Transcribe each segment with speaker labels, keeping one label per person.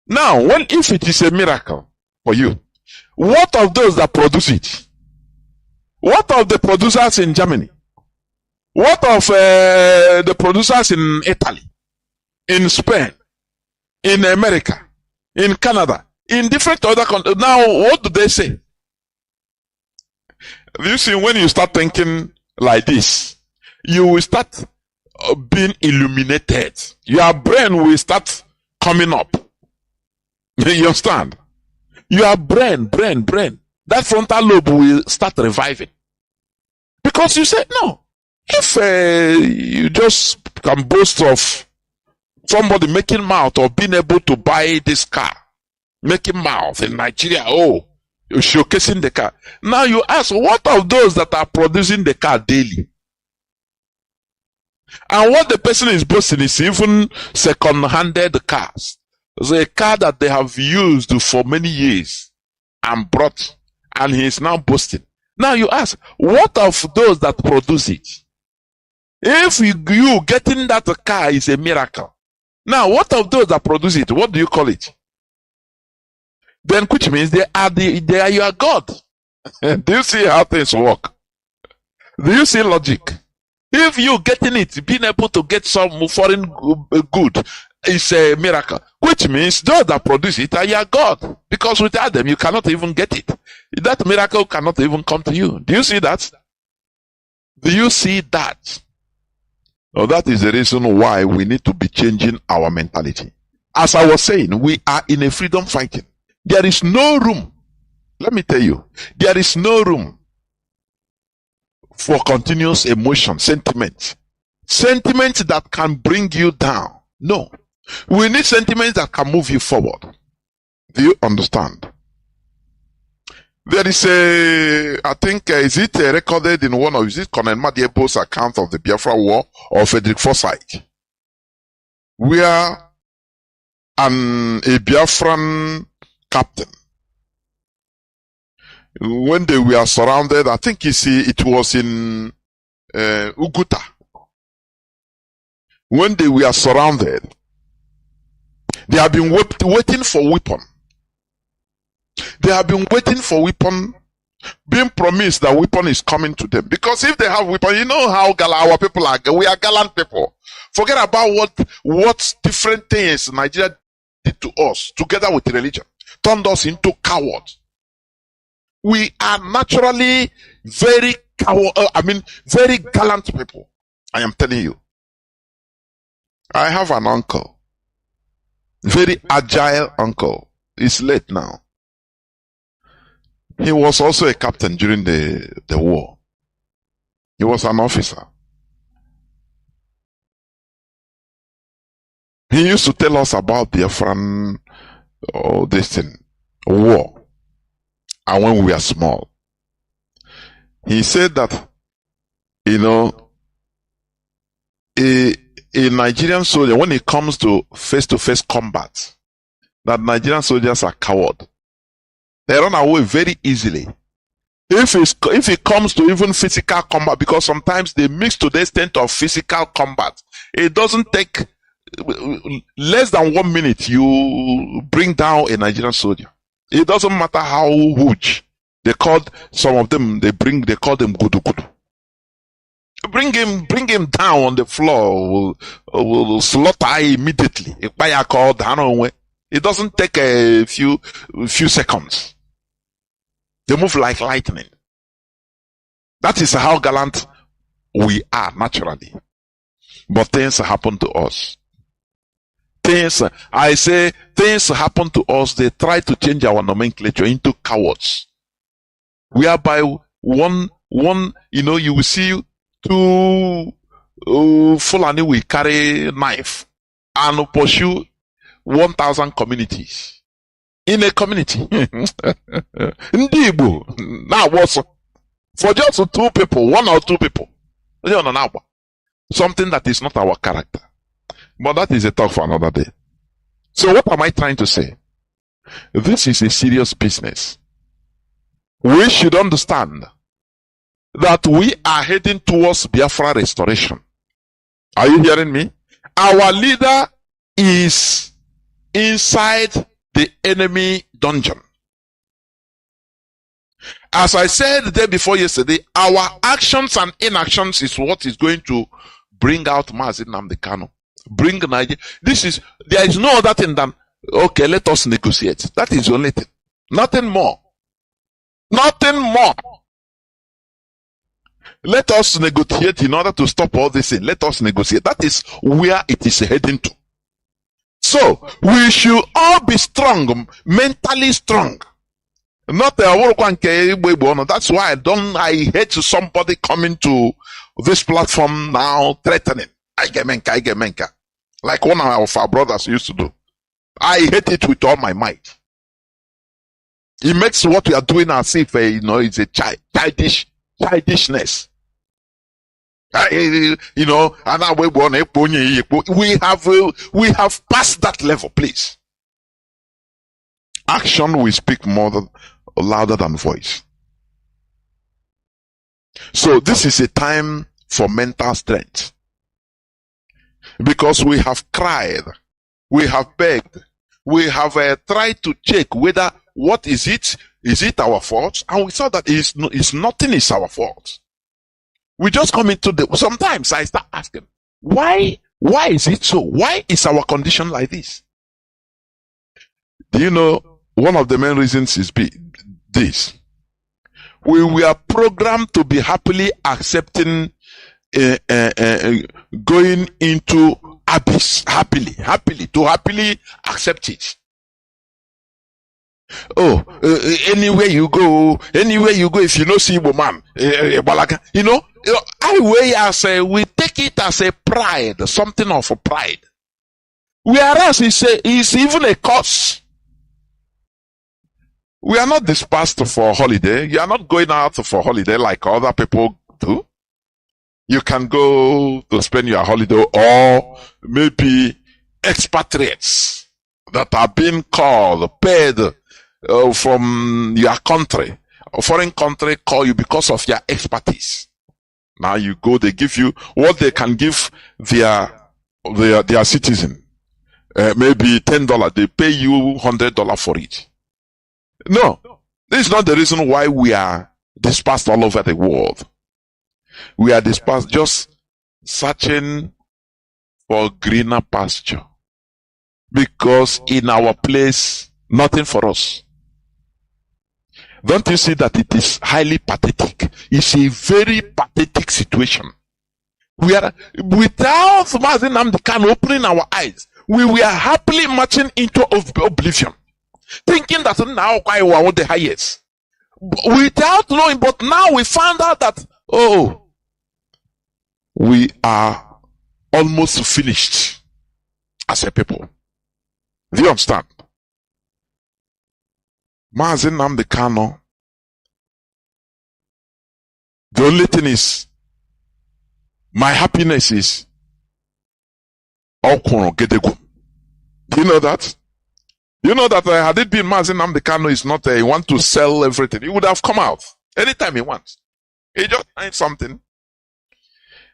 Speaker 1: Now, if it is a miracle for you, what of those that produce it? What of the producers in Germany? What of the producers in Italy, in Spain, in America, in Canada, in different other countries? Now, what do they say? You see, when you start thinking like this, you will start being illuminated. Your brain will start coming up. You understand? Your brain, that frontal lobe will start reviving. Because you say, no, if you just can boast of somebody making mouth or being able to buy this car, making mouth in Nigeria, oh, you're showcasing the car. Now you ask, what of those that are producing the car daily? And what the person is boasting is even second-handed cars. It's a car that they have used for many years and brought, and he is now boasting. Now you ask, what of those that produce it? If you getting that car is a miracle. Now, what of those that produce it? What do you call it? Then, which means they are your God. Do you see how things work? Do you see logic? If you getting it, being able to get some foreign good is a miracle. Which means those that produce it are your God. Because without them, you cannot even get it. That miracle cannot even come to you. Do you see that? Do you see that? Oh, that is the reason why we need to be changing our mentality. As I was saying, we are in a freedom fighting. There is no room. Let me tell you, there is no room for continuous emotion, sentiment that can bring you down. No. We need sentiments that can move you forward. Do you understand? There is I think, is it recorded in one of, is it Colonel Madiebo's account of the Biafra War or Frederick Forsyth? Where a Biafran captain, when they were surrounded, I think it was in Uguta. When they were surrounded, they have been waiting for weapon. They have been waiting for weapon, being promised that weapon is coming to them. Because if they have weapon, you know how our people are. We are gallant people. Forget about what different things Nigeria did to us, together with religion, turned us into cowards. We are naturally very very gallant people. I am telling you. I have an uncle, very agile uncle. He's late now. He was also a captain during the war. He was an officer. He used to tell us about the Biafran war. And when we were small, he said that, you know, a Nigerian soldier, when it comes to face-to-face combat, that Nigerian soldiers are cowards. They run away very easily. If it comes to even physical combat, because sometimes they mix to the extent of physical combat, it doesn't take less than 1 minute. You bring down a Nigerian soldier. It doesn't matter how huge. They called some of them. They call them gudu gudu. Bring him down on the floor. Will slaughter immediately. It doesn't take a few seconds. They move like lightning. That is how gallant we are naturally. But things happen to us. Things happen to us. They try to change our nomenclature into cowards. Whereby one, you will see two Fulani will carry knife and pursue 1,000 communities. In a community. Ndibu. Now what's for just 2 people, 1 or 2 people. Something that is not our character. But that is a talk for another day. So what am I trying to say? This is a serious business. We should understand that we are heading towards Biafra restoration. Are you hearing me? Our leader is inside the enemy dungeon. As I said the day before yesterday, our actions and inactions is what is going to bring out Mazi Nnamdi Kanu. Bring Nigeria. There is no other thing than, okay, let us negotiate. That is the only thing. Nothing more. Nothing more. Let us negotiate in order to stop all this thing. Let us negotiate. That is where it is heading to. So, we should all be strong, mentally strong. Not that's why I hate somebody coming to this platform now threatening. I get menka. Like one of our brothers used to do. I hate it with all my might. It makes what we are doing as if it's a childishness. And now we have passed that level, please. Action will speak louder than voice. So this is a time for mental strength. Because we have cried, we have begged, we have tried to check whether what is it our fault? And we saw that nothing is our fault. We just come into sometimes I start asking, why is it so? Why is our condition like this? Do you know, one of the main reasons is this. We were programmed to be happily accepting, going into abyss, happily accept it. Anywhere you go, if you know see woman, we take it as a pride, something of a pride. Whereas it's even a curse. We are not dispersed for holiday. You are not going out for holiday like other people do. You can go to spend your holiday, or maybe expatriates that are being called, paid from your country, a foreign country call you because of your expertise. Now you go, they give you what they can give their citizen. Maybe $10, they pay you $100 for it. No, this is not the reason why we are dispersed all over the world. We are dispersed just searching for greener pasture. Because in our place, nothing for us. Don't you see that it is highly pathetic? It's a very pathetic situation. We are, without Mazi Nnamdi Kanu opening our eyes, we were happily marching into oblivion. Thinking that now we are the highest. Without knowing, but now we found out that, we are almost finished as a people. Do you understand? Mazi Nnamdi Kanu, the only thing is, my happiness is Gedegum. Do you know that? You know that had it been Mazi Nnamdi Kanu is not he want to sell everything, he would have come out anytime he wants. He just finds something.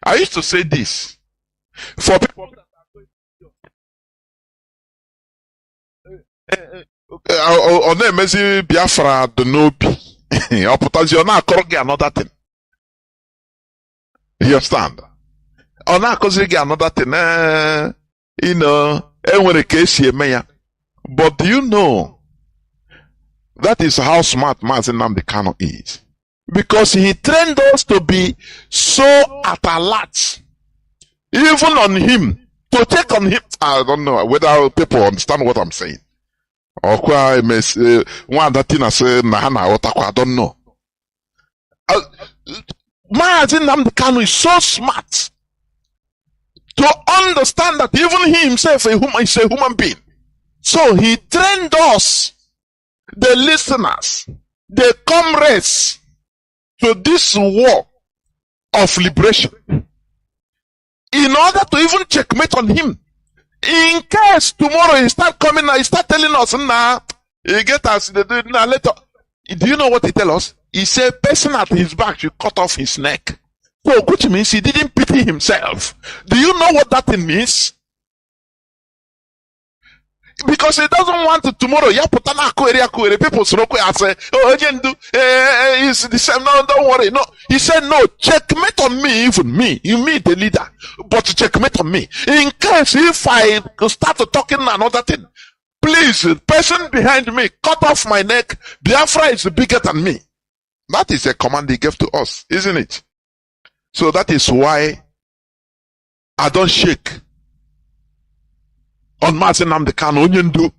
Speaker 1: I used to say this for people that are going Mazi Biafra the Nobi. Opportunity na akọrọ another thing. You understand? Ona akọziri another thing. Enwere ka esi eme ya. But do you know that is how smart Mazi Nnamdi Kanu is? Because he trained us to be so at alert, even on him, to check on him. I don't know whether people understand what I'm saying. Or one that thing I say, I don't know. Mazi Nnamdi Kanu is so smart to understand that even he himself is a human being. So he trained us, the listeners, the comrades, to this war of liberation, in order to even checkmate on him. In case tomorrow he start coming and he start telling us, he get us, later. Do you know what he tell us? He said, person at his back should cut off his neck. So, which means he didn't pity himself. Do you know what that thing means? Because he doesn't want to tomorrow. People say, oh, it's the same. No, don't worry. No, he said, no, checkmate on me, even me. You meet the leader, but checkmate on me. In case if I start talking another thing, please, person behind me, cut off my neck. Biafra is bigger than me. That is a command he gave to us, isn't it? So that is why I don't shake on Mazi Nnamdi Kanu,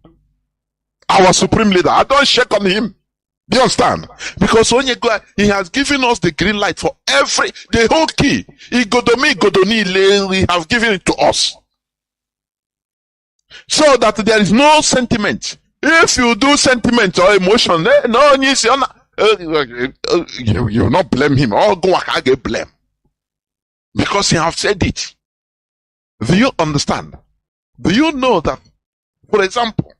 Speaker 1: our supreme leader. I don't shake on him. Do you understand? Because he has given us the green light for the whole key. He have given it to us. So that there is no sentiment. If you do sentiment or emotion, you not blame him. Or go get blame. Because he have said it. Do you understand? Do you know that, for example,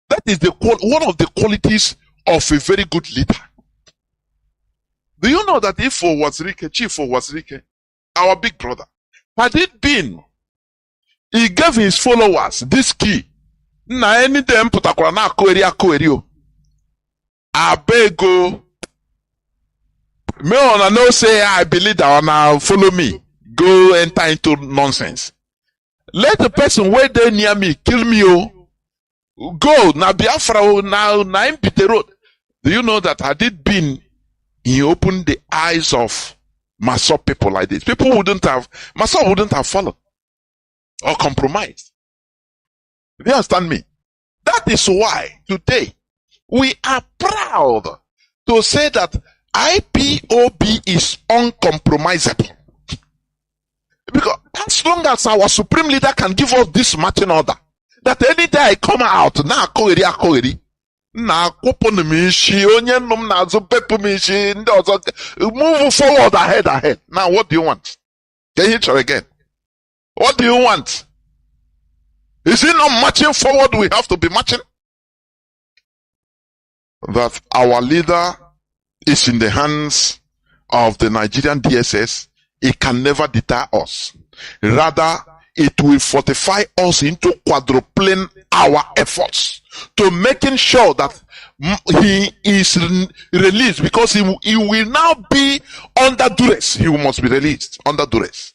Speaker 1: that is one of the qualities of a very good leader? Do you know that if for Chief Wazirike, our big brother, had it been, he gave his followers this key, na any them putakura na koeri abego, me on no say I believe that now follow me, go enter into nonsense. Let the person where they near me kill me. Go na Biafra now na Impite road. Do you know that had it been he opened the eyes of Maso people like this, Maso wouldn't have followed or compromised. Do you understand me? That is why today we are proud to say that IPOB is uncompromisable. Because as long as our supreme leader can give us this marching order, that any day I come out, na akogeri, na kupon mishi, onye num na zupepu mishi, move forward, ahead. Now what do you want? Can you try again? What do you want? Is it not marching forward we have to be marching? That our leader is in the hands of the Nigerian DSS. It can never deter us. Rather, it will fortify us into quadrupling our efforts to making sure that he is released, because he will now be under duress. He must be released under duress.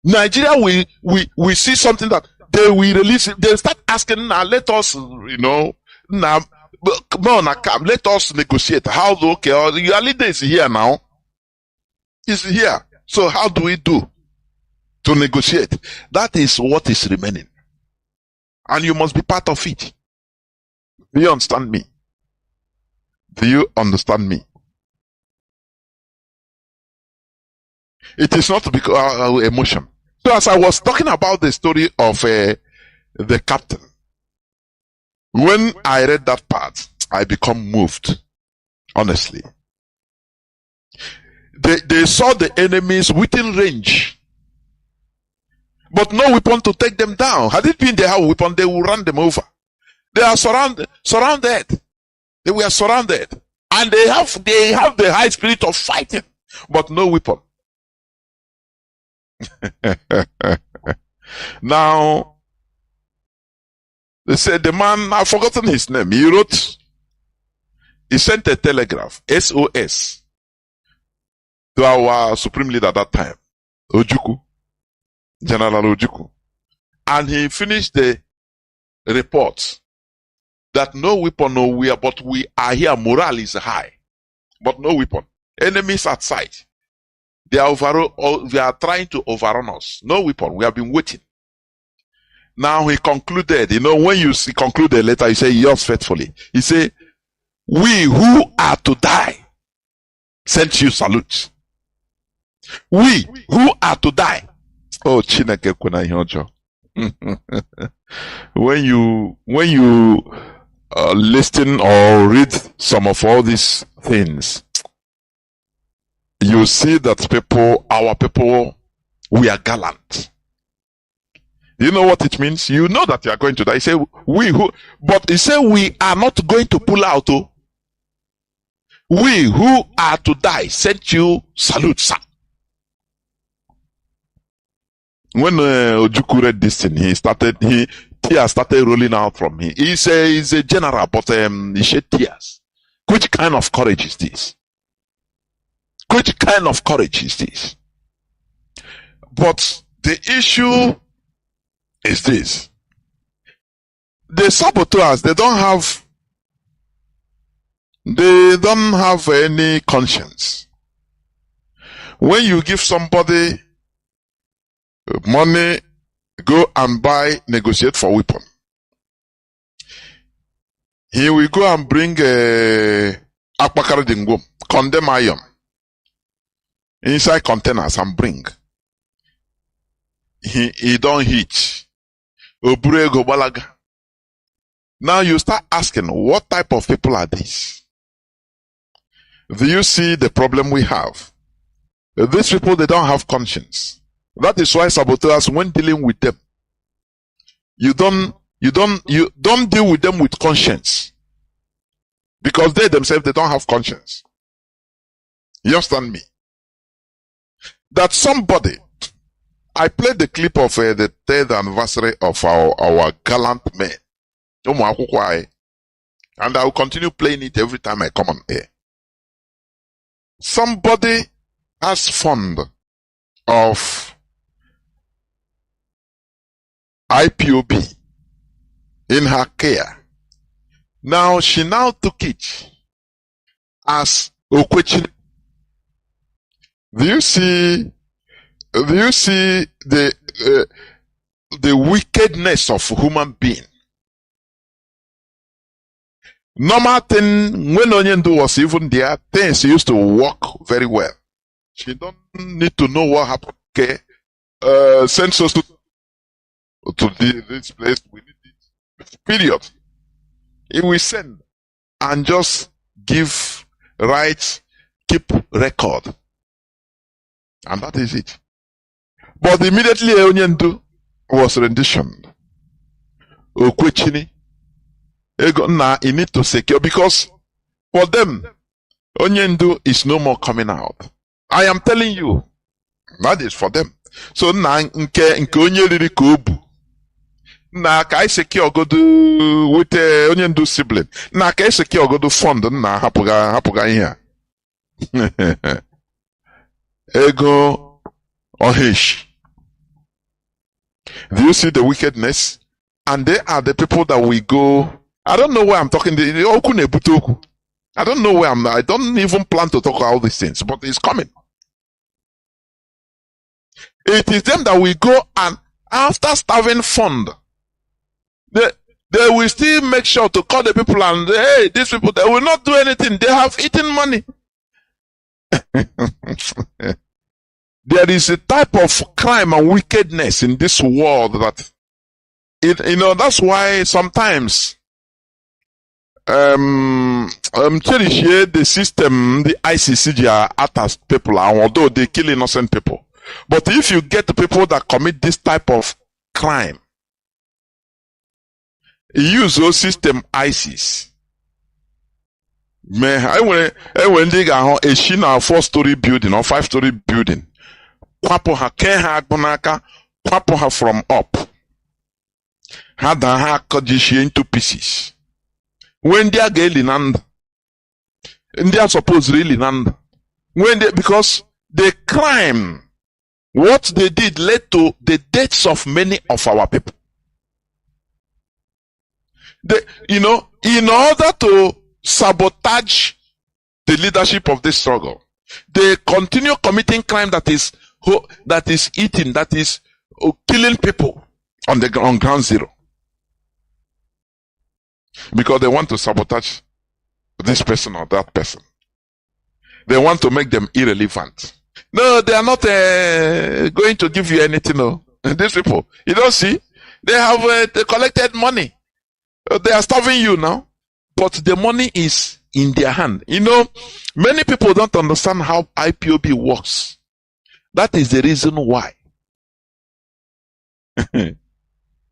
Speaker 1: Nigeria we see something that they will release. They start asking now, let us, now, let us negotiate. How okay? Your leader is here now. Is here. So how do we do to negotiate? That is what is remaining. And you must be part of it. Do you understand me? Do you understand me? It is not because emotion. So as I was talking about the story of the captain, when I read that part, I become moved. Honestly. They saw the enemies within range, but no weapon to take them down. Had it been they have a weapon, they will run them over. They are surrounded. They were surrounded, and they have the high spirit of fighting, but no weapon. Now, they said the man, I've forgotten his name. He sent a telegraph, SOS. To our supreme leader at that time, Ojukwu, General Ojukwu. And he finished the report that no weapon, nowhere, but we are here, morale is high. But no weapon. Enemies at sight. They are trying to overrun us. No weapon. We have been waiting. Now he concluded, when you conclude the letter, you say, yours faithfully. He said, we who are to die send you salute. We who are to die. Oh, Chineke kuna ihojo. When you listen or read some of all these things, you see that our people, we are gallant. You know what it means? You know that you are going to die. He said, but he said, we are not going to pull out. Oh. We who are to die send you salute, sir. When Ojukwu read this thing, he tears started rolling out from him. He's a general, but he shed tears. Which kind of courage is this? Which kind of courage is this? But the issue is this. The saboteurs, they don't have any conscience. When you give somebody money, go and negotiate for weapon, he will go and bring akpakara dingwom, condemn iron inside containers and bring. He don't hit. Oburego balaga. Now you start asking, what type of people are these? Do you see the problem we have? These people, they don't have conscience. That is why saboteurs, when dealing with them, you don't deal with them with conscience. Because they themselves, they don't have conscience. You understand me? That somebody, I played the clip of the 3rd anniversary of our gallant men. And I will continue playing it every time I come on air. Somebody has fond of IPOB in her care. Now she now took it as Okwechini. Do you see the wickedness of human being? Normal thing, when Onyendu was even there, things used to work very well. She don't need to know what happened. Okay, send us to this place. We need it. Period. If we send and just give rights, keep record, and that is it. But immediately Onyendu was rendition. Okwechini. Now you need to secure, because for them, Onyendu is no more coming out. I am telling you, that is for them. So na nke onye riri ka obu. Na ka I secure godu with Onyendu sibling. Na ka I secure godu fund na hapuga here. Ego ohish. Do you see the wickedness? And they are the people that we go. I don't know where I'm talking. I don't know where I don't even plan to talk about all these things, but it's coming. It is them that we go, and after starving fund, they will still make sure to call the people and hey, these people, they will not do anything. They have eaten money. There is a type of crime and wickedness in this world that that's why sometimes the system, the ICCG attacks people, although they kill innocent people. But if you get the people that commit this type of crime, use those system ISIS. I when they got a Shina 4-story building or 5-story building, kwapo ha ken ha agbonaka, kwapo ha from up. Had ha kodishi into pieces. When they are getting and they are supposed really land. Because the crime, what they did led to the deaths of many of our people. In order to sabotage the leadership of this struggle, they continue committing crime that is eating, that is killing people on ground zero. Because they want to sabotage this person or that person. They want to make them irrelevant. No, they are not going to give you anything. No. These people, you don't see, they have they collected money. They are starving you now, but the money is in their hand. Many people don't understand how IPOB works. That is the reason why.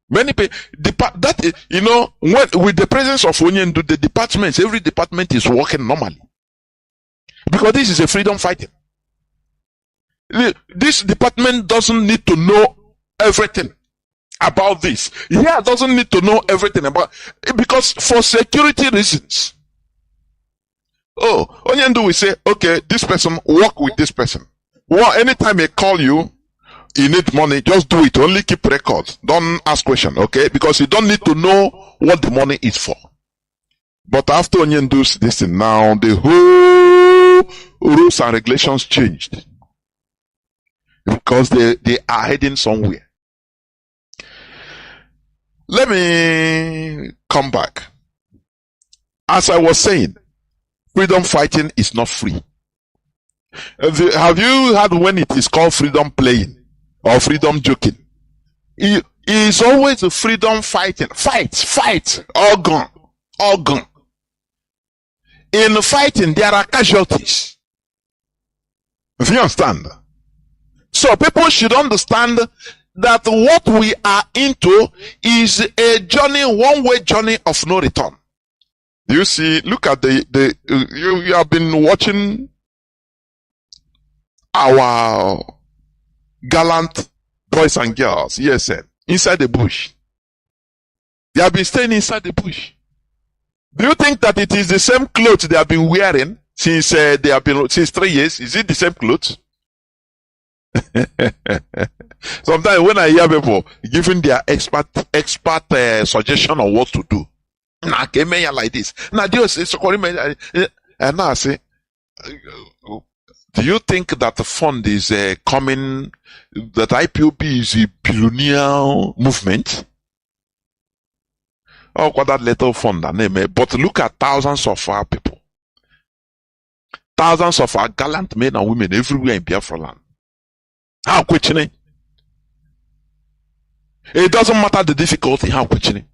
Speaker 1: Many people, with the presence of Onyendu, the departments, every department is working normally. Because this is a freedom fighting. This department doesn't need to know everything. about this. Here doesn't need to know everything about, because for security reasons. Oh, Onyendu will say, okay, this person, work with this person. Well, anytime they call you, you need money, just do it. Only keep records. Don't ask questions, okay? Because you don't need to know what the money is for. But after Onyendu's this thing, now the whole rules and regulations changed. Because they are heading somewhere. Let me come back. As I was saying, freedom fighting is not free. Have you heard when it is called freedom playing or freedom joking? It is always a freedom fighting. Fight, all gone. In fighting, there are casualties. If you understand. So people should understand that what we are into is a journey, one-way journey of no return. Do you see? Look at you have been watching our gallant boys and girls, ESN, inside the bush. They have been staying inside the bush. Do you think that it is the same clothes they have been wearing since since 3 years? Is it the same clothes? Sometimes when I hear people giving their expert suggestion on what to do, like this. And now I say, do you think that the fund is coming, that IPOB is a billionaire movement? Oh, what that little fund, but look at thousands of our people. Thousands of our gallant men and women everywhere in Biafra land. How questioning? It doesn't matter the difficulty, how questioning.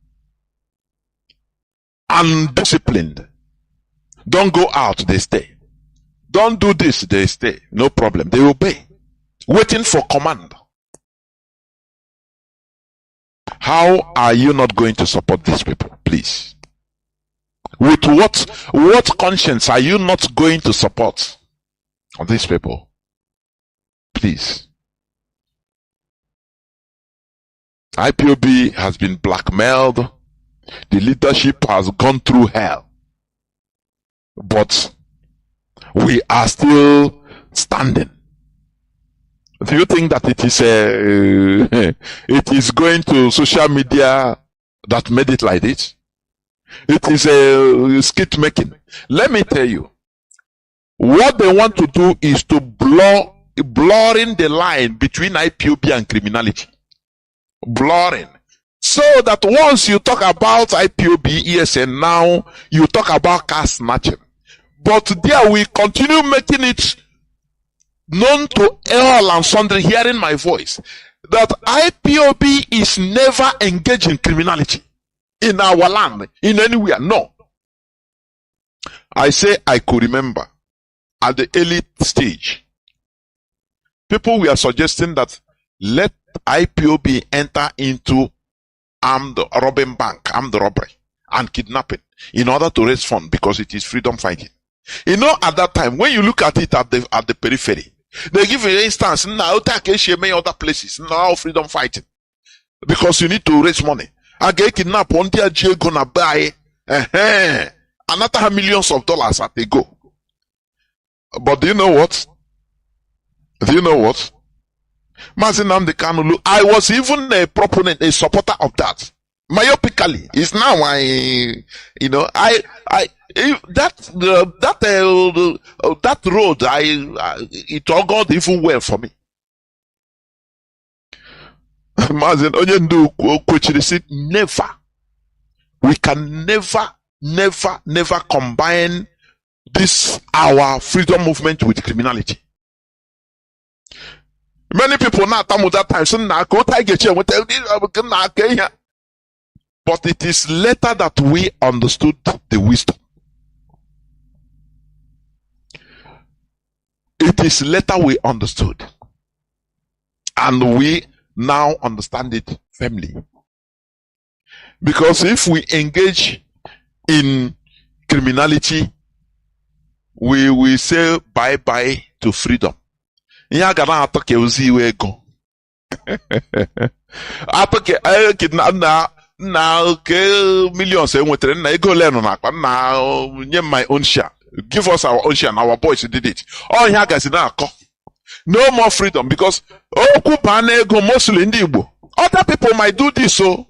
Speaker 1: Undisciplined. Don't go out, they stay. Don't do this, they stay. No problem. They obey. Waiting for command. How are you not going to support these people, please? With what conscience are you not going to support these people? Please. IPOB has been blackmailed. The leadership has gone through hell. But we are still standing. Do you think that it is going to social media that made it like this? It is a skit making. Let me tell you, what they want to do is to blurring the line between IPOB and criminality. Blurring. So that once you talk about IPOB, ESN, now you talk about car snatching. But there we continue making it known to all and sundry hearing my voice that IPOB is never engaged in criminality in our land, in anywhere. No. I say I could remember at the early stage, people were suggesting that let IPOB enter into armed robbery and kidnapping in order to raise funds because it is freedom fighting. You know, at that time, when you look at it at the periphery, they give an instance, now take many other places, now freedom fighting. Because you need to raise money. I get kidnapped, one day jail gonna buy another millions of dollars as they go. But do you know what? Mazi Nnamdi Kanu, I was even a proponent, a supporter of that. Myopically, it's now that road, it all got even well for me. Mazi Onyendu said, never. We can never combine this our freedom movement with criminality. Many people now come with that time saying, but it is later that we understood the wisdom. It is later we understood. And we now understand it firmly. Because if we engage in criminality, we will say bye-bye to freedom. Apeke kidnap na millions enwetere na ego lenu na akpa na nye my own share. Give us our own share and our boys did it. Oh here guys na no more freedom because okupa na ego mostly ndị Igbo. Other people might do this so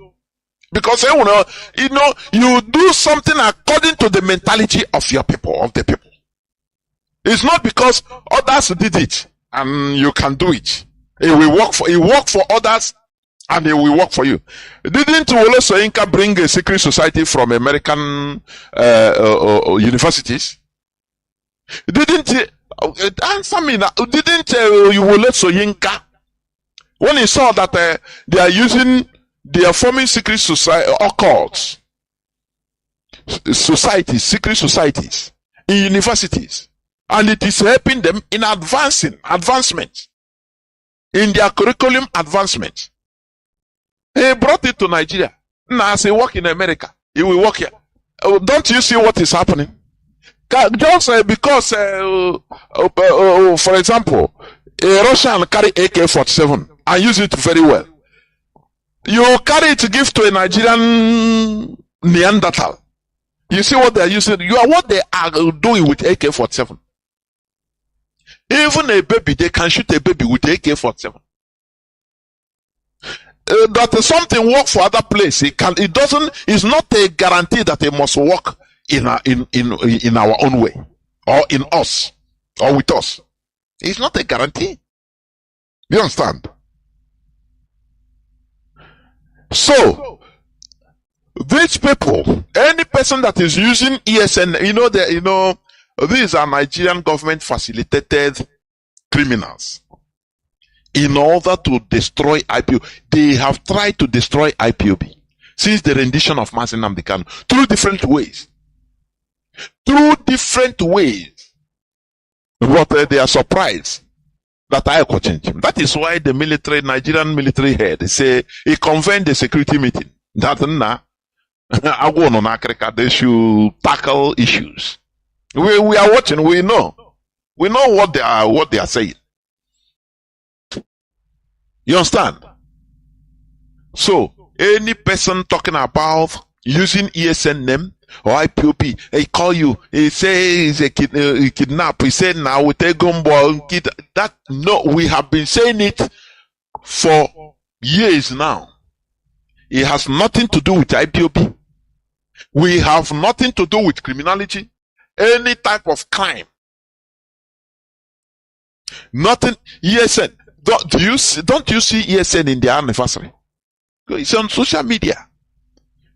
Speaker 1: because you do something according to the mentality of your people, of the people. It's not because others did it and you can do it. It will work for others and it will work for you. Didn't Wole Soyinka bring a secret society from American universities? Didn't answer me now? Didn't Wole Soyinka, when he saw that they are forming secret society occults, societies, secret societies in universities, and it is helping them in advancement in their curriculum advancement. He brought it to Nigeria. Now as he work in America, he will work here. Don't you see what is happening? Just because, for example, a Russian carry AK-47 and use it very well. You carry it to give to a Nigerian Neanderthal. You see what they are using? You are what they are doing with AK-47. Even a baby, they can shoot a baby with AK-47. That something work for other place. It's not a guarantee that it must work in our own way, or in us, or with us. It's not a guarantee. You understand? So, these people, any person that is using ESN, these are Nigerian government facilitated criminals. In order to destroy IPOB, they have tried to destroy IPOB since the rendition of Mazi Nnamdi Kanu through different ways. But they are surprised that I could change him. That is why the Nigerian military head say he convened a security meeting that they should tackle issues. We are watching. We know what they are saying. You understand? So any person talking about using ESN name or IPOB, he call you, he say he's a kidnap. He said now we take gumbo kid. That no, we have been saying it for years now. It has nothing to do with IPOB. We have nothing to do with criminality, any type of crime. Nothing. ESN. Don't you see ESN in their anniversary? It's on social media.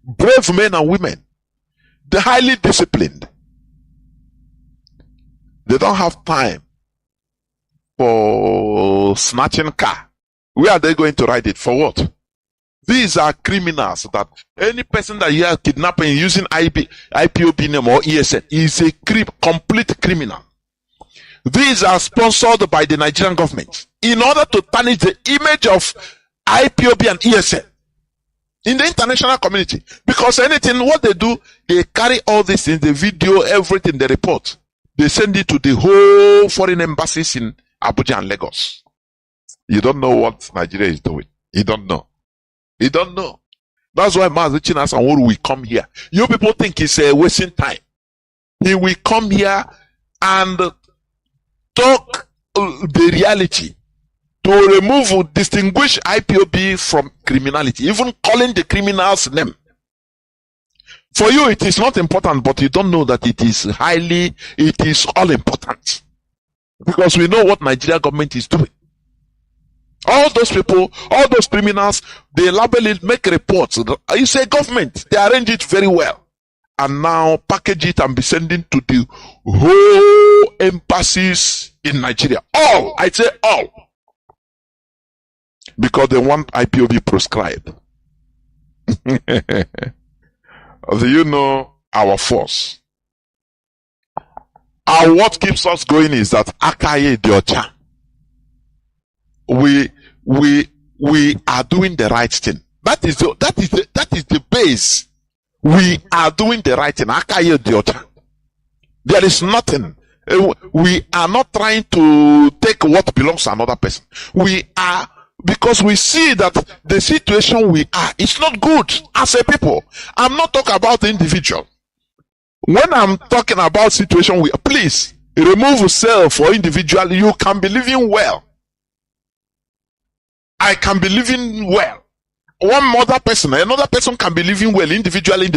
Speaker 1: Brave men and women. They're highly disciplined. They don't have time for snatching car. Where are they going to ride it? For what? These are criminals that any person that you are kidnapping using IPOB name or ESN is a complete criminal. These are sponsored by the Nigerian government in order to tarnish the image of IPOB and ESN in the international community. Because what they do, they carry all this in the video, everything they report. They send it to the whole foreign embassies in Abuja and Lagos. You don't know what Nigeria is doing. You don't know. You don't know. That's why Mazi Chinas and Wuru will come here. You people think it's wasting time. He will come here and talk the reality to distinguish IPOB from criminality, even calling the criminal's name. For you, it is not important, but you don't know that it is all important. Because we know what Nigeria government is doing. All those people, all those criminals, they label it, make reports. You say government, they arrange it very well. And now package it and be sending to the whole embassies in Nigeria. All, I say all. Because they want IPOB proscribed. Do you know our force? And what keeps us going is that Akaye Diocha. We are doing the right thing. That is the base. We are doing the right thing. Akaye Diocha. There is nothing. We are not trying to take what belongs to another person. We are because we see that the situation we are is not good as a people. I'm not talking about the individual. When I'm talking about situation, please remove self or individual. You can be living well. I can be living well. One other person, another person can be living well individually.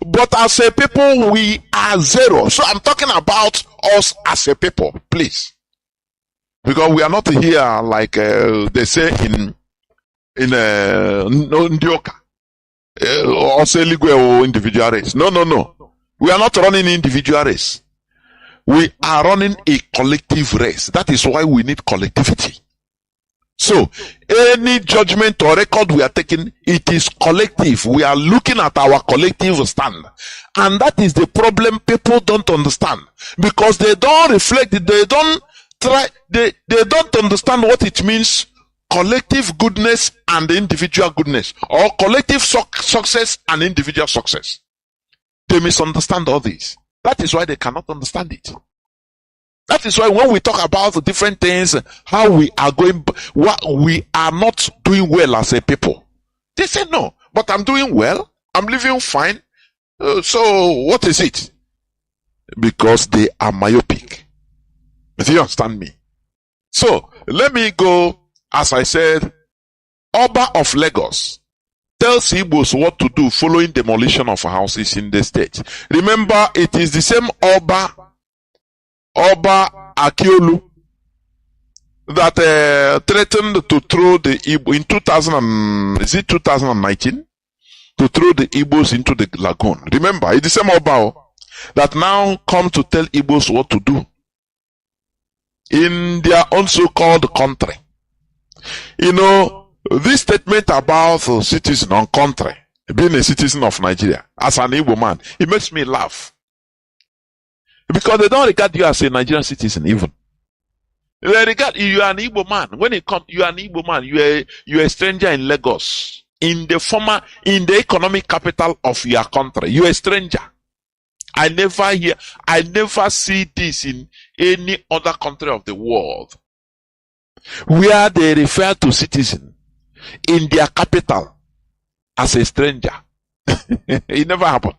Speaker 1: But as a people, we are zero. So I'm talking about us as a people, please. Because we are not here like they say in Ndioka or say Ligwe or individual race. No. We are not running individual race. We are running a collective race. That is why we need collectivity. So, any judgment or record we are taking, it is collective. We are looking at our collective stand. And that is the problem people don't understand. Because they don't reflect it, they don't understand what it means, collective goodness and individual goodness. Or collective success and individual success. They misunderstand all this. That is why they cannot understand it. That is why when we talk about the different things, how we are going, what we are not doing well as a people. They say no, but I'm doing well. I'm living fine. So what is it? Because they are myopic. Do you understand me? So let me go, as I said, Oba of Lagos tells Igbos what to do following demolition of houses in the state. Remember, it is the same Oba Akiolu that threatened to throw the Igbo in 2019 to throw the Igbos into the lagoon. Remember, it's the same Oba that now come to tell Igbos what to do in their own so-called country. You know, this statement about citizen on country, being a citizen of Nigeria, as an Igbo man, it makes me laugh. Because they don't regard you as a Nigerian citizen even. They regard you are an Igbo man. When it comes, you are an Igbo man. You are a stranger in Lagos, in the economic capital of your country. You are a stranger. I never see this in any other country of the world, where they refer to citizen in their capital as a stranger. It never happened.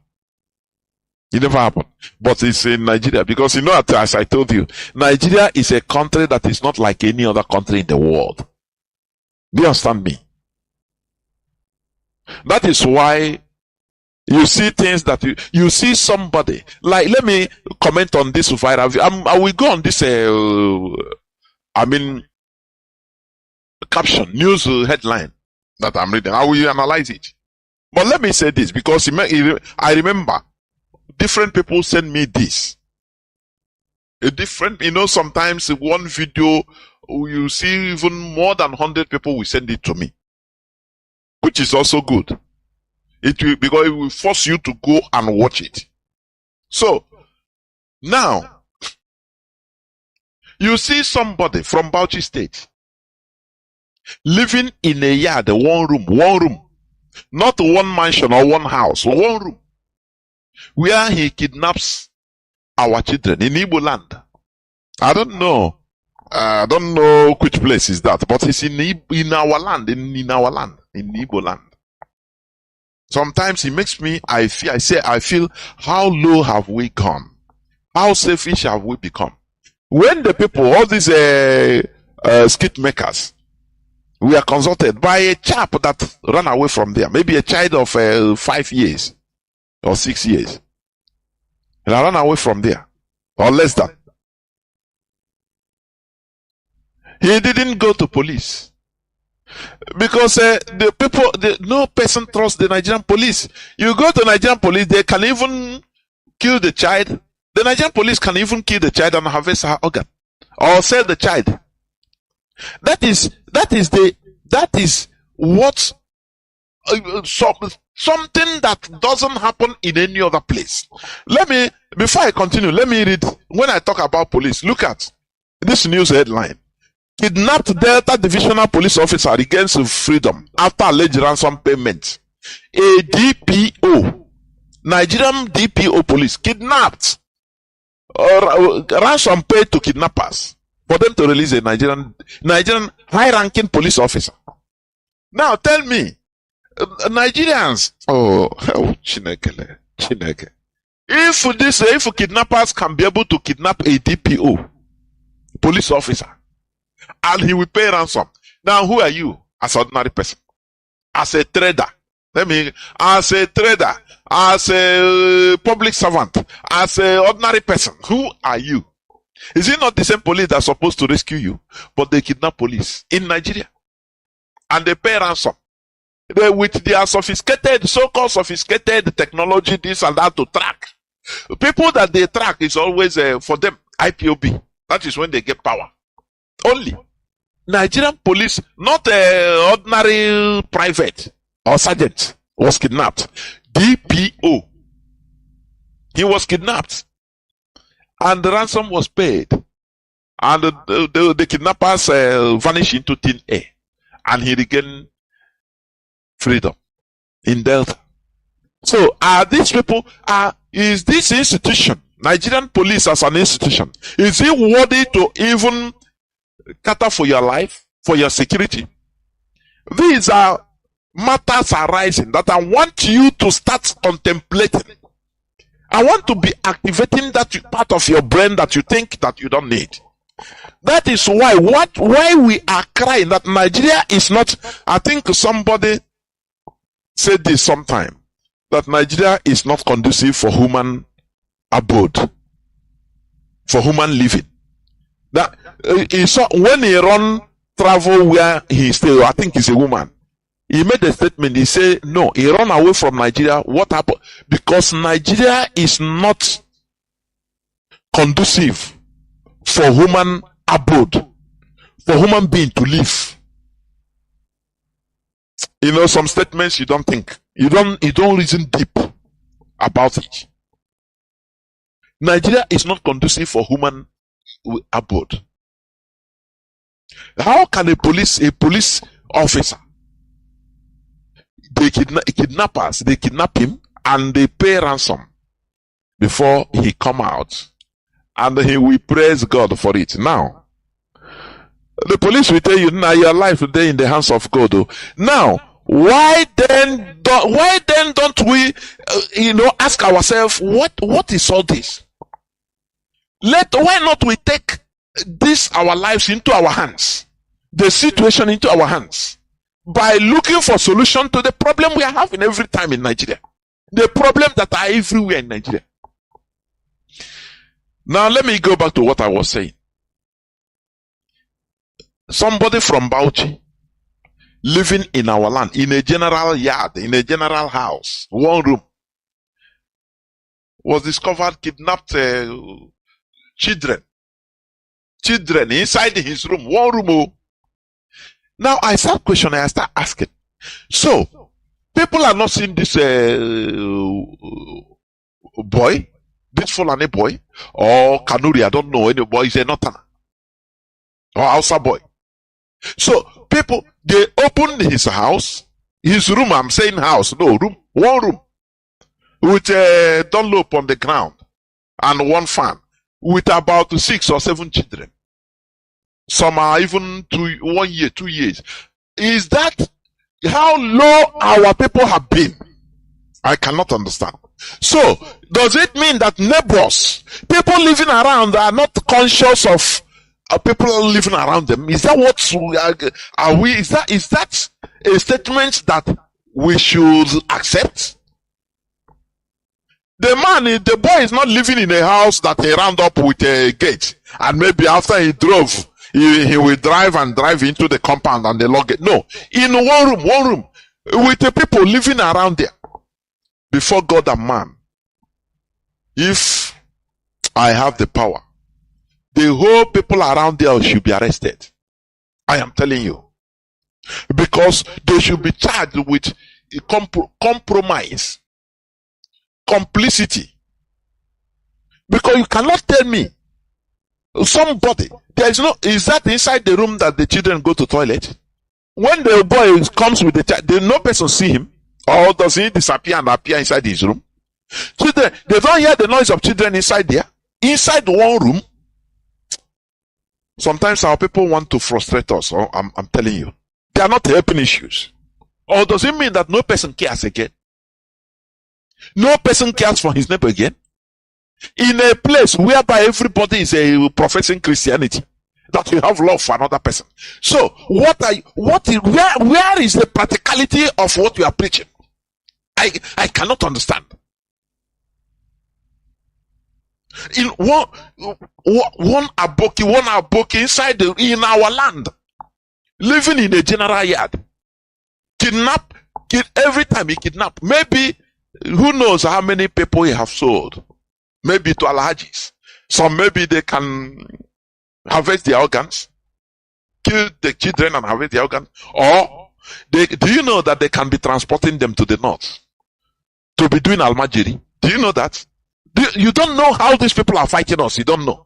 Speaker 1: It never happened. But it's in Nigeria, because you know, as I told you, Nigeria is a country that is not like any other country in the world. Do you understand me? That is why you see things that you see somebody, like, let me comment on this viral. I will go on this, caption, news headline that I'm reading. I will analyze it. But let me say this, because I remember different people send me this. Sometimes one video, you see even more than 100 people will send it to me, which is also good. Because it will force you to go and watch it. So, now, you see somebody from Bauchi State living in a yard, one room, not one mansion or one house, one room, where he kidnaps our children in Igbo land. I don't know which place is that, but it's in our land, in Igbo land. Sometimes it makes me, I feel, how low have we gone? How selfish have we become? When the people, all these skit makers, we are consulted by a chap that ran away from there, maybe a child of 5 years or 6 years. And I ran away from there, or less than. He didn't go to police. Because no person trusts the Nigerian police. You go to Nigerian police, they can even kill the child. The Nigerian police can even kill the child and harvest her organ, or sell the child. That is what something that doesn't happen in any other place. Before I continue, let me read. When I talk about police, look at this news headline. Kidnapped Delta Divisional Police Officer regains freedom after alleged ransom payment. A DPO, Nigerian DPO police, kidnapped or ransom paid to kidnappers for them to release a Nigerian high-ranking police officer. Now tell me, Nigerians, Chineke. If kidnappers can be able to kidnap a DPO, police officer, and he will pay ransom, now who are you as an ordinary person? As a trader, as a public servant, as an ordinary person, who are you? Is it not the same police that's supposed to rescue you, but they kidnap police in Nigeria and they pay ransom? They, with their sophisticated, so-called sophisticated technology, this and that to track. People that they track is always for them IPOB. That is when they get power. Only Nigerian police, not ordinary private or sergeant, was kidnapped. DPO. He was kidnapped. And the ransom was paid. And the kidnappers vanished into thin air. And he regained freedom in Delta. So are these people, is this institution, Nigerian police as an institution, is it worthy to even cater for your life, for your security? These are matters arising that I want you to start contemplating. I want to be activating that part of your brain that you think that you don't need. That is why we are crying that Nigeria is not. I think somebody said this sometime, that Nigeria is not conducive for human abode, for human living. That he saw when he travel where he stay, I think he's a woman. He made a statement. He said, no, he run away from Nigeria. What happened? Because Nigeria is not conducive for human abode, for human being to live. You know, some statements you don't think, you don't reason deep about it. Nigeria is not conducive for human abode. How can a police officer, they kidnap him and they pay ransom before he come out, and he will praise God for it. Now, the police will tell you, now your life today in the hands of God. Now, why then don't we, ask ourselves, what is all this? Why not we take our lives into our hands, the situation into our hands, by looking for solution to the problem we are having every time in Nigeria, the problem that are everywhere in Nigeria. Now let me go back to what I was saying. Somebody from Bauchi living in our land, in a general yard, in a general house, one room, was discovered kidnapped children inside his room, one room. Now I start questioning, I start asking. So people are not seeing this boy, this Fulani boy, or Kanuri, I don't know any boy, is a Northerner, or Hausa boy. So people, they opened his house, his room, I'm saying house, no, room, one room, with a Dunlop on the ground, and one fan, with about 6 or 7 children. Some are even 1 year, 2 years. Is that how low our people have been? I cannot understand. So, does it mean that neighbors, people living around, are not conscious of people living around them? Is that what are we? Is that a statement that we should accept? The boy is not living in a house that he round up with a gate, and maybe after he drove, he will drive into the compound and they lock it. No, in one room, with the people living around there. Before God and man, if I have the power, the whole people around there should be arrested. I am telling you. Because they should be charged with compromise, complicity. Because you cannot tell me somebody, is that inside the room that the children go to toilet? When the boy comes with the child, no person see him. Or does he disappear and appear inside his room? Children, they don't hear the noise of children inside there. Inside one room. Sometimes our people want to frustrate us. I'm telling you. They are not helping issues. Or does it mean that no person cares again? No person cares for his neighbor again? In a place whereby everybody is professing Christianity, that you have love for another person. So, where is the practicality of what you are preaching? I cannot understand. In one aboki inside in our land, living in a general yard, every time he kidnap, maybe who knows how many people he have sold, maybe to Alhajis. Some maybe they can harvest their organs, kill the children and harvest their organs, or do you know that they can be transporting them to the north to be doing Almajiri? Do you know that? You don't know how these people are fighting us. You don't know.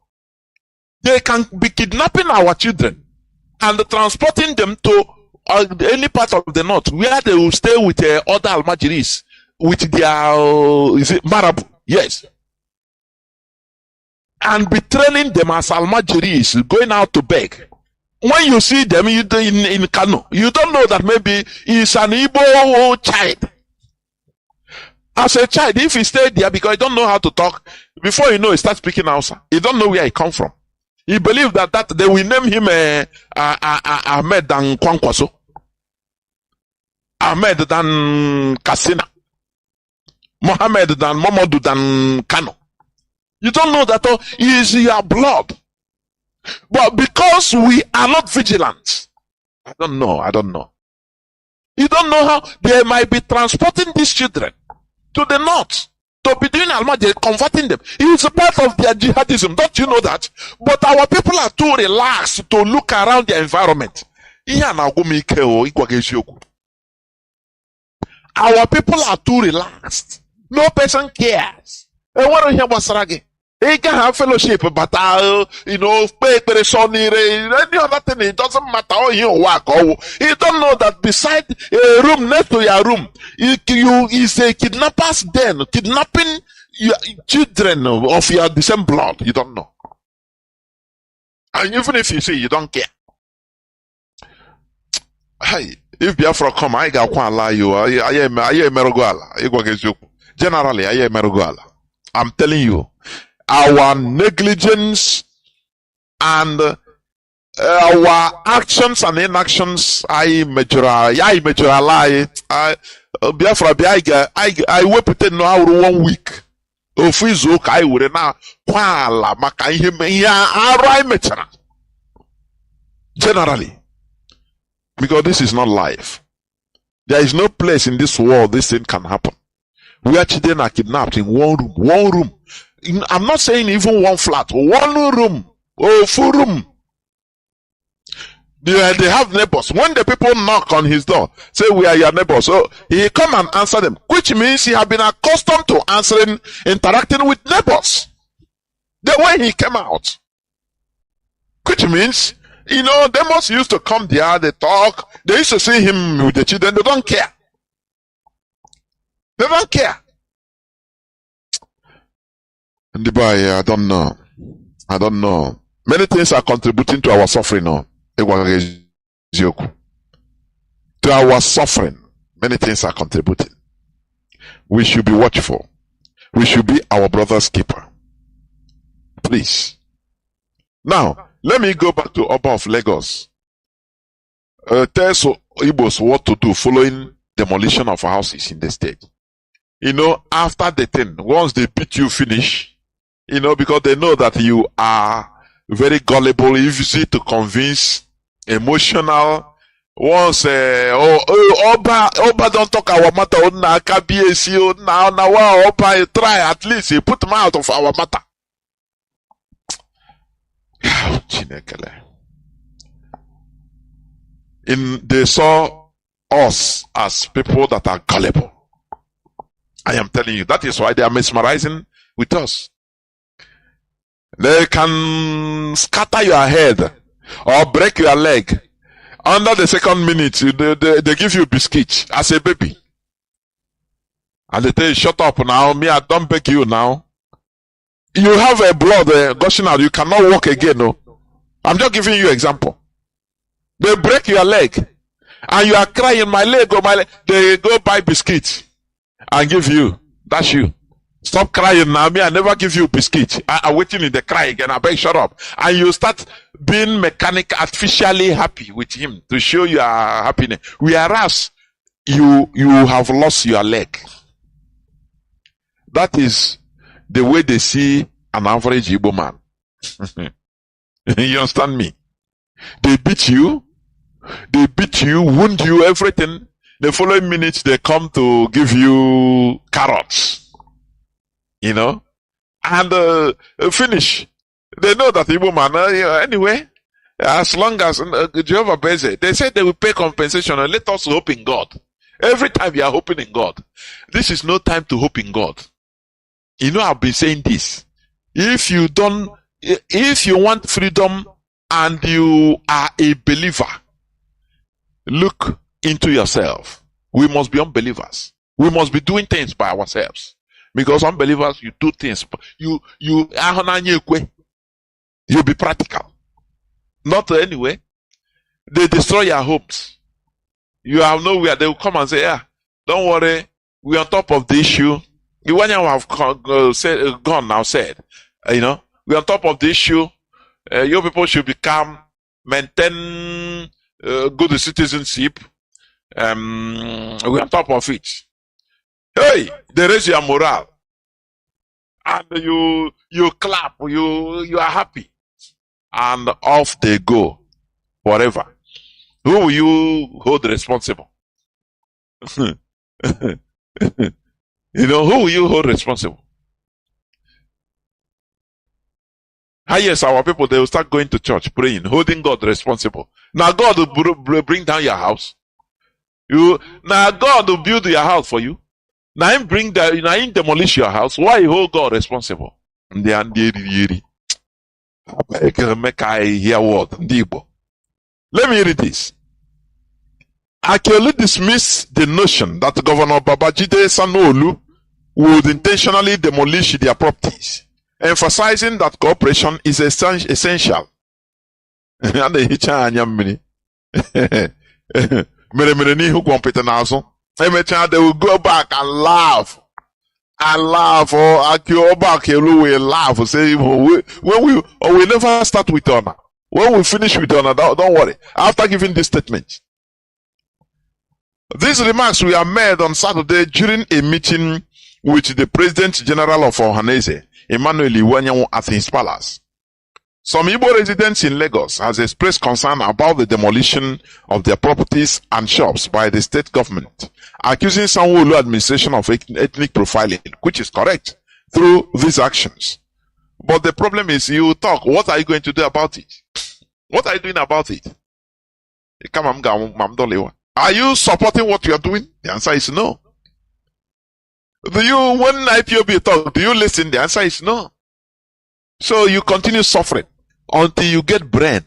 Speaker 1: They can be kidnapping our children and transporting them to any part of the north where they will stay with other Almajiris, with their is it Marabu? Yes. And be training them as Almajiris, going out to beg. When you see them in Kanu, you don't know that maybe he's an Igbo child. As a child, if he stayed there because he don't know how to talk, before you know, he starts speaking Hausa. He don't know where he come from. He believes that they will name him Ahmed than Kwankwaso, Ahmed than Kasina, Mohammed than Momodu than Kanu. You don't know that he is your blood. But because we are not vigilant, I don't know. You don't know how they might be transporting these children to the north to be doing Almajiri, converting them. It is a part of their jihadism. Don't you know that? But our people are too relaxed to look around their environment. Our people are too relaxed. No person cares. He can have fellowship, but any other thing, it doesn't matter how you work. You don't know that beside a room next to your room, you is a kidnapper's den, kidnapping your children of your the same blood. You don't know. And even if you see, you don't care. Hey, if Biafra come, I got one lie you. Generally, I'm telling you. Our negligence and our actions and inactions, I Biafra, I repeated now 1 week. Of his work, I would now generally, because this is not life. There is no place in this world this thing can happen. We actually are kidnapped in one room. I'm not saying even one flat, one room, full room. They have neighbors. When the people knock on his door, say we are your neighbors, so he come and answer them, which means he have been accustomed to interacting with neighbors. The way he came out, which means, they must used to come there, they talk, they used to see him with the children, they don't care. They don't care. And the boy, I don't know. Many things are contributing to our suffering now. To our suffering, many things are contributing. We should be watchful. We should be our brother's keeper. Please. Now, let me go back to Oba of Lagos. Tell Igbos what to do following demolition of houses in the state. After the thing, once they beat you finish, because they know that you are very gullible, easy to convince, emotional. Once Oba don't talk our matter, now Oba try at least he put him out of our matter. They saw us as people that are gullible. I am telling you, that is why they are mesmerizing with us. They can scatter your head or break your leg. Under the second minute, they give you biscuit as a baby. And they tell you, shut up now, me, I don't beg you now. You have a blood gushing out, you cannot walk again, no. I'm just giving you example. They break your leg and you are crying, my leg, oh my leg. They go buy biscuits and give you. That's you. Stop crying now. Me, I never give you biscuit. I'm waiting in the cry again. I beg, shut up. And you start being artificially happy with him to show your happiness. Whereas you have lost your leg. That is the way they see an average Igbo man. You understand me? They beat you, wound you, everything. The following minute, they come to give you carrots. You know? And finish. They know that Igbo man, anyway, as long as Jehovah Beze, they said they will pay compensation and let us hope in God. Every time you are hoping in God. This is no time to hope in God. You know, I've been saying this. If you want freedom and you are a believer, look into yourself. We must be unbelievers. We must be doing things by ourselves. Because unbelievers, you do things. You be practical. Not anyway. They destroy your hopes. You have nowhere. They will come and say, yeah, don't worry. We're on top of the issue. The one you have gone now said, you know, we're on top of the issue. Your people should maintain good citizenship. We're on top of it. Hey, they raise your morale. And you clap, you are happy. And off they go forever. Who will you hold responsible? You know, who will you hold responsible? Yes, our people, they will start going to church, praying, holding God responsible. Now God will bring down your house. Now God will build your house for you. Now him demolish your house. Why you hold God responsible? Let me read this. Akiolu dismissed the notion that Governor Babajide Sanwo-Olu would intentionally demolish their properties, emphasizing that cooperation is essential. They will go back and laugh. Or Akiolu will laugh. Say, we never start with honor. When we finish with honor, don't worry. After giving this statement. These remarks were made on Saturday during a meeting with the President General of Ohanese, Emmanuel Iwanyanwu, at his palace. Some Igbo residents in Lagos has expressed concern about the demolition of their properties and shops by the state government, accusing Sanwo-Olu administration of ethnic profiling, which is correct, through these actions. But the problem is, you talk, what are you going to do about it? What are you doing about it? Are you supporting what you are doing? The answer is no. When IPOB talk, do you listen? The answer is no. So you continue suffering until you get brain.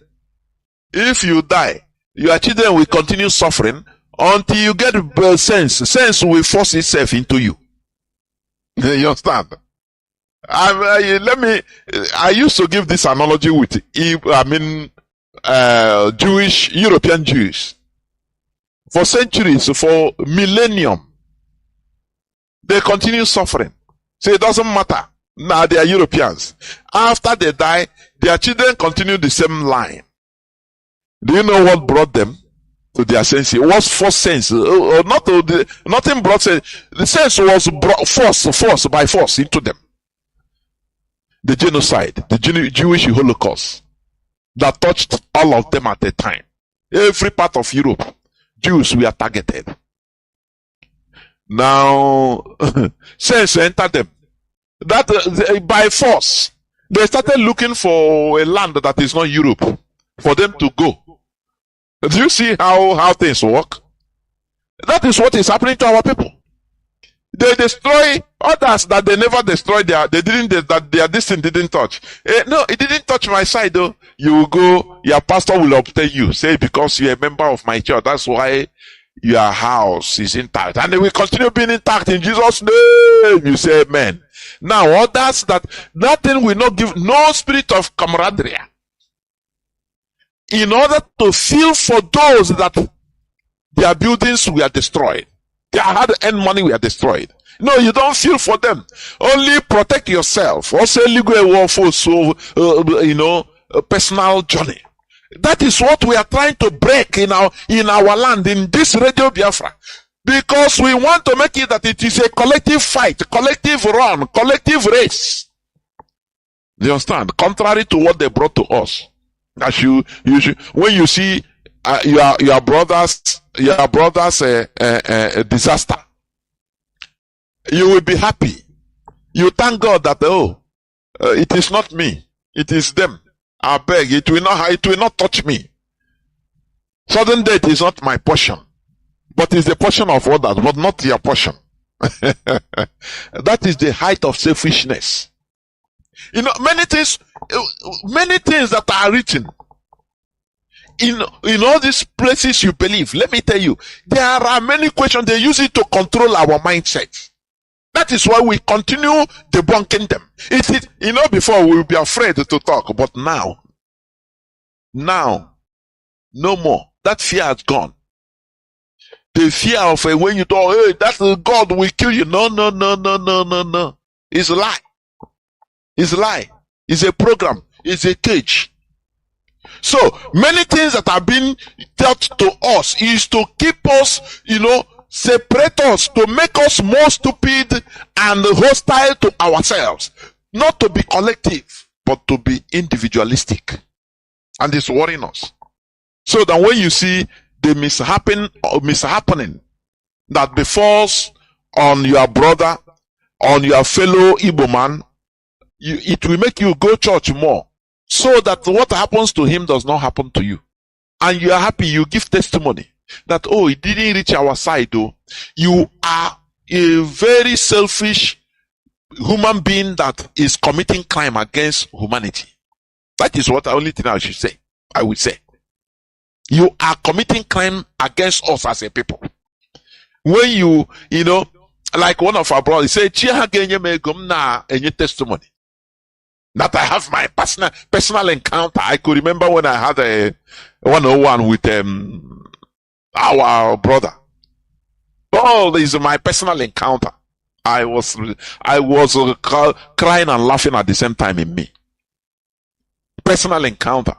Speaker 1: If you die, your children will continue suffering until you get sense. Sense will force itself into you. You understand? I used to give this analogy with, European Jews. For centuries, for millennium, they continue suffering. So it doesn't matter. Now they are Europeans. After they die, their children continue the same line. Do you know what brought them to their senses? It was forced sense. Nothing brought sense. The sense was brought force by force into them. The genocide, the Jewish Holocaust, that touched all of them at a time. Every part of Europe, Jews were targeted. Now, sense entered them. That by force, they started looking for a land that is not Europe for them to go. Do you see how things work? That is what is happening to our people. They destroy others that they never destroyed. Their distance didn't touch. No, it didn't touch my side though. You will go, your pastor will obtain you. Say, because you're a member of my church, that's why your house is intact. And they will continue being intact in Jesus' name. You say amen. Now, others that thing will not give no spirit of camaraderie. in order to feel for those that their buildings were destroyed, their hard-earned money were destroyed. No, you don't feel for them. Only protect yourself. Also, legal for a personal journey. That is what we are trying to break in our land, in this Radio Biafra. Because we want to make it that it is a collective fight, collective run, collective race. Do you understand? Contrary to what they brought to us. As when you see your brother's disaster, you will be happy. You thank God that it is not me, it is them. I beg, it will not touch me. Sudden death is not my portion, but it's the portion of others, but not your portion. That is the height of selfishness. You know, many things that are written in all these places you believe. Let me tell you, there are many questions. They use it to control our mindset. That is why we continue debunking them. Before we would be afraid to talk, but now, no more. That fear has gone. The fear of when you talk, hey, that's God will kill you. No. It's a lie. It's a lie. It's a program. It's a cage. So many things that have been taught to us is to keep us, separate us, to make us more stupid and hostile to ourselves. Not to be collective, but to be individualistic. And it's worrying us. So that when you see the mishappening that befalls on your brother, on your fellow Igbo man, it will make you go church more. So that what happens to him does not happen to you. And you are happy, you give testimony. That, it didn't reach our side though. You are a very selfish human being that is committing crime against humanity. That is what the only thing I would say. You are committing crime against us as a people. When you like one of our brothers say, any testimony. That I have my personal encounter. I could remember when I had a 101 with our brother. This is my personal encounter. I was crying and laughing at the same time in me. Personal encounter.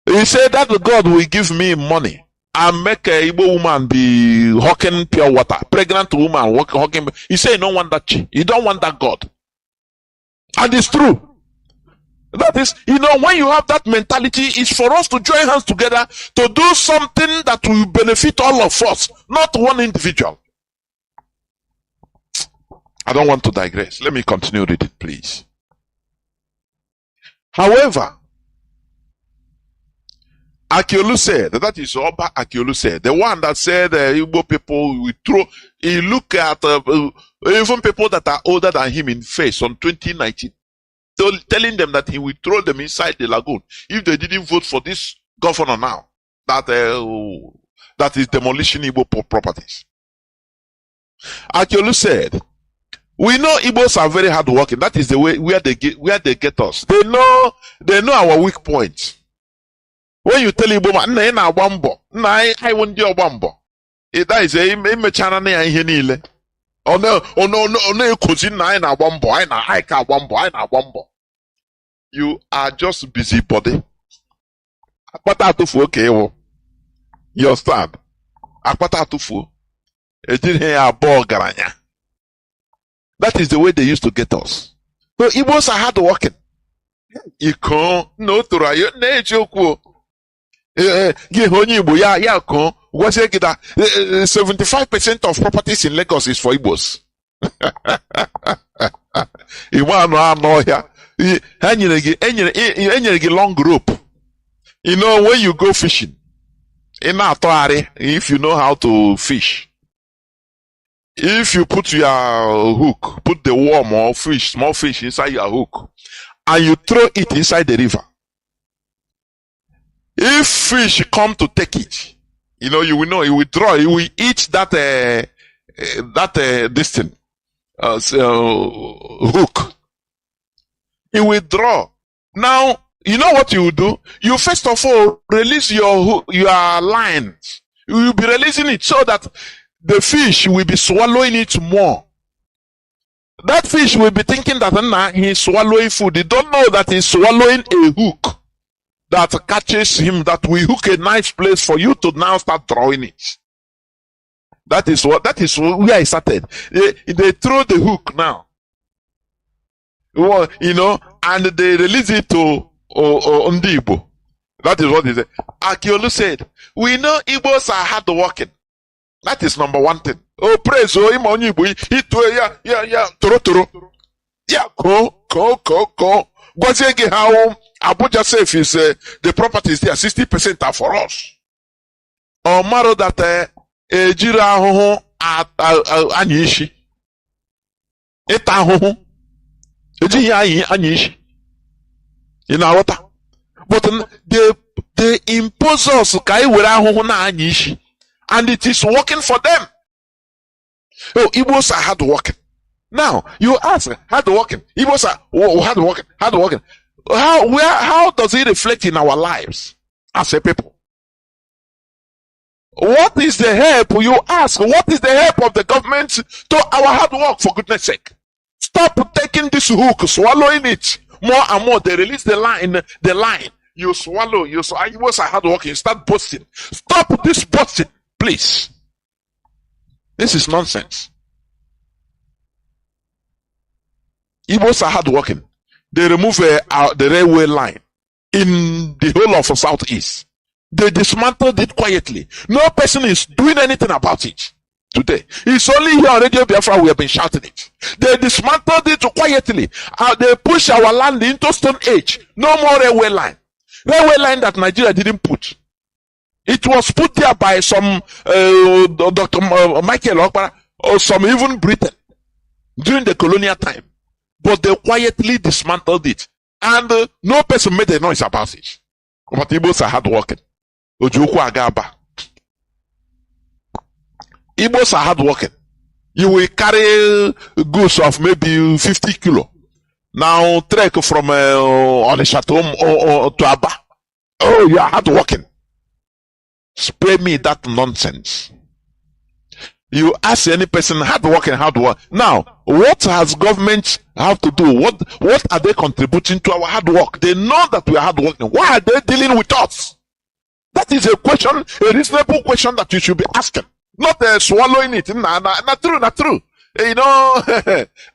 Speaker 1: He said that God will give me money and make a Igbo woman be hawking pure water. Pregnant woman hawking. He said, you don't want that. You don't want that God. And it's true. That is, when you have that mentality, it's for us to join hands together to do something that will benefit all of us, not one individual. I don't want to digress. Let me continue reading, please. However, Akiolu said, that is Oba Akiolu said, the one that said Igbo people will throw, he look at even people that are older than him in face on 2019, telling them that he will throw them inside the lagoon if they didn't vote for this governor now, that is demolishing Igbo properties. Akiolu said, we know Igbos are very hardworking. That is the way where they get us. They know our weak points. When you tell Igbo man, na wambo, I won't do a wambo. That is a mechana na ihe niile. You are just busybody. You understand? That is the way they used to get us. So Igbos are hard working. 75% of properties in Lagos is for Igbos. Long rope. When you go fishing, if you know how to fish, if you put your hook, put the worm or fish, small fish inside your hook, and you throw it inside the river, if fish come to take it, you will know, it will draw, it will eat that hook. It will draw. Now, you know what you will do? You first of all release your lines. You will be releasing it so that the fish will be swallowing it more. That fish will be thinking that he's swallowing food. He don't know that he's swallowing a hook that catches him, that will hook a nice place for you to now start drawing it. That is where I started. They throw the hook now. You know, and they release it to Ndi Igbo. That is what he said. Akiolu said, we know Igbos are hard working. That is number one thing. Oh, praise, oh, him on Igbo. Yeah, toro. Yeah, go. Gwazege how Abuja safe is, the properties there, 60% are for us. Or maro that, jira hoho, anyishi. Eta hoho. Anyishi. You know what? But they impose us and it is working for them. Oh, Igbos are hard working. Now you ask, hard working. Igbos are hard working. How does it reflect in our lives as a people? What is the help? You ask, what is the help of the government to our hard work, for goodness sake? Stop taking this hook, swallowing it. More and more, they release the line. You swallow. Igbos are hard working. You start boasting. Stop this boasting, please. This is nonsense. Igbos are hard working. They remove the railway line in the whole of Southeast. They dismantled it quietly. No person is doing anything about it today. It's only here on Radio Biafra we have been shouting it. They dismantled it quietly. They push our land into Stone Age. No more railway line. Railway line that Nigeria didn't put. It was put there by some Dr. Michael Okpara or some even Britain during the colonial time. But they quietly dismantled it. And no person made a noise about it. But Igbos are hard working. Ojukwu Agaba. Igbos are hard working. You will carry goods of maybe 50 kilo. Now trek from Onisha to Aba. Oh, you are hard working. Spray me that nonsense. You ask any person, hard working. Now, what has government have to do? What are they contributing to our hard work? They know that we are hard working. Why are they dealing with us? That is a question, a reasonable question that you should be asking. Not swallowing it. Not true. You know,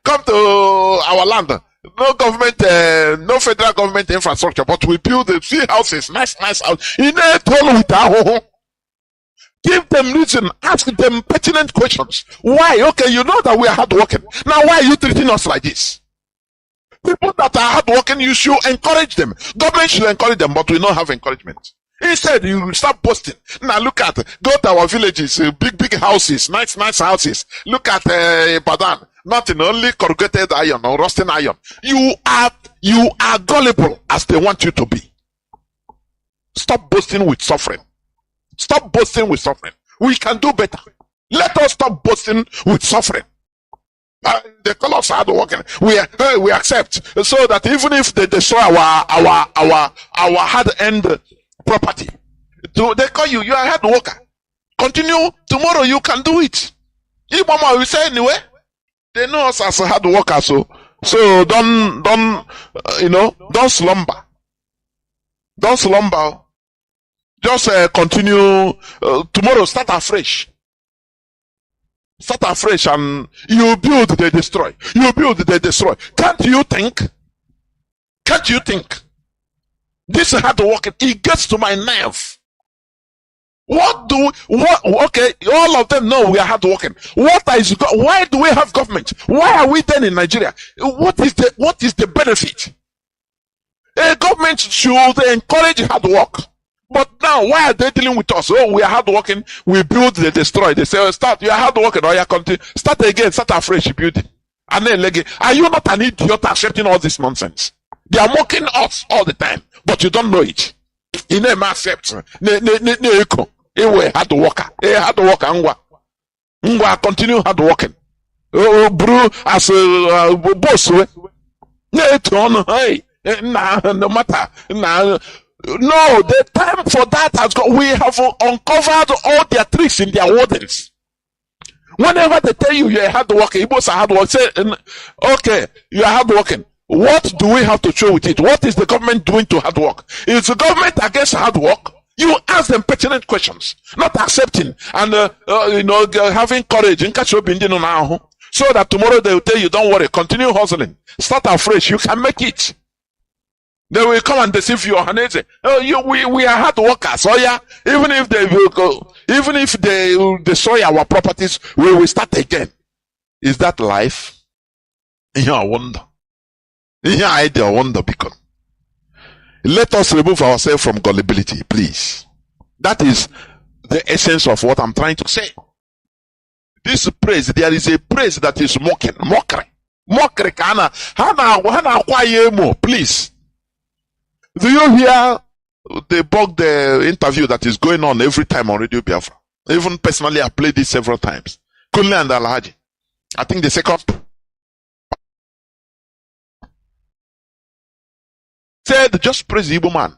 Speaker 1: come to our land. No government, no federal government infrastructure, but we build the three houses, nice house. Give them reason, ask them pertinent questions. Why? Okay, you know that we are hardworking. Now, why are you treating us like this? People that are hardworking, you should encourage them. Government should encourage them, but we don't have encouragement. Instead, you start boasting. Now look at, go to our villages, big houses, nice houses. Look at Badan, nothing, only corrugated iron or rusting iron. You are gullible as they want you to be. Stop boasting with suffering. Stop boasting with suffering. We can do better. Let us stop boasting with suffering. They call us hard working. We accept, so that even if they destroy our hard-earned property, they call you are a hard worker. Continue. Tomorrow you can do it. Ibama will say anyway. They know us as a hard worker, so don't slumber. Don't slumber. Just continue. Tomorrow start afresh. Start afresh, and you build, they destroy. You build, they destroy. Can't you think? This hard work, it gets to my nerve. Okay, all of them know we are hard working. Why do we have government? Why are we then in Nigeria? What is the benefit? A government should encourage hard work. But now, why are they dealing with us? Oh, we are hard working, we build, they destroy. They say, oh, start, you are hard working, or you continue. Start again, start afresh, building. And then, are you not an idiot accepting all this nonsense? They are mocking us all the time, but you don't know it. You never accept. Hard worker. Hard worker, Ngwa, continue hard working. Oh, bro, as a boss, hey. No matter. No, the time for that has gone. We have uncovered all their tricks in their wordings. Whenever they tell you you're hard working, Igbos are hard working, say, okay, you are hard working. What do we have to show with it? What is the government doing to hard work? Is the government against hard work? You ask them pertinent questions, not accepting and having courage in so that tomorrow they will tell you, don't worry, continue hustling, start afresh, you can make it. They will come and deceive you and say, we are hard workers. Oh yeah, even if they will go, even if they will destroy our properties, we will start again. Is that life? Yeah, I wonder. Yeah, I wonder because. Let us remove ourselves from gullibility, please. That is the essence of what I'm trying to say. This praise, there is a praise that is mocking, mockery. Mockery, please. Do you hear the interview that is going on every time on Radio Biafra? Even personally, I played this several times. Kunle and Alhaji. I think the second said, just praise the Igbo man.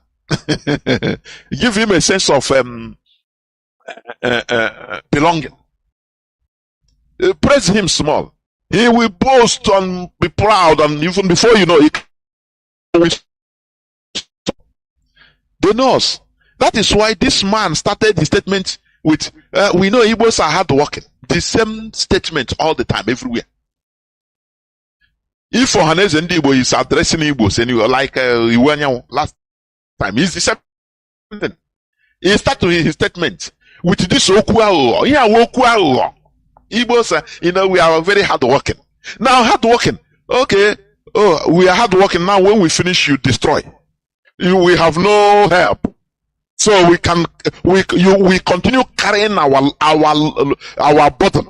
Speaker 1: Give him a sense of belonging. Praise him small. He will boast and be proud, and even before you know it, they know us. That is why this man started the statement with, we know Igbos are hard working. The same statement all the time, everywhere. If Ohanes and Igbo is addressing Igbos anyway, like Iwanya last time, he's the same thing. He started his statement with this Okuao. Yeah, Okuao. Igbos, we are very hard working. Now, hard working. Okay. Oh, we are hard working. Now, when we finish, you destroy. We have no help. So we continue carrying our burden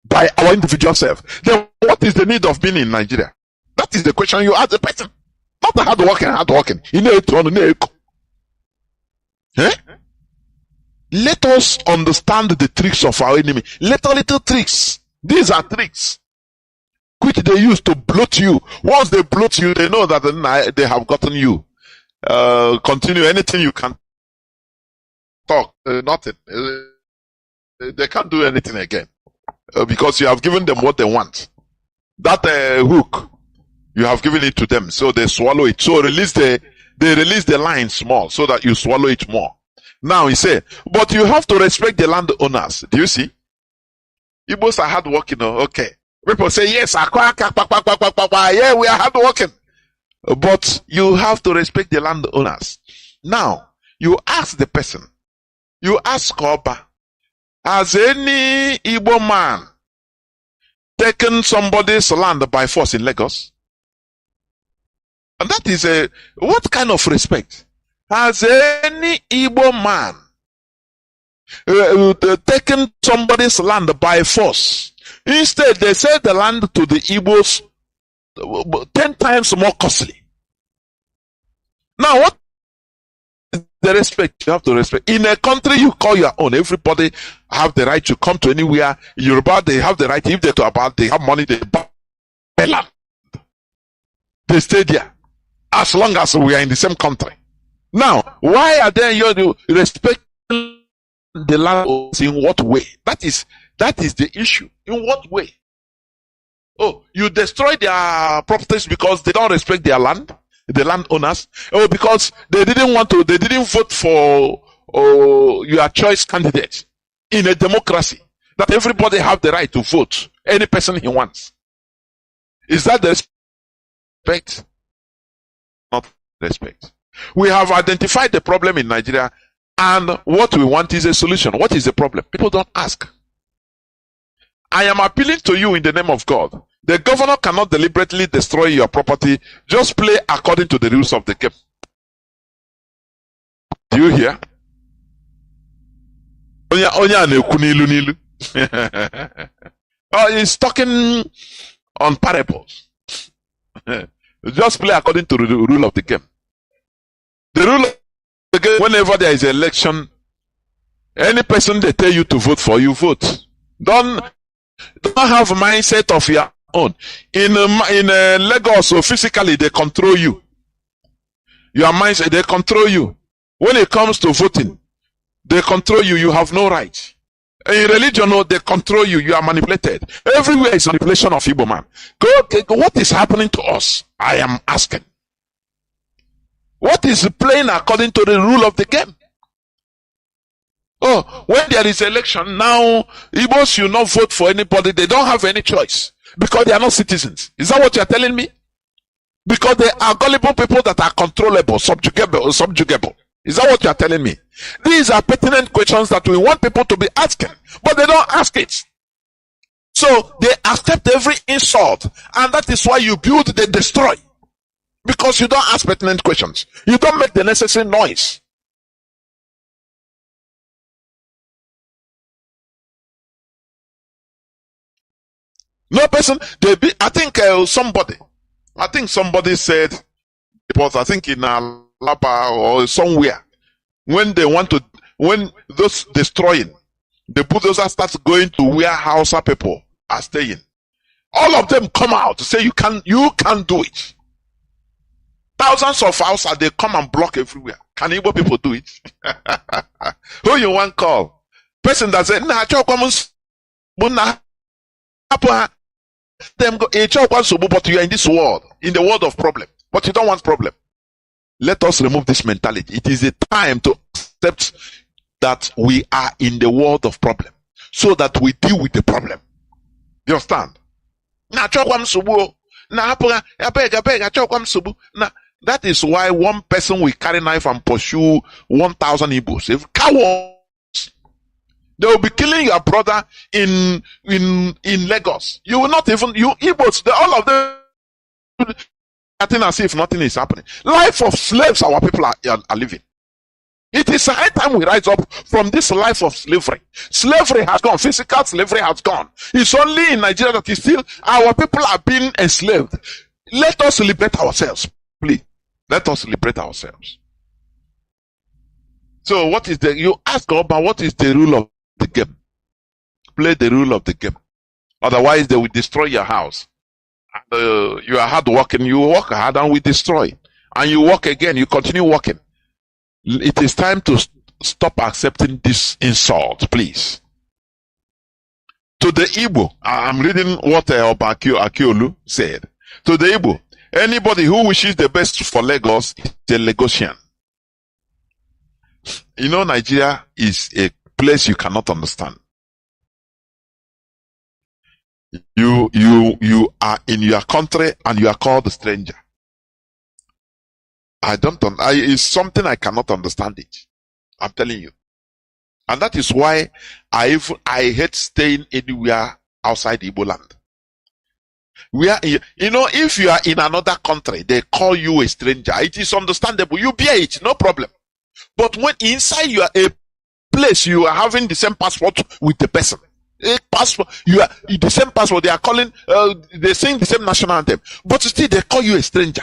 Speaker 1: by our individual self. Then what is the need of being in Nigeria? That is the question you ask the person. Not the hard working. Eh? Let us understand the tricks of our enemy. Little tricks. These are tricks which they use to bloat you. Once they bloat you, they know that they have gotten you. Continue anything you can talk. Nothing. They can't do anything again. Because you have given them what they want. That hook, you have given it to them, so they swallow it. So they release the line small so that you swallow it more. Now he said, but you have to respect the landowners. Do you see? Igbos are hardworking. Okay. People say, yes, yeah, we are hardworking. But you have to respect the landowners. Now, you ask the person, you ask Oba, has any Igbo man taken somebody's land by force in Lagos? And that is what kind of respect? Has any Igbo man taken somebody's land by force? Instead, they sell the land to the Igbos 10 times more costly. Now, what is the respect? You have to respect. In a country you call your own, everybody have the right to come to anywhere. Yoruba, they have the right. If they talk about, they have money, they buy land. They stay there. As long as we are in the same country. Now, why are they respecting the land? In what way? That is the issue. In what way? Oh, you destroy their properties because they don't respect their land, the landowners. Oh, because they didn't vote for your choice candidate in a democracy. That everybody have the right to vote any person he wants. Is that the respect? Not respect. We have identified the problem in Nigeria, and what we want is a solution. What is the problem? People don't ask. I am appealing to you in the name of God. The governor cannot deliberately destroy your property. Just play according to the rules of the game. Do you hear? Oh, he's talking on parables. Just play according to the rule of the game. The rule of the game, whenever there is an election, any person they tell you to vote for, you vote. Don't have a mindset of your own. In Lagos, so physically they control you. Your mindset, they control you. When it comes to voting, they control you. You have no right. In religion, no, they control you. You are manipulated. Everywhere is manipulation of Igbo man. What is happening to us? I am asking. What is playing according to the rule of the game? Oh, when there is election, now Igbos should not vote for anybody. They don't have any choice because they are not citizens. Is that what you are telling me? Because they are gullible people that are controllable, subjugable. Is that what you are telling me? These are pertinent questions that we want people to be asking, but they don't ask it. So they accept every insult, and that is why you build, they destroy. Because you don't ask pertinent questions. You don't make the necessary noise. No person, I think somebody said, it was, I think in Alaba or somewhere, when those destroying, the bulldozers start going to where HAUSA people are staying. All of them come out to say you can't do it. Thousands of HAUSA, they come and block everywhere. Can Igbo people do it? Who you want call? Person that said, them go, but you are in this world, in the world of problem, but you don't want problem. Let us remove this mentality. It is a time to accept that we are in the world of problem, so that we deal with the problem. You understand? That is why one person will carry knife and pursue 1,000 Igbos. If cowards, they will be killing your brother in Lagos. You will not even, you Igbos, all of them acting as if nothing is happening. Life of slaves our people are living. It is high time we rise up from this life of slavery. Slavery has gone. Physical slavery has gone. It's only in Nigeria that is still our people are being enslaved. Let us liberate ourselves, please. Let us liberate ourselves. So what is you ask Oba, what is the rule of the game? Play the rule of the game. Otherwise they will destroy your house. You are hard working, you work hard and we destroy. And you work again, you continue working. It is time to stop accepting this insult, please. To the Igbo, I'm reading what Oba Akiolu said. To the Igbo, anybody who wishes the best for Lagos is a Lagosian. You know, Nigeria is a place you cannot understand. You are in your country and you are called a stranger. It's something I cannot understand it. I'm telling you. And that is why I hate staying anywhere outside Igbo land. If you are in another country, they call you a stranger. It is understandable. You bear it, no problem. But when inside you are a place, you are having the same passport with the person. A passport, you are the same passport. They are calling, they sing the same national anthem, but still they call you a stranger.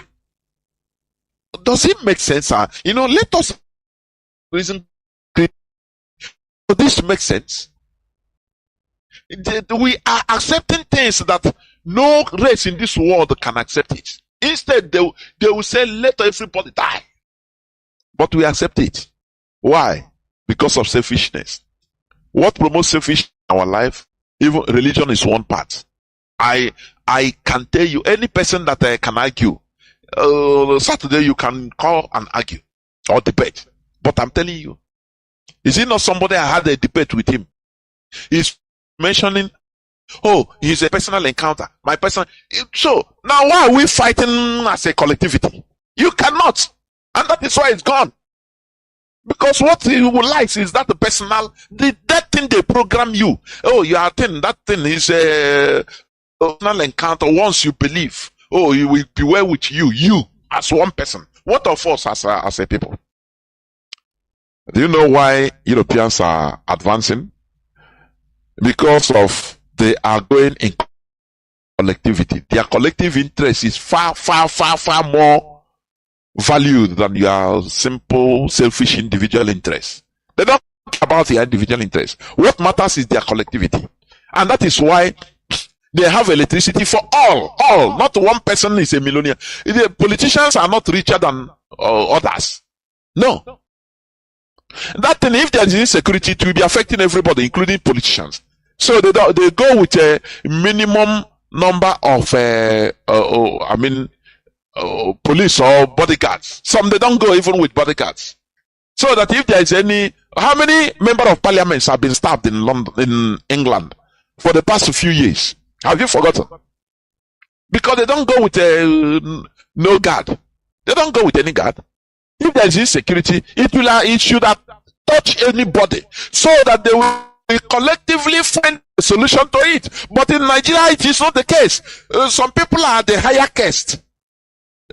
Speaker 1: Does it make sense? Let us reason. Does this make sense? We are accepting things that no race in this world can accept it. Instead, they will say, let everybody die. But we accept it. Why? Because of selfishness. What promotes selfishness in our life? Even religion is one part. I can tell you, any person that I can argue, Saturday you can call and argue or debate. But I'm telling you, is it not somebody I had a debate with him? He's mentioning, oh, he's a personal encounter. My personal. So now why are we fighting as a collectivity? You cannot. And that is why it's gone. Because what he would like is that the personal, that thing they program you. Oh, you are thin. That thing is a personal encounter. Once you believe, oh, he will be well with you as one person. What of us as a people? Do you know why Europeans are advancing? Because of they are going in collectivity. Their collective interest is far, far, far, far more valued than your simple, selfish individual interest. They don't care about their individual interest. What matters is their collectivity. And that is why they have electricity for all. Not one person is a millionaire. The politicians are not richer than others. No. That thing, if there is insecurity, it will be affecting everybody, including politicians. So they go with a minimum number of police or bodyguards. Some they don't go even with bodyguards. So that if there is any, how many members of parliaments have been stabbed in London, in England, for the past few years? Have you forgotten? Because they don't go with no guard. They don't go with any guard. If there is insecurity, it should have touched anybody, so that they will collectively find a solution to it. But in Nigeria, it is not the case. Some people are the higher caste.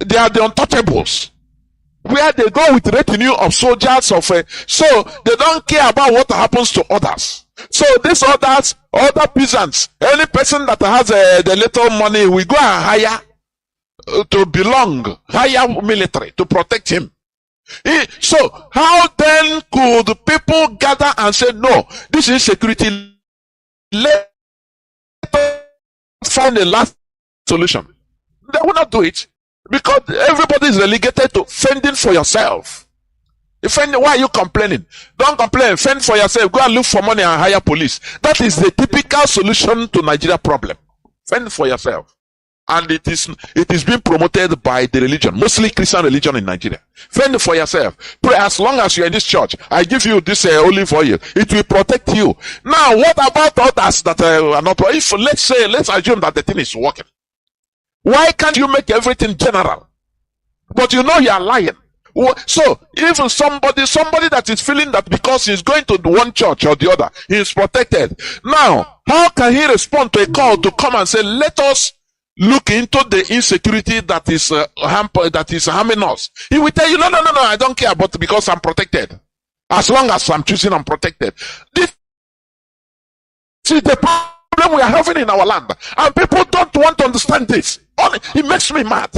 Speaker 1: They are the untouchables, where they go with retinue of soldiers so they don't care about what happens to others. So these others, other peasants, any person that has the little money, we go and hire to belong, hire military to protect him. So how then could people gather and say, no, this is security, let us find a last solution? They will not do it, because everybody is relegated to fending for yourself. Why are you complaining? Don't complain. Fend for yourself. Go and look for money and hire police. That is the typical solution to Nigeria problem. Fend for yourself. And it is being promoted by the religion, mostly Christian religion in Nigeria. Fend for yourself. Pray as long as you are in this church. I give you this olive oil. It will protect you. Now, what about others that are not? If let's assume that the thing is working. Why can't you make everything general? But you know you are lying. So even somebody that is feeling that because he's going to one church or the other, he is protected. Now, how can he respond to a call to come and say, let us look into the insecurity that is harming us? He will tell you, no, I don't care, but because I'm protected. As long as I'm choosing, I'm protected. This is the problem we are having in our land, and people don't want to understand this. It makes me mad.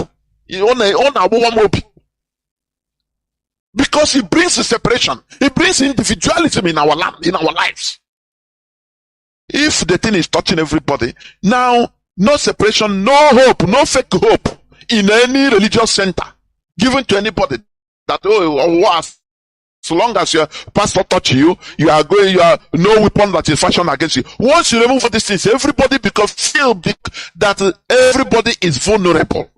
Speaker 1: Because it brings a separation. It brings individualism in our land, in our lives. If the thing is touching everybody, now no separation, no hope, no fake hope in any religious center given to anybody. That so long as your pastor touch you, you are no weapon that is fashioned against you. Once you remove all these things, everybody feel that everybody is vulnerable.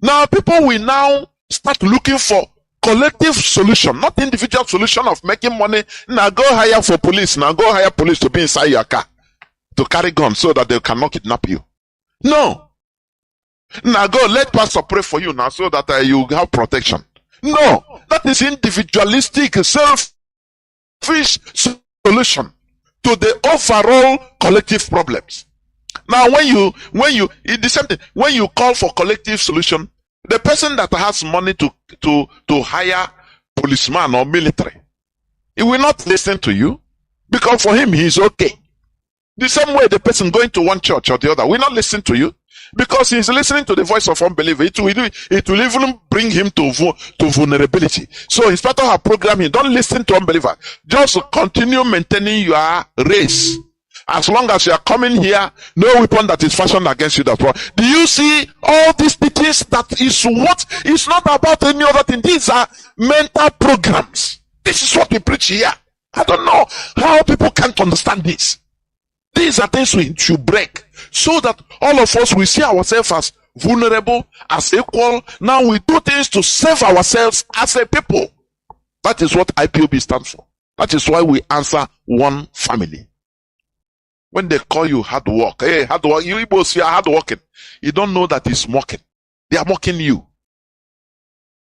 Speaker 1: Now people will now start looking for collective solution, not individual solution of making money. Now go hire for police. Now go hire police to be inside your car to carry guns so that they cannot kidnap you. No. Now go let pastor pray for you now so that you have protection. No, that is individualistic, selfish solution to the overall collective problems. Now it's the same thing. When you call for collective solution, the person that has money to hire policeman or military, he will not listen to you, because for him he is okay. The same way the person going to one church or the other will not listen to you, because he is listening to the voice of unbeliever. It will even bring him to vulnerability. So instead of programming, don't listen to unbeliever. Just continue maintaining your race. As long as you are coming here, no weapon that is fashioned against you that will. Do you see all these teachings? That is what? It's not about any other thing. These are mental programs. This is what we preach here. I don't know how people can't understand this. These are things we should break, so that all of us will see ourselves as vulnerable, as equal. Now we do things to save ourselves as a people. That is what IPOB stands for. That is why we answer one family. When they call you hard work, hey, hard work, you Igbos, you are hard working. You don't know that it's mocking. They are mocking you.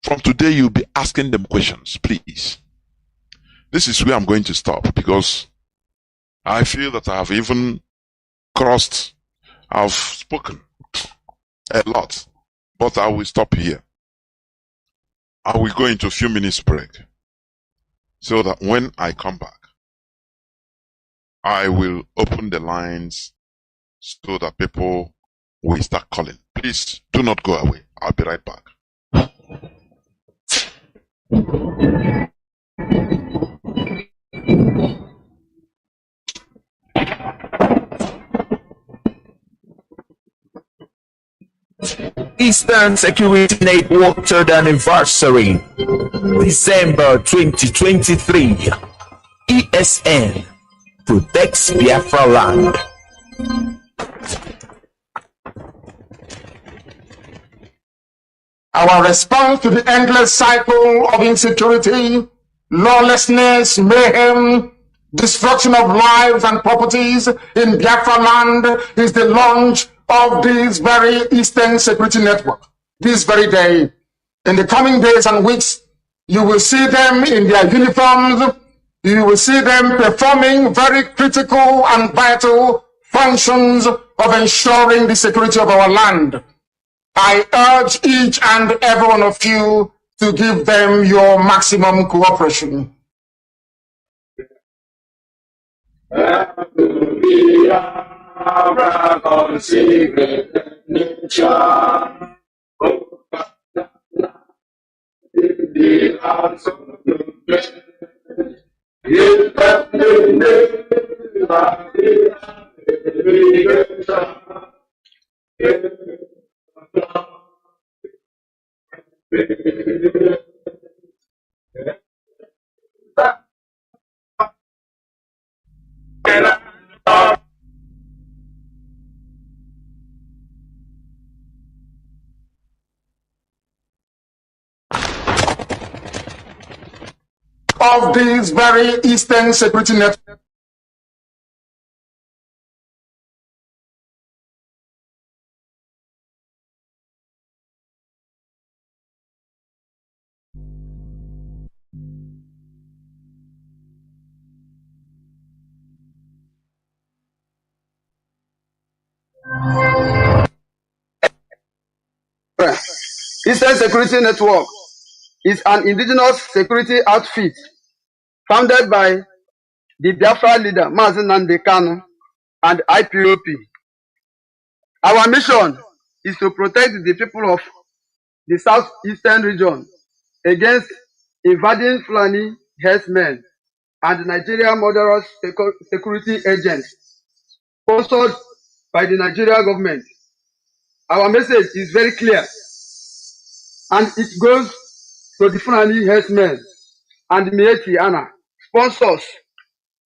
Speaker 1: From today, you'll be asking them questions, please. This is where I'm going to stop, because I feel that I have even I've spoken a lot, but I will stop here. I will go into a few minutes break, so that when I come back, I will open the lines so that people will start calling. Please do not go away. I'll be right back.
Speaker 2: Eastern Security Network third anniversary, December 2023. ESN protects Biafra land.
Speaker 3: Our response to the endless cycle of insecurity, lawlessness, mayhem, destruction of lives and properties in Biafra land is the launch of this very Eastern Security Network. This very day, in the coming days and weeks, you will see them in their uniforms. You will see them performing very critical and vital functions of ensuring the security of our land. I urge each and every one of you to give them your maximum cooperation. Of this very Eastern Security Network.
Speaker 4: Eastern Security Network is an indigenous security outfit founded by the Biafra leader Mazi Nnamdi Kanu and IPOB. Our mission is to protect the people of the southeastern region against invading Fulani herdsmen and Nigerian murderous security agents sponsored by the Nigerian government. Our message is very clear, and it goes to the Fulani herdsmen and Mieti Ana sponsors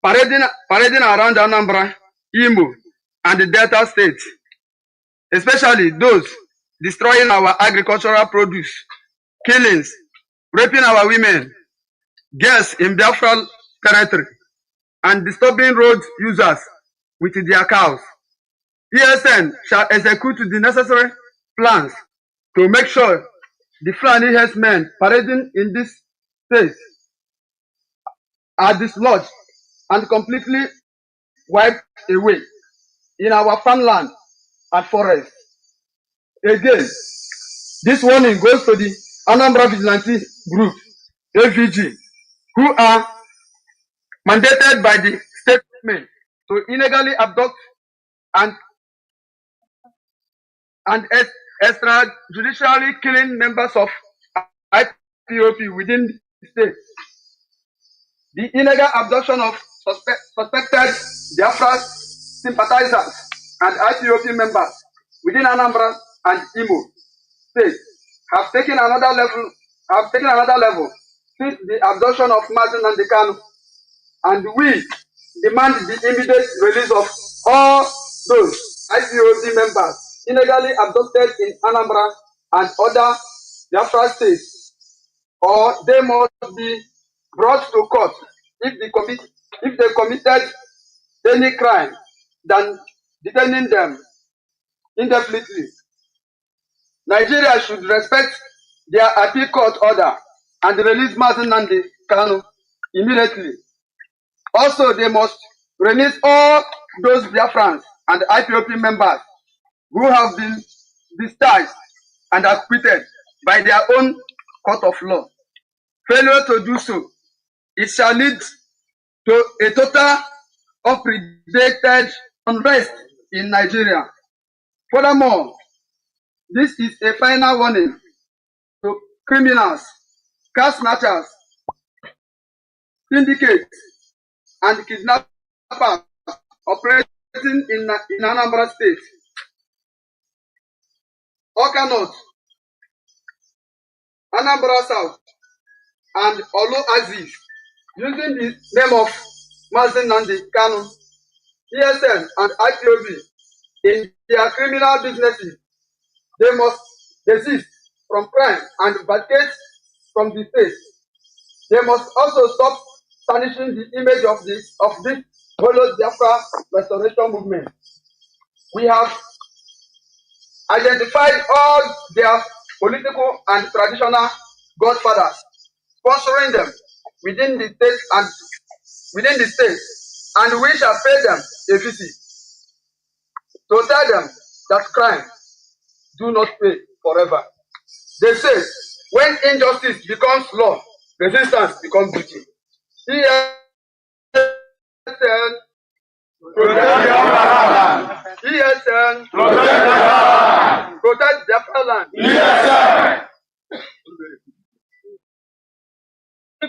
Speaker 4: parading around Anambra, Imo, and the Delta states, especially those destroying our agricultural produce, killings, raping our women, girls in Biafra territory, and disturbing road users with their cows. ESN shall execute the necessary plans to make sure the Fulani herdsmen parading in this state are dislodged and completely wiped away in our farmland and forest. Again, this warning goes to the Anambra Vigilante Group, AVG, who are mandated by the state government to illegally abduct and extrajudicially killing members of IPOB within the state. The illegal abduction of suspected Biafra sympathizers and IPOB members within Anambra and Imo states have taken another level since the abduction of Mazi Nnamdi Kanu, and we demand the immediate release of all those IPOB members illegally abducted in Anambra and other Biafra states, or they must be brought to court if they committed any crime than detaining them indefinitely. Nigeria should respect their appeal court order and release Mazi Nnamdi Kanu immediately. Also, they must release all those Biafrans and IPOB members who have been discharged and acquitted by their own court of law. Failure to do so, it shall lead to a total unprecedented unrest in Nigeria. Furthermore, this is a final warning to criminals, cash snatchers, syndicates, and kidnappers operating in Anambra State. Awka North, Anambra South, and Olu Aziz, using the name of Mazi Nnamdi Kanu, ESN and IPOB in their criminal businesses. They must desist from crime and vacate from the state. They must also stop tarnishing the image of this hollow Biafra restoration movement. We have identified all their political and traditional godfathers, sponsoring them within the state, and we shall pay them a visit to tell them that crime do not pay forever. They say when injustice becomes law, resistance becomes duty. ESN, protect Biafra land. ESN, protect Biafra land. ESN.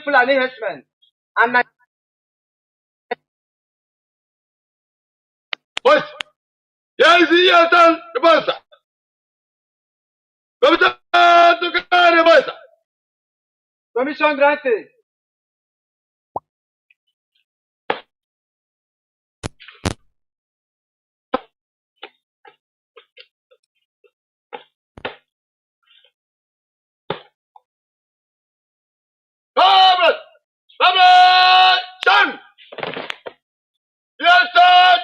Speaker 5: Fulani herdsmen and
Speaker 6: what? Yes, ESN, the Barister.
Speaker 5: permission granted.
Speaker 6: Sabotage! Yes, sir!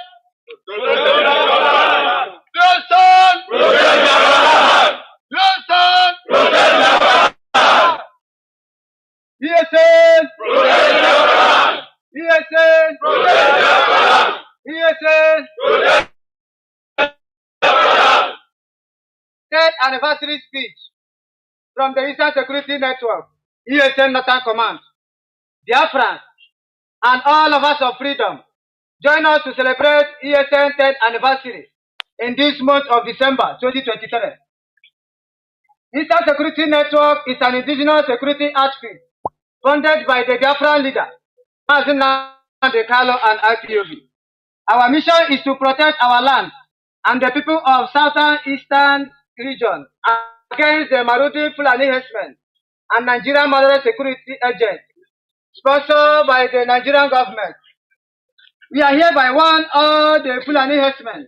Speaker 6: Yes, sir! Yes, sir!
Speaker 5: ESN! ESN! ESN! 10th anniversary speech from the Eastern Security Network, ESN Northern Command, Biafra, and all of us of freedom. Join us to celebrate ESN 10th anniversary in this month of December 2023. Eastern Security Network is an indigenous security outfit funded by the Biafran leader, Mazi Nnamdi and IPOB. Our mission is to protect our land and the people of Southern Eastern region against the Marudi Fulani herdsmen and Nigerian moderate security agents sponsored by the Nigerian government. We are hereby warn all the Fulani herdsmen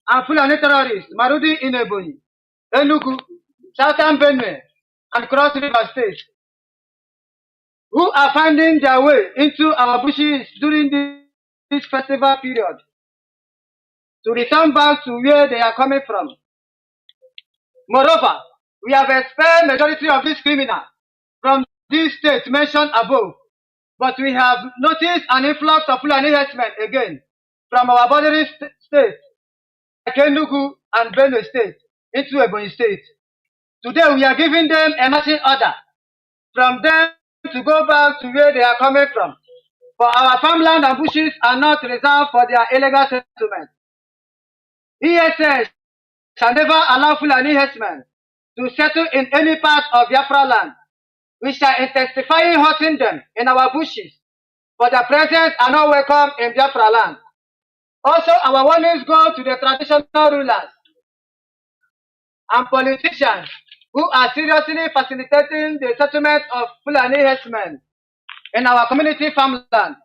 Speaker 5: and Fulani terrorists, Marudi in Ebonyi, Enugu, Southern Benue, and Cross River State, who are finding their way into our bushes during this festival period, to return back to where they are coming from. Moreover, we have expelled majority of these criminals from these states mentioned above, but we have noticed an influx of Fulani herdsmen again from our bordering states, like Enugu and Benue State, into Ebonyi State. Today we are giving them a marching order from them to go back to where they are coming from, for our farmland and bushes are not reserved for their illegal settlement. ESN shall never allow Fulani herdsmen to settle in any part of Biafra land. We shall intensify hunting them in our bushes, for their presence are not welcome in Biafra land. Also, our warnings go to the traditional rulers and politicians who are seriously facilitating the settlement of Fulani herdsmen in our community farmland,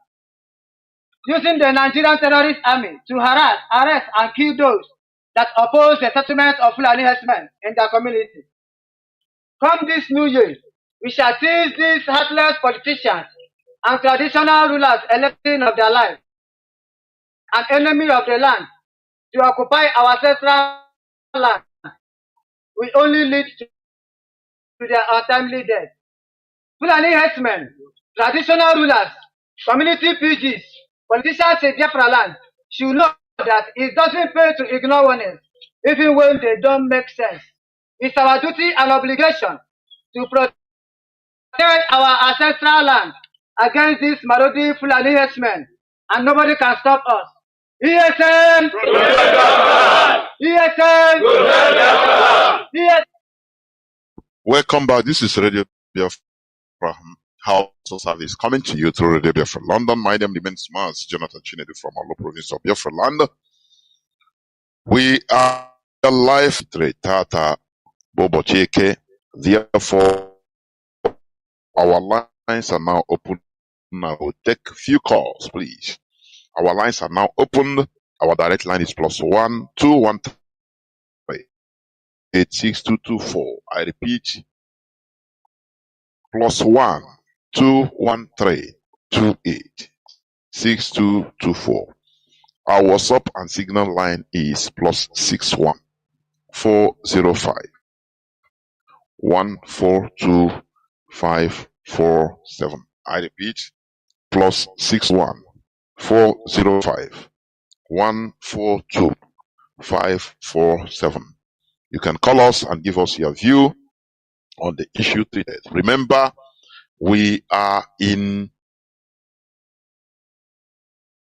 Speaker 5: using the Nigerian terrorist army to harass, arrest, and kill those that oppose the settlement of Fulani herdsmen in their community. Come this new year, we shall seize these heartless politicians and traditional rulers electing of their life, an enemy of the land, to occupy our ancestral land. We only lead to their untimely death. Fulani herdsmen, traditional rulers, community PGs, politicians in Biafra land should know that it doesn't pay to ignore warnings, even when they don't make sense. It's our duty and obligation to protect our ancestral land against these Marodi Fulani herdsmen, and nobody can stop us. ESN! ESN! ESN!
Speaker 1: Welcome back. This is Radio Biafra HAUSA-SERVICE coming to you through Radio Biafra London. My name remains Mazi Chinedu from Olo province of Biafra land. We are live today, Tata Bobo Cheke. Therefore, our lines are now open. Now we'll take a few calls, please. Our lines are now opened. Our direct line is +1 213 86224. I repeat, +1 213 286224. Our WhatsApp and Signal line is +61 405 142 547. I repeat, +61 405 142 547. You can call us and give us your view on the issue treated. Remember, we are in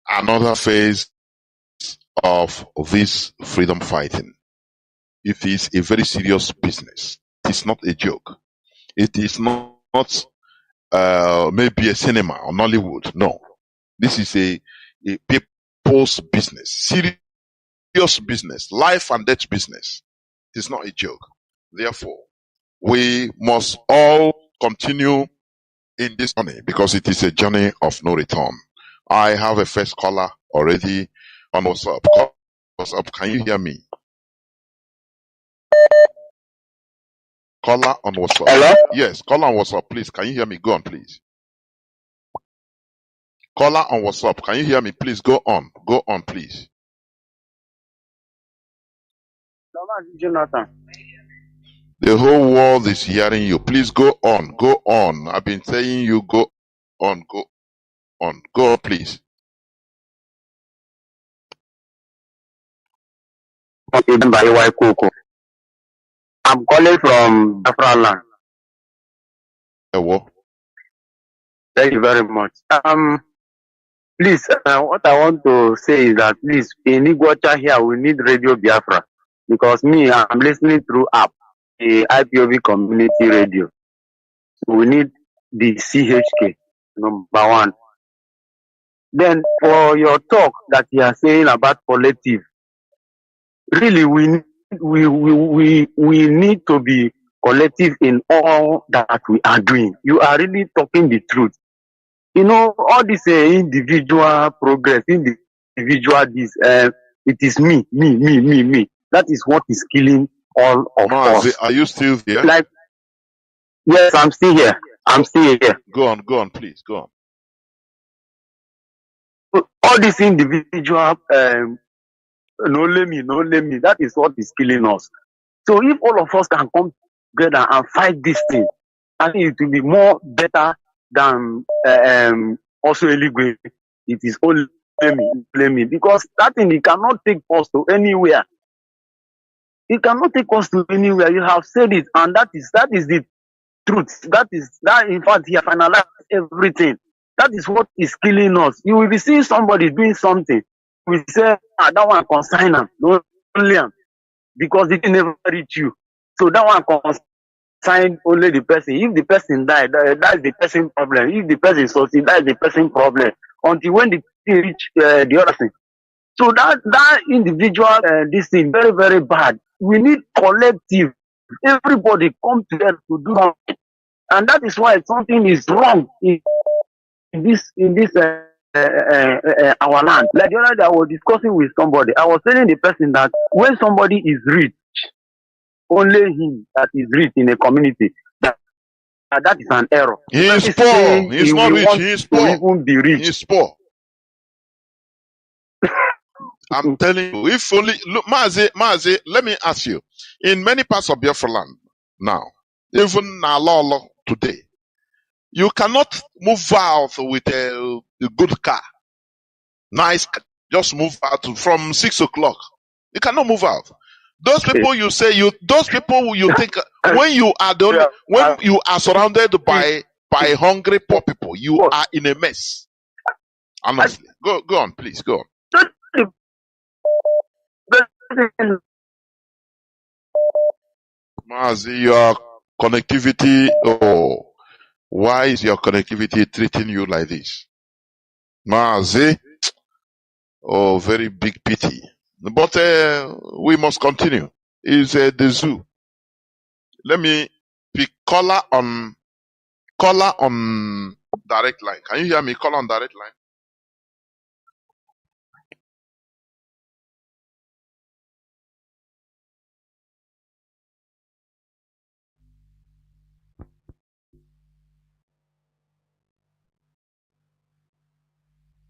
Speaker 1: another phase of this freedom fighting. It is a very serious business. It is not a joke. It is not maybe a cinema or Nollywood. No. This is a people's business. Serious business. Life and death business. It is not a joke. Therefore, we must all continue in this journey because it is a journey of no return. I have a first caller already on WhatsApp. WhatsApp, can you hear me? Caller on WhatsApp.
Speaker 7: Hello?
Speaker 1: Yes, caller on WhatsApp, please. Can you hear me? Go on, please. Caller on WhatsApp, can you hear me? Please go on. Go on, please.
Speaker 7: Jonathan.
Speaker 1: The whole world is hearing you. Please go on. Go on. I've been saying you go on. Go on. Go on, please.
Speaker 7: I'm calling from Biafra land.
Speaker 1: Hello.
Speaker 7: Thank you very much. Please, what I want to say is that please, in Iguacha here, we need Radio Biafra because me, I'm listening through app, the IPOB community radio. So we need the CHK, number one. Then for your talk that you are saying about collective, really we need to be collective in all that we are doing. You are really talking the truth. You know, all this individual progress, individual this, it is me. That is what is killing all of
Speaker 1: Mazi,
Speaker 7: us.
Speaker 1: are you still there?
Speaker 7: Like, yes, I'm still here. I'm still here.
Speaker 1: Go on, please. Go on.
Speaker 7: All this individual, no let me, that is what is killing us. So if all of us can come together and fight this thing, I think it will be more better than also Eligwe. It is only me, because that thing it cannot take us to anywhere. It cannot take us to anywhere. You have said it, and that is the truth. That in fact he has finalized everything. That is what is killing us. You will be seeing somebody doing something. We say, that one consign him, no only him, because it never reach you. So that one consign only the person. If the person died, that is the person problem. If the person succeed, that is the person problem. Until when the thing reach the other thing. So that individual, this thing very very bad. We need collective. Everybody come together to do something, and that is why something is wrong in this our land. Like the other day, I was discussing with somebody. I was telling the person that when somebody is rich, only him that is rich in a community, that is an error.
Speaker 1: He is poor. He is not rich. He is poor.
Speaker 7: Even be rich.
Speaker 1: He is poor. I'm telling you, if only look, Mazi, let me ask you. In many parts of Biafra land now, even Nalolo today, you cannot move out with a good car. Nice car. Just move out from 6 o'clock. You cannot move out. Those people you say those people you think when you are when you are surrounded by hungry poor people, you are in a mess. Honestly. Go on, please, go on. Mazi, your connectivity, why is your connectivity treating you like this? Mazi, very big pity. But we must continue. It's the zoo. let me pick caller on direct line. Can you hear me? Caller on direct line.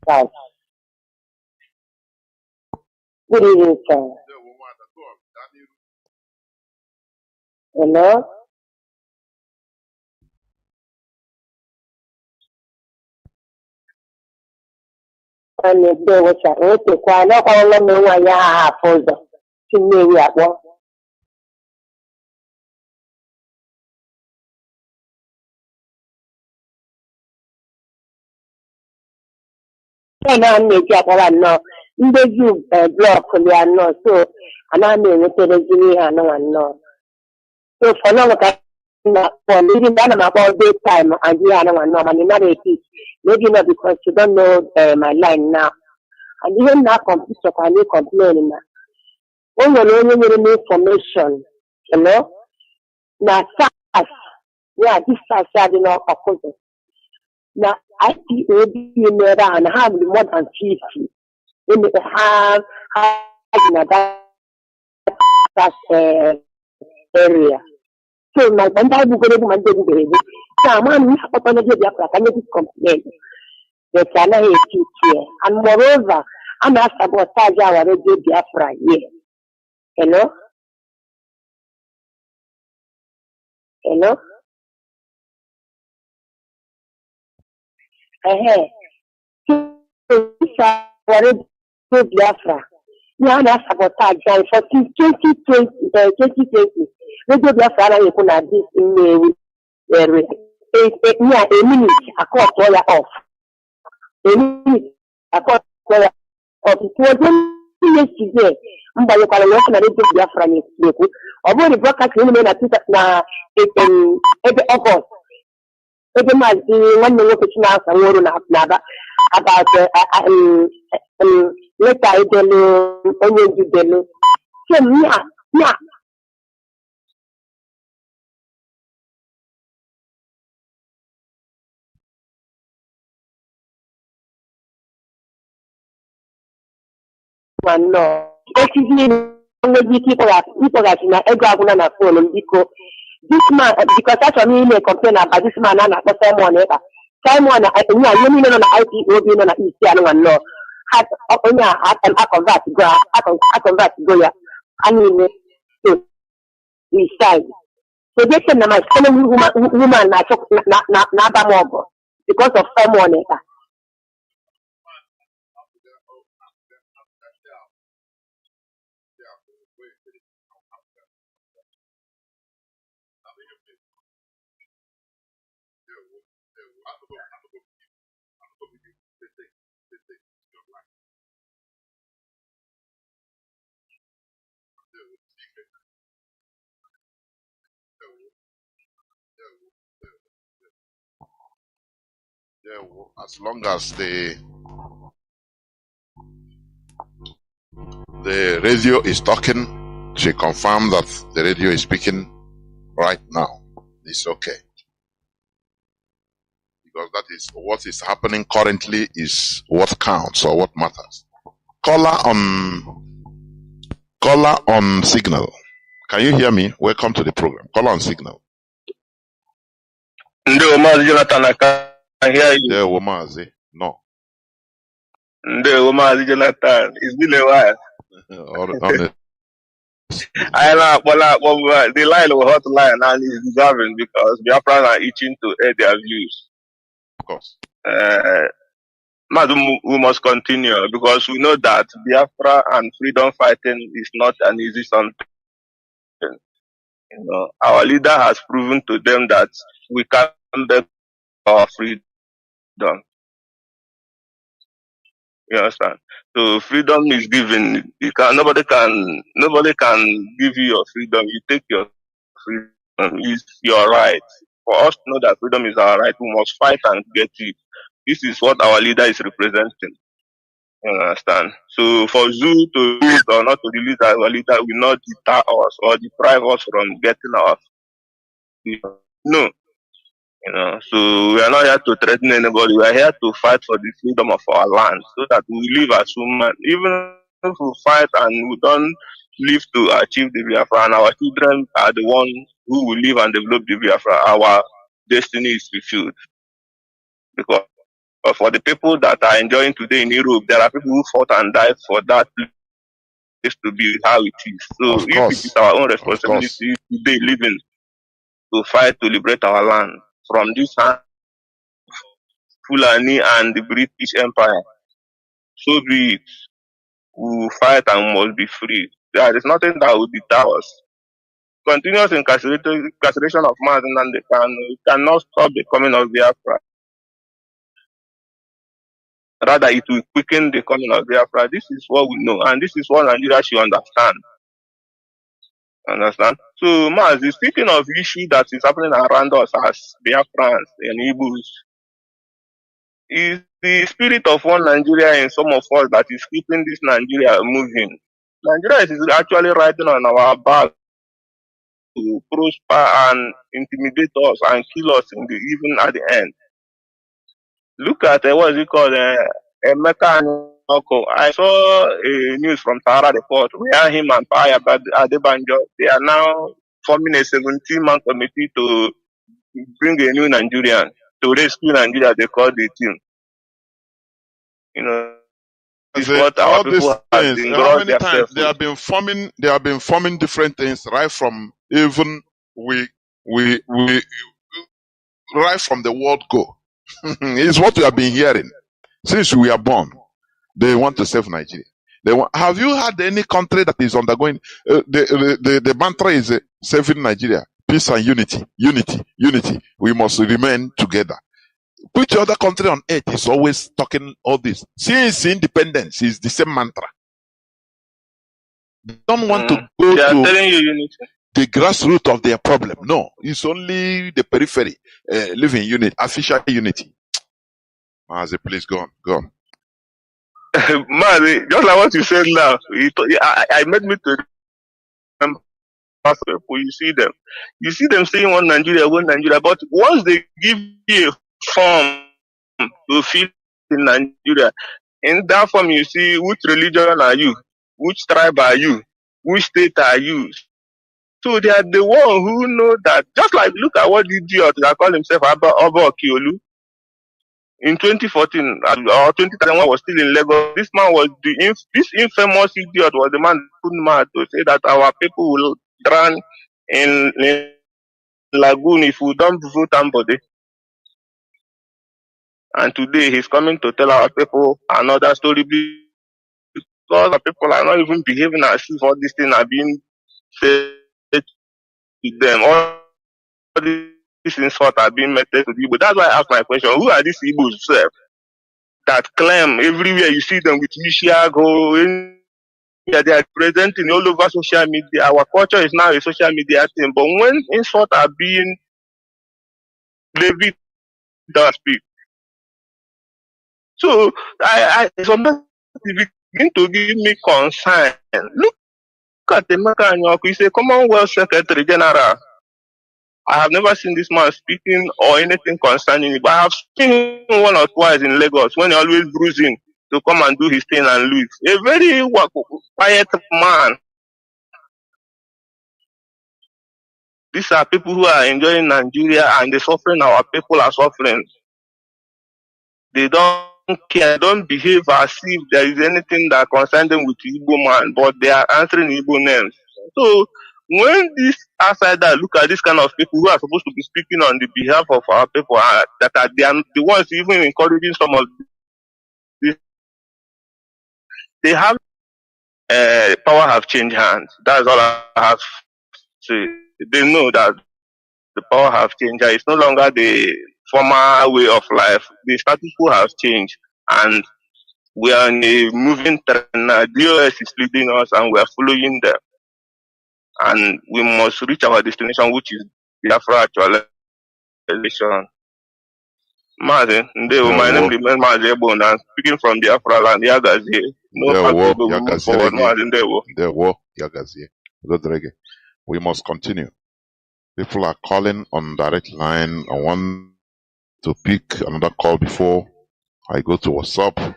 Speaker 8: Right. Good evening, sir. Hello? And if there was a okay, I know all of me why you have for the Chinedu at work. And I make up all I know. In the you block, they are not so, and I mean, with the Jimmy, I know and know. So for now, for leading down about daytime, and you are no one, and not a teach. Maybe not because you don't know my line now. And even now, computer can you complain now? When you're only getting information, you know, now fast, yeah, this fast, I don't know, of course. Now, IPOB in and have more than 50. When they have in that area. So, my bandai will go to my baby. So, man, we have opened the Biafra, can you complain? They cannot teach here. And moreover, I'm a sabotage our radio Biafra here. Hello? Hello? So, radio Biafra. Yeah, that's sabotage. For 2020, radio Biafra, you could have this in the a minute, I call lawyer off. A minute, I call lawyer off. It was yesterday. But you can work on a radio Biafra in Niku. Although the broadcast in every August. Every month, one minute now, and one about later I don't know, only you don't know. So, yeah. No. People that in a na phone because this man, because that's what me complain about this man and Simon Simon you know na IPOB no na ESN one no has onya I convert go ya anime to decide. So they say na my fellow woman na ba because of Simon
Speaker 1: Yeah, as long as the radio is talking, she confirmed that the radio is speaking right now. It's okay. Because that is what is happening currently is what counts or what matters. Caller on signal. Can you hear me? Welcome to the program. Caller on signal.
Speaker 9: Mazi Jonathan, I can hear you.
Speaker 1: Yeah, Mazi. No.
Speaker 9: Mazi Jonathan, it's been a while. I know, but the line was hot line and it's deserving because Biafra are itching to air their views.
Speaker 1: Of course.
Speaker 9: We must continue because we know that Biafra and freedom fighting is not an easy something. You know, our leader has proven to them that we can beg our freedom. You understand? So freedom is given. Nobody can give you your freedom. You take your freedom. It's your right. For us to know that freedom is our right, we must fight and get it. This is what our leader is representing. You understand? So for Zoo to release or not to release our leader will not deter us or deprive us from getting our No, so we are not here to threaten anybody. We are here to fight for the freedom of our land so that we live as human. Even if we fight and we don't live to achieve the Biafra, and our children are the ones who will live and develop the Biafra, our destiny is fulfilled. Because for the people that are enjoying today in Europe, there are people who fought and died for that place to be how it is. So
Speaker 1: Of
Speaker 9: if it is
Speaker 1: course.
Speaker 9: our own
Speaker 1: Of course.
Speaker 9: responsibility today living to fight to liberate our land from this hand Fulani and the British Empire, so be it. We will fight and must be free. There is nothing that will deter us. Continuous incarceration of Mazi Nnamdi Kanu cannot stop the coming of Biafra. Rather, it will quicken the coming of Biafra. This is what we know, and this is what Nigeria should understand. Understand? So, Mazi, speaking of issue that is happening around us as Biafrans and Igbos, is the spirit of one Nigeria in some of us that is keeping this Nigeria moving. Nigeria is actually riding on our back to prosper and intimidate us and kill us even at the end. Look at what is it called? Emeka Anyoko. I saw a news from Sahara Report where him and Paya Adebanjo, they are now forming a 17-man committee to bring a new Nigerian to rescue Nigeria. They call the team. This is what our
Speaker 1: All these
Speaker 9: people have
Speaker 1: things,
Speaker 9: been
Speaker 1: how
Speaker 9: brought
Speaker 1: many times
Speaker 9: themselves
Speaker 1: they have been forming different things right from even right from the word go. It's what we have been hearing since we are born. They want to save Nigeria. Have you had any country that is undergoing the mantra is saving Nigeria, peace and unity, unity, unity. We must remain together. Which other country on earth is always talking all this? Since independence is the same mantra. They don't want to go
Speaker 9: They are
Speaker 1: to
Speaker 9: telling you unity.
Speaker 1: the grassroots of their problem. No, it's only the periphery, living unit, official unity. Mazi, please go on, go on.
Speaker 9: Mazi, just like what you said now, I made me to remember people. You see them saying one Nigeria, but once they give you a form to fill in Nigeria, in that form you see which religion are you, which tribe are you, which state are you. So they are the one who know that. Just like look at what the idiot that call himself Abba Okiolu in 2014 or 2013 was still in Lagos. This man was this infamous idiot was the man who put mad to say that our people will drown in lagoon if we don't vote somebody. And today he's coming to tell our people another story because our people are not even behaving as if all these things are being said to them. All these insults are being met to the Igbo. That's why I asked my question: who are these Igbos that claim everywhere you see them with Ishiago? They are presenting all over social media. Our culture is now a social media thing. But when insults are being levied, don't speak. So I sometimes begin to give me concern. Look at Emeka Anyoko. He's a Commonwealth Secretary General. I have never seen this man speaking or anything concerning it, but I have seen him one or twice in Lagos when he always bruising to come and do his thing and leave. A very quiet man. These are people who are enjoying Nigeria and the suffering our people are suffering. They don't care, don't behave as if there is anything that concerns them with Igbo man, but they are answering Igbo names. So when these outsiders look at this kind of people who are supposed to be speaking on the behalf of our people, that are the ones even encouraging some of this, they have power have changed hands. That's all I have to say. They know that the power have changed. It's no longer the former way of life. The status quo has changed, and we are in a moving trend. DOS is leading us, and we are following them. And we must reach our destination, which is Biafra actualization. Mazi, my name remains Mazi Ebon, and speaking from Biafra land, Yagazie. No possible we move forward. Mazi,
Speaker 1: Yagazie. We must continue. People are calling on direct line. I want to pick another call before I go to WhatsApp.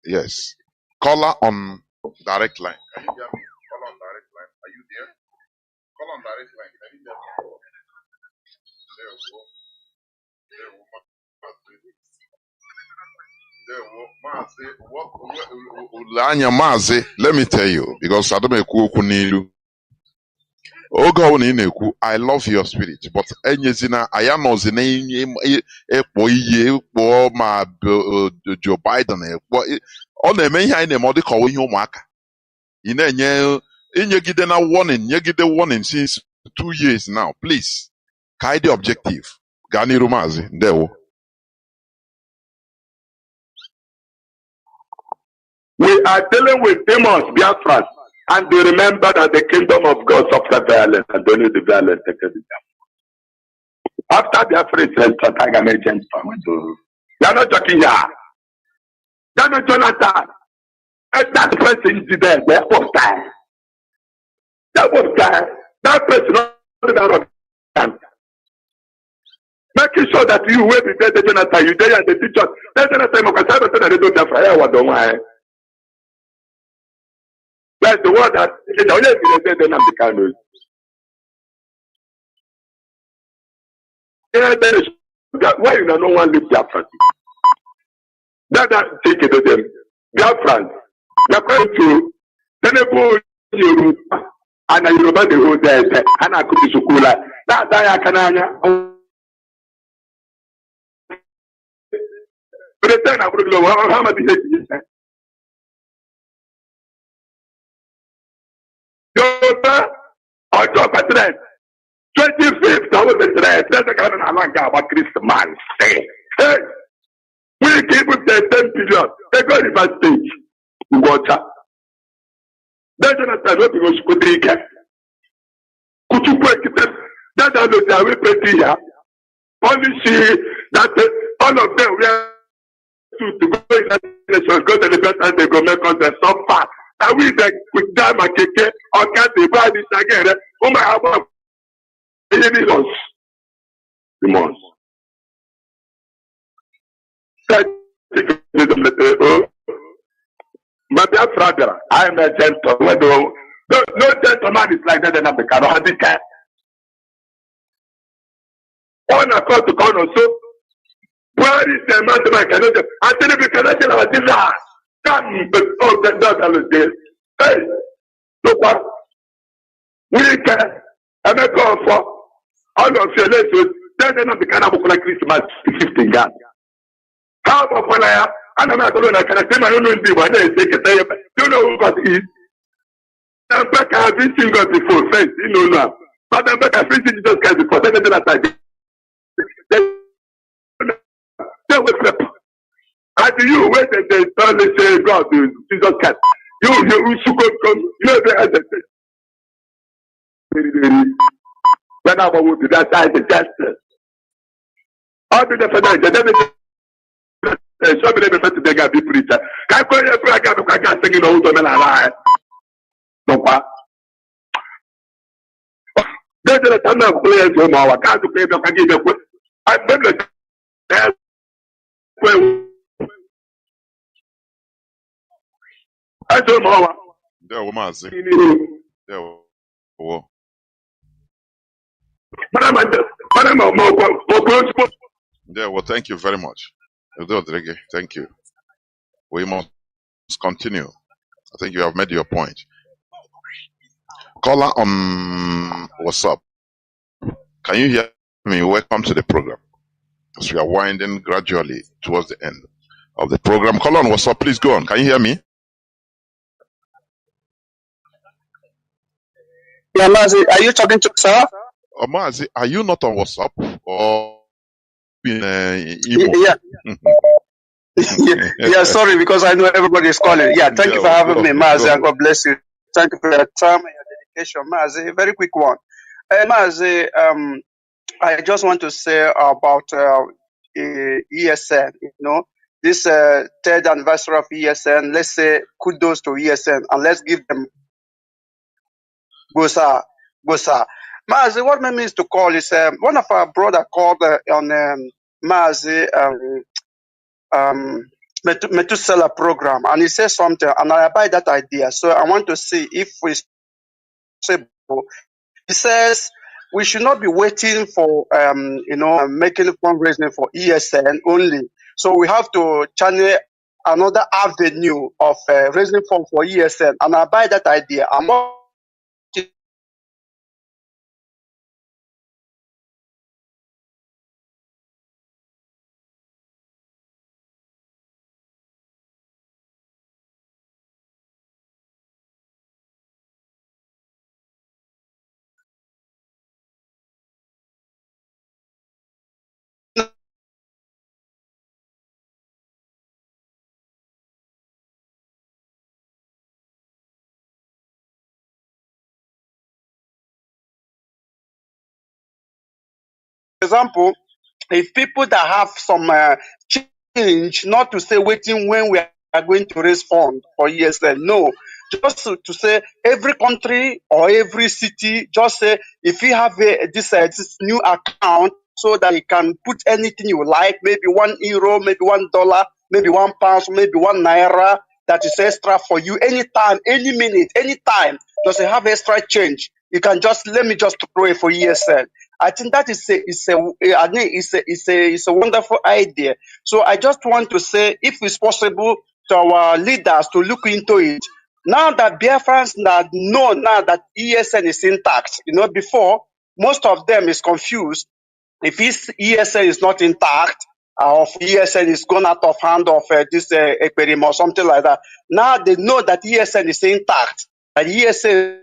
Speaker 1: Yes. Caller on direct line. Can you hear me? Caller on direct line. Are you there? Call on direct line. Can you hear me? There we go. There we go. Mazi, let me tell you, because I don't know. Oge ọbụla ị na-ekwu, I love your spirit, but enyezina anya nọzi na ekpo iyi ekpo ma Joe Biden ekpo ọ na-eme ihe anyị na-eme ọ dịka ọwa ihe ụmụaka ị na-enye inyegide na warning nyegide warning since 2 years now. Please ka anyị dị objective gaa n'iru maazị ndewo.
Speaker 6: We are dealing with demons, Biafra, and they remember that the kingdom of God suffers violence and only the violent take it down. After Biafra is rest, I am agent. They are not talking here. They are not Jonathan. And that person is there. That was time. That was time. That person is not making sure that you will be there, Jonathan. You there and the teacher. Then Jonathan, because I don't know they don't have fire. What don't I? That's the one that is only the Nnamdi Kanu. Why you no one live Biafra? That take it to them. Biafra, they are going to Tenebu Yoruba and Yoruba the whole day. And I could be Sukula. That I can. But the time I would go, how much is it? Yoruba or Joe 25th, I was the there's a kind of about Christmas. Hey, we give them the 10 billion. They go to the stage. Water. That's not a lot of Scudrica. Could you break it? That's how they will pay here. Only see that all of them were to go in that go to the best and they go make us the so far. And we like with them and keke or can't they buy this again? Oh my God. The months. My dear brother, I am a gentleman. No gentleman is like that in Africa. No, I think on a call to Kanu. So, where is the man I cannot? I tell you, because I tell you, come, but oh, that is hey, look what we can. I'm a call for. All of your lessons, then not the kind of Christmas 15 gun. How about when I am not alone? I can say my own be one day. You know who got it. I'm back. I have been single before, friends. You know now. But I'm back. I finished Jesus Christ before. Then I did. They will flip. And you wait and they only say God, Jesus Christ. You should come. You know the other thing. When I want to that side the justice. I'll be the financial. So many people to beg a big preacher. Can't go here for a guy who can't sing in all the men alive. No, what? There's a ton of players who are can't play the Kagi. I remember that. I don't know.
Speaker 1: There was there was. Yeah, well, thank you very much. Thank you. We must continue. I think you have made your point. Caller on WhatsApp. Can you hear me? Welcome to the program. As we are winding gradually towards the end of the program. Caller on WhatsApp, please go on. Can you hear me?
Speaker 10: Yeah, Mazi, are you talking to sir?
Speaker 1: Mazi, are you not on WhatsApp or in email?
Speaker 10: Yeah. Yeah, sorry, because I know everybody is calling. Yeah, thank you for having me, Mazi, and God bless you. Thank you for your time and your dedication, Mazi. A very quick one. Mazi, I just want to say about ESN, you know, this third anniversary of ESN. Let's say kudos to ESN and let's give them Gosa. Mazi, what made me to call is one of our brother called on Mazi Methuselah program, and he says something, and I buy that idea. So I want to see if we possible. He says we should not be waiting for making fundraising for ESN only. So we have to channel another avenue of raising funds for ESN, and I buy that idea. I'm not. Example, if people that have some change, not to say waiting when we are going to raise funds for ESL, no, just to say every country or every city, just say if you have this new account so that you can put anything you like, maybe €1, maybe $1, maybe £1, maybe £1 that is extra for you anytime, any minute, anytime. Just have extra change. You can just let me just pray for ESL. I think that is a wonderful idea. So I just want to say, if it's possible to our leaders to look into it. Now that Biafrans now know now that ESN is intact, before most of them is confused. If ESN is not intact, or if ESN is gone out of hand of this Ekperim or something like that, now they know that ESN is intact, that ESN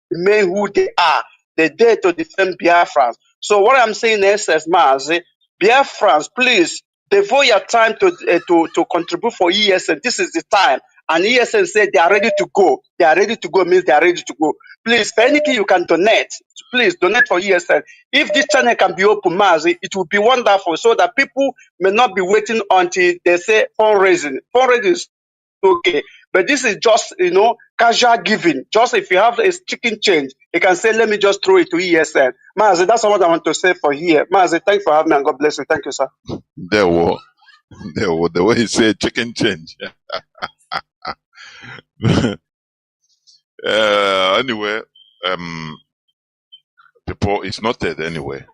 Speaker 10: remain who they are. They're there to defend Biafrans. So what I'm saying is, Mazi, Biafrans, please devote your time to contribute for ESN. This is the time. And ESN said they are ready to go. They are ready to go means they are ready to go. Please, for anything you can donate, please donate for ESN. If this channel can be open, Mazi, it will be wonderful so that people may not be waiting until they say fundraising. Fundraising is okay. But this is just, casual giving. Just if you have a chicken change, you can say, let me just throw it to ESN. Mazi, that's what I want to say for here. Mazi, thanks for having me and God bless you. Thank you, sir.
Speaker 1: There were the way he said chicken change. Anyway, people, it's noted anyway.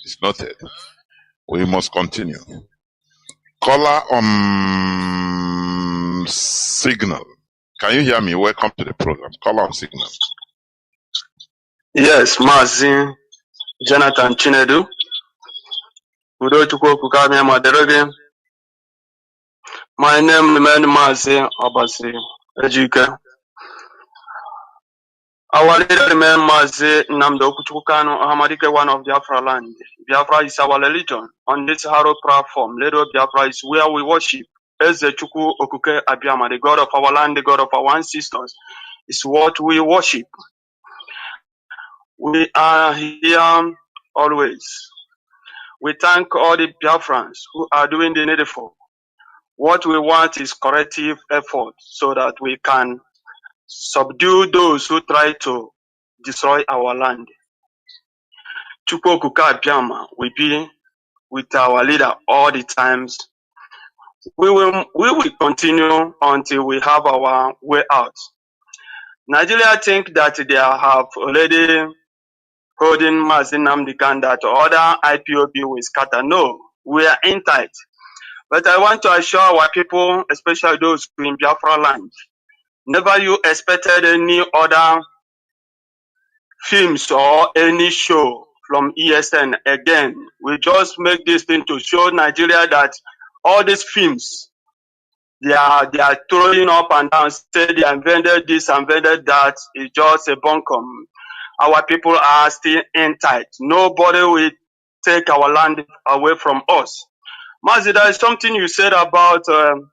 Speaker 1: It's noted. We must continue. Caller on Signal. Can you hear me? Welcome to the program. Caller on Signal.
Speaker 11: Yes, Mazi, Jonathan Chinedu. My name remains Mazi Obasi Ejike. Our leader remains Mazi Nnamdi Kanu Ahamadike, one of Biafra land. Biafra is our religion. On this Haro platform, Ledo Biafra is where we worship. Eze Chukwu Okuke Abiyama, the God of our land, the God of our ancestors, is what we worship. We are here always. We thank all the Biafrans who are doing the needful. What we want is corrective effort so that we can subdue those who try to destroy our land. Chukwu Okuke Abiyama will be with our leader all the times. We will continue until we have our way out. Nigeria think that they have already holding Mazi Nnamdi that other IPOB will scatter. No, we are in tight. But I want to assure our people, especially those in Biafra land, never you expected any other films or any show from ESN again. We just make this thing to show Nigeria that all these films, they are throwing up and down, say they invented this, invented that, is just a bunkum. Our people are still in tight. Nobody will take our land away from us. Mazi, there is something you said about Hausa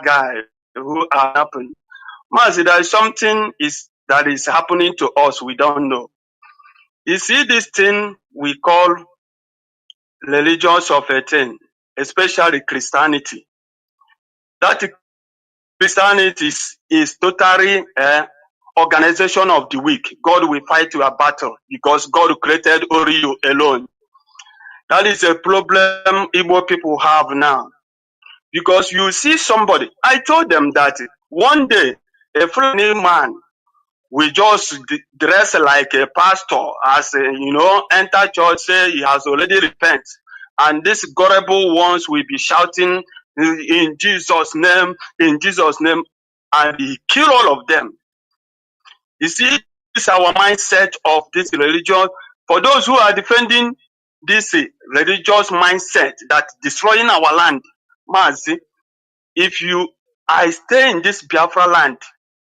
Speaker 11: guy who happened. Mazi, there is something that is happening to us we don't know. You see this thing we call religions of a thing, especially Christianity. That Christianity is totally organization of the weak. God will fight your battle because God created only you alone. That is a problem Igbo people have now. Because you see somebody, I told them that one day a friendly man will just dress like a pastor, as enter church, say he has already repented, and these gullible ones will be shouting in Jesus' name, and he kill all of them. You see, this is our mindset of this religion. For those who are defending this religious mindset that destroying our land, Mazi, if I stay in this Biafra land,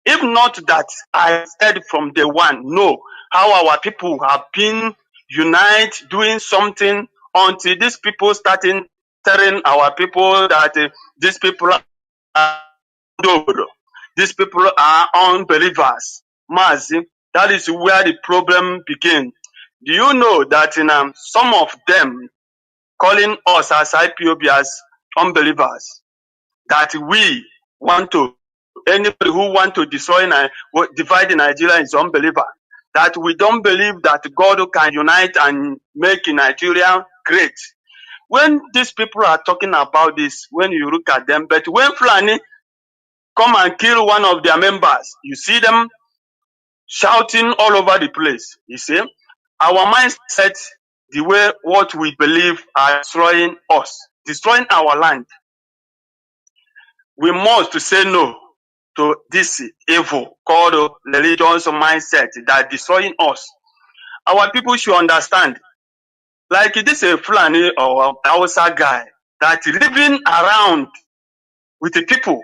Speaker 11: if not that I said from day one, no, how our people have been united, doing something until these people starting telling our people that these people are these people are unbelievers. Mazi, that is where the problem begins. Do you know that some of them calling us as IPOB as unbelievers, that we want to, anybody who want to destroy, divide Nigeria is unbeliever, that we don't believe that God can unite and make Nigeria great. When these people are talking about this, when you look at them, but when Fulani come and kill one of their members, you see them shouting all over the place. You see, our mindset, the way what we believe are destroying us, destroying our land. We must say no to this evil called religious mindset that destroying us. Our people should understand, like this a Fulani or Hausa guy that living around with the people,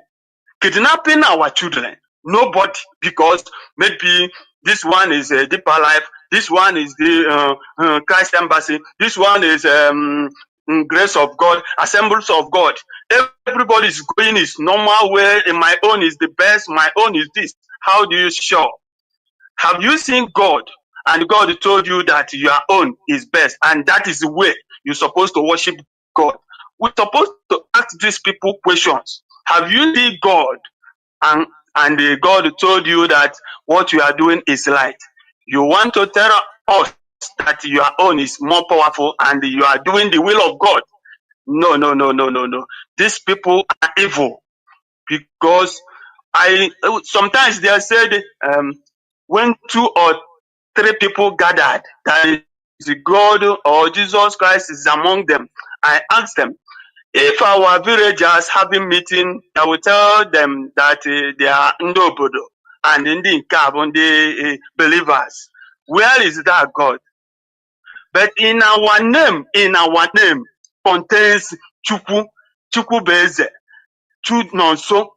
Speaker 11: kidnapping our children. Nobody, because maybe this one is a deeper life, this one is the Christ Embassy, this one is Grace of God, Assemblies of God. Everybody is going his normal way, and my own is the best, my own is this. How do you show? Have you seen God? And God told you that your own is best, and that is the way you're supposed to worship God. We're supposed to ask these people questions. Have you seen God? And God told you that what you are doing is right. You want to tell us that your own is more powerful and you are doing the will of God. No, no, no, no, no, no. These people are evil, because sometimes they said when 2 or 3 people gathered, that is God or Jesus Christ is among them. I asked them, if our villagers having meeting, I will tell them that they are Ndobodo and Ndi Nkabonde believers. Where is that God? But in our name contains Chukwu, Chukwubeze, Chunonso,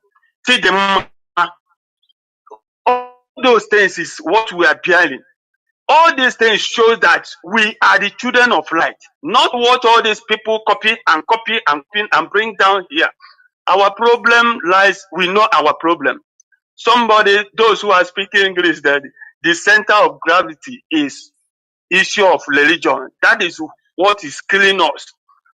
Speaker 11: Chidema. All those things is what we are bearing. All these things show that we are the children of light, not what all these people copy and bring down here. Our problem lies, we know our problem. Somebody, those who are speaking English, that the center of gravity is issue of religion. That is what is killing us.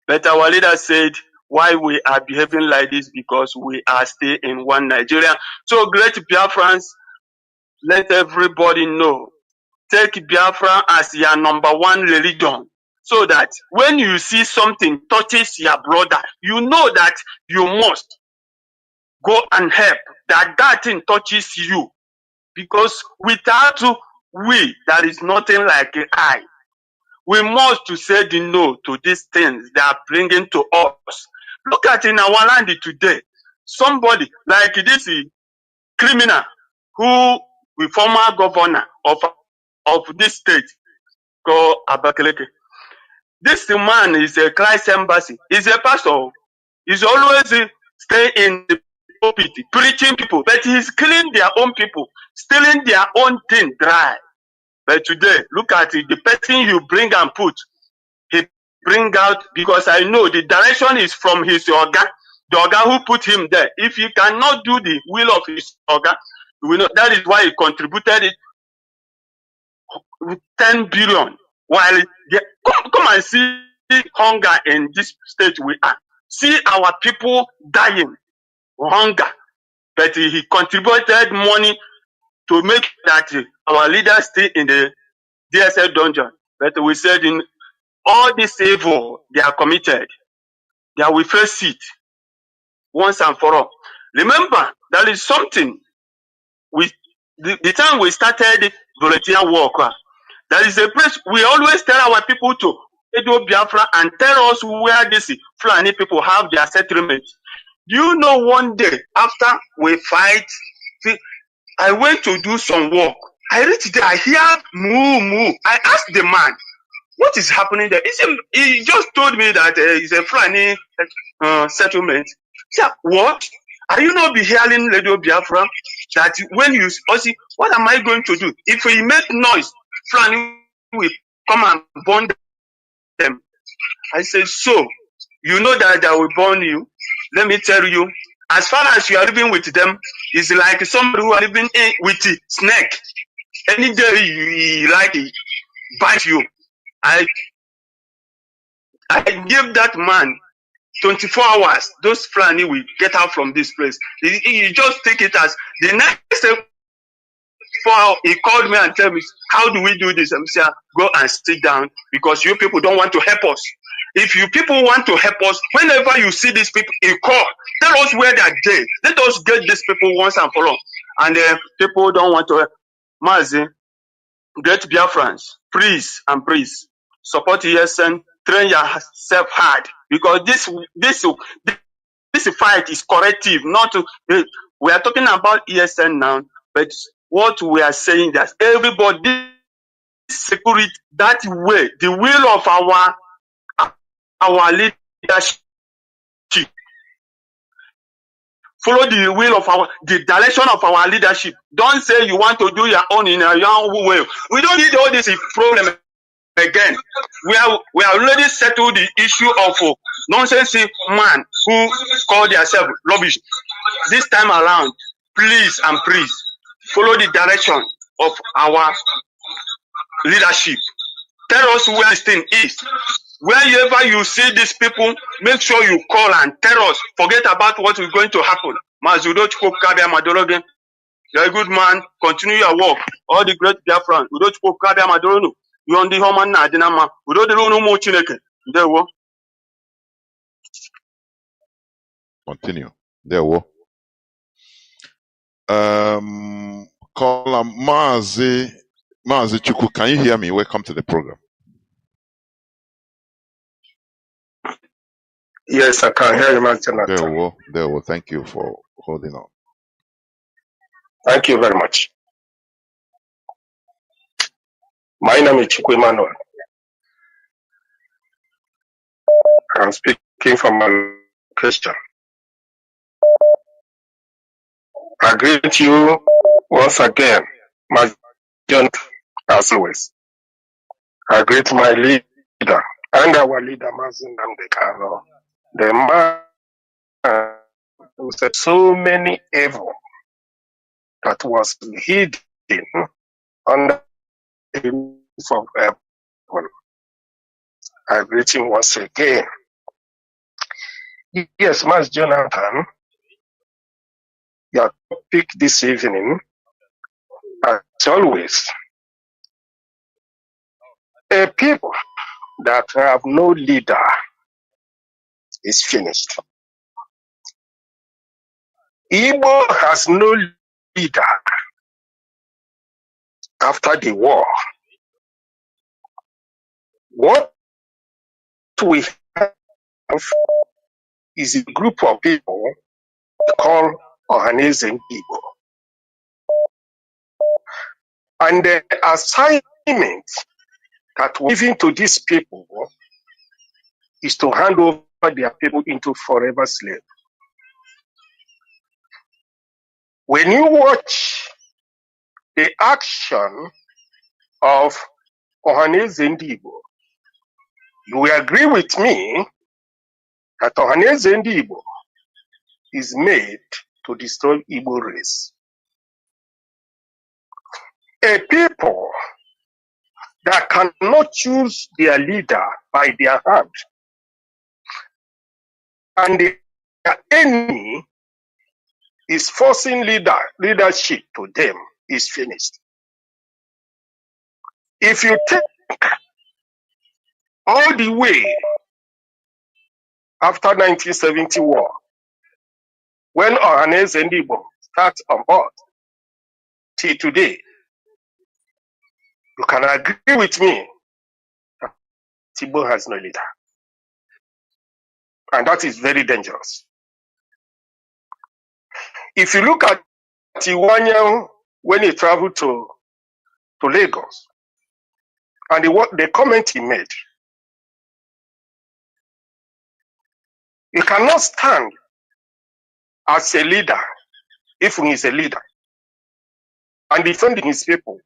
Speaker 11: But our leader said, why we are behaving like this, because we are still in one Nigeria. So great Biafrans, let everybody know, take Biafra as your #1 religion, so that when you see something touches your brother, you know that you must go and help, that thing touches you. Because without we, there is nothing like I. We must to say the no to these things they are bringing to us. Look at in our land today, somebody like this criminal who the former governor of this state called Abakaleke. This man is a Christ Embassy. He's a pastor. He's always stay in the pulpit preaching people, but he's killing their own people, stealing their own thing dry. But today, look at it, the person you bring and put, he bring out, because I know the direction is from his organ, the organ who put him there. If he cannot do the will of his organ, we know that is why he contributed it with 10 billion. While come and see hunger in this state we are. See our people dying, hunger. But he contributed money to make that our leaders stay in the DSL dungeon. But we said in all this evil they are committed, they will face it once and for all. Remember, there is something the time we started volunteer work, there is a place we always tell our people to do Biafra and tell us where these Fulani people have their settlement. Do you know one day after we fight, I went to do some work. I reached there, I hear moo moo. I asked the man, what is happening there? He just told me that it's a Fulani settlement. Yeah, what? Are you not be hearing Radio Biafra? That when you see, what am I going to do? If we make noise, Fulani will come and burn them. I said, so, you know that I will burn you? Let me tell you, as far as you are living with them, it's like somebody who are living with a snake. Any day you like it, bite you. I give that man 24 hours. Those Fulani will get out from this place. You just take it as the next 4 hours. He called me and told me, how do we do this? I'm saying, go and sit down because you people don't want to help us. If you people want to help us, whenever you see these people, you call. Tell us where they are dead. Let us get these people once and for all. And people don't want to help. Mazi, get Biafrans, please and please support ESN. Train yourself hard because this fight is corrective. Not to, we are talking about ESN now, but what we are saying that everybody security that way, the will of our leadership. Follow the will of the direction of our leadership. Don't say you want to do your own in your own way. We don't need all this problem again. We have already settled the issue of nonsense man who call themselves rubbish. This time around, please and please follow the direction of our leadership. Tell us where this thing is. Wherever you see these people, make sure you call and tell us. Forget about what is going to happen. You're a good man. Continue your work. All the great Biafran. You on the home na dinama. We don't know more Chineke. There wo.
Speaker 1: Continue. There wo. Call Mazi Chuku. Can you hear me? Welcome to the program.
Speaker 12: Yes, I can hear you, man.
Speaker 1: There wo. Thank you for holding on.
Speaker 12: Thank you very much. My name is Chukwu Emmanuel. I'm speaking from my Christian. I greet you once again, my John, as always. I greet my leader and our leader, Mazi Nnamdi Kanu. The man who said so many evil that was hidden under the roof of heaven. I greet him once again. Yes, Master Jonathan, your topic this evening, as always, a people that have no leader is finished. Igbo has no leader after the war. What we have is a group of people called Ohanese Igbo. And the assignment that we're giving to these people is to hand over their people into forever slave. When you watch the action of Ohanese Igbo, you will agree with me that Ohanese Igbo is made to destroy Igbo race. A people that cannot choose their leader by their hand, and their enemy is forcing leadership to them, is finished. If you take all the way after 1970 war, when Ohanes and Igbo start on board, till today, you can agree with me that Igbo has no leader. And that is very dangerous. If you look at Iwanya when he traveled to Lagos, and the comment he made, he cannot stand as a leader, if he is a leader, and defending his people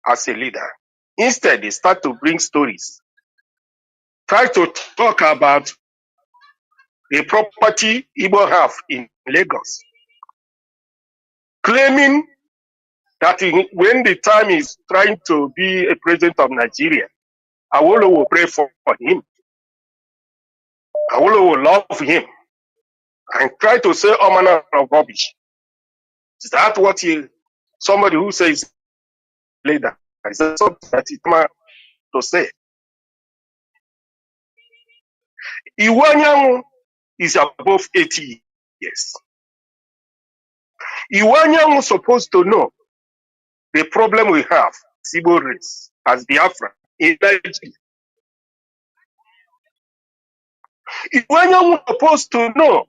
Speaker 12: as a leader. Instead, they start to bring stories, try to talk about the property Igbo have in Lagos, claiming that when the time is trying to be a president of Nigeria, Awolo will pray for him. Awolo will love him and try to say all manner of rubbish. Is that what somebody who says leader, is that something that he come to say? Iwanyangu is above 80 years. Iwanyangu is supposed to know the problem we have, Igbo race, as Biafra in Nigeria. Iwanyangu is supposed to know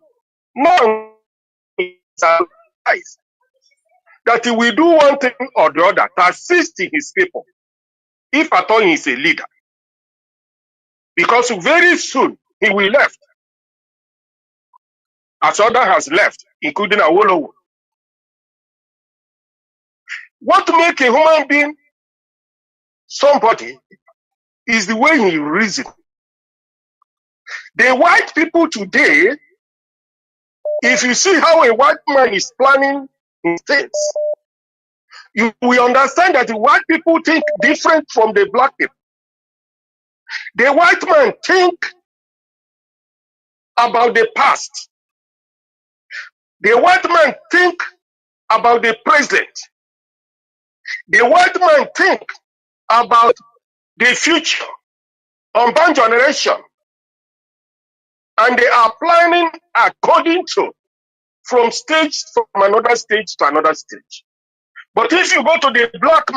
Speaker 12: now that he will do one thing or the other to assist his people, if at all he is a leader. Because very soon he will left, as other has left, including Awolowo. What makes a human being somebody is the way he reasons. The white people today, if you see how a white man is planning his states, you will understand that the white people think different from the black people. The white man think about the past. The white man think about the present. The white man think about the future, unborn generation. And they are planning according to from another stage to another stage. But if you go to the black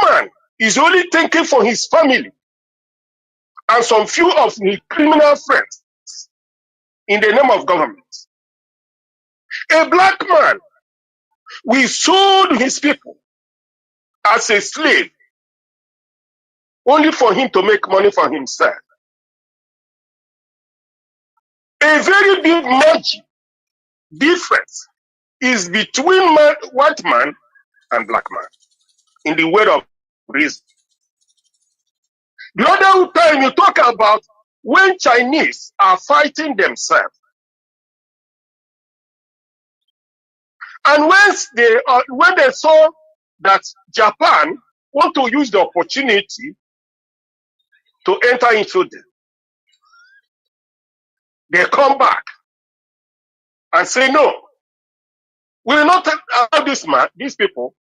Speaker 12: man is only thinking for his family and some few of his criminal friends in the name of government. A black man will sold his people as a slave only for him to make money for himself. A very big margin difference is between white man and black man in the way of reason. The other time you talk about when Chinese are fighting themselves, and when they saw that Japan want to use the opportunity to enter into them, they come back and say, no, we will not allow these people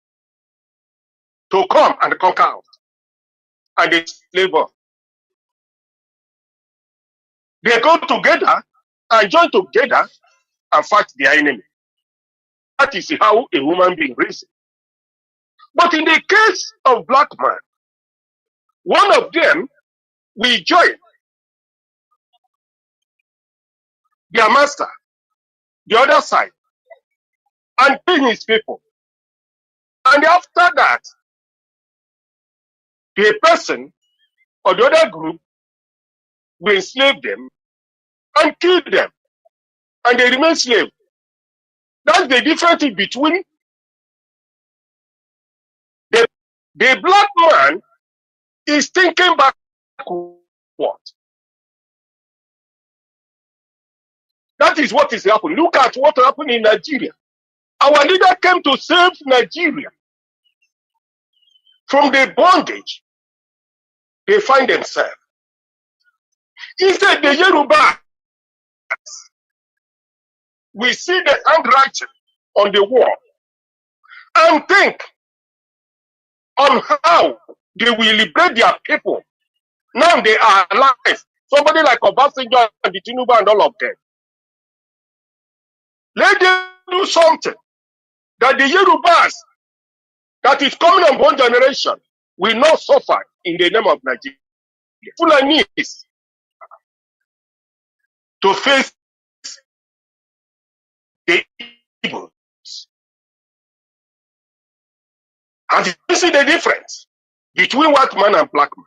Speaker 12: to come and conquer us. And they slave us. They go together and join together and fight their enemy. That is how a human being reasons. But in the case of black man, one of them will join their master, the other side, and kill his people. And after that, the person or the other group will enslave them and kill them. And they remain slaves. That's the difference between the black man is thinking backward. That is what is happening. Look at what happened in Nigeria. Our leader came to save Nigeria from the bondage they find themselves. Instead, the Yoruba, we see the handwriting on the war and think on how they will liberate their people. Now they are alive. Somebody like Obasanjo and the Tinubu and all of them. Let them do something that the Yorubas that is coming on one generation will not suffer in the name of Nigeria. Fulani is to face the evils. And you see the difference between white man and black man.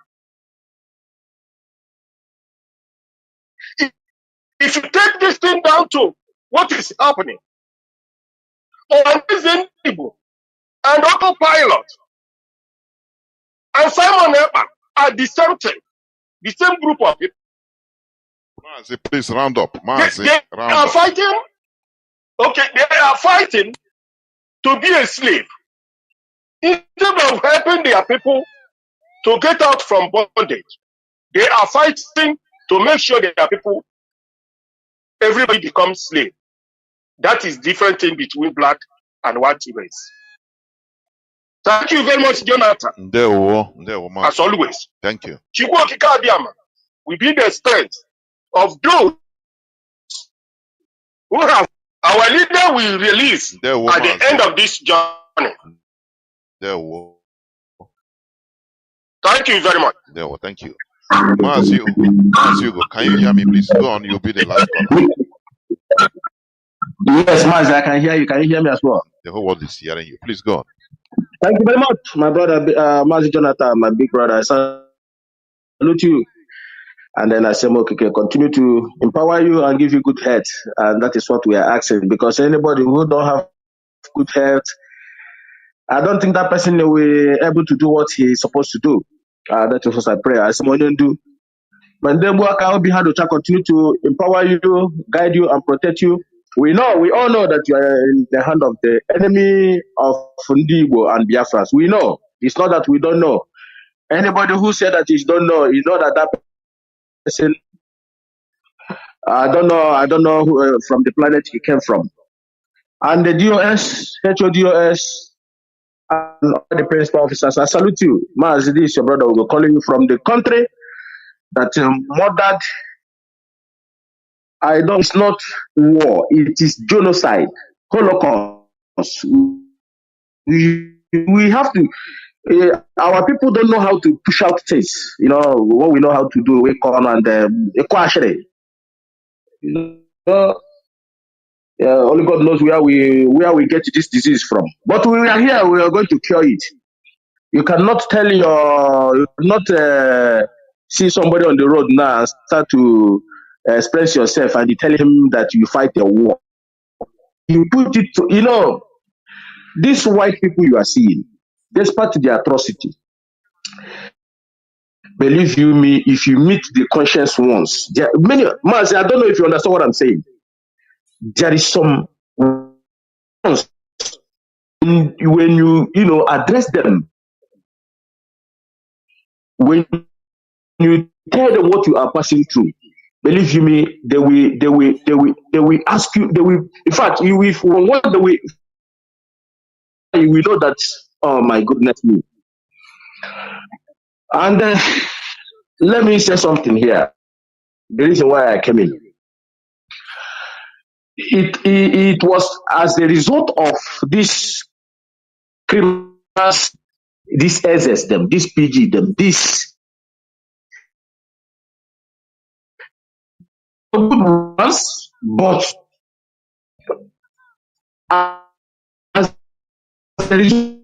Speaker 12: If you take this thing down to what is happening on this people and autopilot and Simon Epa are the same thing, the same group of people.
Speaker 1: Mazi, please round up. Mazi,
Speaker 12: they
Speaker 1: round
Speaker 12: are
Speaker 1: up.
Speaker 12: fighting. Okay, they are fighting to be a slave instead of helping their people to get out from bondage. They are fighting to make sure that their people, everybody becomes slave. That is different thing between black and white race. Thank you very much, Jonathan.
Speaker 1: Mazi.
Speaker 12: As always.
Speaker 1: Thank you.
Speaker 12: Chukwu Okike Abiyama will be the strength of those who have our leader will release at the end of this journey. Thank you very much.
Speaker 1: Thank you. Mazi, can you hear me, please? Go on, you'll be the last caller.
Speaker 13: Yes, Mazi, I can hear you. Can you hear me as well?
Speaker 1: The whole world is hearing you. Please go on.
Speaker 13: Thank you very much, my brother, Mazi Jonathan, my big brother. I salute you. And then I say, okay, continue to empower you and give you good health. And that is what we are asking. Because anybody who don't have good health, I don't think that person will be able to do what he's supposed to do. That is what I pray. I say, do. But then I will be hard to continue to empower you, guide you, and protect you. We all know that you are in the hand of the enemy of Fundibo and Biafras. We know. It's not that we don't know. Anybody who said that he don't know, you know that person, I don't know who, from the planet he came from. And the DOS, HODOS, and all the principal officers, I salute you. Mazi, this is your brother. We're calling you from the country that murdered. It's not war, it is genocide, Holocaust. We have to, our people don't know how to push out things. You know, what we know how to do, we come and only God knows where we get this disease from. But we are here, we are going to cure it. You cannot see somebody on the road now and start to express yourself and you tell him that you fight a war. You put it to, these white people you are seeing, despite the atrocity, believe you me, if you meet the conscious ones, there are many, Mazi, I don't know if you understand what I'm saying. There is some ones, when you address them, when you tell them what you are passing through, believe you me, they will ask you, in fact, you will wonder the way you will know that, oh my goodness me. And let me say something here. The reason why I came in. It was as a result of this criminals, this SS them, this PG them, this good ones, but as a result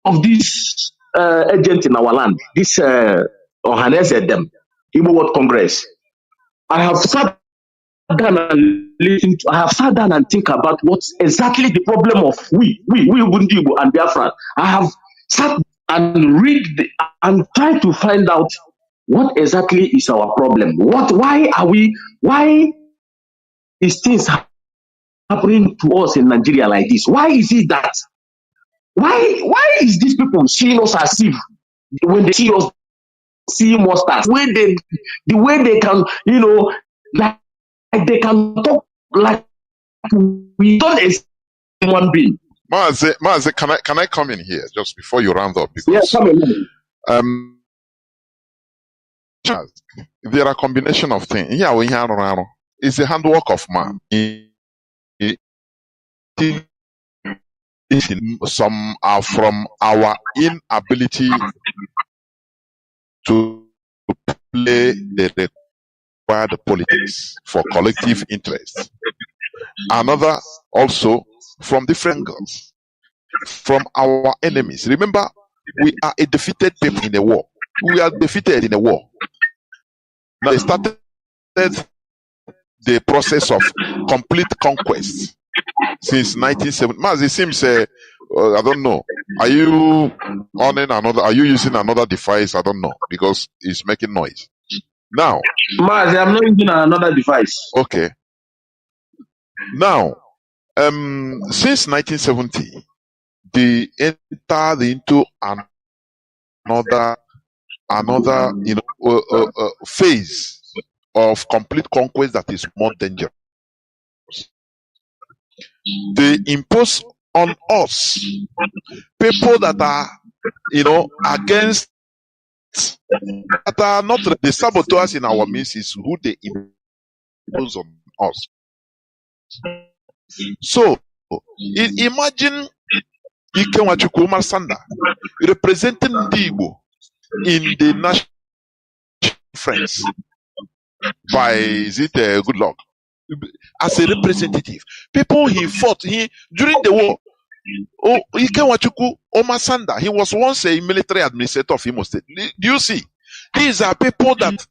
Speaker 13: of this agent in our land, this Ohanes them, Igbo World Congress, I have sat down and listened to, I have sat down and think about what's exactly the problem of we Bundibo and Biafra. I have sat and read and try to find out what exactly is our problem. Why is things happening to us in Nigeria like this? Why is it that? Why is these people seeing us as if when they see us, see monsters, the way they can, like they can talk like we don't exist human being.
Speaker 1: Mazi, can I come in here just before you round up? Because
Speaker 13: Yes, come in.
Speaker 1: There are a combination of things. Yeah, it's the handwork of man. Some are from our inability to play the required politics for collective interest. Another also from different angles, from our enemies. Remember, we are a defeated people in a war. We are defeated in a war. Now they started the process of complete conquest since 1970. Mazi, it seems, I don't know. Are you on another? Are you using another device? I don't know, because it's making noise. Now,
Speaker 13: Mazi, I'm not using another device.
Speaker 1: Okay. Now, since 1970, they entered into another phase of complete conquest that is more dangerous. They impose on us people that are against, that are not the saboteurs in our midst, is who they impose on us. So imagine Ikewachukwu Umar Sanda representing the Igbo in the national friends by good luck as a representative. People he fought during the war. Oh, Ikewachukwu Umar Sanda, he was once a military administrator of Imo State. Do you see? These are people that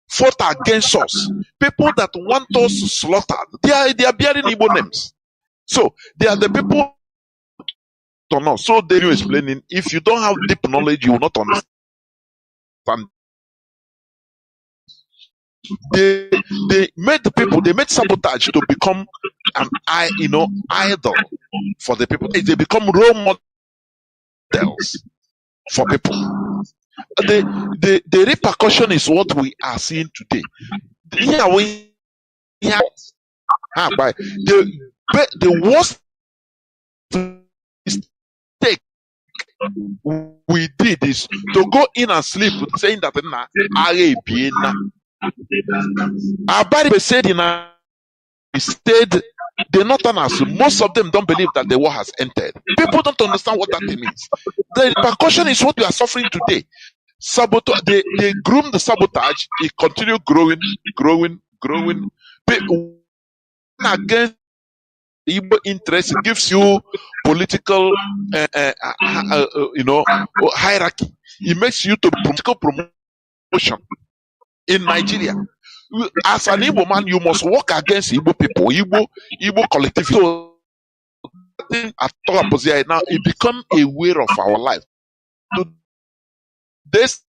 Speaker 1: fought against us, people that want us slaughtered. They are bearing Igbo names. So they are the people to know. So they are explaining, if you don't have deep knowledge, you will not understand. They made the people, they made Sabotage to become an idol for the people. They become role models for people. The repercussion is what we are seeing today. The worst mistake we did is to go in and sleep saying that Abari said the Northerners, most of them don't believe that the war has ended. People don't understand what that means. The repercussion is what we are suffering today. They groom the Sabotage, it continue growing. People against Igbo interest gives you political hierarchy. It makes you to political promotion in Nigeria. As an Igbo man, you must work against Igbo people, Igbo collectivity. So now it become a way of our life. This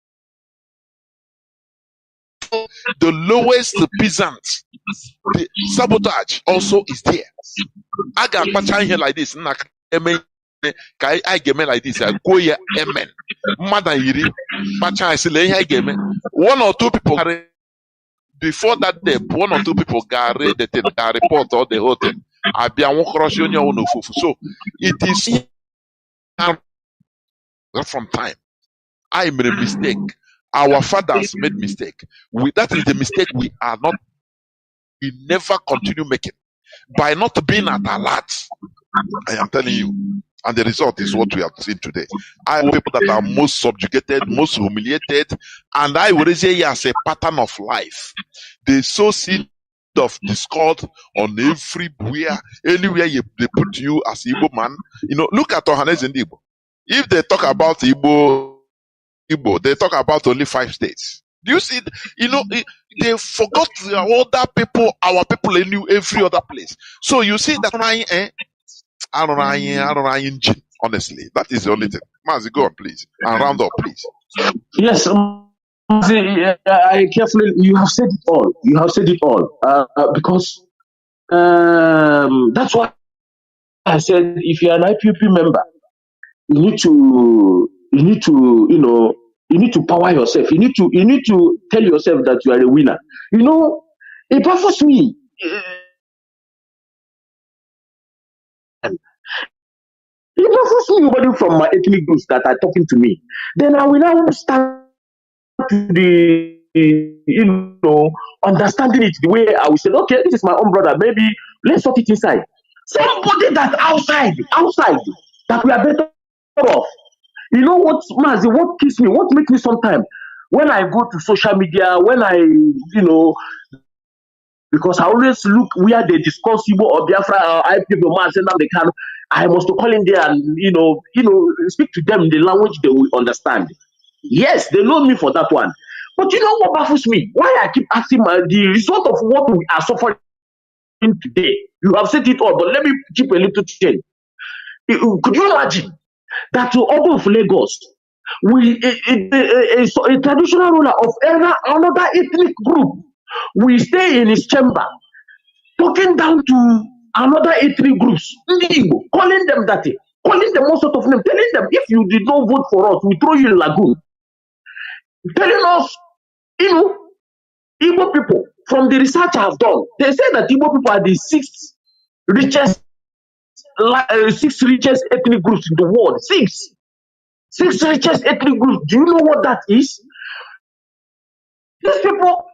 Speaker 1: the lowest peasant, the Sabotage also is there. I got patching here like this. I get me like this. I go here, amen. Mother Yiri, patching I say, one or two people before that day, one or two people got the report or the whole thing. I be a crush on your own. So it is from time. I made a mistake. Our fathers made mistake. That is the mistake we never continue making by not being at alert. I am telling you. And the result is what we have seen today. I have people that are most subjugated, most humiliated, and I would say as a pattern of life. They sow seed of discord on everywhere, anywhere they put you as Igbo man. Look at Ohanes and Igbo. If they talk about Igbo, they talk about only 5 states. Do you see? They forgot the other people, our people in every other place. So you see that honestly, that is the only thing. Mazi, go on, please, and round up, please.
Speaker 13: Yes, I carefully. You have said it all. You have said it all. Because that's why I said, if you're an IPOB member, you need to power yourself. You need to tell yourself that you are a winner. It baffles me. If I see anybody from my ethnic groups that are talking to me, then I will now start the understanding it the way I will say, okay, this is my own brother. Maybe let's sort it inside. Somebody that outside, that we are better off. You know what, Mazi, what kills me, what makes me sometimes when I go to social media, when I, because I always look where they discuss Igbo or Biafra or IPOB, Mazi, Nnamdi Kanu, I must call in there and speak to them in the language they will understand. Yes, they know me for that one. But you know what baffles me? Why I keep asking the result of what we are suffering today. You have said it all, but let me keep a little change. Could you imagine that to Oba of Lagos, a traditional ruler of another ethnic group, we stay in his chamber, talking down to another ethnic groups, calling them that, calling them all sort of names, telling them if you did not vote for us, we throw you in lagoon, telling us, Igbo people, from the research I have done, they say that Igbo people are the sixth richest ethnic groups in the world. Six richest ethnic groups. Do you know what that is? These people,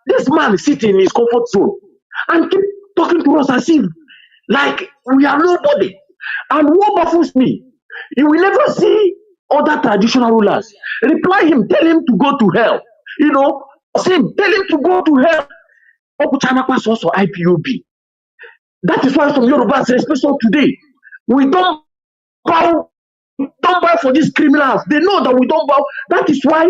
Speaker 13: this man is sitting in his comfort zone and keep talking to us as if like we are nobody. And what baffles me, you will never see other traditional rulers reply him, tell him to go to hell. Tell him to go to hell. Also IPOB. That is why some Yorubas, especially today, we don't bow for these criminals. They know that we don't bow. That is why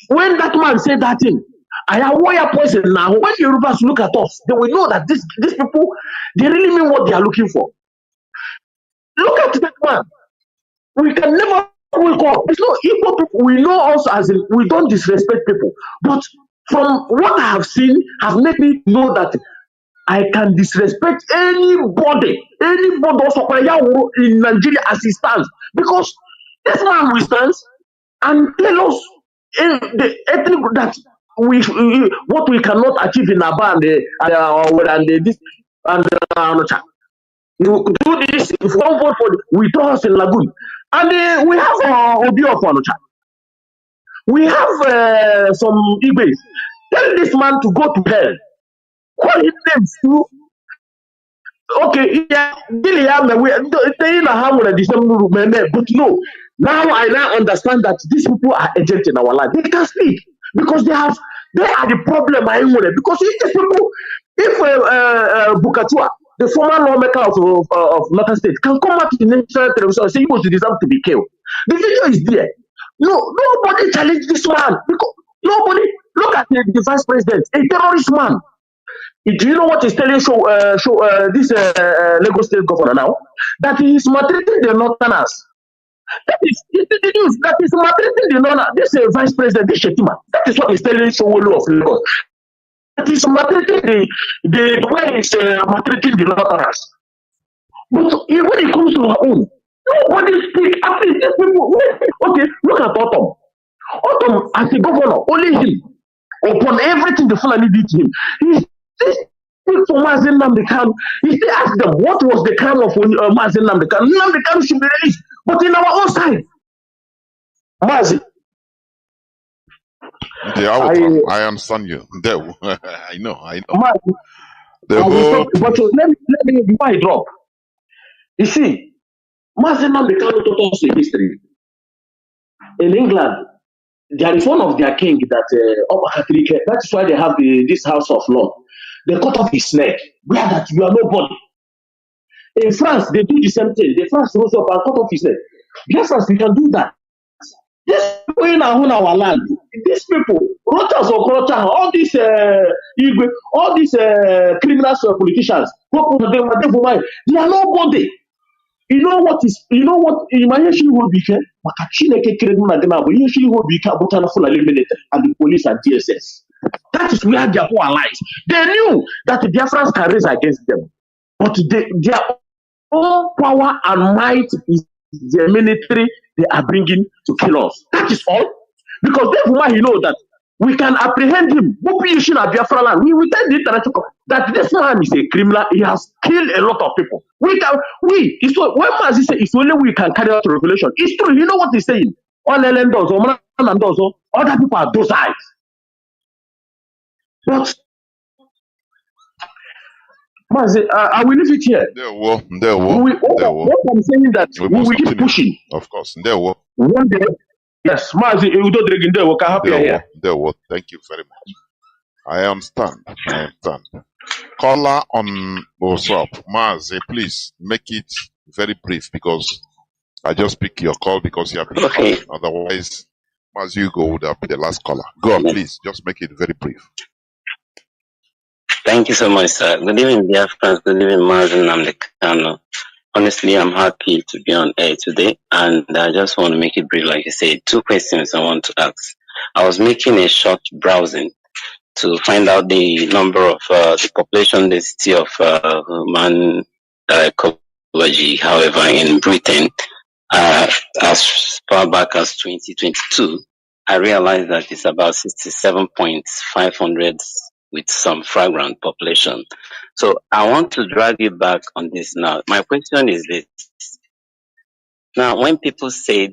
Speaker 13: when that man said that thing, I am warrior poison now. When Yorubas look at us, they will know that these people, they really mean what they are looking for. Look at that man. We can never wake up. It's not equal people. We know us as in, we don't disrespect people. But from what I have seen, have made me know that I can disrespect anybody also in Nigeria as he stands. Because this man will stand and tell us the ethnic that what we cannot achieve in Aba and this and you do this. If we don't vote for it, we throw us in lagoon. And we have Obi of Onocha. We have some Igbes. Tell this man to go to hell. Call him names too. Okay, yeah, but no. Now I now understand that these people are agents in our life. They can speak because they are the problem. Because if these people, if Bukatua, the former lawmaker of Northern State, can come out to the national television and say he was deserved to be killed, the video is there. No, nobody challenged this man because nobody. Look at the vice president, a terrorist man. Do you know what he's telling this Lagos State governor now? That he is maltreating the Northerners. That is the news. That is maltreating the Northerners. This vice president, this Shetima. That is what he's telling Showolo of Lagos. That is maltreating the way he's maltreating the Northerners. But when it comes to our own, nobody speaks. At least these people. Okay, look at Autumn. Autumn, as a governor, only him. Upon everything the Fulani did to him, he still for Mazi Nnamdi Kanu. He still asked them what was the crime of Mazi Nnamdi Kanu. Nnamdi Kanu should be released, but in our own side, Mazi.
Speaker 1: I understand you. I know.
Speaker 13: Mazi, but let me before I drop. You see, Mazi Nnamdi Kanu taught us a history. In England, there is one of their king that that's why they have this house of law. They cut off his neck. Where that you are nobody. In France, they do the same thing. The France rose up and cut off his neck. Yes, France, we can do that. These people in our land, these people, Rochas or Korocha, all these criminals or politicians, they are nobody. You know what? Imagine will be and the police and DSS. That is where their whole lies. They knew that the Biafrans can raise against them, but their own power and might is the military they are bringing to kill us. That is all. Because therefore, he knows that we can apprehend him. We will tell the international that this man is a criminal. He has killed a lot of people. When Mazi say it's only we can carry out revelation, it's true. You know what he's saying? All other people are those eyes. But Mazi, I will leave it here.
Speaker 1: What
Speaker 13: I'm saying that we will keep pushing.
Speaker 1: Of course.
Speaker 13: One day, yes, Mazi,
Speaker 1: thank you very much. I understand. Caller on WhatsApp, Mazi, please make it very brief because I just pick your call because you are brief.
Speaker 14: Okay.
Speaker 1: Otherwise, Mazi, you go would have been the last caller. Go on, please. Just make it very brief.
Speaker 14: Thank you so much, sir. Good evening, dear friends. Good evening, Mazi and Kanu. Honestly, I'm happy to be on air today, and I just want to make it brief. Like I said, 2 questions I want to ask. I was making a short browsing to find out the number of the population density of human ecology. However, in Britain, as far back as 2022, I realized that it's about 67.500 with some fragrant population. So I want to drag you back on this now. My question is this. Now, when people said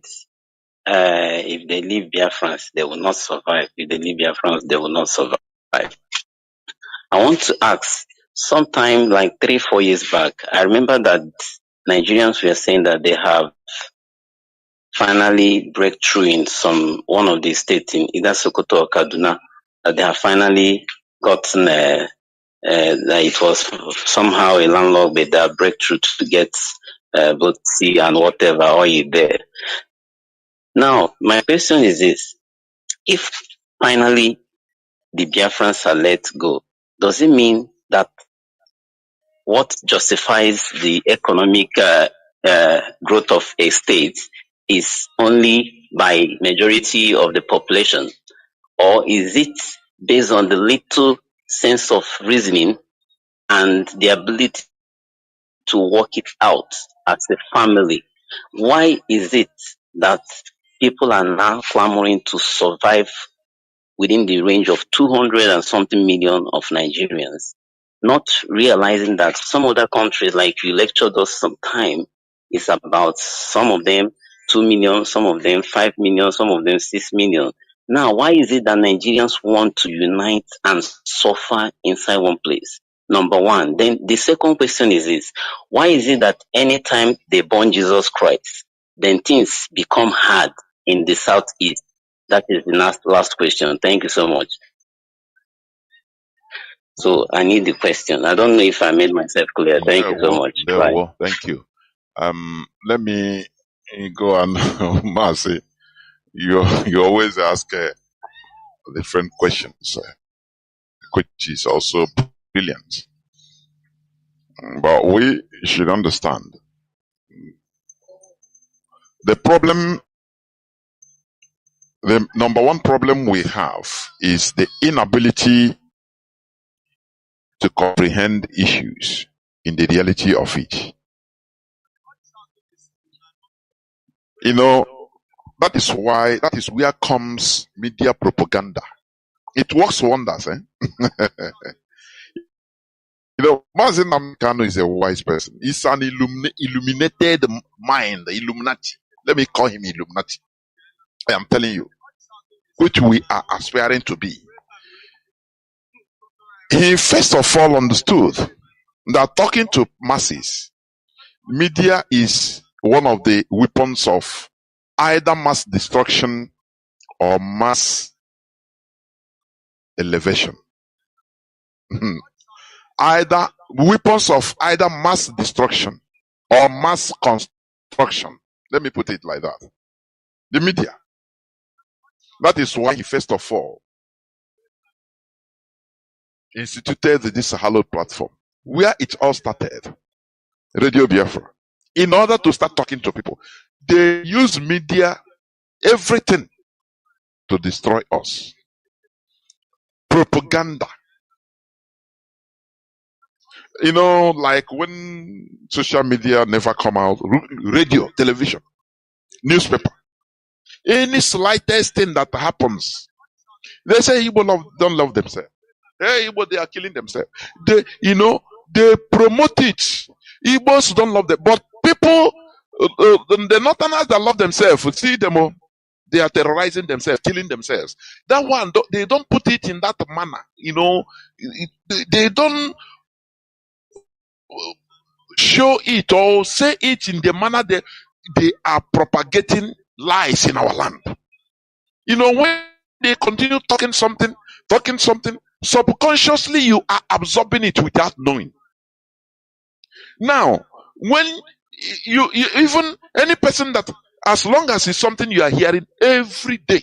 Speaker 14: if they leave Biafrans, they will not survive. If they leave Biafrans, they will not survive. I want to ask, sometime like 3-4 years back, I remember that Nigerians were saying that they have finally breakthrough in one of the states in either Sokoto or Kaduna, that they have finally gotten that it was somehow a landlord with that breakthrough to get both sea and whatever oil there. Now, my question is this: if finally the Biafrans are let go, does it mean that what justifies the economic growth of a state is only by majority of the population, or is it based on the little sense of reasoning and the ability to work it out as a family? Why is it that people are now clamoring to survive within the range of 200 and something million of Nigerians, not realizing that some other countries, like you lectured us sometime, is about some of them 2 million, some of them 5 million, some of them 6 million. Now, why is it that Nigerians want to unite and suffer inside one place? Number one. Then the second question is this: why is it that anytime they born Jesus Christ, then things become hard in the southeast? That is the last question. Thank you so much. So I need the question. I don't know if I made myself clear. Thank you so much. Bye.
Speaker 1: Thank you. Let me go on, Mazi. You always ask different questions, which is also brilliant. But we should understand the problem. The number one problem we have is the inability to comprehend issues in the reality of it. You know, that is where comes media propaganda. It works wonders, eh? You know, Mazi Kanu is a wise person. He's an illuminated mind, Illuminati. Let me call him Illuminati. I am telling you, which we are aspiring to be. He first of all understood that talking to masses, media is one of the weapons of either mass destruction or mass elevation. Either weapons of either mass destruction or mass construction. Let me put it like that. The media. That is why he first of all instituted this hallowed platform, where it all started, Radio Biafra. In order to start talking to people, they use media, everything, to destroy us. Propaganda. You know, like when social media never come out, radio, television, newspaper, any slightest thing that happens, They say Igbo don't love themselves. Hey, Igbo, they are killing themselves. They promote it. Igbos don't love them, but people, the Northerners that love themselves, see them, they are terrorizing themselves, killing themselves. That one, they don't put it in that manner. They don't show it or say it in the manner they are propagating lies in our land. When they continue talking something, subconsciously you are absorbing it without knowing. Now, when you even any person that, as long as it's something you are hearing every day,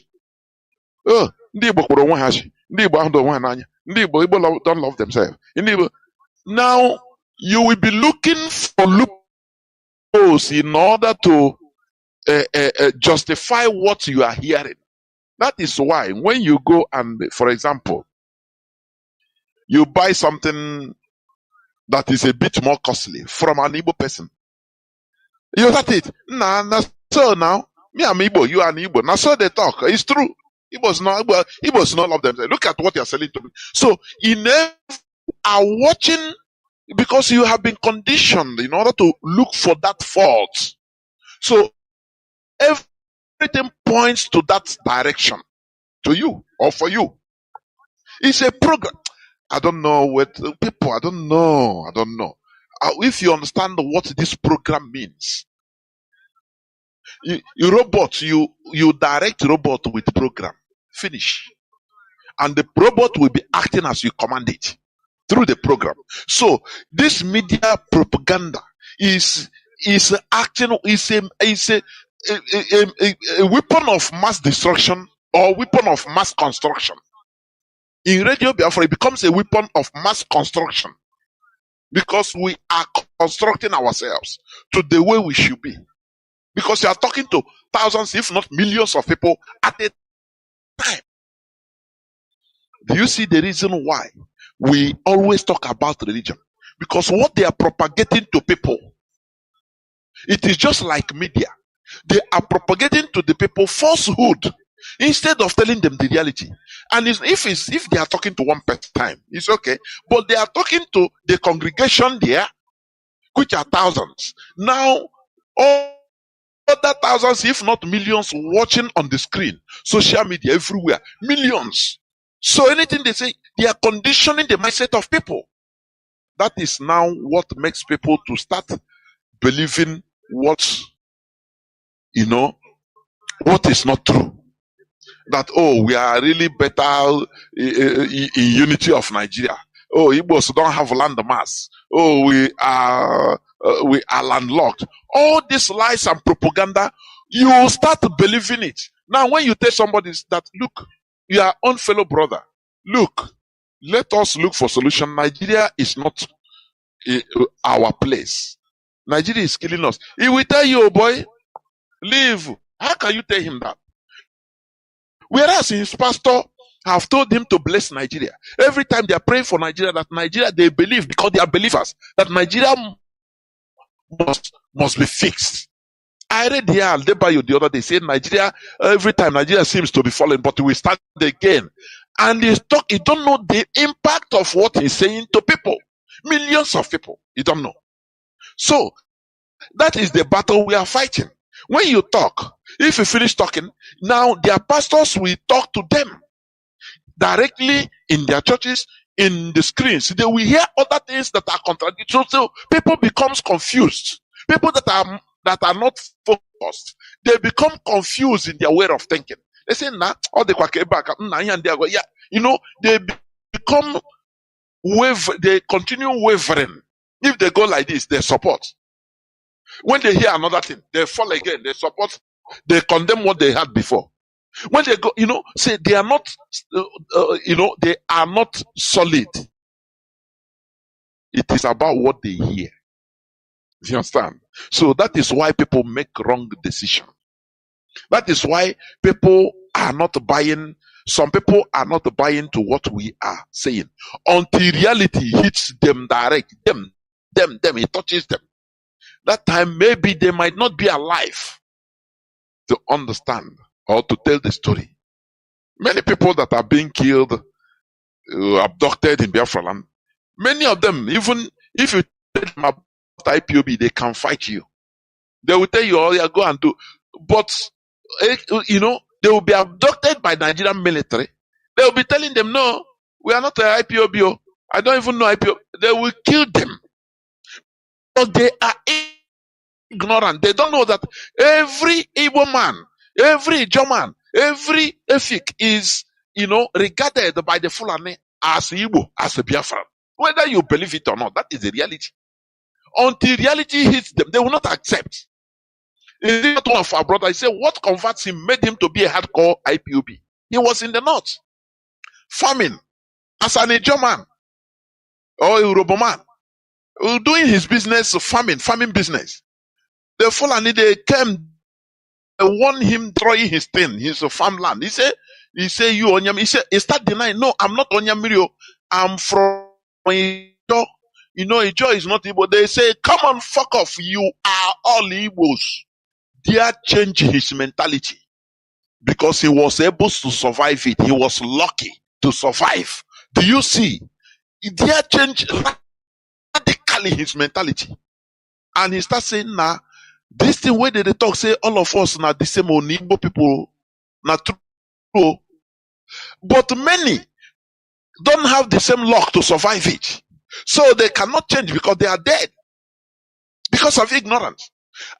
Speaker 1: ndị Igbo kpọrọ onwe ha chi, ndị Igbo ahụ dị onwe ha n'anya, ndị Igbo don't love themselves. Now you will be looking for loopholes in order to justify what you are hearing. That is why when you go and, for example, you buy something that is a bit more costly from an Igbo person, you got it. So now, me I'm Igbo, you are an Igbo. Now so they talk. It's true. Igbos not love themselves. Look at what you are selling to me. So are watching, because you have been conditioned in order to look for that fault. So everything points to that direction, to you or for you. It's a program. I don't know what people. I don't know. If you understand what this program means, you direct robot with program. Finish, and the robot will be acting as you command it through the program. So this media propaganda is acting, is a weapon of mass destruction or weapon of mass construction. In Radio Biafra, it becomes a weapon of mass construction because we are constructing ourselves to the way we should be. Because you are talking to thousands, if not millions of people at a time. Do you see the reason why we always talk about religion? Because what they are propagating to people, it is just like media. They are propagating to the people falsehood instead of telling them the reality. And if they are talking to one person time, it's okay. But they are talking to the congregation there, which are thousands. Now, all other thousands, if not millions, watching on the screen, social media everywhere, millions. So anything they say, they are conditioning the mindset of people. That is now what makes people to start believing what is not true. That, we are really better in unity of Nigeria. Igbos don't have land mass. We are landlocked. All these lies and propaganda, you will start believing it. Now, when you tell somebody that, look, you are own fellow brother, look, let us look for solution. Nigeria is not our place. Nigeria is killing us. He will tell you, boy, leave. How can you tell him that? Whereas his pastor have told him to bless Nigeria. Every time they are praying for Nigeria, that Nigeria, they believe, because they are believers, that Nigeria must be fixed. I read here Aldebayo the other day saying Nigeria, every time Nigeria seems to be falling, but we start again. And he don't know the impact of what he's saying to people. Millions of people. You don't know. So that is the battle we are fighting. When you talk, if you finish talking, now their pastors will talk to them directly in their churches, in the screens. They will hear other things that are contradictory. So people becomes confused. People that are not focused, they become confused in their way of thinking. They say, they become they continue wavering. If they go like this, they support. When they hear another thing, they fall again, they support, they condemn what they had before. When they go, say they are not, they are not solid. It is about what they hear. You understand? So that is why people make wrong decisions. That is why people are not buying. Some people are not buying to what we are saying until reality hits them direct. Them, it touches them. That time, maybe they might not be alive to understand or to tell the story. Many people that are being killed, abducted in Biafra land, many of them, even if you tell them about IPOB, they can fight you. They will tell you, oh yeah, go and do. But, they will be abducted by Nigerian military. They will be telling them, no, we are not a IPOB. I don't even know IPOB. They will kill them. But they are ignorant. They don't know that every Igbo man, every German, every Efik is, regarded by the Fulani as Igbo, as a Biafran. Whether you believe it or not, that is the reality. Until reality hits them, they will not accept. Is it one of our brothers? He said, what converts him made him to be a hardcore IPOB? He was in the north, farming as an German or a Yoruba man, doing his business, farming business. The Fulani, they came, they warned him, destroying his thing, his farmland. He said, you Onyam. He start denying, no, I'm not Onyamirio. I'm from Ijo. Ijo is not Igbo. They say, come on, fuck off. You are all Igbos. They changed his mentality because he was able to survive it. He was lucky to survive. Do you see? They changed radically his mentality. And he starts saying, nah, this thing where they talk, say all of us now the same old Igbo people, not true. But many don't have the same luck to survive it. So they cannot change because they are dead. Because of ignorance.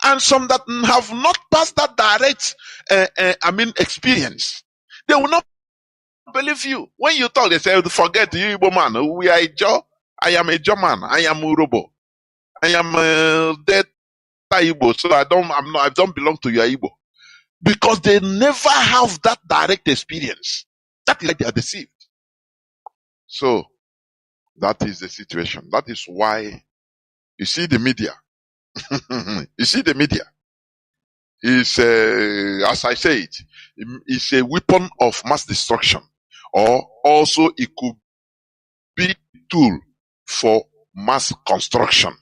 Speaker 1: And some that have not passed that direct, experience, they will not believe you. When you talk, they say, forget you, Igbo man. We are Ijo. I am a German. I am Urobo. I am dead Igbo. So I don't belong to your Igbo. Because they never have that direct experience. That is why they are deceived. So that is the situation. That is why you see the media. You see the media is, as I said, it's a weapon of mass destruction, or also it could be a tool for mass construction.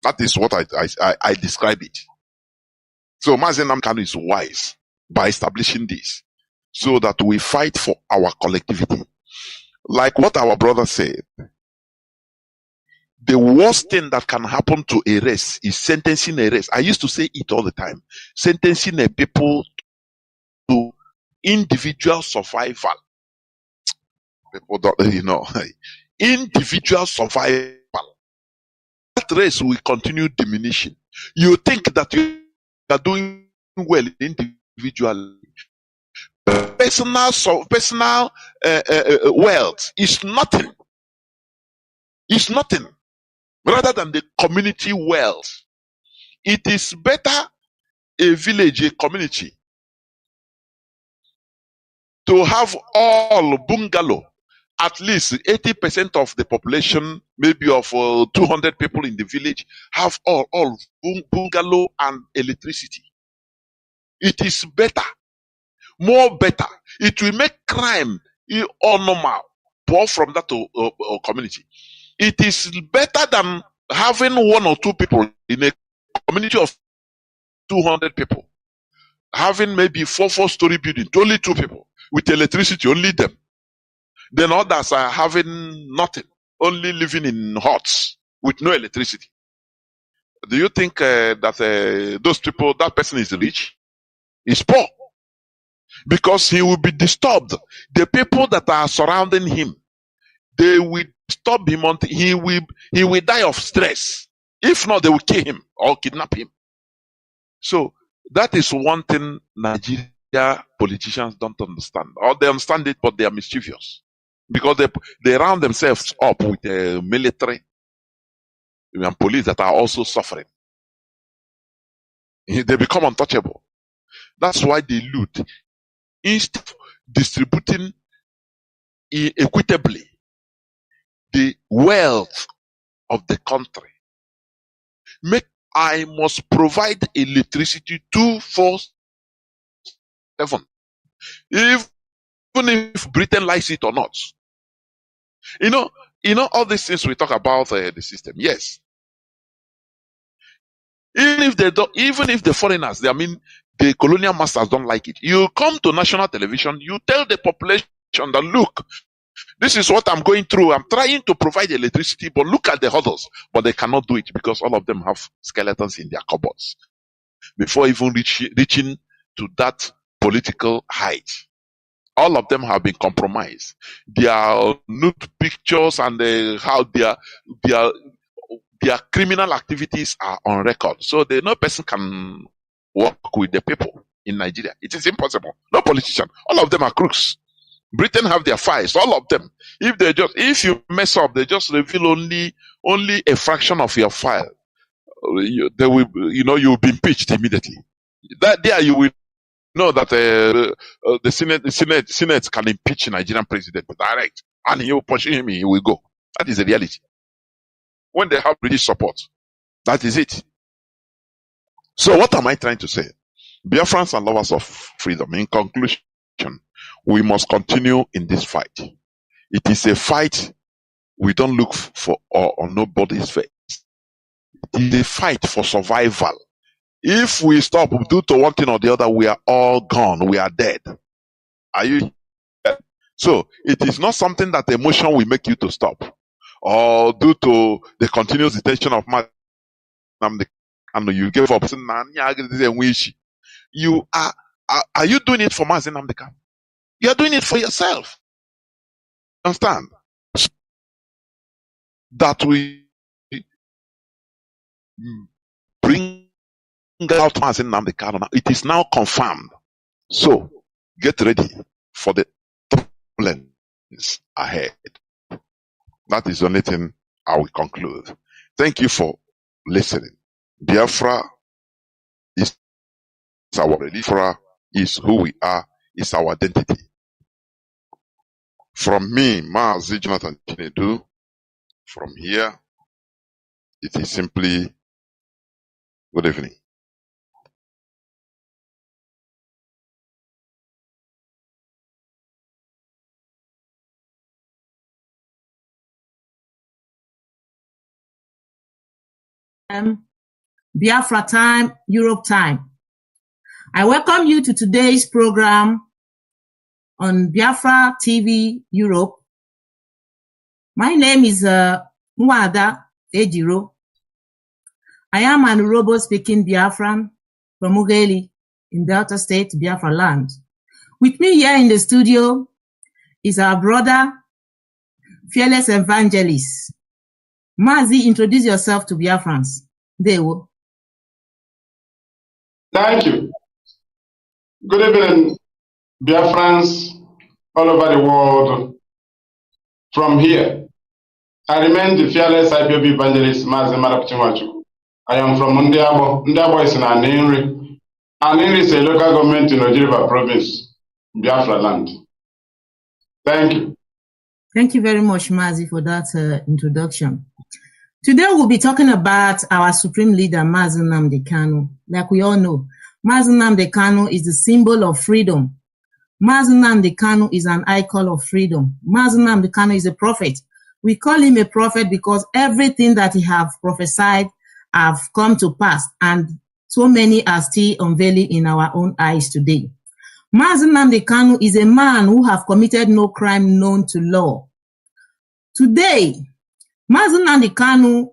Speaker 1: That is what I describe it. So Mazi Nnamdi Kanu is wise by establishing this, so that we fight for our collectivity. Like what our brother said, the worst thing that can happen to a race is sentencing a race. I used to say it all the time. Sentencing a people to individual survival. People don't, individual survival. That race will continue diminishing. You think that you are doing well individually. Personal wealth is nothing. It's nothing. Rather than the community wealth. It is better a village, a community, to have all bungalow, at least 80% of the population, maybe of 200 people in the village, have all bungalow and electricity. It is better, more better. It will make crime all normal, poor from that community. It is better than having one or two people in a community of 200 people. Having maybe 4-story building, only 2 people. With electricity, only them. Then others are having nothing, only living in huts with no electricity. Do you think that those people, that person is rich? He's poor. Because he will be disturbed. The people that are surrounding him, they will stop him until he will die of stress. If not, they will kill him or kidnap him. So that is one thing Nigeria politicians don't understand. Or they understand it, but they are mischievous. Because they round themselves up with military and police that are also suffering. They become untouchable. That's why they loot. Instead of distributing equitably the wealth of the country, I must provide electricity 24/7. Even if Britain likes it or not. You know all these things we talk about the system. Yes. Even if the foreigners, the colonial masters don't like it. You come to national television, you tell the population that, look, this is what I'm going through. I'm trying to provide electricity, but look at the others. But they cannot do it because all of them have skeletons in their cupboards. Before even reaching to that political height, all of them have been compromised. Their nude pictures and how their criminal activities are on record. So no person can work with the people in Nigeria. It is impossible. No politician. All of them are crooks. Britain have their files, all of them. If you mess up, they just reveal only a fraction of your file. You'll be impeached immediately. That there you will know that the Senate can impeach a Nigerian president direct, and he will pursue him, he will go. That is the reality. When they have British support, that is it. So what am I trying to say? Biafrans and lovers of freedom, in conclusion, we must continue in this fight. It is a fight we don't look for on nobody's face. It is a fight for survival. If we stop due to one thing or the other, we are all gone. We are dead. Are you? So it is not something that emotion will make you to stop, or due to the continuous detention of Nnamdi Kanu, you give up. You are you doing it for Mazi Nnamdi Kanu? You are doing it for yourself. Understand? That we bring out Mazi Nnamdi Kanu. It is now confirmed. So get ready for the turbulence ahead. That is the only thing I will conclude. Thank you for listening. Biafra is our Biafra is who we are, is our identity. From me, Mazi Jonathan Chinedu, from here, it is simply good evening.
Speaker 15: Biafra time, Europe time. I welcome you to today's program on Biafra TV Europe. My name is Mwada Ejiro. I am an Urobo-speaking Biafran from Ughelli in Delta State, Biafra land. With me here in the studio is our brother, fearless evangelist. Mazi, introduce yourself to Biafrans. Dewo.
Speaker 3: Thank you. Good evening, Biafrans all over the world. From here, I remain the fearless IPOB evangelist, Mazi Marapchimachu. I am from Ndiabo. Ndiabo is in Aninri. Aninri is a local government in Ojiriba province, Biafra land. Thank you.
Speaker 15: Thank you very much, Mazi, for that introduction. Today we'll be talking about our supreme leader, Mazi Nnamdi Kanu. Like we all know, Mazi Nnamdi Kanu is the symbol of freedom. Mazi Nnamdi Kanu is an icon of freedom. Mazi Nnamdi Kanu is a prophet. We call him a prophet because everything that he have prophesied have come to pass, and so many are still unveiling in our own eyes today. Mazi Nnamdi Kanu is a man who have committed no crime known to law. Today, Mazi Nnamdi Kanu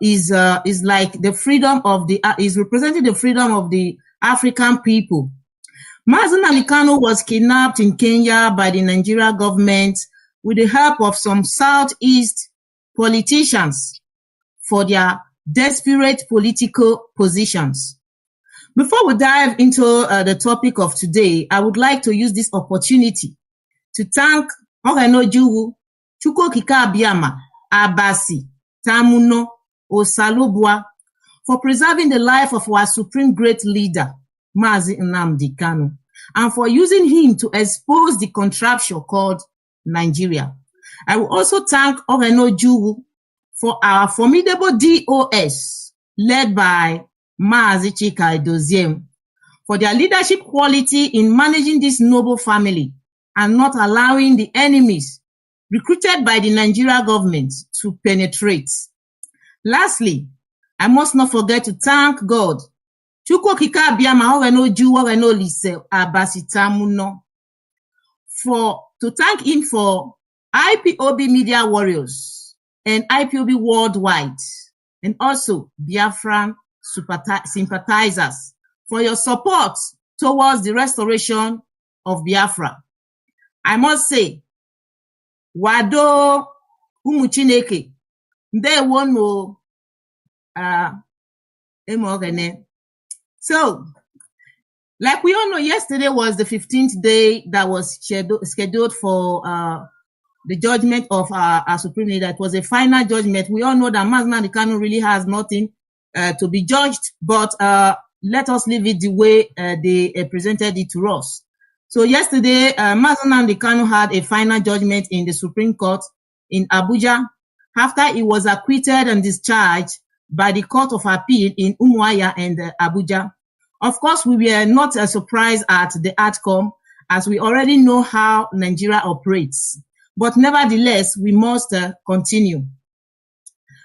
Speaker 15: is like the freedom of the is representing the freedom of the African people. Mazi Nnamdi Kanu was kidnapped in Kenya by the Nigeria government with the help of some Southeast politicians for their desperate political positions. Before we dive into the topic of today, I would like to use this opportunity to thank Ogenojuwu, Chukwokika Abiyama, Abasi, Tamuno, Osalubwa for preserving the life of our supreme great leader, Mazi Nnamdi Kanu, and for using him to expose the contraption called Nigeria. I will also thank Ogenojuwu for our formidable DOS led by Mazi Chika Edoziem for their leadership quality in managing this noble family and not allowing the enemies recruited by the Nigeria government to penetrate. Lastly, I must not forget to thank God Chukwu kika biama oweno ju oweno lise abasitamuno. To thank him for IPOB media warriors and IPOB worldwide, and also Biafran sympathizers for your support towards the restoration of Biafra. I must say, Wado Umuchineke, they won't know So, like we all know, yesterday was the 15th day that was scheduled for the judgment of our Supreme Leader. It was a final judgment. We all know that Nnamdi Kanu really has nothing to be judged, but let us leave it the way they presented it to us. So yesterday, Nnamdi Kanu had a final judgment in the Supreme Court in Abuja after he was acquitted and discharged by the Court of Appeal in Umuahia and Abuja. Of course, we were not surprised at the outcome, as we already know how Nigeria operates. But nevertheless, we must continue.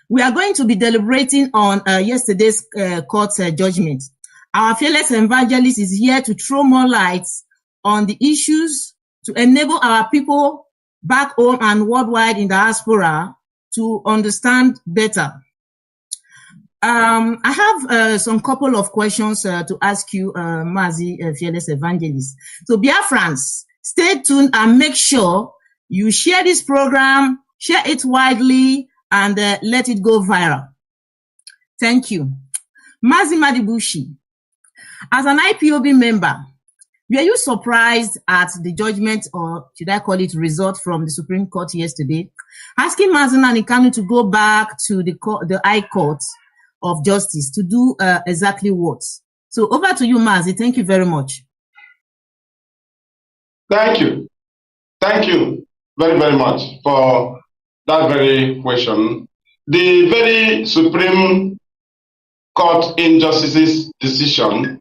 Speaker 15: We are going to be deliberating on yesterday's court judgment. Our fearless evangelist is here to throw more light on the issues to enable our people back home and worldwide in the diaspora to understand better. I have some couple of questions to ask you, Mazi, fearless evangelist. So, Biafrans, stay tuned and make sure you share this program, share it widely, and let it go viral. Thank you. Mazi Madibushi, as an IPOB member, were you surprised at the judgment, or should I call it result, from the Supreme Court yesterday, asking Mazi Nnamdi Kanu to go back to the High Court of Justice to do exactly what? So over to you, Mazi. Thank you very much.
Speaker 3: Thank you. Thank you very, very much for that very question. The very Supreme Court Injustices decision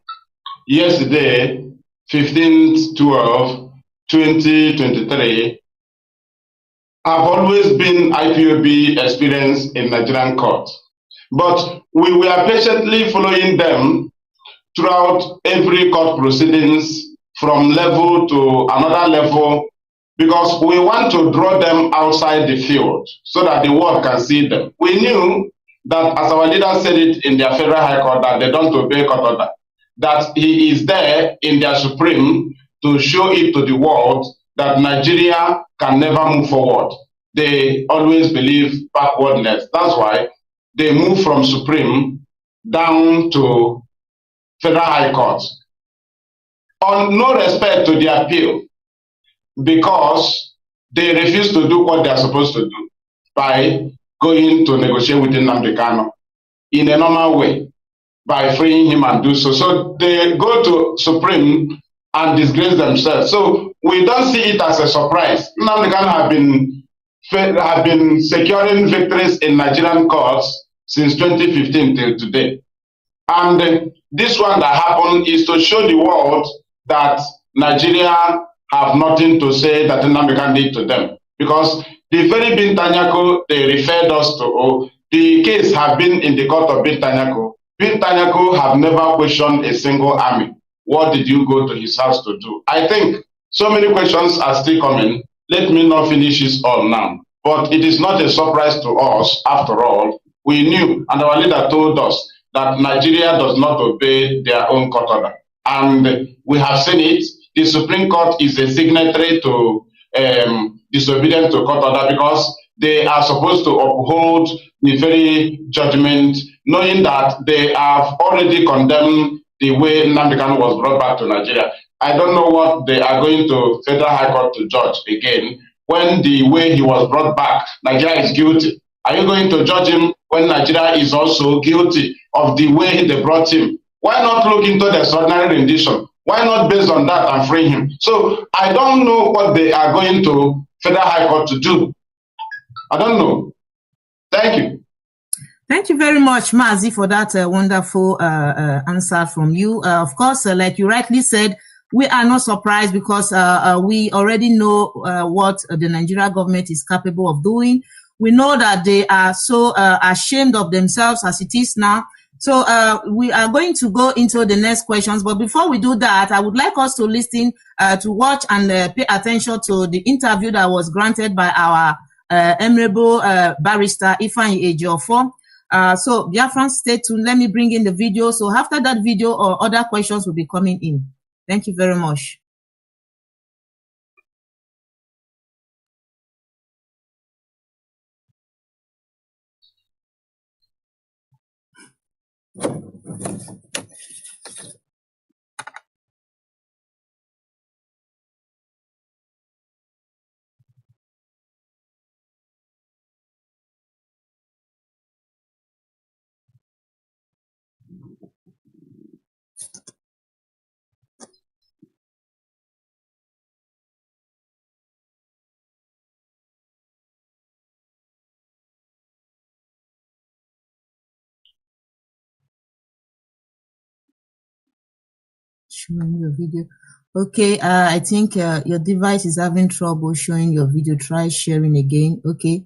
Speaker 3: yesterday, 15/12/2023, have always been IPOB experience in Nigerian court. But we were patiently following them throughout every court proceedings from level to another level, because we want to draw them outside the field so that the world can see them. We knew that, as our leader said it in their federal high court, that they don't obey court order, that he is there in their supreme to show it to the world that Nigeria can never move forward. They always believe backwardness. That's why they move from Supreme down to Federal High Court on no respect to the appeal, because they refuse to do what they are supposed to do by going to negotiate with Nnamdi Kanu in a normal way by freeing him and do so. So they go to Supreme and disgrace themselves. So we don't see it as a surprise. Nnamdi Kanu have been securing victories in Nigerian courts since 2015 till today. And this one that happened is to show the world that Nigeria have nothing to say that Nnamdi Kanu did to them. Because the very Bintanyako they referred us to, the case have been in the court of Bintanyako. Bintanyako have never questioned a single army. What did you go to his house to do? I think so many questions are still coming. Let me not finish this all now. But it is not a surprise to us, after all. We knew, and our leader told us, that Nigeria does not obey their own court order. And we have seen it. The Supreme Court is a signatory to disobedience to court order, because they are supposed to uphold the very judgment, knowing that they have already condemned the way Nnamdi Kanu was brought back to Nigeria. I don't know what they are going to Federal High Court to judge again, when the way he was brought back, Nigeria is guilty. Are you going to judge him when Nigeria is also guilty of the way they brought him? Why not look into the extraordinary rendition? Why not based on that and free him? So I don't know what they are going to Federal High Court to do. I don't know. Thank you.
Speaker 15: Thank you very much, Mazi, for that wonderful answer from you. Of course, like you rightly said, we are not surprised, because we already know what the Nigerian government is capable of doing. We know that they are so ashamed of themselves as it is now, So we are going to go into the next questions, but before we do that, I would like us to listen, to watch and pay attention to the interview that was granted by our Honorable Barister Ifeanyi Ejiofor. So Biafran, stay tuned. Let me bring in the video. So after that video, or other questions will be coming in. Thank you very much. Showing your video. Okay, I think your device is having trouble showing your video. Try sharing again. Okay,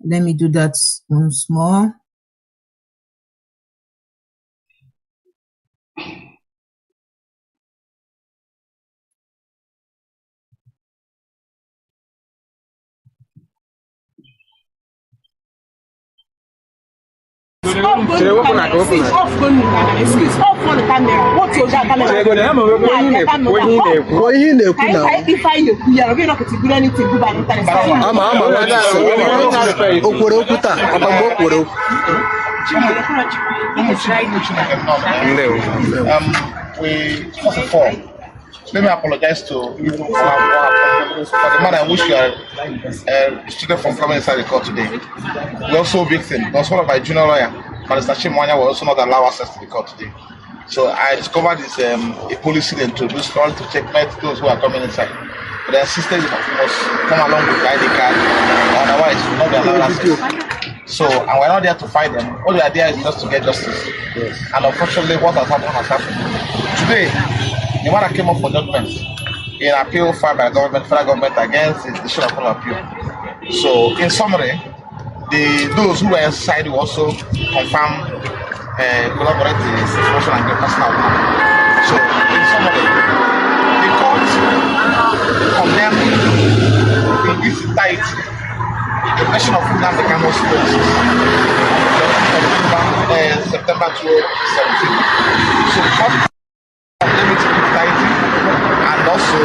Speaker 15: let me do that once more.
Speaker 16: Off on the camera. What's your camera?
Speaker 3: First of all, let me apologize to you for the man I wish you are student from coming inside the court today. We're also victim because one of my junior lawyer, Barister Chimwanya, will also not allow access to the court today. So I discovered this a policy they introduced only to checkmate those who are coming inside. But they insisted you must come along with the ID card, otherwise you will not be allowed access. So, and we're not there to fight them. All the idea is just to get justice. Yes. And unfortunately, what has happened has happened. Today, the one that came up for judgment in appeal filed by the government, federal government against the decision of appeal. So, in summary, those who were inside will also confirm, collaborate the situation and get personal harm. So, in summary, the court condemned in its entirety the question of Nnamdi Kanu's policies September 2017. So the court condemned it in entirety and also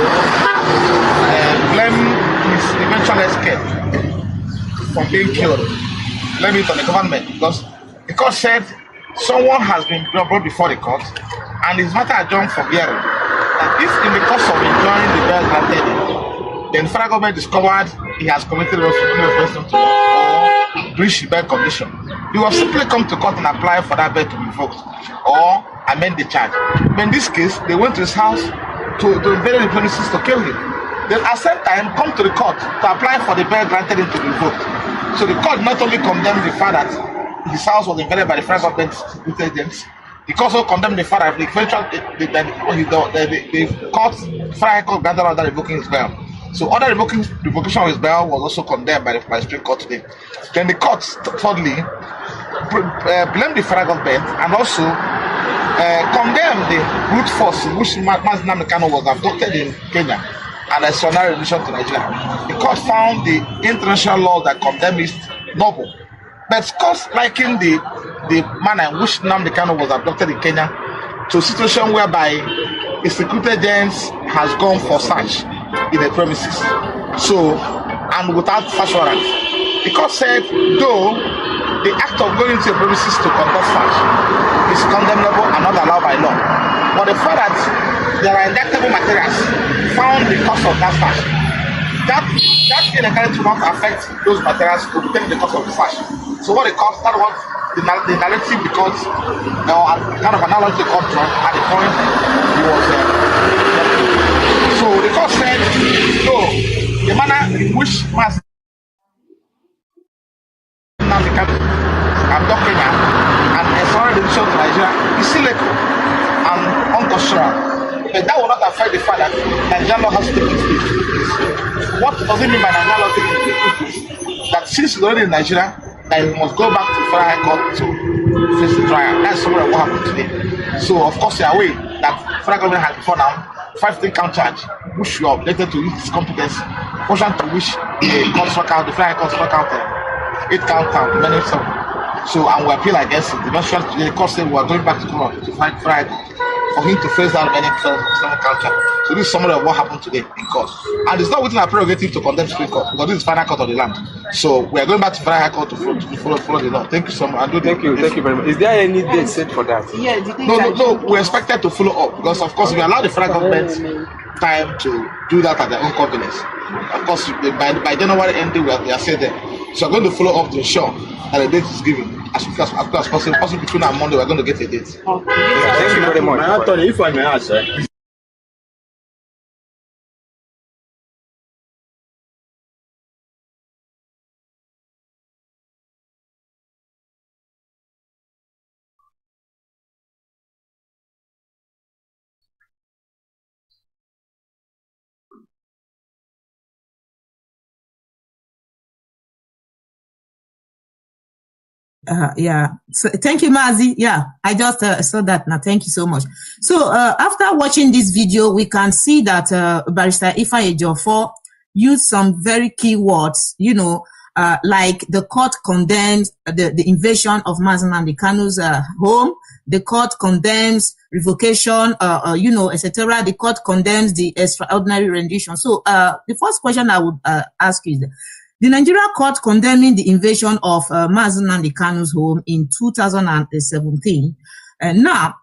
Speaker 3: blame his eventual escape from being killed. Blame it on the government because the court said someone has been brought before the court and his matter adjourned for hearing. And if in the course of enjoying the bail granted, then the federal government discovered he has committed or breached the bail condition, he will simply come to court and apply for that bail to be revoked or amend the charge. But in this case, they went to his house to invade the premises to kill him. Then at the same time, come to the court to apply for the bail granted him to be revoked. So the court not only condemned the fact that his house was invaded by the federal government security agents, it also condemned the fact that the federal court gathered order revoking his bail. So other revocation of his bail was also condemned by the Supreme Court today. Then the court, thirdly, blamed the federal government and also condemned the brute force in which Mazi Nnamdi Kanu was abducted in Kenya and extraordinary rendition to Nigeria. The court found the international law that condemned is noble. But courts likened the manner in which Nnamdi Kanu was abducted in Kenya to a situation whereby a security agent has gone for search in the premises. So, and without search warrant. The court said, though the act of going into a premises to conduct search is condemnable and not allowed by law, but the fact that there are indictable materials found in the course of that search, that illegality will not affect those materials to determine the course of the search. So what the court, that was the narrative, because kind of analogy the court drawn at the point he was so the court said, no, the manner in which Mazi Nnamdi Kanu abducted Kenya and extraordinary rendition to Nigeria is illegal and unconstitutional. But that will not affect the fact that Nigeria law has to take its place. What does it mean by Nigeria law taking its place? That since he's already in Nigeria, that he must go back to
Speaker 17: Federal High Court to face the trial. That's some of what happened today. So, of course, you are aware that federal government has before now 5 count charge, which you are obligated to use this competency. Motion to which the court struck out, the Federal High Court struck out 8 count many some. So, and we appeal against it. Eventually, the court said we are going back to court to find Federal High Court for him to face that many count charge. So, this is some of what happened today in court. And it's not within our prerogative to condemn Supreme Court because this is final court of the land. So, we are going back to Federal High Court to follow the law. Thank you so much.
Speaker 18: Thank you very much. Is there any date set for that?
Speaker 17: Yeah, no. We're expected to follow up because, of course, we allow the federal government time to do that at their own convenience. Of course, by January ending, we are saying there. So we're going to follow up to ensure that a date is given as quick as possible. Possibly between now and Monday, we're going to get a date.
Speaker 18: Thank you very much.
Speaker 13: Anthony, if I may ask, sir.
Speaker 15: Yeah. So, thank you, Mazi. Yeah, I just saw that now. Thank you so much. So after watching this video, we can see that Barister Ifeanyi Ejiofor used some very key words, like the court condemns the invasion of Mazi Nnamdi Kanu's home. The court condemns revocation, etc. The court condemns the extraordinary rendition. So the first question I would ask is, the Nigeria court condemning the invasion of Mazi Nnamdi Kanu's home in 2017. Now,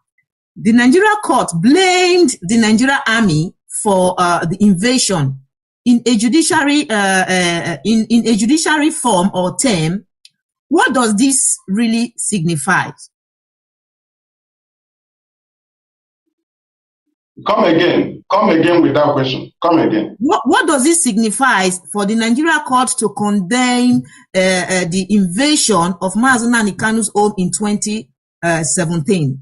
Speaker 15: the Nigeria court blamed the Nigeria army for the invasion in a judiciary in a judiciary form or term. What does this really signify?
Speaker 3: Come again with that question. Come again.
Speaker 15: What does it signify for the Nigeria court to condemn the invasion of Mazi Nnamdi Kanu's home in 2017?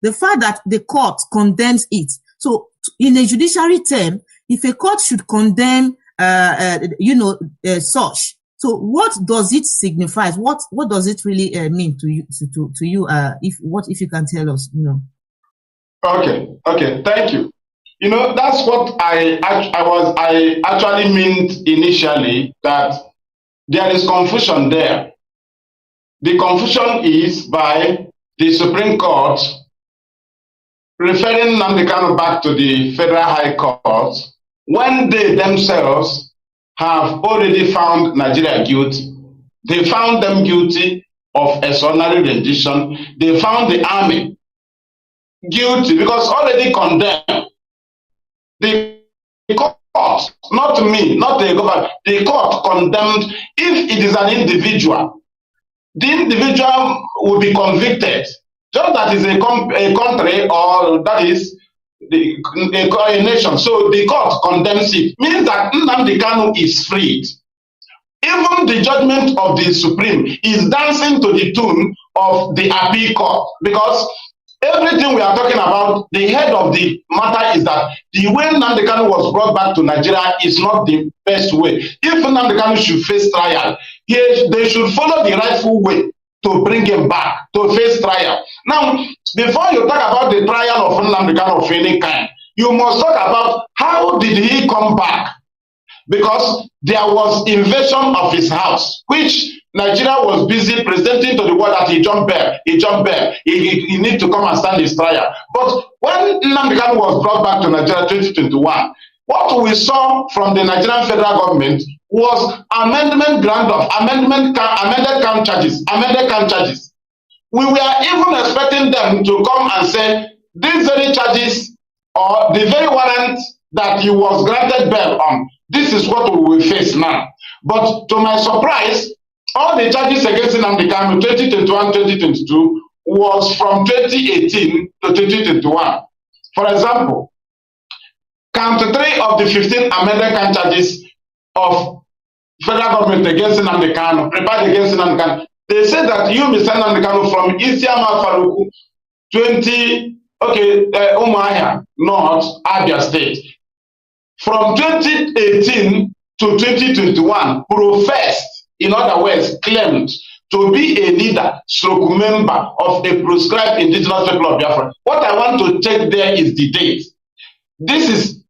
Speaker 15: The fact that the court condemns it. So, in a judiciary term, if a court should condemn, such. So, what does it signify? What does it really mean to you? If you can tell us,
Speaker 3: Okay, thank you. That's what I actually meant initially, that there is confusion there. The confusion is by the Supreme Court referring Nnamdi Kanu back to the Federal High Court when they themselves have already found Nigeria guilty. They found them guilty of extraordinary rendition. They found the army guilty because already condemned. The court, not me, not the government, the court condemned. If it is an individual, the individual will be convicted. Just that is a country, or that is a nation. So the court condemns it. Means that Nnamdi Kanu is freed. Even the judgment of the Supreme is dancing to the tune of the appeal court, because everything we are talking about, the head of the matter is that the way Nnamdi Kanu was brought back to Nigeria is not the best way. If Nnamdi Kanu should face trial, they should follow the rightful way to bring him back to face trial. Now, before you talk about the trial of Nnamdi Kanu of any kind, you must talk about how did he come back? Because there was invasion of his house, which Nigeria was busy presenting to the world that he jumped bail, he need to come and stand his trial. But when Nnamdi Kanu was brought back to Nigeria 2021, what we saw from the Nigerian federal government was amended count charges. We were even expecting them to come and say, these very charges or the very warrant that he was granted bail on, this is what we will face now. But to my surprise, all the charges against Nnamdi Kanu 2021-2022 was from 2018 to 2021. For example, count 3 of the 15 amended count charges of federal government against Nnamdi Kanu, prepared against Nnamdi Kanu, they said that you, Mr. Nnamdi Kanu, from Isiama Faruku, Umuahia, North, Abia State, from 2018 to 2021, professed, in other words, claimed to be a leader, stroke member of a proscribed indigenous people of Biafra. What I want to check there is the date. This is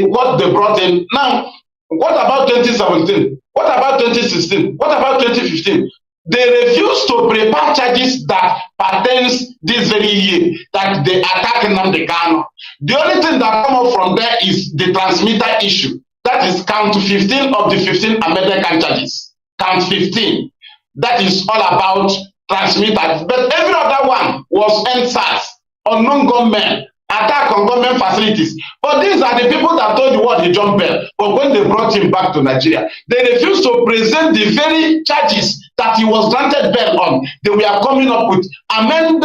Speaker 3: what they brought in. Now, what about 2017? What about 2016? What about 2015? They refuse to prepare charges that pertains this very year, that they attack Nnamdi Kanu. The only thing that come up from there is the transmitter issue. That is count 15 of the 15 amended charges. Count 15. That is all about transmitters. But every other one was NSAS, unknown gunmen, attack on government facilities. But these are the people that told the world he jumped bail. But when they brought him back to Nigeria, they refused to present the very charges that he was granted bail on. They were coming up with amended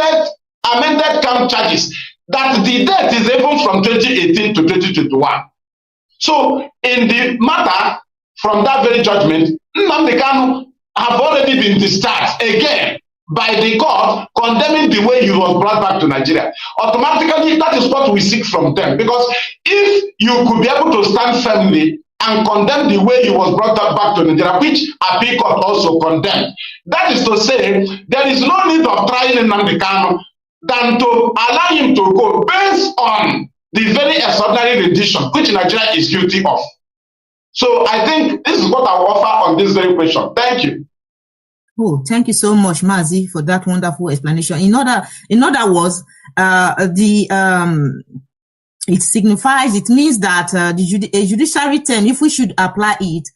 Speaker 3: count charges that the date is even from 2018 to 2021. So in the matter, from that very judgment, Nnamdi Kanu have already been discharged again by the court, condemning the way he was brought back to Nigeria. Automatically, that is what we seek from them. Because if you could be able to stand firmly and condemn the way he was brought back to Nigeria, which appeal court also condemned, that is to say, there is no need of trying Nnamdi Kanu than to allow him to go based on the very extraordinary rendition which Nigeria is guilty of. So I think this is what I will offer on this very question. Thank you.
Speaker 15: Oh, thank you so much, Mazi, for that wonderful explanation. In other words, it signifies, it means that a judiciary term, if we should apply it,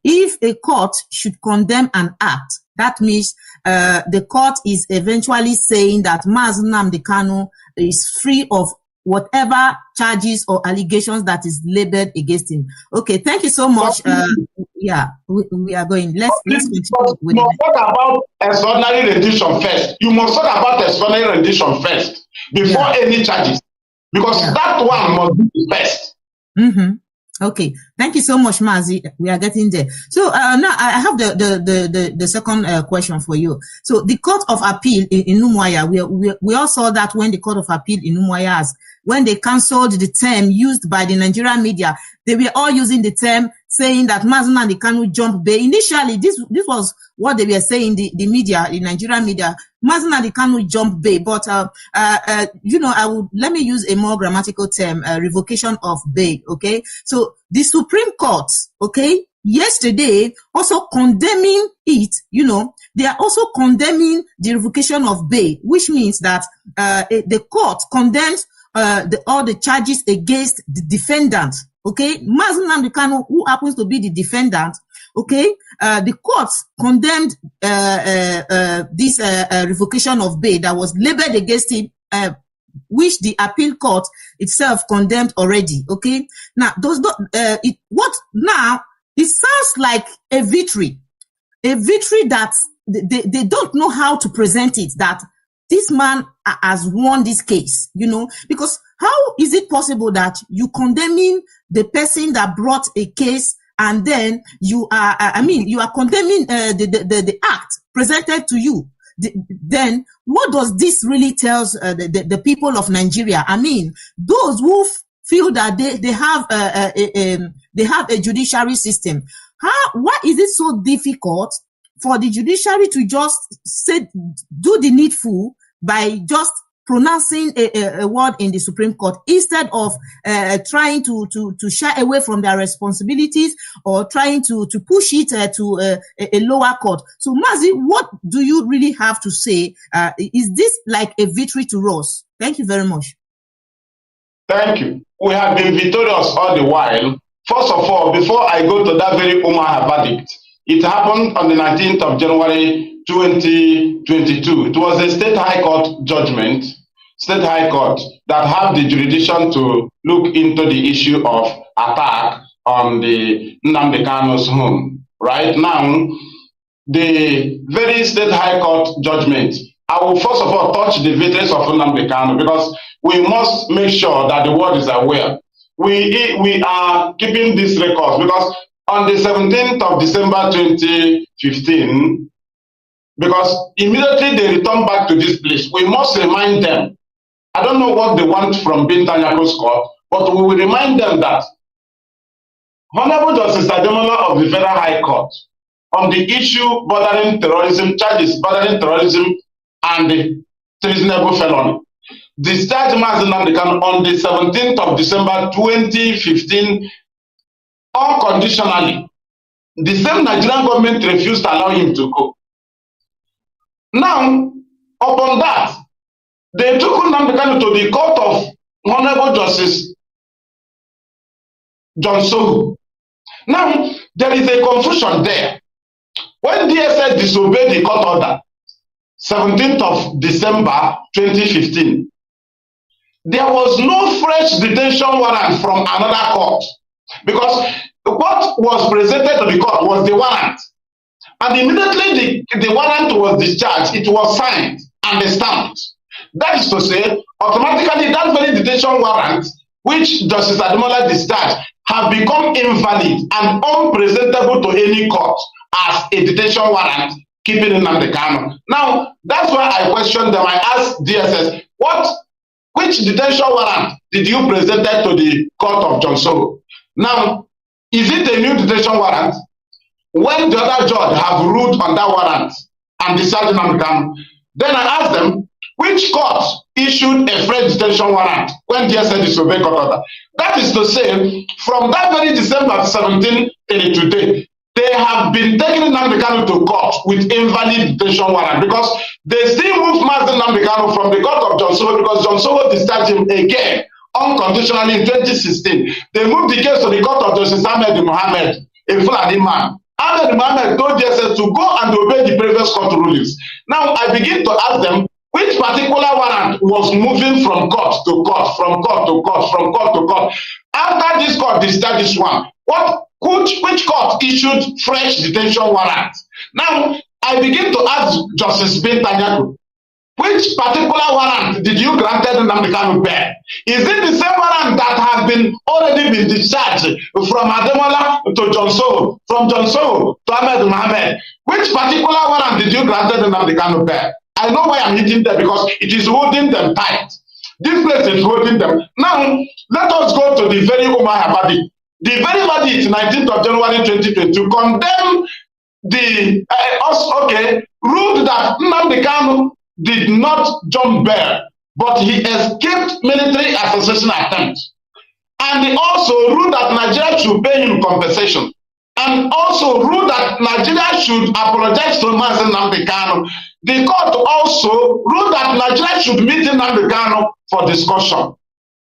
Speaker 15: if a court should condemn an act, that means the court is eventually saying that Mazi Nnamdi Kanu is free of whatever charges or allegations that is labeled against him. Okay, thank you so much. Yeah, we are going. Let's continue with
Speaker 3: you must talk about extraordinary rendition first. You must talk about extraordinary rendition first before any charges, because that one must be the best.
Speaker 15: Okay, thank you so much, Mazi. We are getting there. So now I have the second question for you. So the Court of Appeal in Umuahia, we all saw that when the Court of Appeal in Umuahia, when they cancelled the term used by the Nigerian media, they were all using the term saying that Mazi Nnamdi Kanu jumped bail. Initially, this was what they were saying, the media, the Nigerian media, Mazi Nnamdi Kanu jumped bail. But let me use a more grammatical term, revocation of bail. Okay, so the Supreme Court, okay, yesterday also condemning it. They are also condemning the revocation of bail, which means that the court condemns all the charges against the defendant. Okay, Mazi Nnamdi Kanu, who happens to be the defendant, okay, the courts condemned this revocation of bail that was labeled against him, which the appeal court itself condemned already. Okay, now it sounds like a victory that they don't know how to present it, that this man has won this case, because how is it possible that you condemning the person that brought a case and then you are condemning the act presented to you? Then what does this really tell the people of Nigeria? I mean, those who feel that they have a judiciary system. Why is it so difficult for the judiciary to just do the needful by just pronouncing a word in the Supreme Court instead of trying to shy away from their responsibilities or trying to push it to a lower court? So, Mazi, what do you really have to say? Is this like a victory to us? Thank you very much.
Speaker 3: Thank you. We have been victorious all the while. First of all, before I go to that very Umuahia verdict, it happened on the 19th of January 2022. It was a state high court judgment, state high court, that have the jurisdiction to look into the issue of attack on the Nnamdi Kanu's home. Right now, the very state high court judgment, I will first of all touch the victories of Nnamdi Kanu, because we must make sure that the world is aware. We are keeping this record, because on the 17th of December 2015, because immediately they return back to this place, we must remind them. I don't know what they want from Bintanyako's court, but we will remind them that Honorable Justice Ademola of the Federal High Court on the issue bordering terrorism, charges bordering terrorism and treasonable felony. Discharged Mazi Nnamdi Kanu on the 17th of December 2015 unconditionally. The same Nigerian government refused to allow him to go. Now, upon that, they took Nnamdi Kanu to the court of Honorable Justice John Sohu. Now, there is a confusion there. When DSS disobeyed the court order, 17th of December 2015, there was no fresh detention warrant from another court because what was presented to the court was the warrant. And immediately the warrant was discharged, it was signed and stamped. That is to say, automatically that very detention warrant, which Justice Ademola discharged, have become invalid and unpresentable to any court as a detention warrant keeping Nnamdi Kanu. Now, that's why I questioned them. I asked DSS, which detention warrant did you present to the court of John Soho? Now, is it a new detention warrant? When the other judge have ruled on that warrant and decided Nnamdi Kanu, then I asked them, which court issued a fresh detention warrant when DSS disobeyed court order? That is to say, from that very December 17 till today, they have been taking Nnamdi Kanu to court with invalid detention warrant because they still moved Mazi Nnamdi Kanu from the court of John Soho because John Soho discharged him again unconditionally in 2016. They moved the case to the court of Justice Ahmed Mohammed, a Fulani man. Ahmed Mohammed told DSS to go and obey the previous court rulings. Now I begin to ask them, which particular warrant was moving from court to court, from court to court, from court to court? After this court discharged this one, which court issued fresh detention warrant? Now, I begin to ask Justice Bintanyaku, which particular warrant did you grant Nnamdi Kanu bail? Is it the same warrant that has been already been discharged from Ademola to John Soho, from John Soho to Ahmed Mohammed? Which particular warrant did you grant Nnamdi Kanu bail? I know why I'm hitting them because it is holding them tight. This place is holding them. Now, let us go to the very Umar Habadi. The very verdict, 19th of January 2020, to condemn the ruled that Nnamdi Kanu did not jump bail, but he escaped military assassination attempt. And he also ruled that Nigeria should pay him compensation. And also ruled that Nigeria should apologize to Mazi Nnamdi Kanu. The court also ruled that Nigeria should meet Nnamdi Kanu for discussion,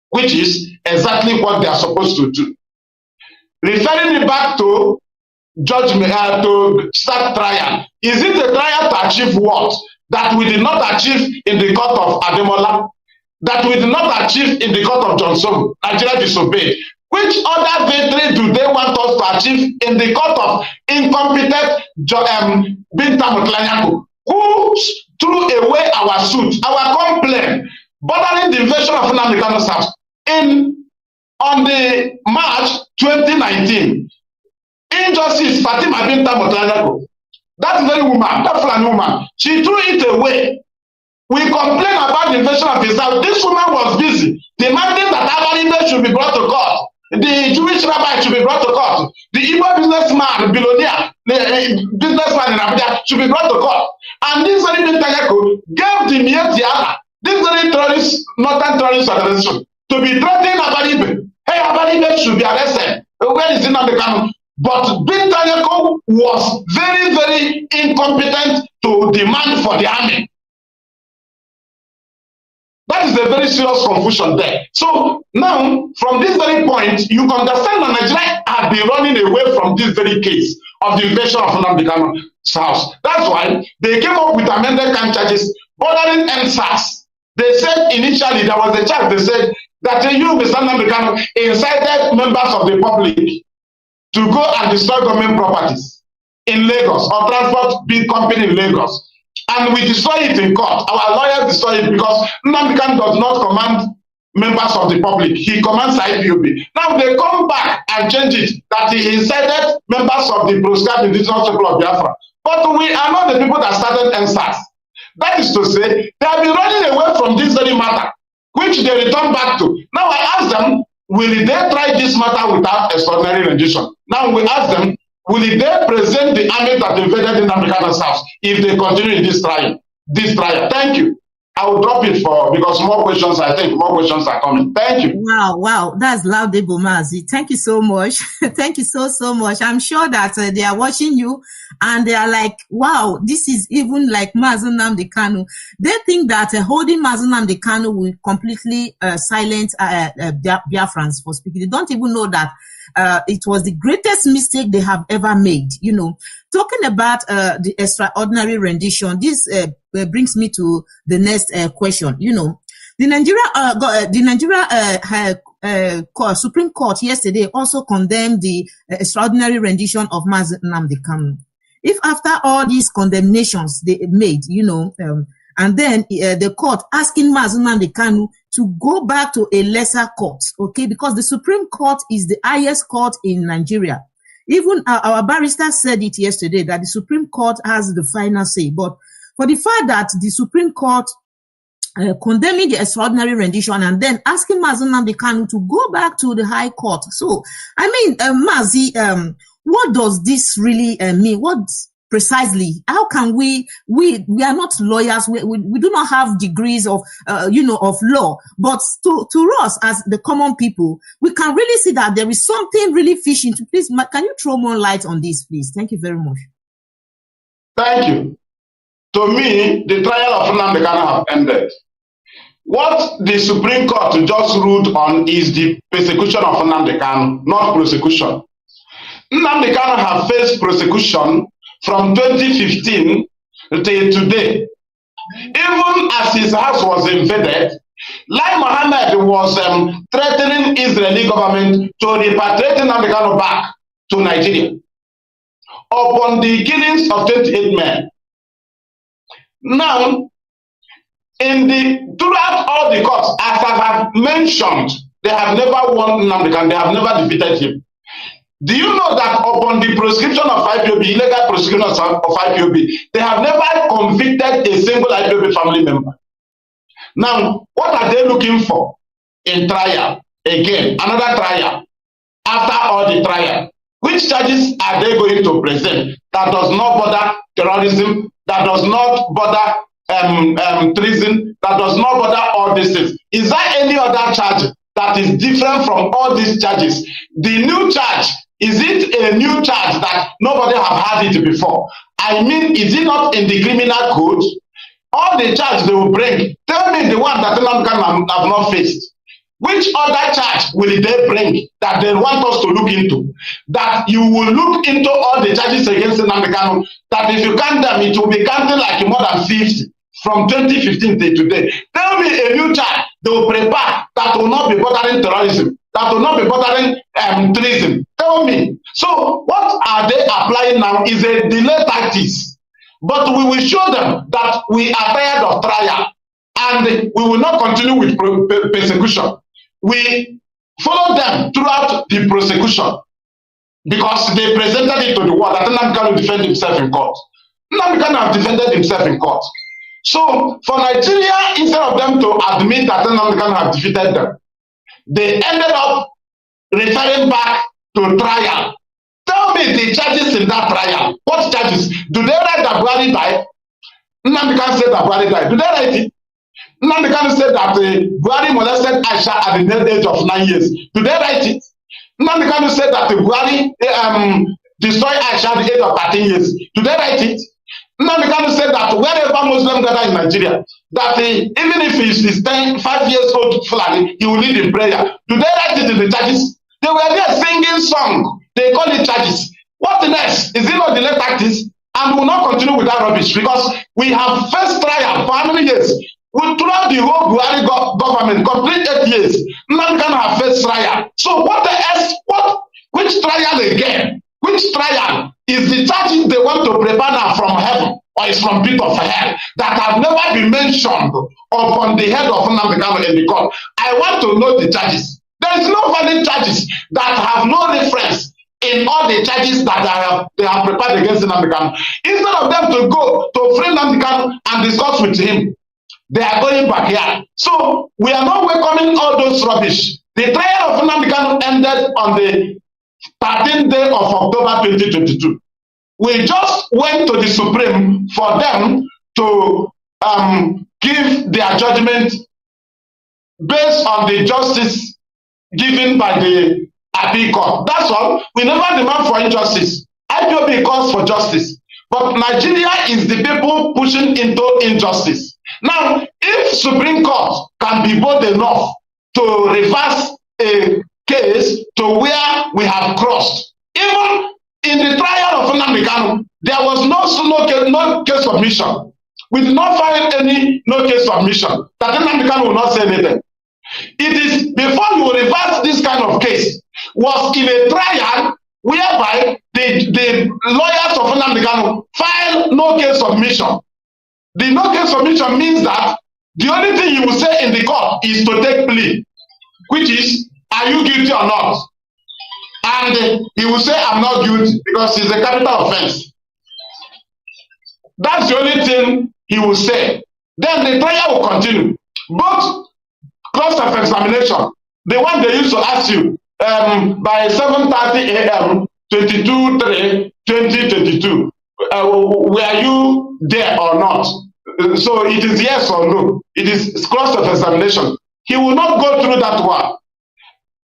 Speaker 3: which is exactly what they are supposed to do. Referring it back to judgment, to start trial. Is it a trial to achieve what? That we did not achieve in the court of Ademola? That we did not achieve in the court of Johnson? Nigeria disobeyed. Which other victory do they want us to achieve in the court of incompetent Binta Mutlanyaku, who threw away our suit, our complaint, bordering the invasion of Nnamdi Kanu's house on the March 2019? Injustice Fatima Binta Mutlanyaku, that very woman, that Fulani woman, she threw it away. We complain about the invasion of his house. This woman was busy demanding that Abaribe should be brought to court. The Jewish rabbi should be brought to court. The Igbo businessman, billionaire, the businessman in Abuja should be brought to court. And this very Bintanyaku gave the Mietiala, this very terrorist, northern terrorist organization, to be threatening Abaribe. Hey, Abaribe should be arrested. Where is Nnamdi Kanu? But Bintanyaku was very, very incompetent to demand for the army. That is a very serious confusion there. So now, from this very point, you understand that Nigeria had been running away from this very case of the invasion of Nnamdi Kanu's house. That's why they came up with amended crime charges bordering NSAS. They said initially there was a charge. They said that you, Mr. Nnamdi Kanu, incited members of the public to go and destroy government properties in Lagos or transport big company in Lagos. And we destroy it in court. Our lawyers destroy it because Nnamdi Kanu does not command members of the public. He commands IPOB. Now they come back and change it that he incited members of the proscribed indigenous people of Biafra. But we are not the people that started NSAS. That is to say, they have been running away from this very matter, which they return back to. Now I ask them, will they try this matter without extraordinary rendition? Now we ask them, will they present the army that invaded Nnamdi Kanu's house if they continue in this trial? Thank you. I will drop it because more questions, I think more questions are coming. Thank you.
Speaker 15: Wow, that's laudable, Mazi. Thank you so much. Thank you so much. I'm sure that they are watching you and they are like, wow, this is even like Mazi Nnamdi Kanu. They think that holding Mazi Nnamdi Kanu will completely silence Biafrans for speaking. They don't even know that it was the greatest mistake they have ever made. You know, talking about the extraordinary rendition, this brings me to the next question. You know, the Nigeria Supreme Court yesterday also condemned the extraordinary rendition of Mazi Nnamdi Kanu. If after all these condemnations they made, you know, and then the court asking Mazi Nnamdi Kanu to go back to a lesser court, okay, because the Supreme Court is the highest court in Nigeria. Even our barrister said it yesterday that the Supreme Court has the final say, but for the fact that the Supreme Court condemning the extraordinary rendition and then asking Mazi Nnamdi Kanu to go back to the High Court. So, I mean, Mazi, what does this really mean? What precisely? How can we are not lawyers. We do not have degrees of, of law, but to us as the common people, we can really see that there is something really fishy. Please, can you throw more light on this, please? Thank you very much.
Speaker 3: Thank you. To me, the trial of Nnamdi Kanu have ended. What the Supreme Court just ruled on is the persecution of Nnamdi Kanu, not prosecution. Nnamdi Kanu have faced prosecution from 2015 till today. Even as his house was invaded, Lai Mohammed was threatening Israeli government to repatriate Nnamdi Kanu back to Nigeria upon the killings of 28 men. Now, throughout all the courts, as I have mentioned, they have never won Nnamdi Kanu, they have never defeated him. Do you know that upon the proscription of IPOB, illegal proscription of IPOB, they have never convicted a single IPOB family member? Now, what are they looking for in trial? Again, another trial. After all the trial, which charges are they going to present that does not bother terrorism, that does not bother treason, that does not bother all these things? Is there any other charge that is different from all these charges? The new charge, is it a new charge that nobody have had it before? I mean, is it not in the criminal code? All the charge they will bring, tell me the one that Nnamdi Kanu have not faced. Which other charge will they bring that they want us to look into? That you will look into all the charges against Nnamdi Kanu, that if you count them, it will be counting like more than 50 from 2015 till today. Tell me a new charge they will prepare that will not be bothering terrorism, that will not be bothering treason. Tell me. So what are they applying now is a delay tactics. But we will show them that we are tired of trial and we will not continue with persecution. We follow them throughout the prosecution because they presented it to the world that Nnamdi Kanu defend himself in court. Nnamdi Kanu have defended himself in court. So for Nigeria, instead of them to admit that Nnamdi Kanu have defeated them, they ended up referring back to trial. Tell me the charges in that trial. What charges? Do they write that Buhari died? Nnamdi Kanu said that Buhari died. Do they write it? Nnamdi Kanu said that Buhari molested Aisha at the age of 9 years. Do they write it? Nnamdi Kanu said that Buhari destroyed Aisha at the age of 13 years. Do they write it? Nnamdi Kanu said that wherever Muslims gather in Nigeria, that even if he is 5 years old Fulani, he will lead in prayer. Do they write it in the charges? They were there singing song. They call it charges. What next? Is it not delay tactics? And we will not continue with that rubbish because we have first trial for how many years? Throughout the whole Buhari government, complete 8 years, Nnamdi Kanu have first trial. So what the else? Which trial again? Which trial is the charges they want to prepare now from heaven or is from pit of hell that have never been mentioned upon the head of Nnamdi Kanu in the court? I want to know the charges. There is no valid charges that have no reference in all the charges that they have prepared against Nnamdi Kanu. Instead of them to go to free Nnamdi Kanu and discuss with him, they are going back here. So we are not welcoming all those rubbish. The trial of Nnamdi Kanu ended on the 13th day of October 2022. We just went to the Supreme for them to give their judgment based on the justice given by the appeal court. That's all. We never demand for injustice. IPOB calls for justice. But Nigeria is the people pushing into injustice. Now, if Supreme Court can be bold enough to reverse a case to where we have crossed, even in the trial of Nnamdi Kanu, there was no case submission. We did not find any no case submission. That Nnamdi Kanu will not say anything. It is before you reverse this kind of case was in a trial whereby the lawyers of Nnamdi Kanu filed no case submission. The no case submission means that the only thing you will say in the court is to take plea, which is, are you guilty or not? And he will say, I'm not guilty, because it's a capital offense. That's the only thing he will say. Then the trial will continue. Both cross of examination, the one they used to ask you by 7:30 a.m. 22/3/2022, were you there or not? So it is yes or no. It is cross of examination. He will not go through that one.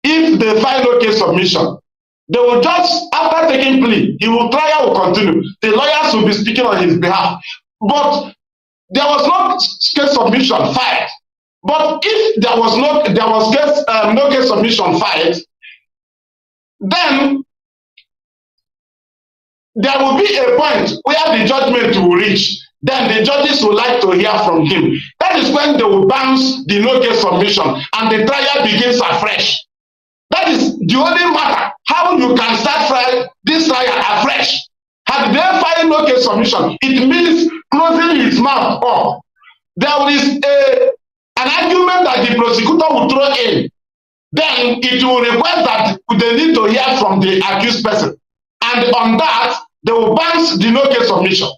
Speaker 3: If they file no case submission, they will just, after taking plea, trial will continue. The lawyers will be speaking on his behalf. But there was no case submission filed. But if there was no case submission filed, then there will be a point where the judgment will reach. Then the judges would like to hear from him. That is when they will bounce the no case submission and the trial begins afresh. That is the only matter how you can start this trial afresh. Had they filed no case submission, it means closing his mouth up. There is an argument that the prosecutor will throw in. Then it will request that they need to hear from the accused person. And on that, they will bounce the no case submission.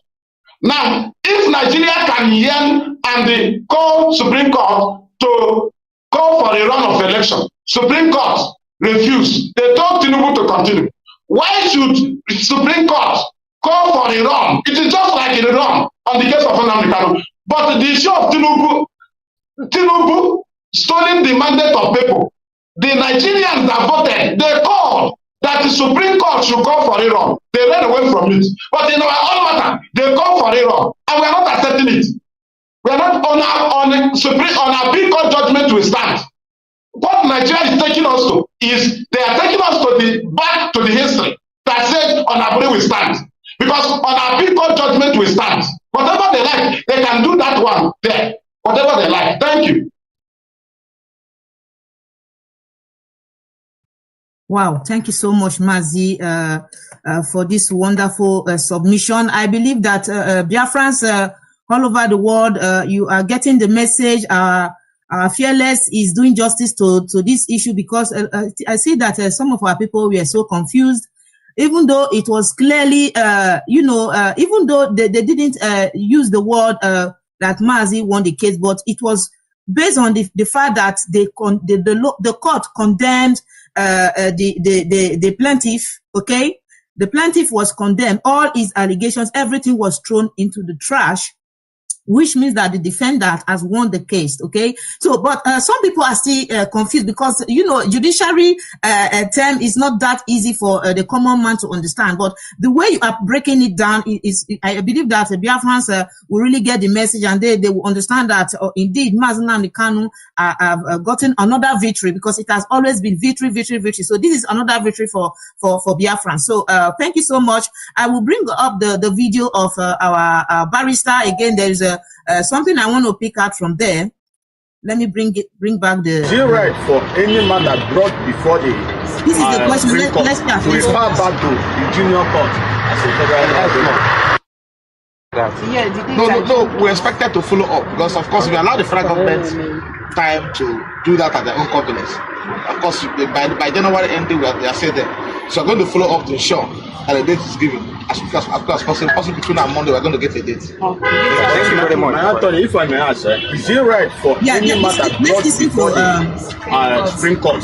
Speaker 3: Now, if Nigeria can hear and call Supreme Court to call for a run of election, Supreme Court refuse. They told Tinubu to continue. Why should Supreme Court call for a run? It is just like a run on the case of Nnamdi Kanu. But the issue of Tinubu stealing the mandate of people. The Nigerians that voted, they called that the Supreme Court should call for a run. They ran away from it. But in our own matter, they call for a run. And we are not accepting it. We are not on our big court judgment we stand. What Nigeria is taking us to is they are taking us to back to the history that said on our body we stand. Because on our big court judgment we stand. Whatever they like, they can do that one there. Whatever they like. Thank you.
Speaker 15: Wow, thank you so much, Mazi, for this wonderful submission. I believe that Biafrans all over the world, you are getting the message. Fearless is doing justice to this issue, because I see that some of our people were so confused, even though it was clearly, even though they didn't use the word that Mazi won the case, but it was based on the fact that the court condemned the plaintiff. Okay, the plaintiff was condemned. All his allegations, everything was thrown into the trash, which means that the defendant has won the case. Okay, so but some people are still confused, because judiciary term is not that easy for the common man to understand. But the way you are breaking it down is I believe that Biafrans will really get the message, and they will understand that indeed Mazi Nnamdi Kanu have gotten another victory, because it has always been victory. So this is another victory for Biafrans. So thank you so much. I will bring up the video of our barrister again. There is something I want to pick out from there. Let me bring back the.
Speaker 19: Is it right for any man that brought before the
Speaker 15: this is the question. Let's start.
Speaker 19: To refer back to the junior court as a federal
Speaker 17: No, we're expected to follow up, because of course we allow the federal government time to do that at their own convenience. Of course, by January ending, they are saying there. So we're going to follow up to ensure that a date is given as quick as possible. Possibly between our Monday, we're going to get a date.
Speaker 19: Thank you very much. Anthony, if I may ask, is it right for any man that brought before the Supreme Court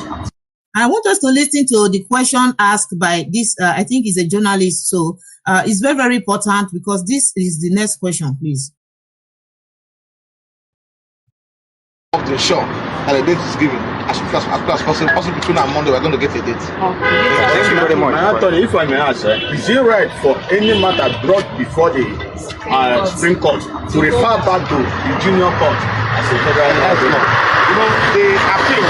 Speaker 15: I want us to listen to the question asked by this, I think he's a journalist, so it's very, very important because this is the next question, please.
Speaker 17: Of the show, and a date is given as quick as possible. Possibly between now and Monday, we're going to get a date.
Speaker 19: Thank you very much. Anthony, if I may ask, is it right for any matter brought before the Supreme Court to refer back to the junior court as a federal law?
Speaker 17: You know, the appeal,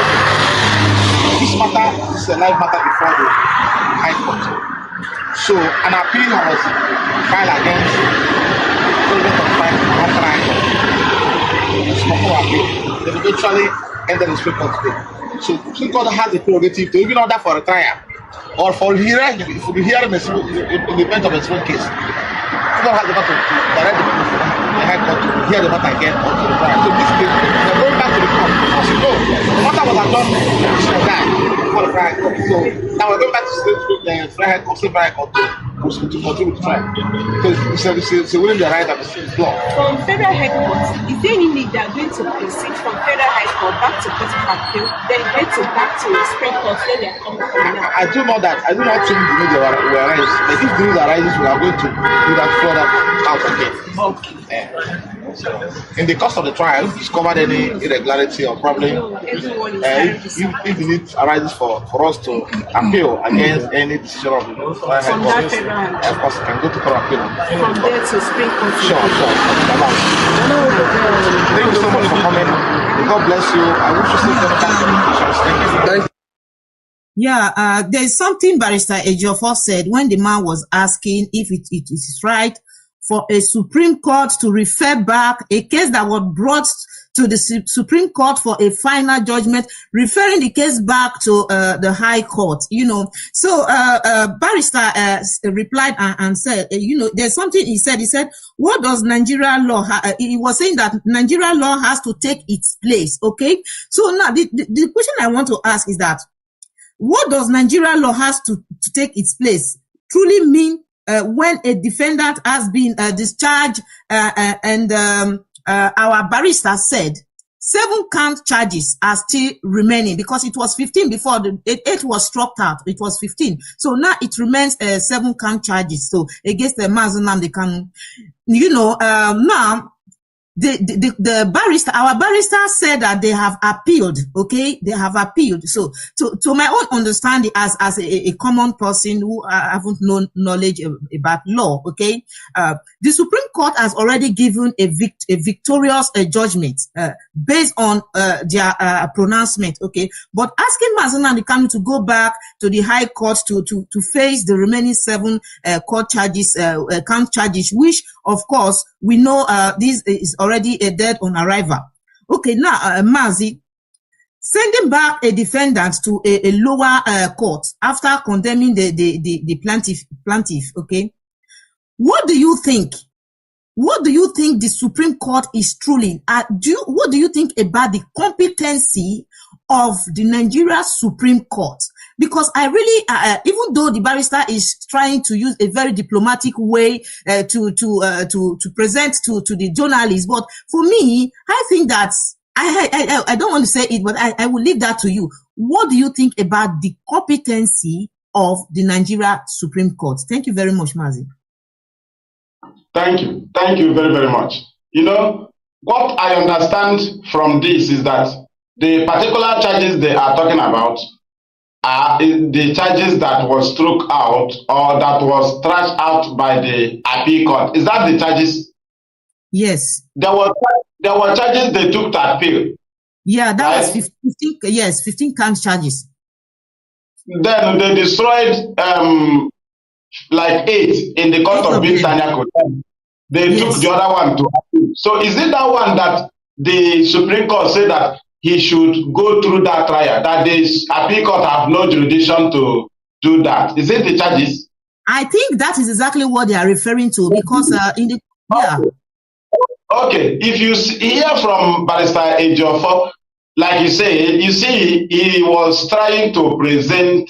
Speaker 17: this matter is a live matter before the High Court. So, an appeal was filed against the President of the High Court. They eventually ended the Supreme Court today. So, the Supreme Court has the prerogative to even order for a trial or for hearing in the event of a civil case. The Supreme Court has the matter to direct the High Court to hear the matter again or to the trial. So, this case, they're going back to the court. As you know, the matter was adjourned before the High Court. So, now we're going back to the High Court to continue with the trial. Because it's winning the right of the law.
Speaker 16: From Federal High Court, is there any need that are going to proceed from Federal High Court back to Court of Appeal, then back to Supreme Court where they are coming from now?
Speaker 17: I do know that. I do not think the need will arise. But if the need arises, we are going to do that further out again. Okay. In the course of the trial, discovered any irregularity or problem, if the need arises for us to appeal against any decision of the High Court, of course, we can go to court appeal.
Speaker 16: From there to Supreme Court.
Speaker 17: Sure. Thank you so much for coming. God bless you. I wish you see you. Thank you.
Speaker 15: Yeah, there's something Barister Ejiofor said when the man was asking if it is right for a Supreme Court to refer back a case that was brought to the Supreme Court for a final judgment, referring the case back to the High Court, you know. So Barister replied and said, you know, there's something he said. He said, what does Nigerian law, he was saying that Nigerian law has to take its place, okay? So now the question I want to ask is that, what does Nigerian law has to take its place truly mean when a defendant has been discharged and our barrister said 7 count charges are still remaining because it was 15 before the 8 was struck out. It was 15. So now it remains 7 count charges. So against the Mazi Nnamdi Kanu, you know, now the barrister, our barrister said that they have appealed, okay? They have appealed. So to my own understanding as a common person who haven't known knowledge about law, okay? The Supreme Court has already given a victorious judgment based on their pronouncement, okay? But asking Mazi Nnamdi Kanu to go back to the High Court to face the remaining 7 court charges, count charges, which of course we know this is already a dead on arrival. Okay, now Mazi, sending back a defendant to a lower court after condemning the plaintiff, okay? What do you think? What do you think the Supreme Court is truly? What do you think about the competency of the Nigeria Supreme Court? Because I really, even though the barrister is trying to use a very diplomatic way to present to the journalists, but for me, I think that I don't want to say it, but I will leave that to you. What do you think about the competency of the Nigeria Supreme Court? Thank you very much, Mazi.
Speaker 3: Thank you. Thank you very, very much. You know, what I understand from this is that the particular charges they are talking about are the charges that was struck out or that was thrashed out by the appeal court. Is that the charges?
Speaker 15: Yes.
Speaker 3: There were charges they took to appeal.
Speaker 15: Yeah, that was 15. Yes, 15 count charges.
Speaker 3: Then they destroyed like 8 in the court of Bintanyako. They took the other one to appeal. So is it that one that the Supreme Court said that he should go through that trial, that the appeal court have no jurisdiction to do that? Is it the charges?
Speaker 15: I think that is exactly what they are referring to because in the
Speaker 3: Okay, if you hear from Barister Ejiofor, like you say, you see, he was trying to present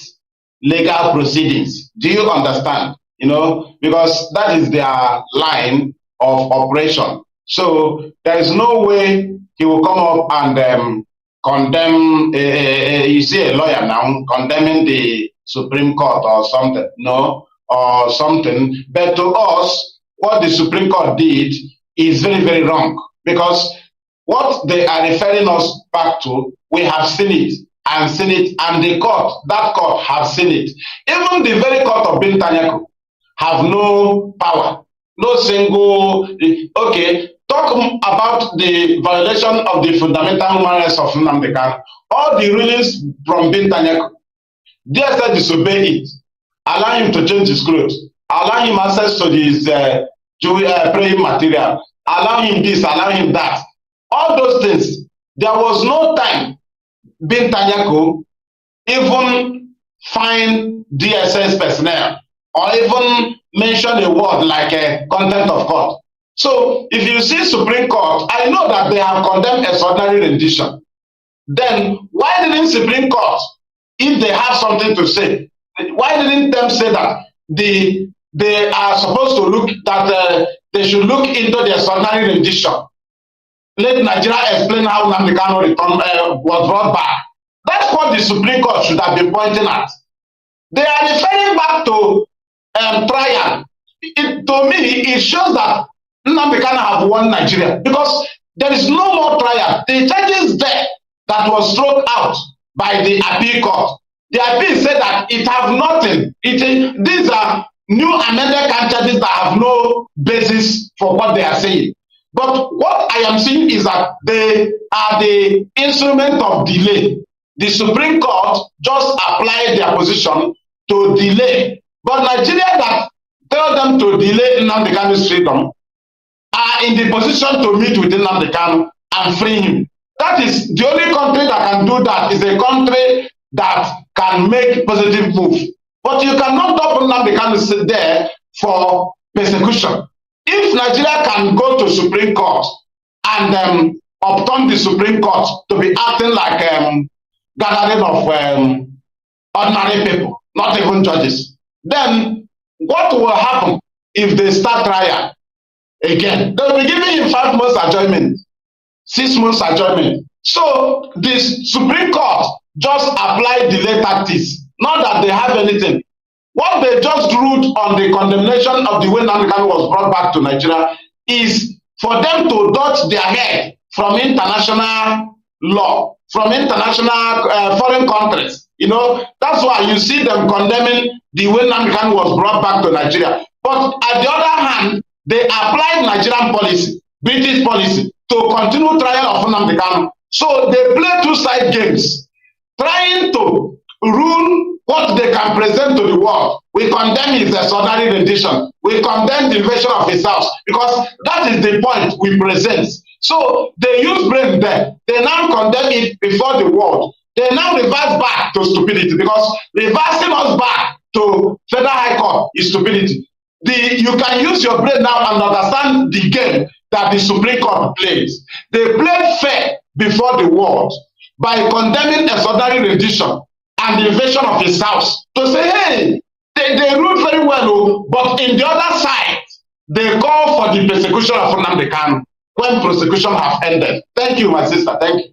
Speaker 3: legal proceedings. Do you understand? You know, because that is their line of operation. So there is no way he will come up and condemn, you see a lawyer now condemning the Supreme Court or something, no, or something. But to us, what the Supreme Court did is very, very wrong, because what they are referring us back to, we have seen it and the court, that court have seen it. Even the very court of Bintanyaku have no power, no single, okay, talk about the violation of the fundamental human rights of Nnamdi Kanu. All the rulings from Bintanyaku, DSS disobey it, allow him to change his clothes, allow him access to his praying material, allow him this, allow him that. All those things, there was no time Bintanyaku even find DSS personnel or even mention a word like a content of court. So if you see Supreme Court, I know that they have condemned extraordinary rendition. Then why didn't Supreme Court, if they have something to say, why didn't them say that they are supposed to look, that they should look into the extraordinary rendition? Let Nigeria explain how Nnamdi Kanu was brought back. That's what the Supreme Court should have been pointing at. They are referring back to trial. To me, it shows that Nnamdi Kanu have won Nigeria, because there is no more trial. The charges there that was thrown out by the appeal court, the appeal said that it have nothing. These are new amended charges that have no basis for what they are saying. But what I am seeing is that they are the instrument of delay. The Supreme Court just applied their position to delay. But Nigeria that tell them to delay Nnamdi Kanu's freedom are in the position to meet with Nnamdi Kanu and free him. That is the only country that can do that, is a country that can make positive move. But you cannot stop Nnamdi Kanu there for persecution. If Nigeria can go to Supreme Court and upturn the Supreme Court to be acting like gathering of ordinary people, not even judges, then what will happen if they start trial again? They will be giving him 5 months adjournment, 6 months adjournment. So the Supreme Court just applied delay tactics, not that they have anything. What they just ruled on the condemnation of the way Nnamdi Kanu was brought back to Nigeria is for them to dodge their head from international law, from international foreign countries. You know, that's why you see them condemning the way Nnamdi Kanu was brought back to Nigeria. But at the other hand, they applied Nigerian policy, British policy, to continue trial of Nnamdi Kanu. So they play two-side games, trying to rule what they can present to the world. We condemn his extraordinary rendition. We condemn the invasion of his house, because that is the point we present. So they use brain there. They now condemn it before the world. They now reverse back to stupidity, because reversing us back to Federal High Court is stupidity. You can use your brain now and understand the game that the Supreme Court plays. They played fair before the world by condemning extraordinary rendition and the invasion of his house, to say, hey, they ruled very well, but in the other side, they call for the persecution of Nnamdi Kanu when prosecution have ended. Thank you, my sister. Thank you.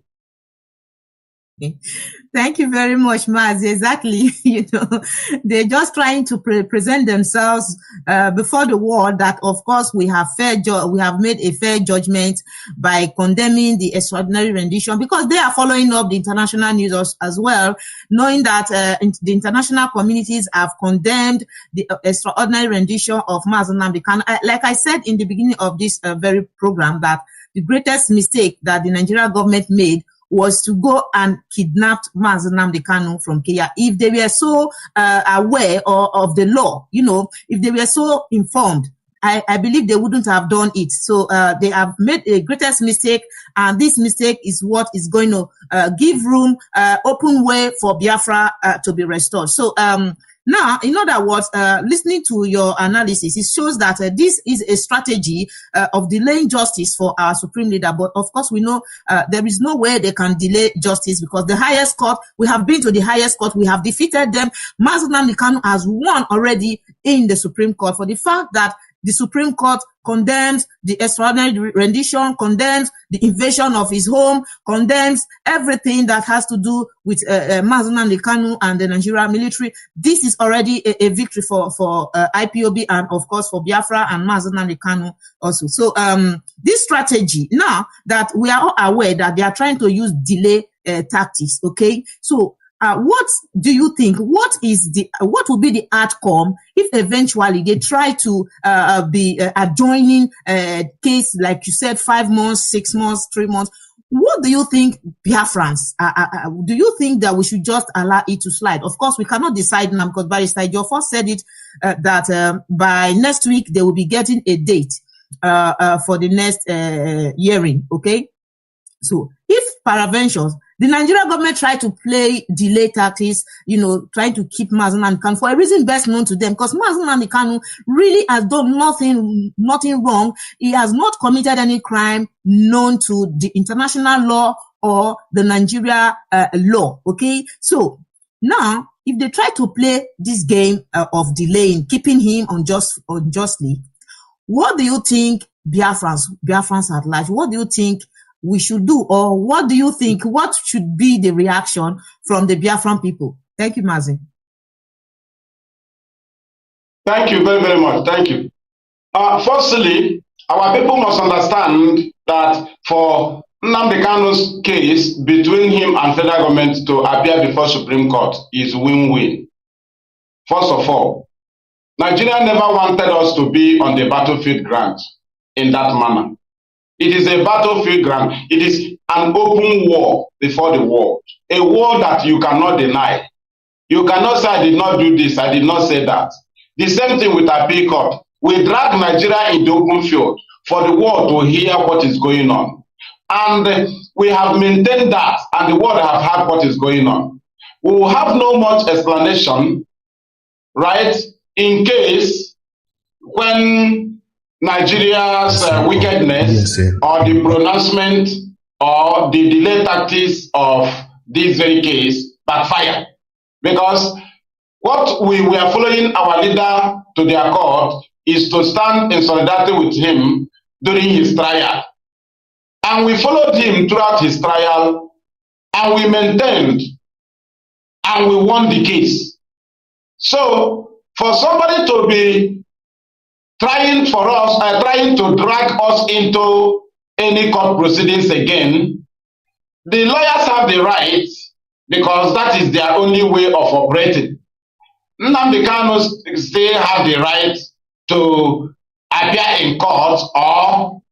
Speaker 15: Thank you very much, Mazi. Exactly. You know, they're just trying to present themselves before the world that, of course, we have made a fair judgment by condemning the extraordinary rendition, because they are following up the international news as well, knowing that the international communities have condemned the extraordinary rendition of Mazi Nnamdi Kanu. Like I said in the beginning of this very program, that the greatest mistake that the Nigerian government made was to go and kidnap Mazi Nnamdi Kanu from Kenya. If they were so aware of the law, you know, if they were so informed, I believe they wouldn't have done it. So they have made a greatest mistake, and this mistake is what is going to give room, open way for Biafra to be restored. So now, in other words, listening to your analysis, it shows that this is a strategy of delaying justice for our supreme leader. But of course, we know there is no way they can delay justice, because the highest court, we have been to the highest court, we have defeated them. Mazi Nnamdi Kanu has won already in the Supreme Court, for the fact that the Supreme Court condemns the extraordinary rendition, condemns the invasion of his home, condemns everything that has to do with Mazi Nnamdi Kanu and the Nigerian military. This is already a victory for IPOB and of course for Biafra and Mazi Nnamdi Kanu also. So this strategy, now that we are all aware that they are trying to use delay tactics, okay? So what do you think? What will be the outcome if eventually they try to be adjoining case, like you said, 5 months, 6 months, 3 months? What do you think, Biafrans? Do you think that we should just allow it to slide? Of course, we cannot decide now because Barister Jofor said it that by next week they will be getting a date for the next hearing. Okay, so if peradventure the Nigerian government tried to play delay tactics, trying to keep Mazi Nnamdi Kanu for a reason best known to them, because Mazi Nnamdi Kanu really has done nothing wrong. He has not committed any crime known to the international law or the Nigeria law. Okay, so now if they try to play this game of delaying, keeping him unjustly, what do you think, Biafrans at large? What do you think we should do, or what do you think? What should be the reaction from the Biafran people? Thank you, Mazi.
Speaker 3: Thank you very, very much. Thank you. Firstly, our people must understand that for Nnamdi Kanu's case between him and federal government to appear before Supreme Court is win-win. First of all, Nigeria never wanted us to be on the battlefield ground in that manner. It is a battlefield ground. It is an open war before the world. A war that you cannot deny. You cannot say, I did not do this, I did not say that. The same thing with appeal court. We drag Nigeria in the open field for the world to hear what is going on. And we have maintained that, and the world have heard what is going on. We will have no much explanation, right, in case when Nigeria's wickedness or the pronouncement or the delay tactics of this very case backfire. Because what we were following our leader to their court is to stand in solidarity with him during his trial. And we followed him throughout his trial, and we maintained, and we won the case. So for somebody to be trying to drag us into any court proceedings again, the lawyers have the right, because that is their only way of operating. Nnamdi Kanu still have the right to appear in court or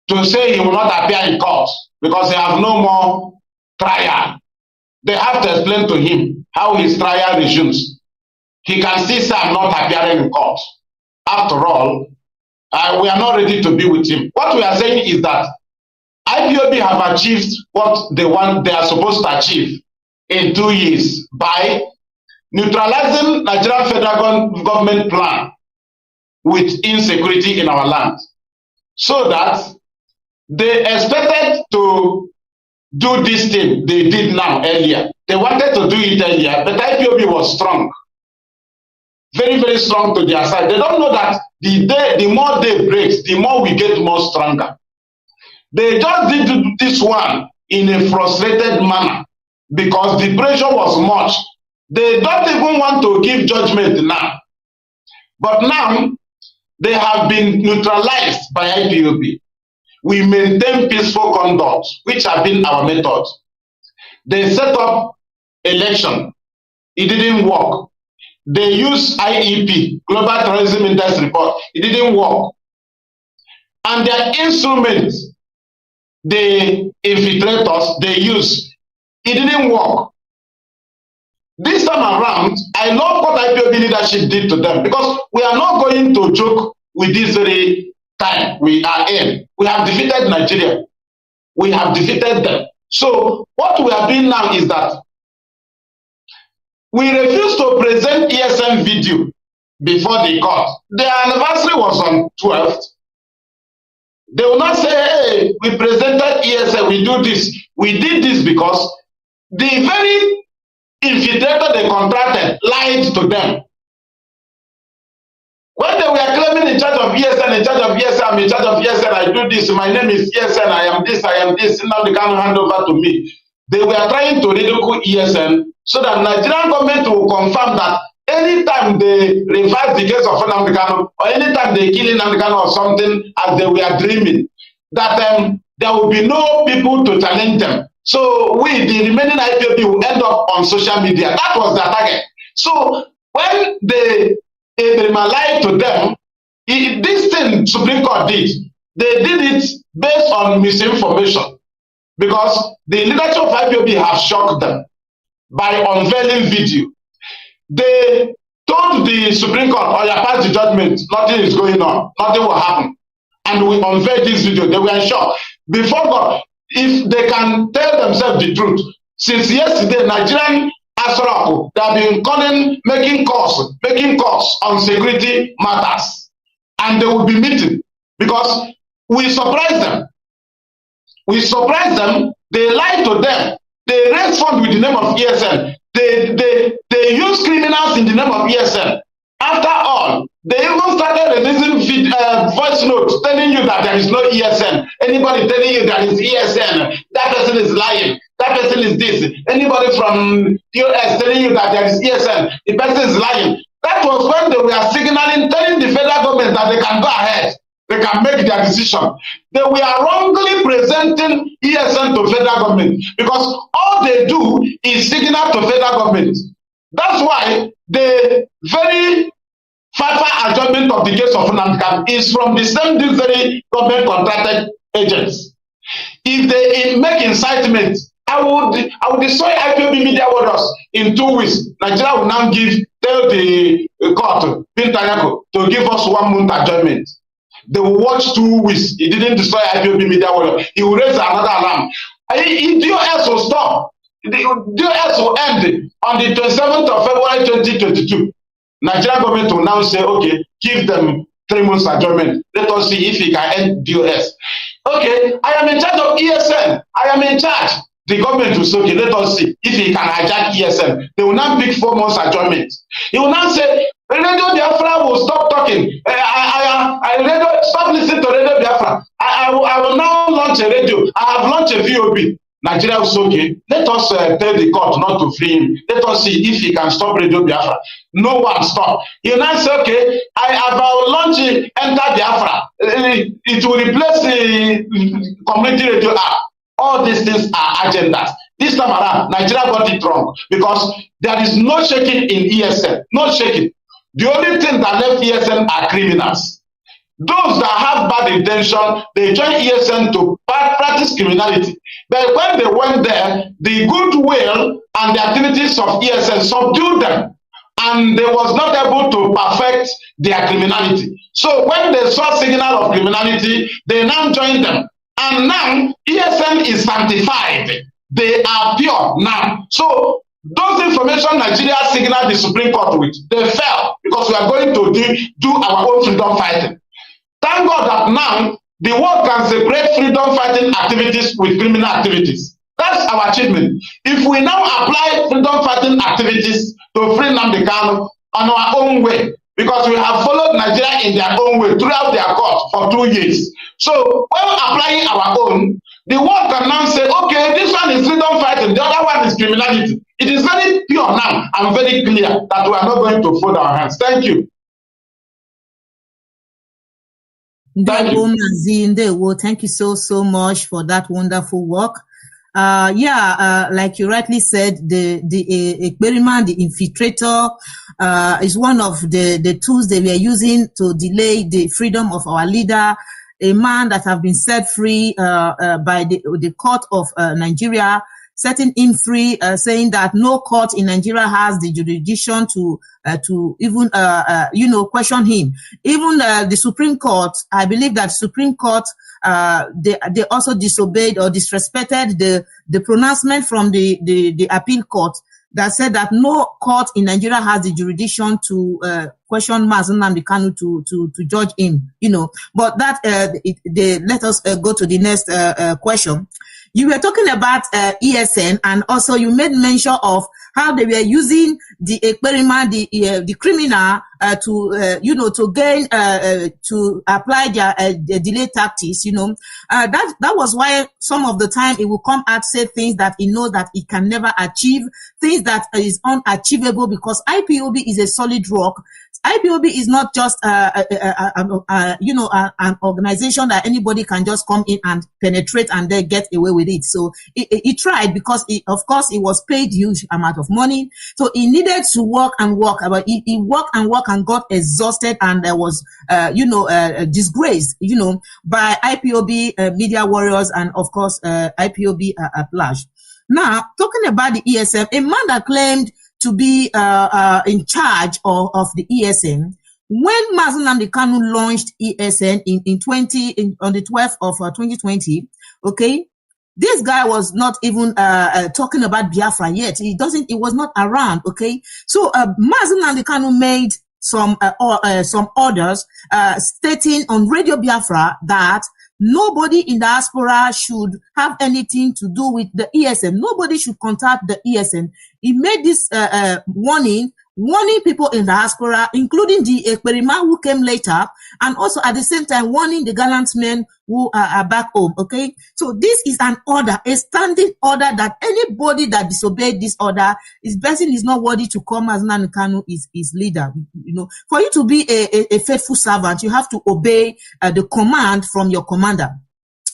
Speaker 3: to say he will not appear in court because they have no more trial. They have to explain to him how his trial resumes. He can still say, I'm not appearing in court. After all, we are not ready to be with him. What we are saying is that IPOB have achieved what they are supposed to achieve in 2 years by neutralizing Nigerian federal government plan with insecurity in our land. So that they expected to do this thing they did now earlier. They wanted to do it earlier, but IPOB was strong. Very, very strong to their side. They don't know that the more day breaks, the more we get more stronger. They just did this one in a frustrated manner because the pressure was much. They don't even want to give judgment now. But now, they have been neutralized by IPOB. We maintain peaceful conduct, which have been our method. They set up election. It didn't work. They used IEP, Global Terrorism Index Report. It didn't work. And their instruments, the infiltrators they use, it didn't work. This time around, I love what IPOB leadership did to them because we are not going to joke with this very time we are in. We have defeated Nigeria. We have defeated them. So what we are doing now is that we refuse to present ESN video before the court. Their anniversary was on 12th. They will not say, hey, we presented ESN, we do this. We did this because the very infiltrator they contracted lied to them. When they were claiming in charge of ESN, in charge of ESN, I'm in charge of ESN, I do this, my name is ESN, I am this, now they can hand over to me. They were trying to ridicule ESN so that Nigerian government will confirm that anytime they revise the case of Nnamdi Kanu or anytime they kill Nnamdi Kanu or something as they were dreaming, that there will be no people to challenge them. So we, the remaining IPOB, will end up on social media. That was their target. So when they lied to them, this thing Supreme Court did, they did it based on misinformation because the leadership of IPOB have shocked them by unveiling video. They told the Supreme Court, oh, you pass the judgment, nothing is going on, nothing will happen. And we unveiled this video. They were in shock. Before God, if they can tell themselves the truth, since yesterday, Nigerian Asraku, they have been calling, making calls on security matters. And they will be meeting because we surprised them. We surprised them. They lied to them. They raised funds with the name of ESN. They use criminals in the name of ESN. After all, they even started releasing voice notes telling you that there is no ESN. Anybody telling you there is ESN, that person is lying. That person is this. Anybody from POS telling you that there is ESN, the person is lying. That was when they were signaling, telling the federal government that they can go ahead. They can make their decision. They were wrongly presenting ESN to federal government because all they do is signal to federal government. That's why the very FAFA adjournment of the case of Nnamdi Kanu is from the same very government contracted agents. If they make incitement, I would destroy IPOB media orders in 2 weeks. Nigeria will now tell the court, Pintanyako, to give us 1 month adjournment. They will watch 2 weeks. He didn't destroy IPOB media order. He will raise another alarm. DOS will stop. The DOS will end on the 27th of February 2022. Nigerian government will now say, okay, give them 3 months adjournment. Let us see if he can end DOS. Okay, I am in charge of ESN. I am in charge. The government will say, okay, let us see if he can hijack ESN. They will now pick 4 months adjournment. He will now say, Radio Biafra will stop talking. Stop listening to Radio Biafra. I will now launch a radio. I have launched a VOB. Nigeria will say, okay, let us tell the court not to free him. Let us see if he can stop Radio Biafra. No one stop. He will now say, okay, I will launch Enter Biafra. It will replace the community radio app. All these things are agendas. This time around, Nigeria got it wrong because there is no shaking in ESN. No shaking. The only thing that left ESN are criminals. Those that have bad intention, they join ESN to practice criminality. But when they went there, the goodwill and the activities of ESN subdued them. And they was not able to perfect their criminality. So when they saw signal of criminality, they now joined them. And now ESN is sanctified. They are pure now. So those information Nigeria signaled the Supreme Court with, they fell because we are going to do our own freedom fighting. Thank God that now the world can separate freedom fighting activities with criminal activities. That's our achievement. If we now apply freedom fighting activities to free Nnamdi Kanu on our own way, because we have followed Nigeria in their own way throughout their court for 2 years. So when applying our own, the world can now say, okay, this one is freedom fighting, the other one is criminality. It is very pure now and very clear that we are not going to fold our hands. Thank you.
Speaker 15: Thank you so much for that wonderful work. Like you rightly said, the experiment, the infiltrator, is one of the tools that we are using to delay the freedom of our leader, a man that have been set free by the court of Nigeria, setting him free, saying that no court in Nigeria has the jurisdiction to even question him. Even the Supreme Court, I believe that Supreme Court, they also disobeyed or disrespected the pronouncement from the appeal court that said that no court in Nigeria has the jurisdiction to question Mazi Nnamdi Kanu to judge him, But that let us go to the next question. You were talking about ESN, and also you made mention of how they were using the experiment, the criminal to gain to apply their delay tactics. That was why some of the time it will come out say things that it knows that it can never achieve, things that is unachievable, because IPOB is a solid rock. IPOB is not just an organization that anybody can just come in and penetrate and then get away with it. So it tried, because of course it was paid huge amount of money. So it needed to work and work, but it worked and worked and got exhausted, and there was disgraced by IPOB media warriors and of course IPOB at large. Now, talking about the ESN, a man that claimed to be in charge of the ESN, when Mazi Nnamdi Kanu launched ESN on the 12th of 2020, okay, this guy was not even talking about Biafra yet. He was not around, okay. So Mazi Nnamdi Kanu made some orders stating on Radio Biafra that nobody in diaspora should have anything to do with the ESN. Nobody should contact the ESN. He made this warning people in diaspora, including the Ekperima who came later, and also at the same time warning the gallant men who are back home. Okay, so this is an order, a standing order, that anybody that disobeyed this order, this person is not worthy to come as Nnamdi Kanu is leader. For you to be a faithful servant, you have to obey the command from your commander.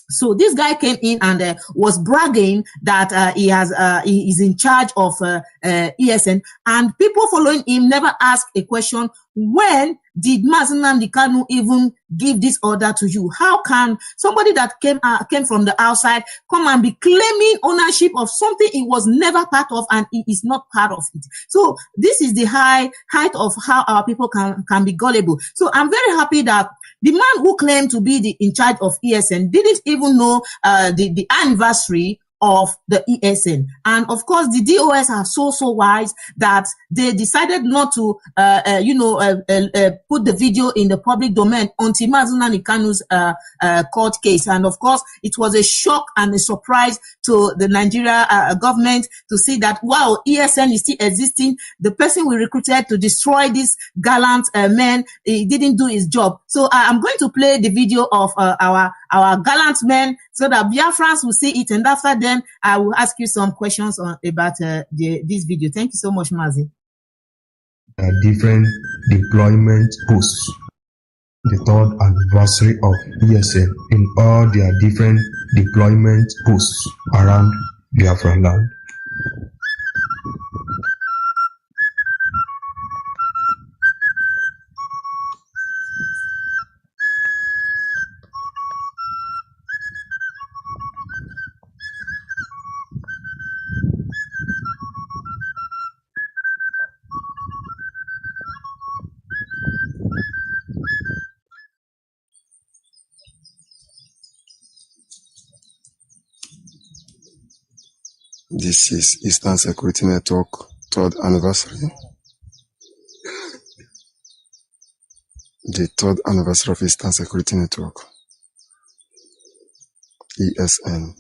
Speaker 15: So this guy came in and was bragging that he is in charge of ESN, and people following him never asked a question: when did Mazi Nnamdi Kanu even give this order to you? How can somebody that came from the outside come and be claiming ownership of something he was never part of and he is not part of it? So this is the height of how our people can be gullible. So I'm very happy that the man who claimed to be in charge of ESN didn't even know the anniversary of the ESN. And of course, the DOS are so wise that they decided not to, put the video in the public domain until Mazi Nnamdi Kanu's court case. And of course, it was a shock and a surprise to the Nigeria government to see that, wow, ESN is still existing. The person we recruited to destroy this gallant man, he didn't do his job. So I'm going to play the video of our gallant men so that Biafrans will see it, and after then I will ask you some questions about this video. Thank you so much, Mazi.
Speaker 20: Different deployment posts. The third anniversary of ESN in all their different deployment posts around Biafra land.
Speaker 21: This is Eastern Security Network 3rd anniversary. The 3rd anniversary of Eastern Security Network. ESN.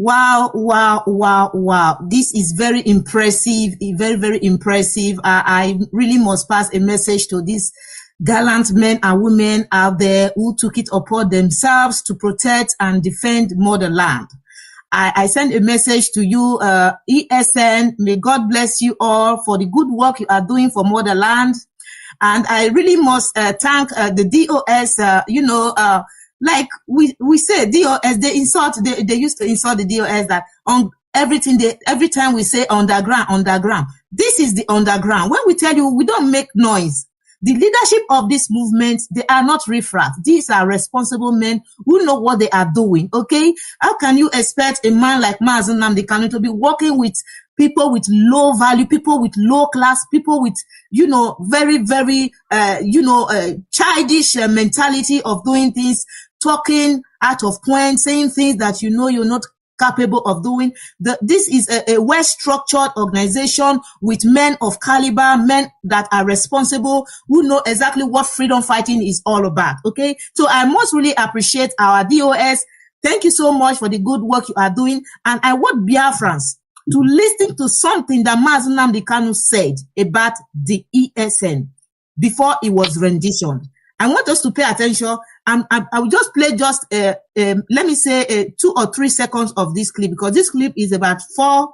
Speaker 15: Wow, wow, wow, wow. This is very impressive, very, very impressive. I really must pass a message to these gallant men and women out there who took it upon themselves to protect and defend motherland. I send a message to you, ESN. May God bless you all for the good work you are doing for motherland. And I really must thank the DOS, like we say DOS, they used to insult the DOS that on everything, every time we say underground. This is the underground. When we tell you we don't make noise, the leadership of this movement, they are not riffraff. These are responsible men who know what they are doing, okay? How can you expect a man like Mazi Nnamdi Kanu to be working with people with low value, people with low class, people with, very, very, childish mentality of doing things, talking out of point, saying things that you're not capable of doing. This is a well-structured organization with men of caliber, men that are responsible, who know exactly what freedom fighting is all about, okay? So I must really appreciate our DOS. Thank you so much for the good work you are doing. And I want Biafrans to listen to something that Mazi Nnamdi Kanu said about the ESN before it was rendition. I want us to pay attention. I will just play let me say 2 or 3 seconds of this clip, because this clip is about 4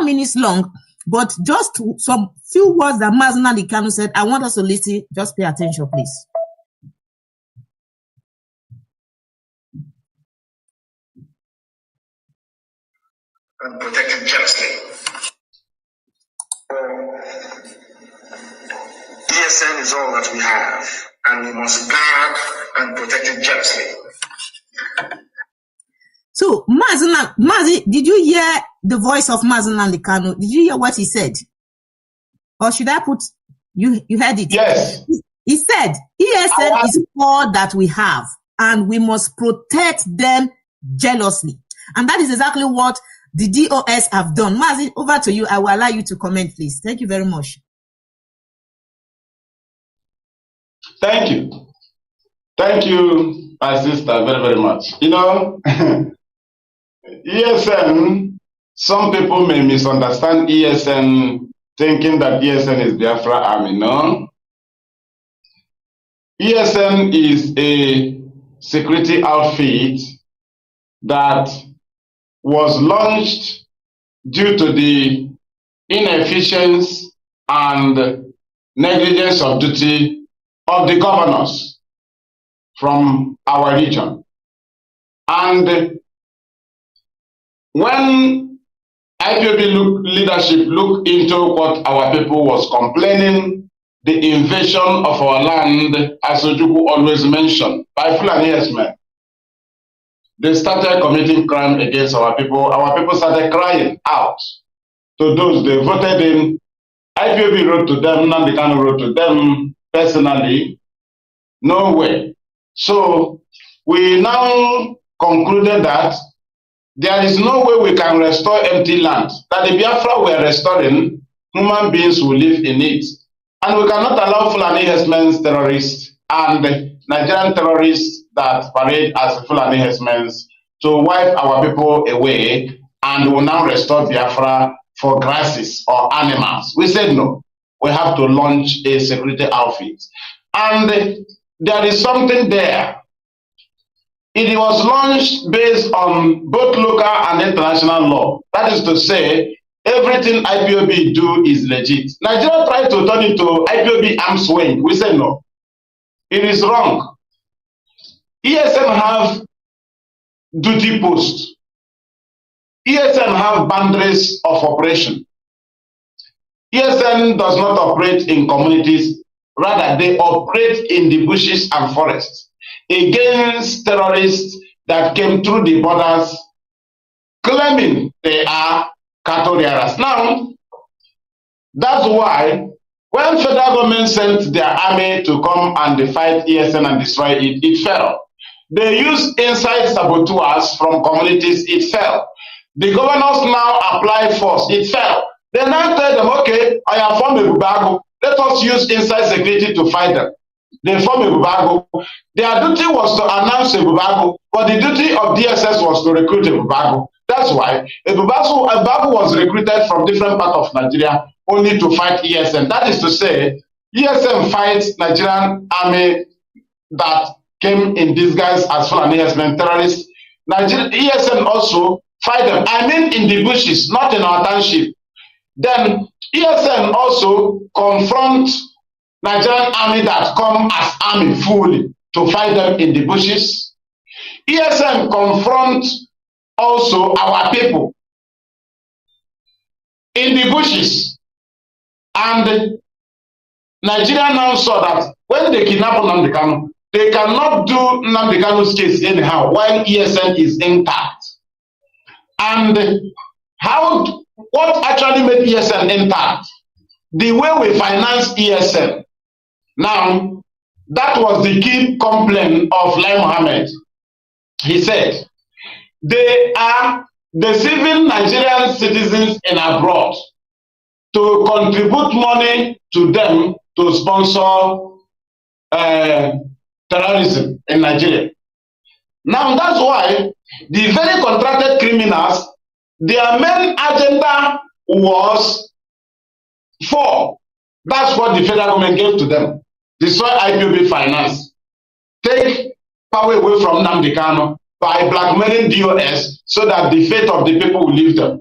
Speaker 15: minutes long, but just some few words that Mazi Nnamdi Kanu said. I want us to listen. Just pay attention, please.
Speaker 3: And protected justly. ESN is all that we have, and we must guard and protect it justly.
Speaker 15: So, Mazi, did you hear the voice of Mazi Nnamdi Kanu? Did you hear what he said? Or should I put, you heard it?
Speaker 19: Yes.
Speaker 15: He said, ESN is all that we have, and we must protect them jealously. And that is exactly what the DOS have done. Mazi, over to you. I will allow you to comment, please. Thank you very much.
Speaker 2: Thank you. Thank you, my sister, very, very much. ESN, some people may misunderstand ESN thinking that ESN is Biafra army. No. ESN is a security outfit that was launched due to the inefficiency and negligence of duty of the governors from our region. And when IPOB leadership looked into what our people was complaining, the invasion of our land, as Ojukwu always mentioned, by Fulani herdsmen, they started committing crime against our people. Our people started crying out to those they voted in. IPOB wrote to them, Nnamdi Kanu wrote to them personally. No way. So we now concluded that there is no way we can restore empty land. That the Biafra we are restoring, human beings will live in it. And we cannot allow Fulani herdsmen terrorists and Nigerian terrorists that parade as Fulani herdsmen to wipe our people away and will now restore Biafra for grasses or animals. We said no. We have to launch a security outfit. And there is something there. It was launched based on both local and international law. That is to say, everything IPOB do is legit. Nigeria tried to turn it to IPOB arms wing. We said no. It is wrong. ESN have duty posts. ESN have boundaries of operation. ESN does not operate in communities, rather they operate in the bushes and forests against terrorists that came through the borders claiming they are cattle rearers. Now, that's why when federal government sent their army to come and fight ESN and destroy it, it fell. They used inside saboteurs from communities, it fell. The governors now apply force, it fell. They now tell them, okay, I have formed a bubago. Let us use inside security to fight them. They form a bubago. Their duty was to announce a bubago, but the duty of DSS was to recruit a bubago. That's why a bubago was recruited from different parts of Nigeria only to fight ESN. That is to say, ESN fights Nigerian army that came in disguise as Fulani herdsmen terrorists. ESN also fight them. I mean in the bushes, not in our township. Then ESN also confront Nigerian army that come as army fully to fight them in the bushes. ESN confront also our people in the bushes. And Nigeria now saw that when they kidnap Nnamdi Kanu, they cannot do Nnamdi Kanu's case anyhow while ESN is intact. And what actually made ESN intact? The way we finance ESN. Now, that was the key complaint of Lai Mohammed. He said, they are deceiving Nigerian citizens in abroad to contribute money to them to sponsor terrorism in Nigeria. Now, that's why the very contracted criminals, their main agenda was that's what the federal government gave to them. Destroy IPOB finance. Take power away from Nnamdi Kanu by blackmailing DOS so that the fate of the people will leave them.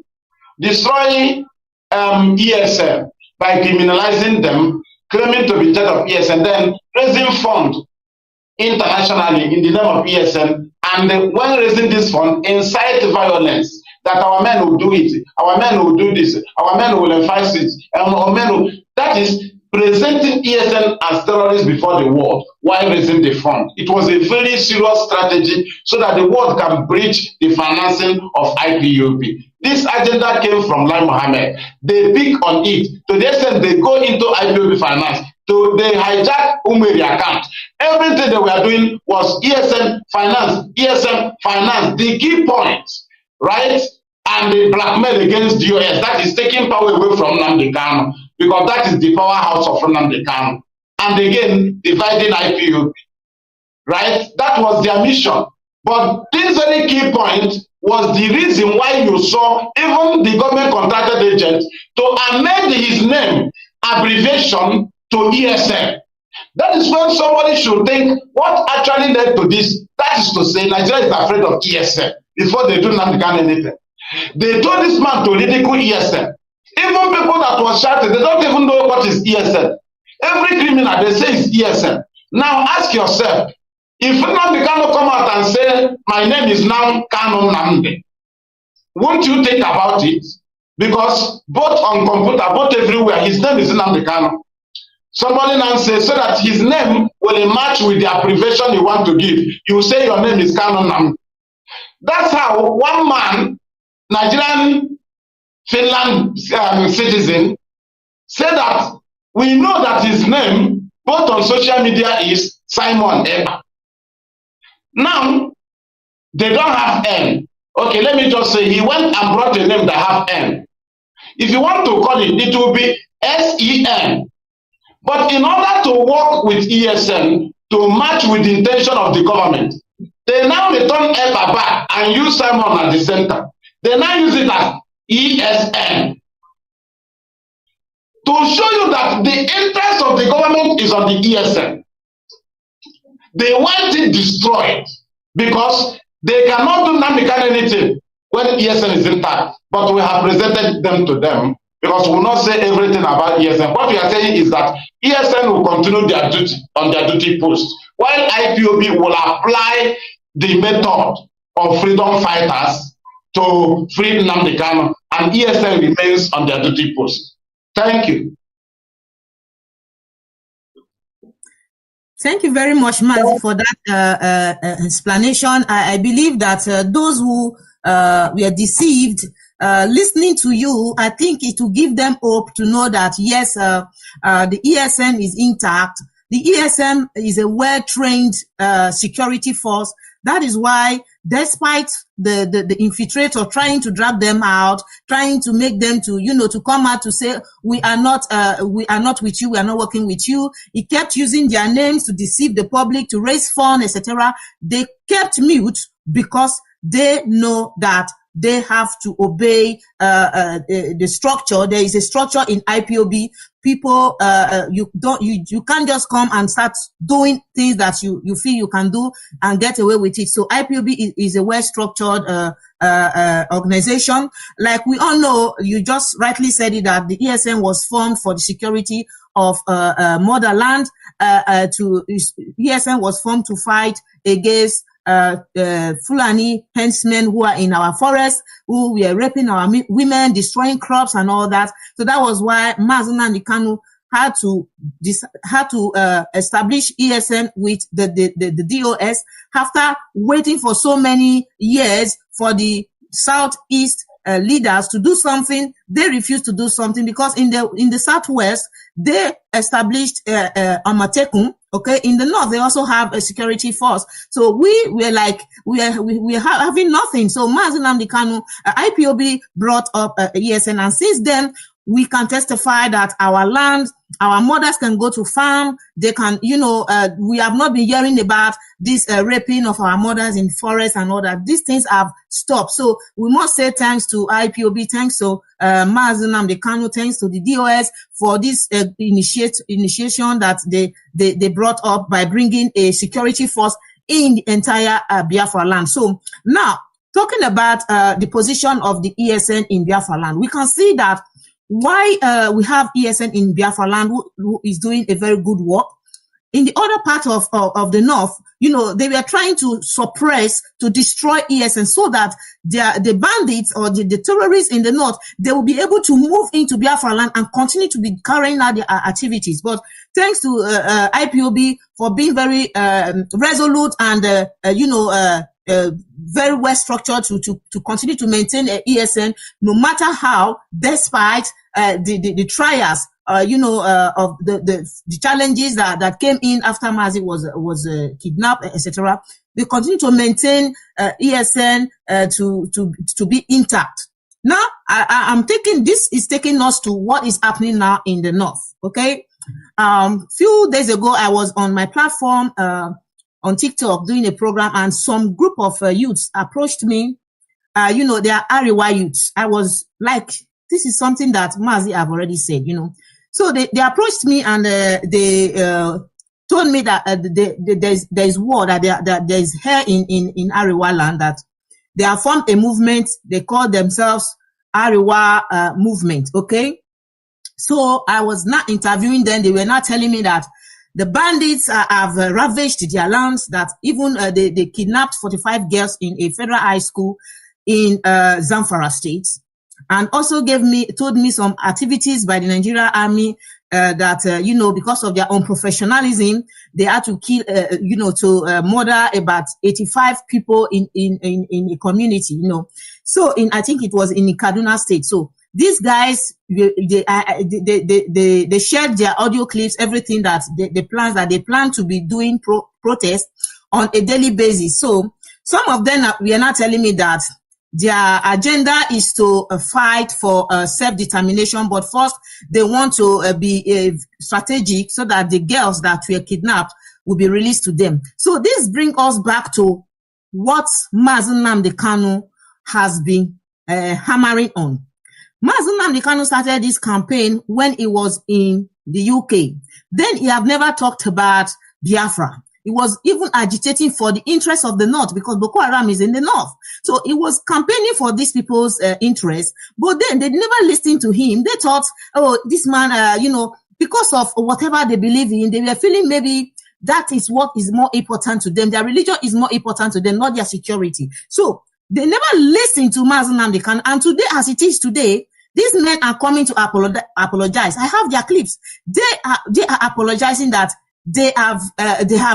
Speaker 2: Destroy ESN by criminalizing them, claiming to be in charge of ESN, then raising funds internationally in the name of ESN, and when raising this fund, incite violence, that our men will do it, our men will do this, our men will enforce it, and our men will, that is presenting ESN as terrorists before the world while raising the fund. It was a very serious strategy so that the world can breach the financing of IPOB. This agenda came from Lai Mohammed. They pick on it. To the extent they go into IPOB finance, they hijack Umeri account. Everything they were doing was ESN finance, ESN finance. The key points, right? And the blackmail against DOS, that is taking power away from Nnamdi Kanu, because that is the powerhouse of Nnamdi Kanu. And again, dividing IPOB, right? That was their mission. But this very key point was the reason why you saw even the government contracted agent to amend his name abbreviation to ESN. That is when somebody should think what actually led to this. That is to say, Nigeria is afraid of ESN before they do not begin anything. They told this man to ridicule ESN. Even people that was shouting, they don't even know what is ESN. Every criminal, they say is ESN. Now ask yourself, if Nnamdi Kanu come out and say, my name is now Kanu Nnamdi, won't you think about it? Because both on computer, both everywhere, his name is Nnamdi Kanu. Somebody now says, so that his name will match with the abbreviation you want to give, you say your name is Kanu Nnamdi. That's how one man, Nigerian Finland citizen, said that we know that his name, both on social media, is Simon Eba. Now, they don't have N. Okay, let me just say, he went and brought a name that have N. If you want to call it, it will be SEN. But in order to work with ESN to match with the intention of the government, they now return Eba back and use Simon at the center. They now use it as ESN. To show you that the interest of the government is on the ESN. They want it destroyed because they cannot do Nnamdi Kanu anything when ESN is intact. But we have presented them to them because we will not say everything about ESN. What we are saying is that ESN will continue their duty on their duty post, while IPOB will apply the method of freedom fighters to free Nnamdi Kanu, and ESN remains on their duty post. Thank you.
Speaker 15: Thank you very much, Mazi, for that explanation. I believe that those who were deceived, listening to you, I think it will give them hope to know that, yes, the ESN is intact. The ESN is a well-trained security force. That is why, despite the infiltrator trying to drag them out, trying to make them to, to come out to say, we are not with you, we are not working with you. He kept using their names to deceive the public, to raise funds, etc. They kept mute because they know that they have to obey the structure. There is a structure in IPOB. People, you can't just come and start doing things that you feel you can do and get away with it. So IPOB is a well-structured organization. Like we all know, you just rightly said it, that the ESN was formed for the security of motherland. ESN was formed to fight against Fulani henchmen who are in our forests, who were raping our women, destroying crops and all that. So that was why Mazi Nnamdi Kanu had to establish ESN with the DOS after waiting for so many years for the Southeast leaders to do something. They refused to do something because in the Southwest they established Amatekun. Okay, in the North they also have a security force. So we were like we are having nothing. So Mazi Nnamdi Kanu, IPOB brought up ESN, and since then we can testify that our land, our mothers can go to farm. They can, we have not been hearing about this raping of our mothers in forests and all that. These things have stopped. So we must say thanks to IPOB, thanks to Mazi Nnamdi Kanu, thanks to the DOS for this initiation that they brought up by bringing a security force in the entire Biafra land. So now, talking about the position of the ESN in Biafra land, we can see that why we have ESN in Biafra land who is doing a very good work. In the other part of the North, they were trying to suppress, to destroy ESN so that the bandits or the terrorists in the North, they will be able to move into Biafra land and continue to be carrying out their activities. But thanks to IPOB for being very resolute and, very well structured to continue to maintain ESN, no matter how, despite the trials, of the challenges that came in after Mazi was kidnapped, etc. They continue to maintain ESN to be intact. Now, I'm taking this is taking us to what is happening now in the North. Okay, few days ago I was on my platform on TikTok doing a program, and some group of youths approached me. They are Ariwa youths. I was like, this is something that Mazi have already said, So they approached me and they told me that there's war, that there's here in Ariwa land, that they have formed a movement. They call themselves Ariwa movement. Okay. So I was not interviewing them. They were not telling me that the bandits have ravaged their lands, that even they kidnapped 45 girls in a federal high school in Zamfara state, and also told me some activities by the Nigerian army that, because of their unprofessionalism, they had to kill, to murder about 85 people in a community, So I think it was in Kaduna state. So these guys, they shared their audio clips, everything that they plan to be doing protest on a daily basis. So some of them were not telling me that their agenda is to fight for self-determination, but first they want to be strategic so that the girls that were kidnapped will be released to them. So this brings us back to what Mazi Nnamdi Kanu has been hammering on. Mazi Nnamdi Kanu started this campaign when he was in the UK. Then he have never talked about Biafra. He was even agitating for the interests of the North because Boko Haram is in the North. So he was campaigning for these people's interests. But then they never listened to him. They thought, oh, this man, because of whatever they believe in, they were feeling maybe that is what is more important to them. Their religion is more important to them, not their security. So they never listened to Mazi Nnamdi Kanu. And today, as it is today, These men are coming to apologize. I have their clips. They are apologizing that they have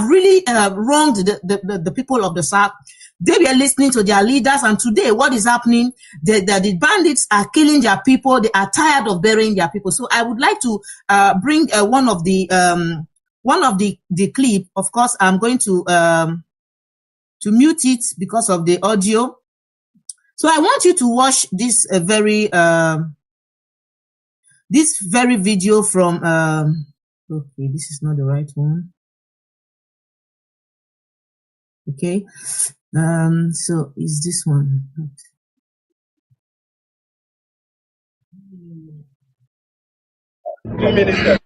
Speaker 15: really wronged the people of the South. They were listening to their leaders, and today what is happening? The bandits are killing their people. They are tired of burying their people. So I would like to bring one of the clip. Of course, I'm going to mute it because of the audio. So I want you to watch this very video from okay, this is not the right one. Okay, so is this one?
Speaker 4: Minister,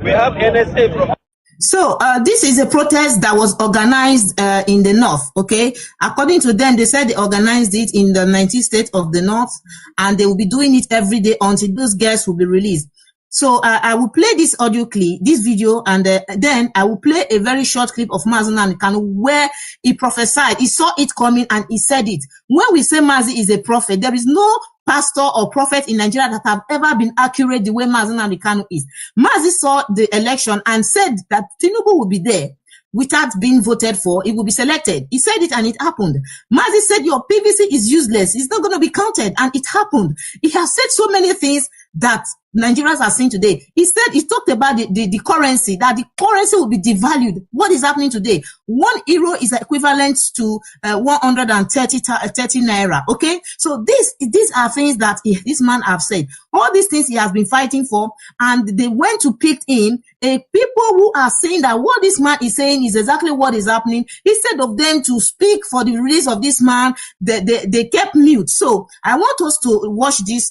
Speaker 4: we have NSA from.
Speaker 15: So this is a protest that was organized in the north. Okay, according to them, they said they organized it in the 19 states of the north, and they will be doing it every day until those girls will be released. So I will play this audio clip, this video, and then I will play a very short clip of Mazi Nnamdi Kanu where he prophesied. He saw it coming and he said it. When we say Mazi is a prophet, there is no pastor or prophet in Nigeria that have ever been accurate the way Mazi Nnamdi Kanu is. Mazi saw the election and said that Tinubu will be there without being voted for. It will be selected. He said it and it happened. Mazi said your PVC is useless. It's not going to be counted, and it happened. He has said so many things that Nigerians are seeing today. He talked about the currency, that the currency will be devalued. What is happening today? 1 euro is equivalent to 130 naira. Okay, so these are things that this man have said. All these things he has been fighting for, and they went to pick him. People who are saying that what this man is saying is exactly what is happening. Instead of them to speak for the release of this man, they kept mute. So I want us to watch this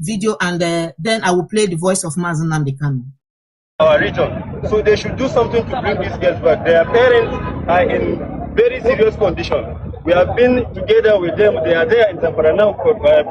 Speaker 15: video, and then I will play the voice of Mazi Nnamdi Kanu.
Speaker 4: Our region, so they should do something to bring these girls back. Their parents are in very serious condition. We have been together with them. They are there in Zamfara now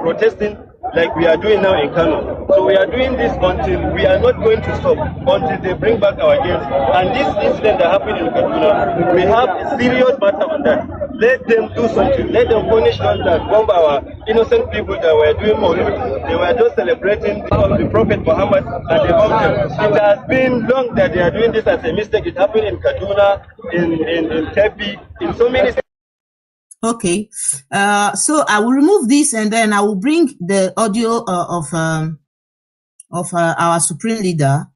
Speaker 4: protesting like we are doing now in Kanu. So we are doing this until we are not going to stop until they bring back our girls. And this incident that happened in Kaduna, we have a serious matter on that. Let them do something. Let them punish those that bomb our innocent people that were doing Mockery. They were just celebrating the Prophet Muhammad and they bombed them. It has been long that they are doing this as a mistake. It happened in Kaduna, in Tepi, in so many.
Speaker 15: Okay, so I will remove this and then I will bring the audio of our supreme leader.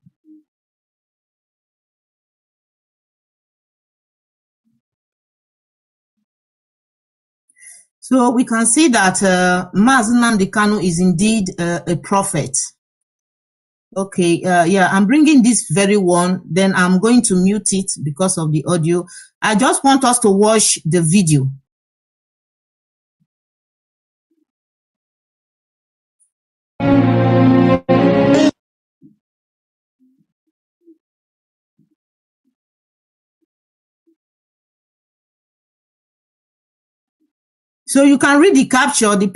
Speaker 15: So we can see that Mazi Nnamdi Kanu is indeed a prophet. Okay, yeah, I'm bringing this very one, then I'm going to mute it because of the audio. I just want us to watch the video. So you can read the capture. The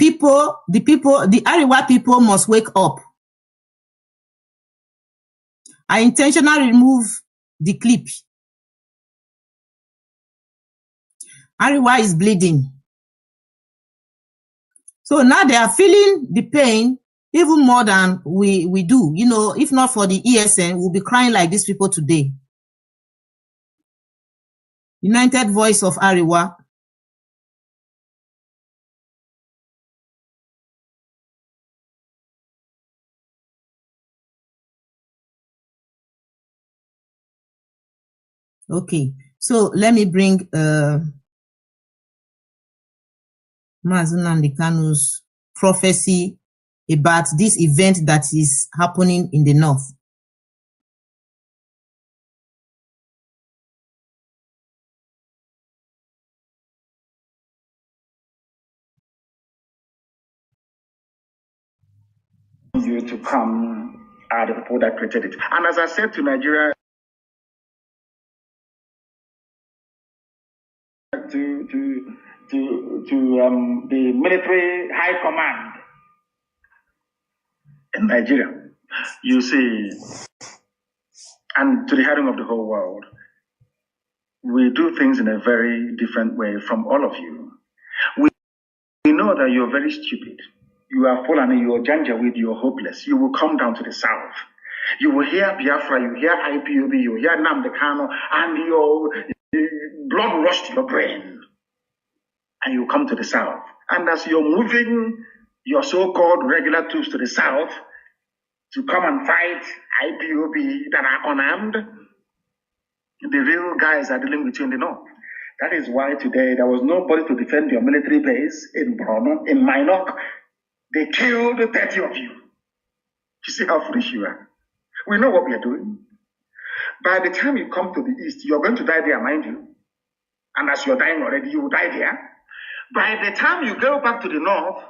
Speaker 15: Ariwa people must wake up. I intentionally remove the clip. Ariwa is bleeding. So now they are feeling the pain even more than we do. You know, if not for the ESN, we'll be crying like these people today. United Voice of Ariwa. Okay, so let me bring Mazi Nnamdi Kanu's prophecy about this event that is happening in the north.
Speaker 22: You to come are the people that created it. And as I said to Nigeria, to the military high command in Nigeria, you see, and to the hearing of the whole world, we do things in a very different way from all of you. We know that you're very stupid. You are fallen, you are Janjaweed, you are hopeless. You will come down to the south. You will hear Biafra, you hear IPOB, you hear Nnamdi Kanu, and your blood rushed to your brain. And you come to the south. And as you're moving your so-called regular troops to the south to come and fight IPOB that are unarmed, the real guys are dealing with you in the north. That is why today there was nobody to defend your military base in Borno, in Minok. They killed 30 of you. You see how foolish you are. We know what we are doing. By the time you come to the east, you're going to die there, mind you. And as you're dying already, you will die there. By the time you go back to the north,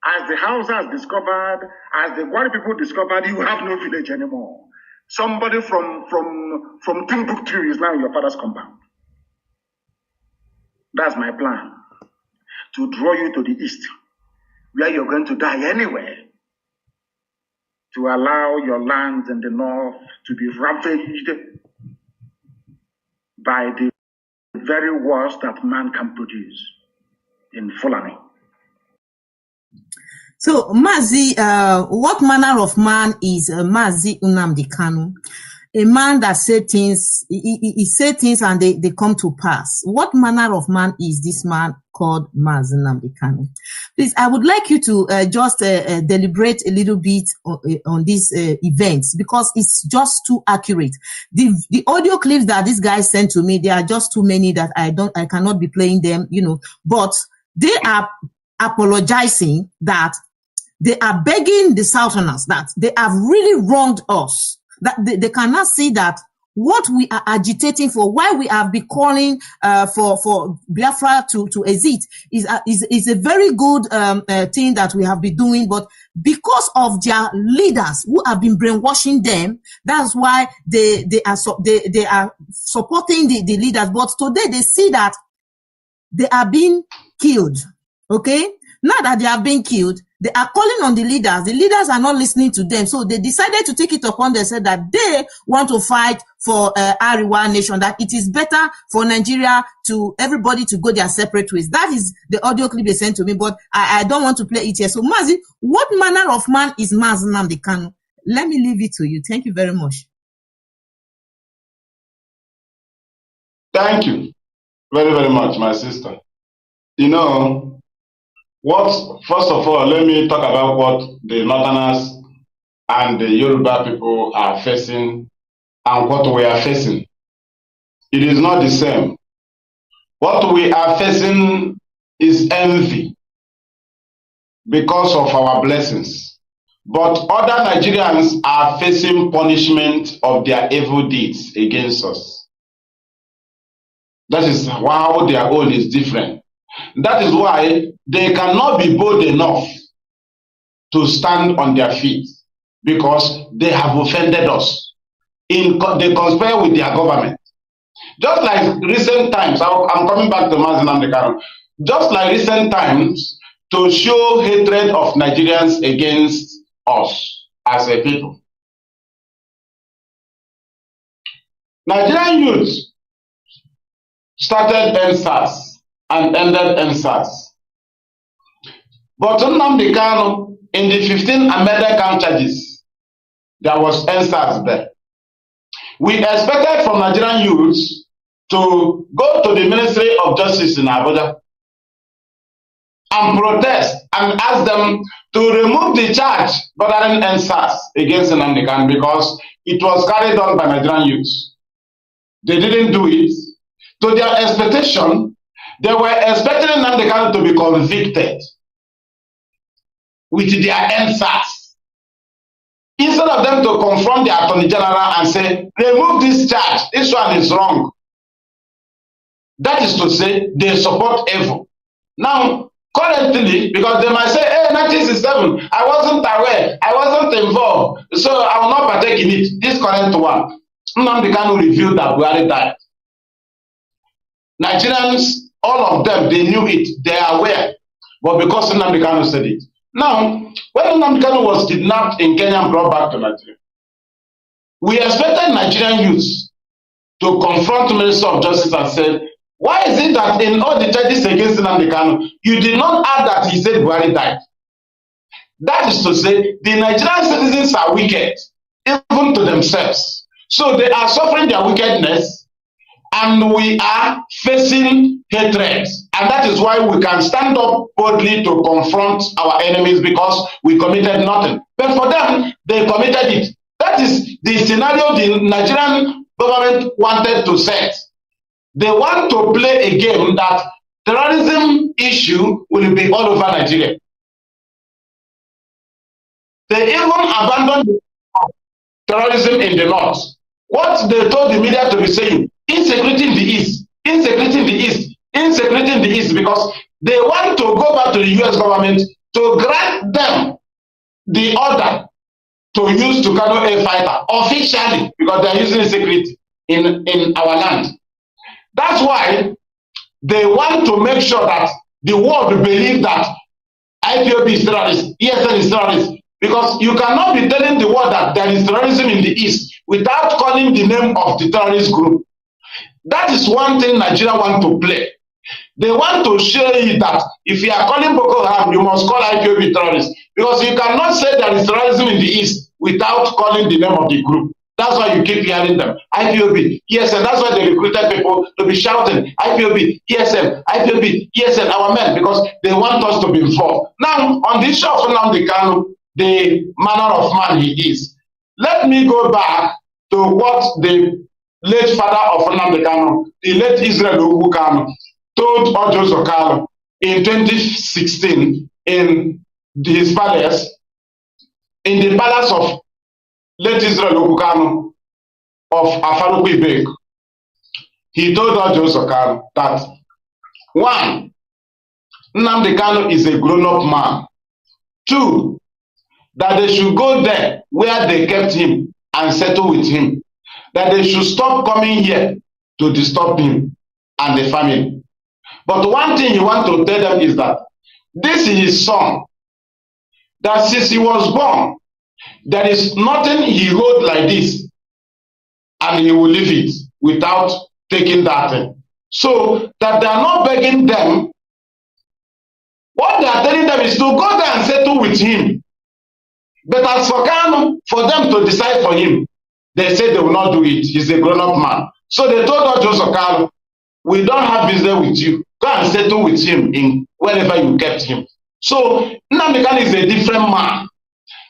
Speaker 22: as the Hausa has discovered, as the Gwari people discovered, you have no village anymore. Somebody from Timbuktu is now in your father's compound. That's my plan. To draw you to the east, where you're going to die anyway. To allow your lands in the north to be ravaged by the very worst that man can produce in Fulani.
Speaker 15: So, Mazi, what manner of man is Mazi Nnamdi Kanu? A man that said things, he said things and they come to pass. What manner of man is this man called Mazi Nnamdi Kanu? Please, I would like you to just deliberate a little bit on these events, because it's just too accurate. The audio clips that this guy sent to me, there are just too many that I cannot be playing them, but they are apologizing that they are begging the Southerners that they have really wronged us, that they cannot see that what we are agitating for, why we have been calling for Biafra to exit is a very good thing that we have been doing, but because of their leaders who have been brainwashing them, that's why they are supporting the leaders. But today they see that they are being killed. Okay, now that they have been killed, they are calling on the leaders. The leaders are not listening to them. So they decided to take it upon themselves that they want to fight for Ariwa nation, that it is better for Nigeria to everybody to go their separate ways. That is the audio clip they sent to me, but I don't want to play it here. So Mazi, what manner of man is Mazi Nnamdi Kanu? Let me leave it to you. Thank you very much.
Speaker 2: Thank you very, very much, my sister. First of all, let me talk about what the Northerners and the Yoruba people are facing and what we are facing. It is not the same. What we are facing is envy because of our blessings. But other Nigerians are facing punishment of their evil deeds against us. That is how their own is different. That is why they cannot be bold enough to stand on their feet, because they have offended us. They conspire with their government. Just like recent times, I'm coming back to Mazi Nnamdi Kanu. Just like recent times, to show hatred of Nigerians against us as a people. Nigerian youth started NSAS and ended NSAS. But Nnamdi Kanu, in the 15 amended count charges, there was NSAS there. We expected from Nigerian youths to go to the Ministry of Justice in Abuja and protest and ask them to remove the charge bordering NSAS against Nnamdi Kanu, because it was carried on by Nigerian youths. They didn't do it. To their expectation, they were expecting Nnamdi Kanu to be convicted with their NSAS, instead of them to confront the Attorney General and say, remove this charge, this one is wrong. That is to say, they support evil. Now, currently, because they might say, hey, 1967, I wasn't aware, I wasn't involved, so I will not partake in it. This current one, Nnamdi Kanu revealed that Buhari died. Nigerians, all of them, they knew it, they are aware, but because Nnamdi Kanu said it. Now, when Nnamdi Kanu was kidnapped in Kenya and brought back to Nigeria, we expected Nigerian youths to confront the Minister of Justice and say, why is it that in all the charges against Nnamdi Kanu, you did not add that he said Buhari died? That is to say, the Nigerian citizens are wicked, even to themselves. So they are suffering their wickedness, and we are facing hatred. And that is why we can stand up boldly to confront our enemies, because we committed nothing. But for them, they committed it. That is the scenario the Nigerian government wanted to set. They want to play a game that terrorism issue will be all over Nigeria. They even abandoned terrorism in the north. What they told the media to be saying, insecurity in the east, insecurity in the east, insecurity in the east, because they want to go back to the US government to grant them the order to use Kanu air fighter officially, because they are using insecurity in our land. That's why they want to make sure that the world believe that IPOB is terrorist, ESN is terrorist, because you cannot be telling the world that there is terrorism in the east without calling the name of the terrorist group. That is one thing Nigeria want to play. They want to show you that if you are calling Boko Haram, you must call IPOB terrorist, because you cannot say there is terrorism in the east without calling the name of the group. That's why you keep hearing them. IPOB, ESN. That's why they recruited people to be shouting, IPOB, ESN, IPOB, ESN, our men, because they want us to be involved. Now, on the issue of Nnamdi Kanu, the manner of man he is, let me go back to what the late father of Nnamdi Kanu, the late Israel Kanu, told Ojo Zokalo in 2016 in his palace, in the palace of late Israel Kanu of Afaruku Ibek. He told Ojo Zokalo that, one, Nnamdi Kanu is a grown-up man. Two, that they should go there where they kept him and settle with him. That they should stop coming here to disturb him and the family. But one thing you want to tell them is that this is his son. That since he was born, there is nothing he hold like this, and he will leave it without taking that thing. So that they are not begging them. What they are telling them is to go there and settle with him. But as for Kanu, for them to decide for him, they say they will not do it. He's a grown-up man. So they told Ojo Zokalo, we don't have business with you. Go and settle with him in wherever you kept him. So Nnamdi Kanu is a different man.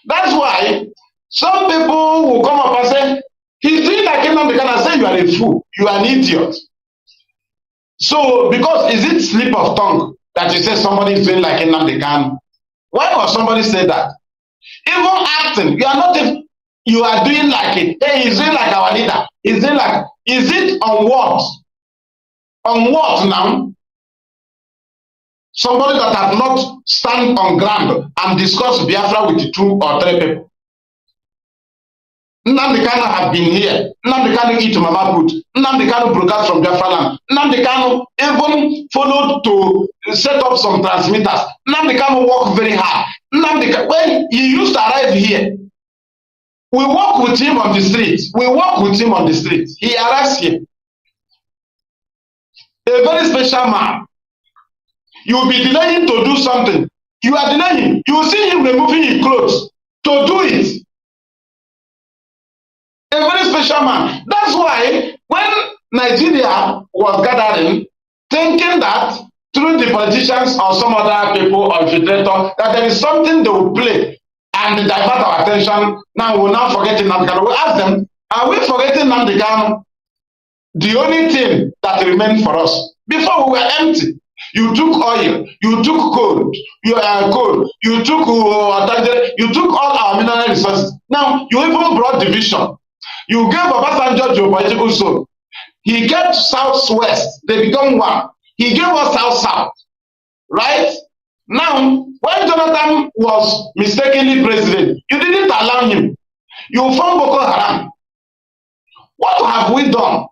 Speaker 2: That's why some people will come up and say, he's doing like Nnamdi Kanu, and say you are a fool, you are an idiot. So because is it slip of tongue that you say somebody is doing like Nnamdi Kanu? Why must somebody say that? Even acting, you are not if you are doing like it. Hey, he's doing like our leader. He's doing like, is it on what? On what now? Somebody that have not stand on ground and discuss Biafra with 2 or 3 people. Nnamdi Kanu have been here. Nnamdi Kanu eat mama put. Nnamdi Kanu broadcast from Biafra land. Nnamdi Kanu even followed to set up some transmitters. Nnamdi Kanu work very hard. Nnamdi Kanu, when he used to arrive here, we walk with him on the street. We walk with him on the street. He arrives here. A very special man. You will be delaying to do something. You are delaying. You will see him removing his clothes to do it. A very special man. That's why when Nigeria was gathering, thinking that through the politicians or some other people or infiltrators, that there is something they will play and divert our attention, now we will now forget Nnamdi Kanu. We ask them, are we forgetting Nnamdi Kanu? The only thing that remained for us. Before we were empty. You took oil, you took coal, you took all our mineral resources. Now you even brought division. You gave Obasanjo geopolitical zone. He kept southwest. They become one. He gave us south-south. Right? Now, when Jonathan was mistakenly president, you didn't allow him. You formed Boko Haram. What have we done?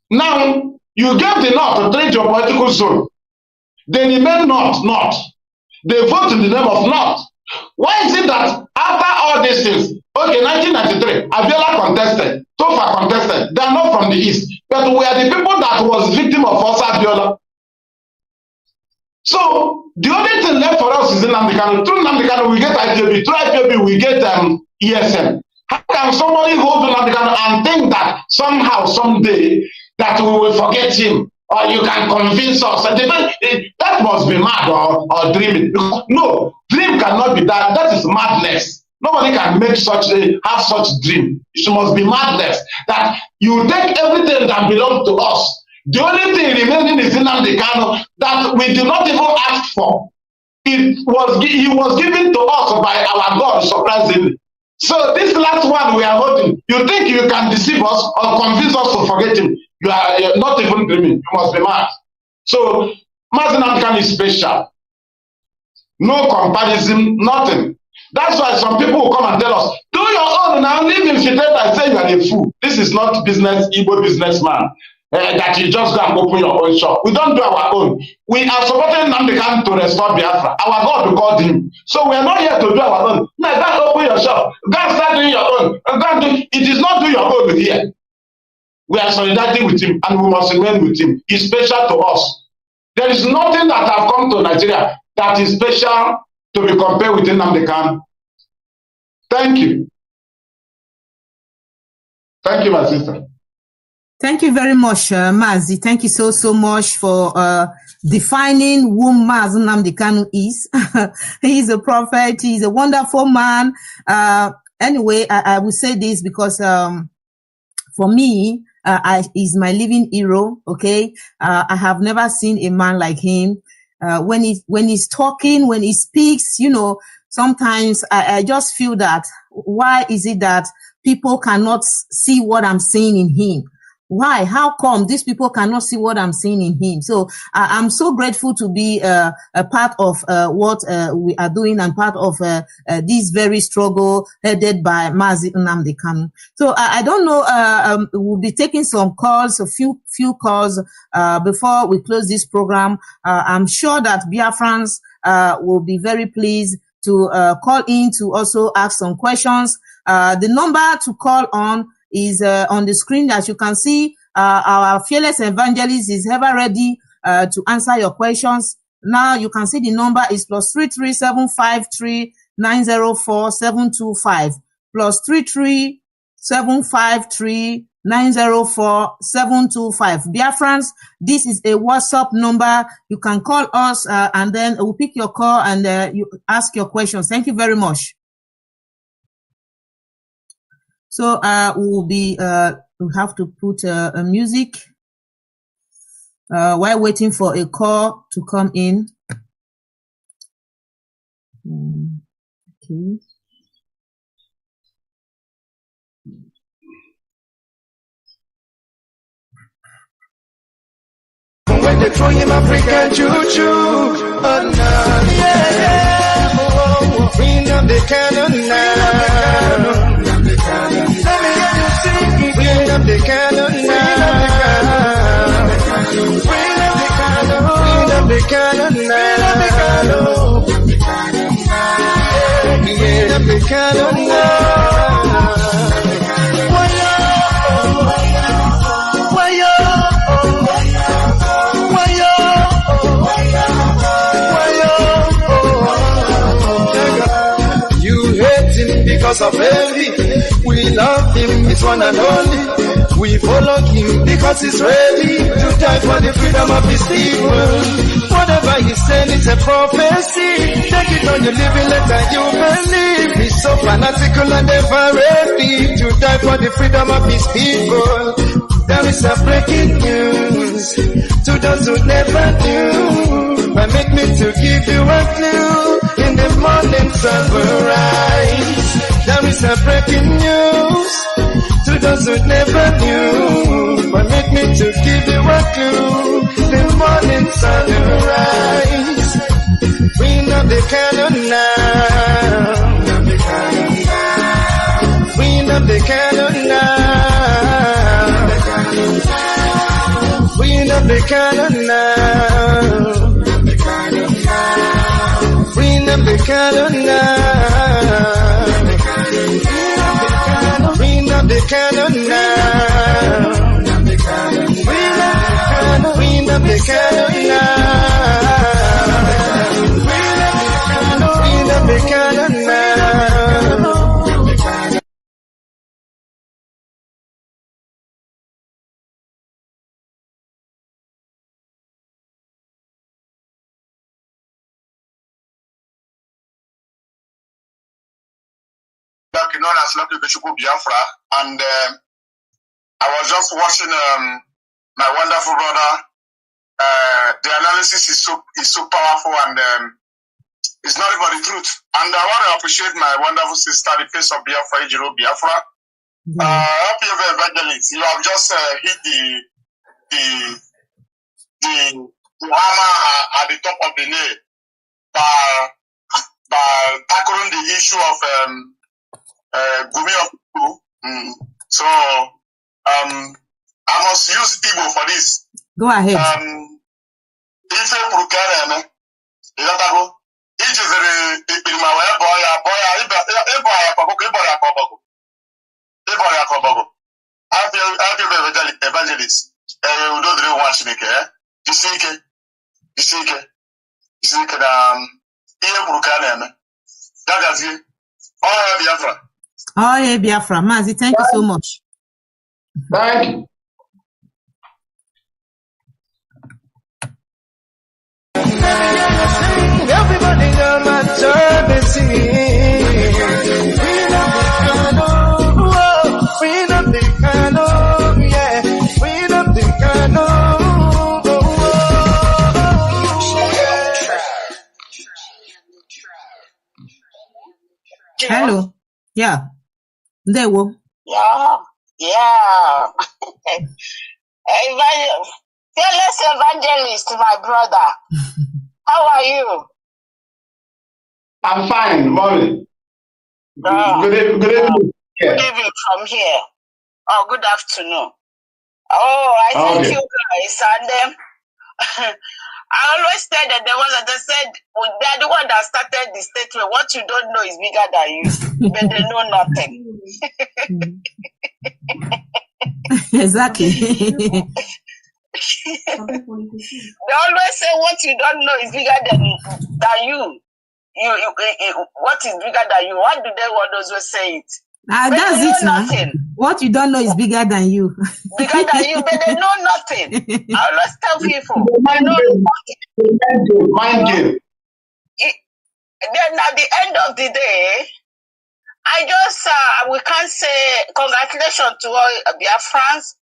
Speaker 2: Now, you gave the North a 3 geopolitical zone. They remain North. They vote in the name of North. Why is it that after all these things, okay, 1993, Abiola contested, Tofa contested, they are not from the East, but we are the people that was victim of HAUSA Abiola. So the only thing left for us is Nnamdi Kanu. Through Nnamdi Kanu, we get IPOB. Through IPOB, we get ESN. How can somebody go to Nnamdi Kanu and think that somehow, someday, that we will forget him? Or you can convince us? That must be mad or dreaming. No, dream cannot be that. That is madness. Nobody can make have such dream. It must be madness. That you take everything that belongs to us. The only thing remaining is Nnamdi Kanu that we do not even ask for. He was given to us by our God, surprisingly. So this last one we are holding, you think you can deceive us or convince us to forget him? You are not even dreaming. You must be mad. So Mazi Nnamdi Kanu is special. No comparison, nothing. That's why some people will come and tell us, do your own now, leave infiltrator and say you are a fool. This is not business, Igbo businessman. That you just go and open your own shop. We don't do our own. We are supporting Nnamdi Kanu to restore Biafra. Our God called him. So we are not here to do our own. No, go open your shop. Go and start doing your own. It is not do your own here. We are solidarity with him and we must remain with him. He's special to us. There is nothing that have come to Nigeria that is special to be compared with Nnamdi Kanu. Thank you. Thank you, my sister.
Speaker 15: Thank you very much, Mazi. Thank you so much for defining who Mazi Nnamdi Kanu is. He is a prophet. He is a wonderful man. Anyway, I will say this because for me, he's my living hero. Okay, I have never seen a man like him. When he's talking, when he speaks, you know, sometimes I just feel that why is it that people cannot see what I'm saying in him? Why? How come these people cannot see what I'm seeing in him? So I'm so grateful to be a part of what we are doing and part of this very struggle headed by Mazi Nnamdi Kanu. So I don't know. We'll be taking some calls, a few calls before we close this program. I'm sure that Biafrans will be very pleased to call in to also ask some questions. The number to call on is on the screen. As you can see, our fearless evangelist is ever ready to answer your questions. Now you can see the number is +33753904725 +33753904725. Biafrans, this is a WhatsApp number. You can call us and then we'll pick your call and you ask your questions. Thank you very much. So we have to put a music while waiting for a call to come in. Okay.
Speaker 5: When they throw him African choo-choo, oh no, yeah, oh, Nnamdi Kanu now. Let me hear you sing, Nnamdi Kanu now. Nnamdi Kanu now. Nnamdi Kanu now. Because of envy, we love him, it's one and only. We follow him because he's ready to die for the freedom of his people. Whatever he said, it's a prophecy. Take it on your living letter, you believe. He's so fanatical and ever ready to die for the freedom of his people. There is a breaking news to those who never knew. But make me to give you a clue. In the morning sun will rise. There is a breaking news to those who never knew. But make me to give you a clue. The morning sun will rise. We know the canon now. We know the canon now. We know the canon now. We know the canon now. We know the canon now. We know the canon now.
Speaker 3: known as Lucky Biafra, and I was just watching my wonderful brother. The analysis is so powerful, and it's not about the truth. And I want to appreciate my wonderful sister, the face of Biafra, Ejiro Biafra. Happy evangelist. You have just hit the hammer at the top of the nail by tackling the issue of Gumi of So I must use Igbo for this.
Speaker 15: Go ahead.
Speaker 3: Ife Purukene, Ilatago, each is in my way, boy, Happy evangelist. We don't really want to make it. You see,
Speaker 15: Oh, yeah, Biafra. Mazi, thank you so much.
Speaker 3: Thank you.
Speaker 5: Everybody on my service. Freedom the Kanu, yeah. Freedom the Kanu.
Speaker 15: Hello. Yeah. There we
Speaker 7: Yeah. Fearless evangelist, my brother. How are you?
Speaker 2: I'm fine, morning. Good evening.
Speaker 7: Good evening from here. Oh, good afternoon. Oh, I thank you guys. And I always said that the ones that said they're the one that started the statement. What you don't know is bigger than you, but they know nothing.
Speaker 15: Exactly.
Speaker 7: They always say what you don't know is bigger than you. What is bigger than you? Why do they want those who say it?
Speaker 15: That's it now. What you don't know is bigger than you.
Speaker 7: Bigger than you, but they know nothing. I always tell people, they know nothing.
Speaker 2: Mind game.
Speaker 7: Then at the end of the day, I just, we can't say congratulations to all Biafrans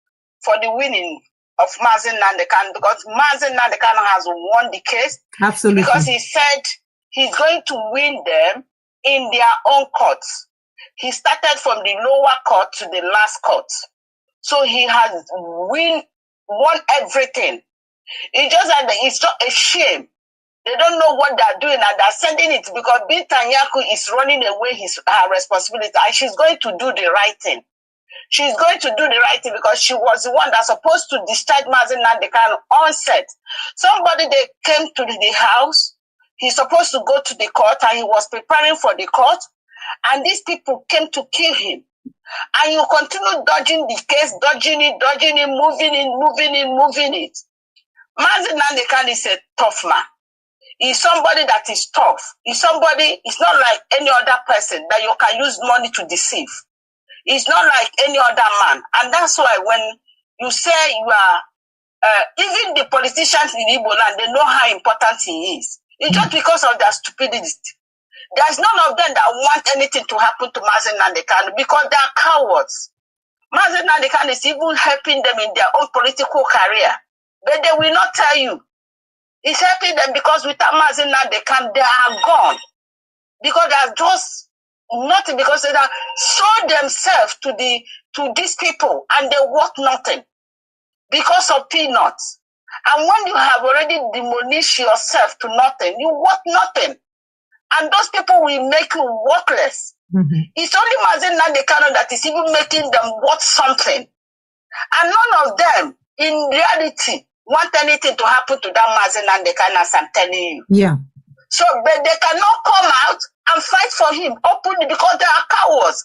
Speaker 7: for the winning of Mazi Nnamdi Kanu, because Mazi Nnamdi Kanu has won the case.
Speaker 15: Absolutely.
Speaker 7: Because he said he's going to win them in their own courts. He started from the lower court to the last court. So he has won everything. It's just that it's not a shame. They don't know what they're doing, and they're sending it because Bintanyaku is running away her responsibility, and she's going to do the right thing. She's going to do the right thing because she was the one that's supposed to discharge Mazi Nnamdi Kanu on set. Somebody, they came to the house. He's supposed to go to the court, and he was preparing for the court. And these people came to kill him. And you continue dodging the case, dodging it, moving it. Mazi Nnamdi Kanu is a tough man. He's somebody that is tough. He's not like any other person that you can use money to deceive. He's not like any other man. And that's why when you say you are, even the politicians in Igbo land, they know how important he is. It's just because of their stupidity. There's none of them that want anything to happen to Mazi Nnamdi Kanu because they are cowards. Mazi Nnamdi Kanu is even helping them in their own political career. But they will not tell you. It's helping them because without Mazi Nnamdi Kanu, they are gone. Because they are just nothing, because they are sold themselves to these people and they worth nothing because of peanuts. And when you have already demolished yourself to nothing, you worth nothing. And those people will make you worthless. Mm-hmm. It's only Mazi Nnamdi Kanu that is even making them worth something. And none of them, in reality, want anything to happen to that Mazi Nnamdi Kanu, as I'm telling you.
Speaker 15: Yeah.
Speaker 7: So, but they cannot come out and fight for him openly because they are cowards.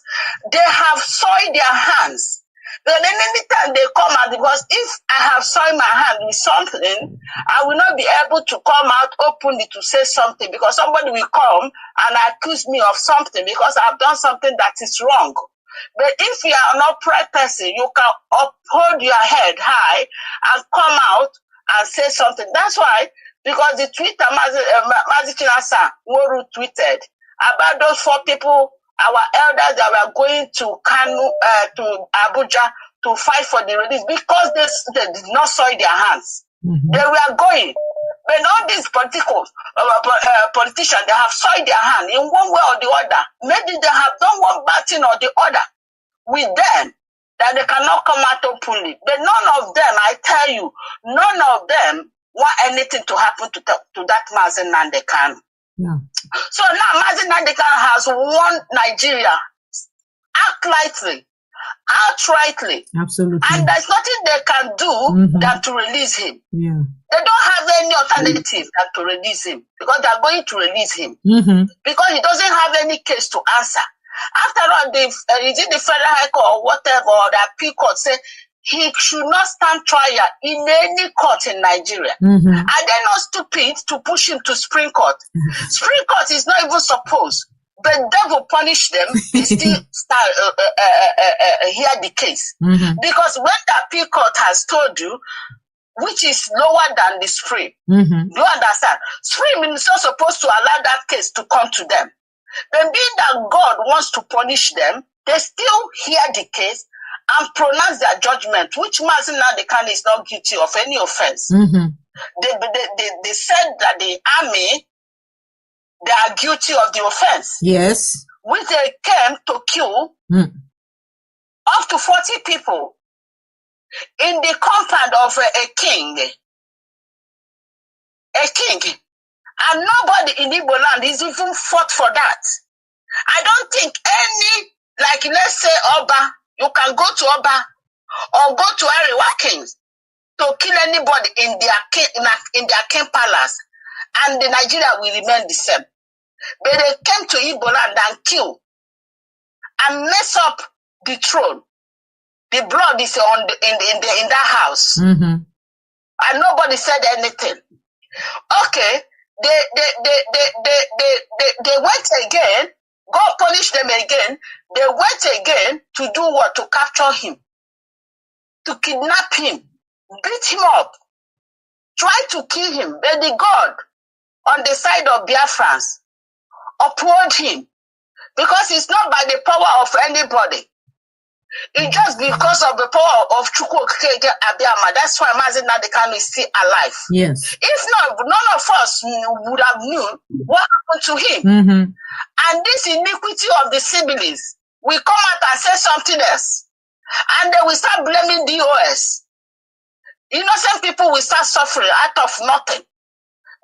Speaker 7: They have soiled their hands. Then anytime they come out, because if I have soiled my hand with something, I will not be able to come out openly to say something, because somebody will come and accuse me of something because I've done something that is wrong. But if you are an upright person, you can uphold your head high and come out and say something. That's why, because the Twitter, Mazi Chinasa, Woru tweeted about those 4 people our elders that were going to Kanu, to Abuja to fight for the release because they did not soil their hands. They were going. But all these politicians, they have soiled their hand in one way or the other. Maybe they have done one bad thing or the other with them that they cannot come out openly. But none of them, I tell you, none of them want anything to happen to that Mazi Nnamdi Kanu.
Speaker 15: Yeah.
Speaker 7: So now Mazi Nnamdi Kanu has won Nigeria. Act lightly, outrightly.
Speaker 15: Absolutely.
Speaker 7: And there's nothing they can do than to release him.
Speaker 15: Yeah.
Speaker 7: They don't have any alternative than to release him because they are going to release him. Because he doesn't have any case to answer. After all, is it the Federal High Court or whatever, or the appeal court say he should not stand trial in any court in Nigeria. Are they not stupid to push him to Supreme Court? Supreme Court is not even supposed. The devil punish them, they still start hear the case. Because when the appeal court has told you, which is lower than the Supreme, do you understand? Supreme is not supposed to allow that case to come to them. Then being that God wants to punish them, they still hear the case and pronounce their judgment, which Mazi Nnamdi Kanu is not guilty of any offense. They said that the army, they are guilty of the offense.
Speaker 15: Yes.
Speaker 7: Which they came to kill up to 40 people in the compound of a king. A king. And nobody in Igbo land is even fought for that. I don't think any, like let's say Oba, you can go to Oba or go to Arewa Kings to kill anybody in their king palace, and the Nigeria will remain the same. But they came to Igbo land and kill and mess up the throne. The blood is in that house, and nobody said anything. Okay, they went again. God punished them again. They went again to do what? To capture him, to kidnap him, beat him up, try to kill him. But the God on the side of Biafrans uphold him, because it's not by the power of anybody. It's just because of the power of Chukwu Okeke Abiyama. That's why Mazi Nnamdi Kanu is still alive.
Speaker 15: Yes.
Speaker 7: If not, none of us would have known what happened to him. And this iniquity of the siblings will come out and say something else. And they will start blaming DOS. Innocent people will start suffering out of nothing.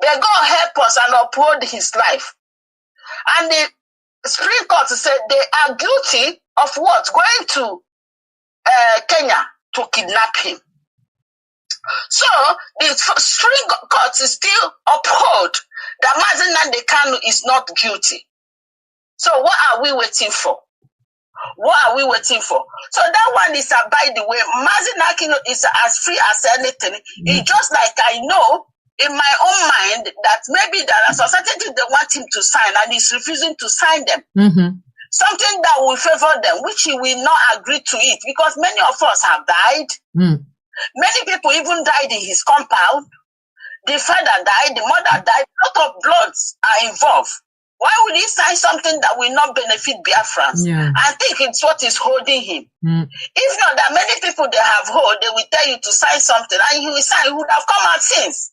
Speaker 7: May God help us and uphold his life. And the Supreme Court said they are guilty of what? Going to Kenya to kidnap him. So the Supreme Court is still uphold that Mazi Nnamdi Kanu is not guilty. So what are we waiting for? What are we waiting for? So that one is, by the way, Mazi Nnamdi Kanu is as free as anything. It's just like I know in my own mind that maybe there are certain things they want him to sign and he's refusing to sign them. Something that will favor them, which he will not agree to it, because many of us have died. Many people even died in his compound. The father died, the mother died, a lot of bloods are involved. Why would he sign something that will not benefit Biafrans? I think it's what is holding him. If not, that many people they have hold, they will tell you to sign something, and he will sign, he would have come out since.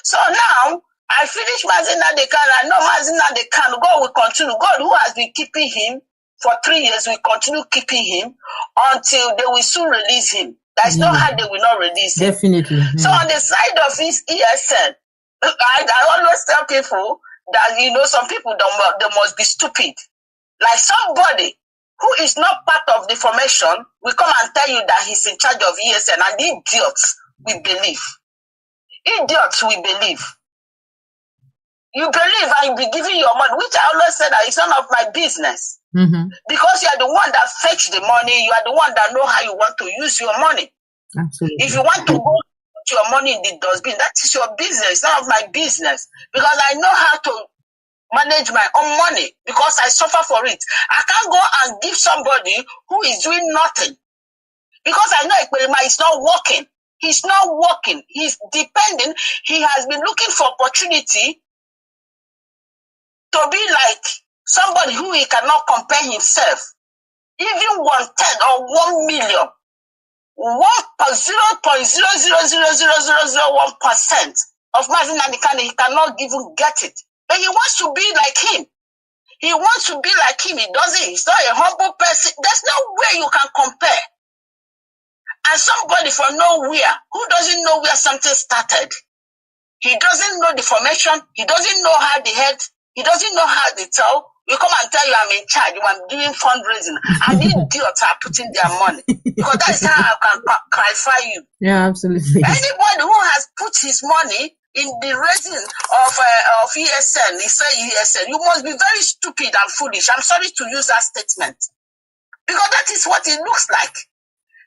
Speaker 7: So now, I finished Mazi Nnamdi Kanu. I know Mazi Nnamdi Kanu. God will continue. God, who has been keeping him for 3 years, will continue keeping him until they will soon release him. There's no how they will not release him.
Speaker 15: Definitely.
Speaker 7: So on the side of his ESN, I always tell people that, you know, some people they must be stupid. Like somebody who is not part of the formation will come and tell you that he's in charge of ESN, and idiots will believe. Idiots will believe. You believe and you'll be giving your money, which I always say that it's none of my business. Because you are the one that fetch the money, you are the one that know how you want to use your money.
Speaker 15: Absolutely.
Speaker 7: If you want to go put your money in the dustbin, that is your business. It's none of my business. Because I know how to manage my own money, because I suffer for it. I can't go and give somebody who is doing nothing. Because I know Expelling is not working. He's not working. He's depending. He has been looking for opportunity to be like somebody who he cannot compare himself, even 1/10 or 1 million, 0.0000001% of Mazi Nnamdi Kanu, he cannot even get it. But he wants to be like him. He wants to be like him. He doesn't. He's not a humble person. There's no way you can compare. And somebody from nowhere who doesn't know where something started, he doesn't know the formation, he doesn't know how they head, he doesn't know how they tell. You come and tell you I'm in charge, I'm doing fundraising, and the idiots are putting their money. Because that is how I can clarify you.
Speaker 15: Yeah, absolutely.
Speaker 7: Anybody who has put his money in the raising of ESN, he said ESN, you must be very stupid and foolish. I'm sorry to use that statement. Because that is what it looks like.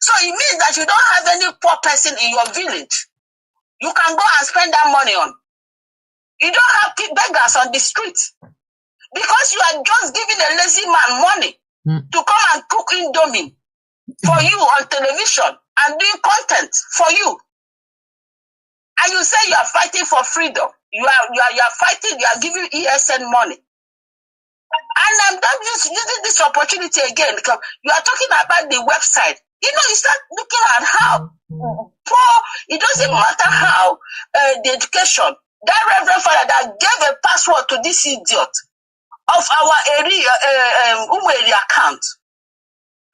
Speaker 7: So it means that you don't have any poor person in your village you can go and spend that money on. You don't have beggars on the street. Because you are just giving a lazy man money to come and cook indomie for you on television and doing content for you. And you say you are fighting for freedom. You are fighting, you are giving ESN money. And I'm using this opportunity again because you are talking about the website. You know, you start looking at how poor, it doesn't matter how the education, that reverend father that gave a password to this idiot of our area account.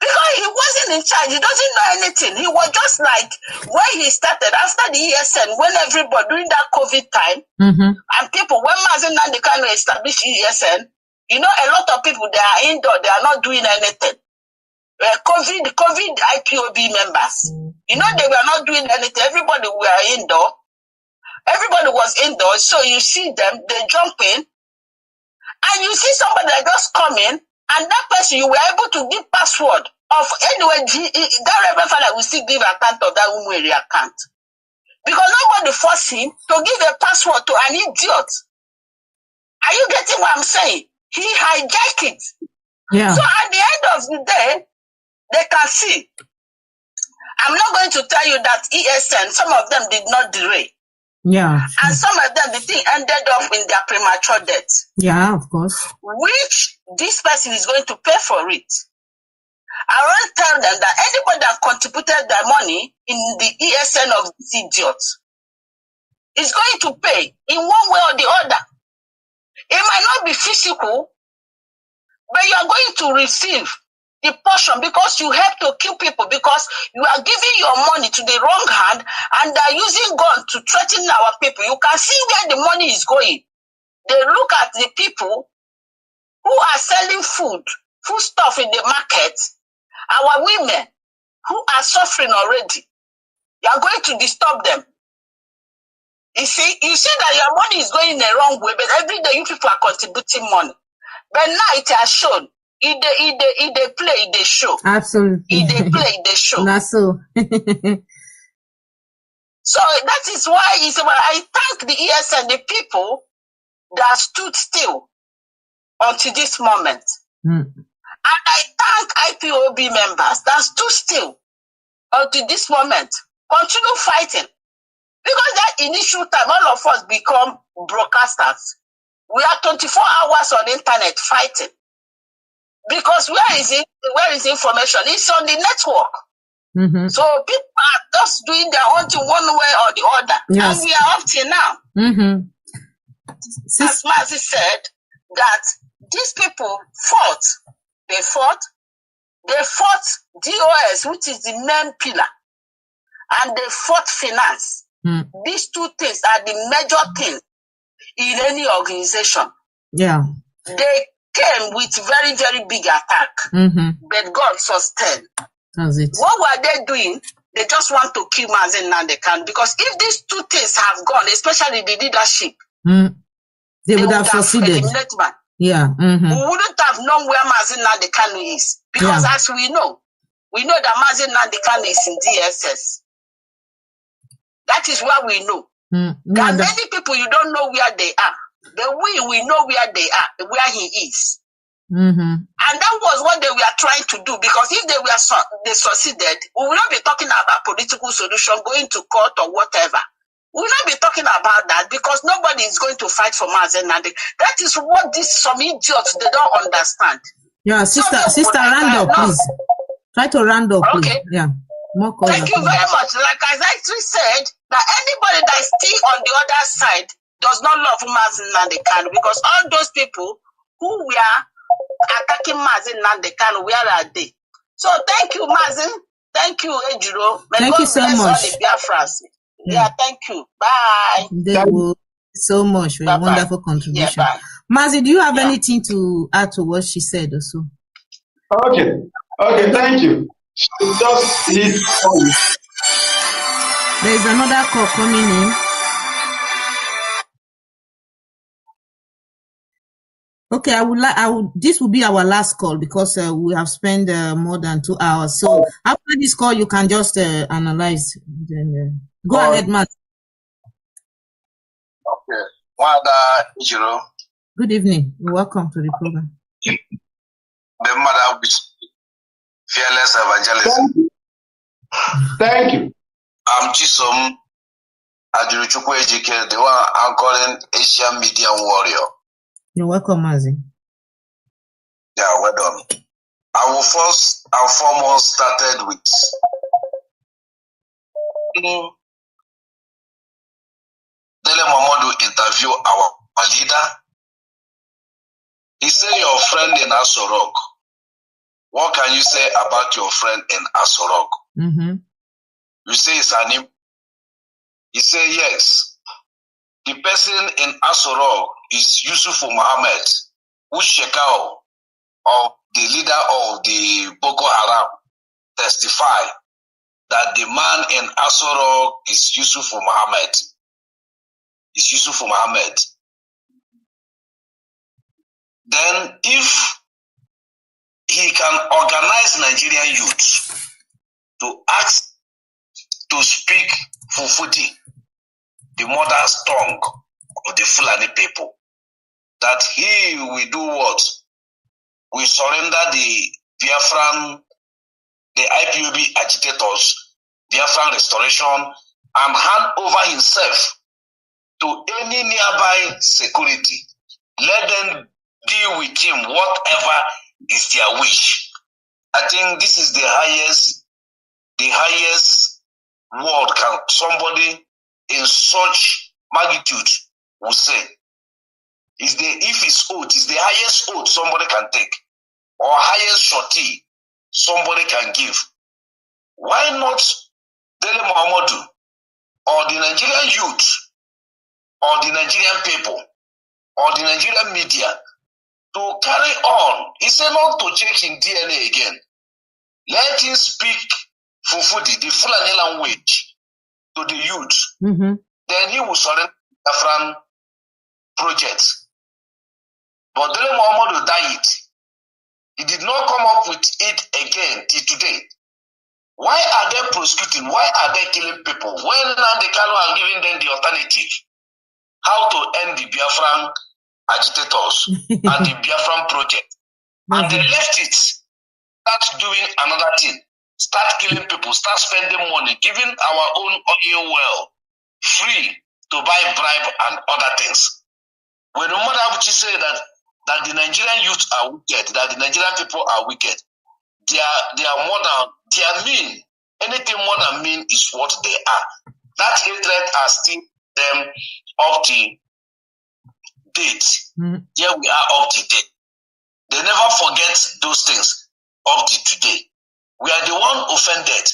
Speaker 7: Because he wasn't in charge, he doesn't know anything. He was just like when he started after the ESN, when everybody during that COVID time, and people, when Mazi Nnamdi Kanu established ESN, you know, a lot of people, they are indoor, they are not doing anything. COVID IPOB members, you know, they were not doing anything. Everybody were indoor. Everybody was indoor. So you see them, they jump in, and you see somebody that just come in, and that person, you were able to give password of anyway, that reverend father will still give account of that Umweri account. Because nobody forced him to give a password to an idiot. Are you getting what I'm saying? He hijacked it.
Speaker 15: Yeah.
Speaker 7: So at the end of the day, they can see. I'm not going to tell you that ESN, some of them did not derail.
Speaker 15: Yeah.
Speaker 7: And some of them, the thing ended up in their premature death.
Speaker 15: Yeah, of course.
Speaker 7: Which this person is going to pay for it. I want to tell them that anybody that contributed their money in the ESN of this idiot is going to pay in one way or the other. It might not be physical, but you are going to receive the portion because you help to kill people, because you are giving your money to the wrong hand and they are using guns to threaten our people. You can see where the money is going. They look at the people who are selling food stuff in the market, our women who are suffering already. You are going to disturb them. You see that your money is going in the wrong way, but every day you people are contributing money. But now it has shown. If they play, they show.
Speaker 15: Absolutely.
Speaker 7: If they play, they show.
Speaker 15: That's so.
Speaker 7: So that is why I thank the ESN, the people that stood still until this moment. And I thank IPOB members that stood still until this moment. Continue fighting. Because that initial time, all of us become broadcasters. We are 24 hours on the internet fighting. Because where is it? Where is the information? It's on the network. So people are just doing their own thing one way or the other.
Speaker 15: Yes.
Speaker 7: And we are up till now. As Mazi said, that these people fought. They fought DOS, which is the main pillar. And they fought finance. These two things are the major things in any organization.
Speaker 15: Yeah.
Speaker 7: They came with very, very big attack. But God sustained.
Speaker 15: That's it.
Speaker 7: What were they doing? They just want to kill Mazi Nnamdi Kanu. Because if these two things have gone, especially the leadership,
Speaker 15: they would have succeeded.
Speaker 7: Eliminated man.
Speaker 15: Yeah.
Speaker 7: We wouldn't have known where Mazi Nnamdi Kanu is. Because as we know that Mazi Nnamdi Kanu is in DSS. That is what we know. There are many people you don't know where they are. But we know where they are, where he is. And that was what they were trying to do. Because if they succeeded, we will not be talking about political solution, going to court or whatever. We'll not be talking about that because nobody is going to fight for Mazi Nnamdi. That is what some idiots, they don't understand.
Speaker 15: Yeah, sister round up, please. Try to round up, please.
Speaker 7: Okay.
Speaker 15: Yeah. More
Speaker 7: Thank you very much. Like as I actually said, that anybody that is still on the other side does not love Mazi Nnamdi Kanu, because all those people who were attacking Mazi Nnamdi Kanu, where are they? So thank you, Mazi. Thank you, Ejiro. May
Speaker 15: thank
Speaker 7: God
Speaker 15: you so
Speaker 7: bless
Speaker 15: much.
Speaker 7: all the Biafrans. Yeah, thank you. Bye.
Speaker 15: Thank you so much for your wonderful contribution.
Speaker 7: Yeah,
Speaker 15: Mazi, do you have anything to add to what she said also?
Speaker 2: Okay, thank you. Just leave.
Speaker 15: There is another call coming in. Okay, this will be our last call because we have spent more than 2 hours. So after this call, you can just analyze. Go ahead, Matt.
Speaker 8: Okay. Wanda Ijiro.
Speaker 15: Good evening. You're welcome to the program.
Speaker 8: The mother with fearless evangelism.
Speaker 2: Thank you.
Speaker 8: I'm Chisom Adiruchukwu Ejike, the one I'm calling Asian Media Warrior.
Speaker 15: You're welcome, Mazi.
Speaker 8: Yeah, well done. I will first and foremost started with Dele Momodu interview our leader. He said your friend in Asorok. What can you say about your friend in Asorok?
Speaker 15: Mm-hmm.
Speaker 8: You say it's an imp. He said yes. The person in Asorok is Yusuf Muhammad, who's Shekau of the leader of the Boko Haram, testify that the man in Asorok is Yusuf Muhammad. It's Yusuf Muhammad. Then if he can organize Nigerian youth to ask to speak Fufuti, the mother's tongue of the Fulani people, that he will do what? We surrender the Biafran, the IPOB agitators, Biafran restoration, and hand over himself to any nearby security. Let them deal with him, whatever is their wish. I think this is the highest word can somebody in such magnitude will say. If it's oath, is the highest oath somebody can take, or highest shorty somebody can give. Why not Dele Mohamedu or the Nigerian youth or the Nigerian people or the Nigerian media to carry on? He said not to check in DNA again. Let him speak Fufudi, the Fulani language, to the youth.
Speaker 15: Mm-hmm.
Speaker 8: Then he will surrender the Biafran project. But Dele Mohamedu died. He did not come up with it again till today. Why are they prosecuting? Why are they killing people? When Nnamdi Kanu are giving them the alternative, how to end the Biafran agitators and the Biafran project. And they left it. Start doing another thing. Start killing people. Start spending money. Giving our own oil well free to buy bribe and other things. When Umar Abuchi say that the Nigerian youth are wicked, that the Nigerian people are wicked, they are more than, they are mean. Anything more than mean is what they are. That hatred has still them up to date. Here we are up to date. They never forget those things up to today. We are the one offended.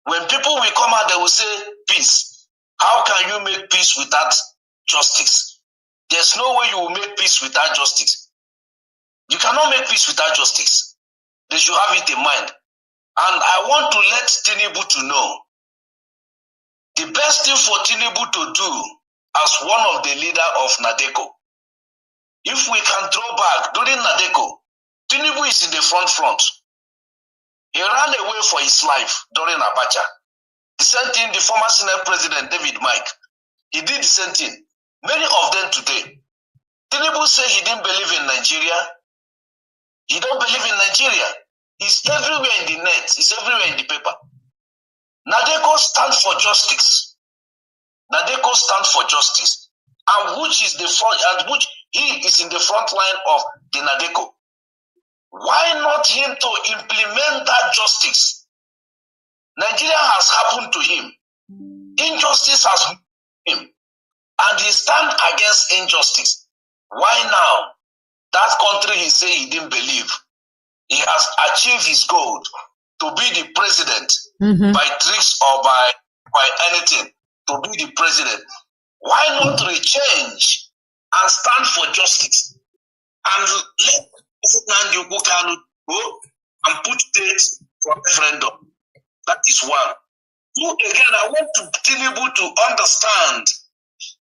Speaker 8: When people will come out, they will say peace. How can you make peace without justice? There's no way you will make peace without justice. You cannot make peace without justice. They should have it in mind. And I want to let Tinubu to know the best thing for Tinubu to do as one of the leader of Nadeko. If we can throw back during Nadeko, Tinubu is in the front. He ran away for his life during Abacha. The same thing, the former Senate President David Mike, he did the same thing. Many of them today. Tinubu said he didn't believe in Nigeria. He don't believe in Nigeria. He's everywhere in the net. He's everywhere in the paper. Nadeko stands for justice. Nadeko stand for justice, and which is the front, and which he is in the front line of the Nadeko. Why not him to implement that justice? Nigeria has happened to him. Injustice has happened to him, and he stands against injustice. Why now? That country he say he didn't believe. He has achieved his goal to be the president by tricks or by anything, to be the president. Why not rechange and stand for justice? And let Nnamdi Kanu go and put dates for referendum. That is one. Two, again, I want Tinubu to understand,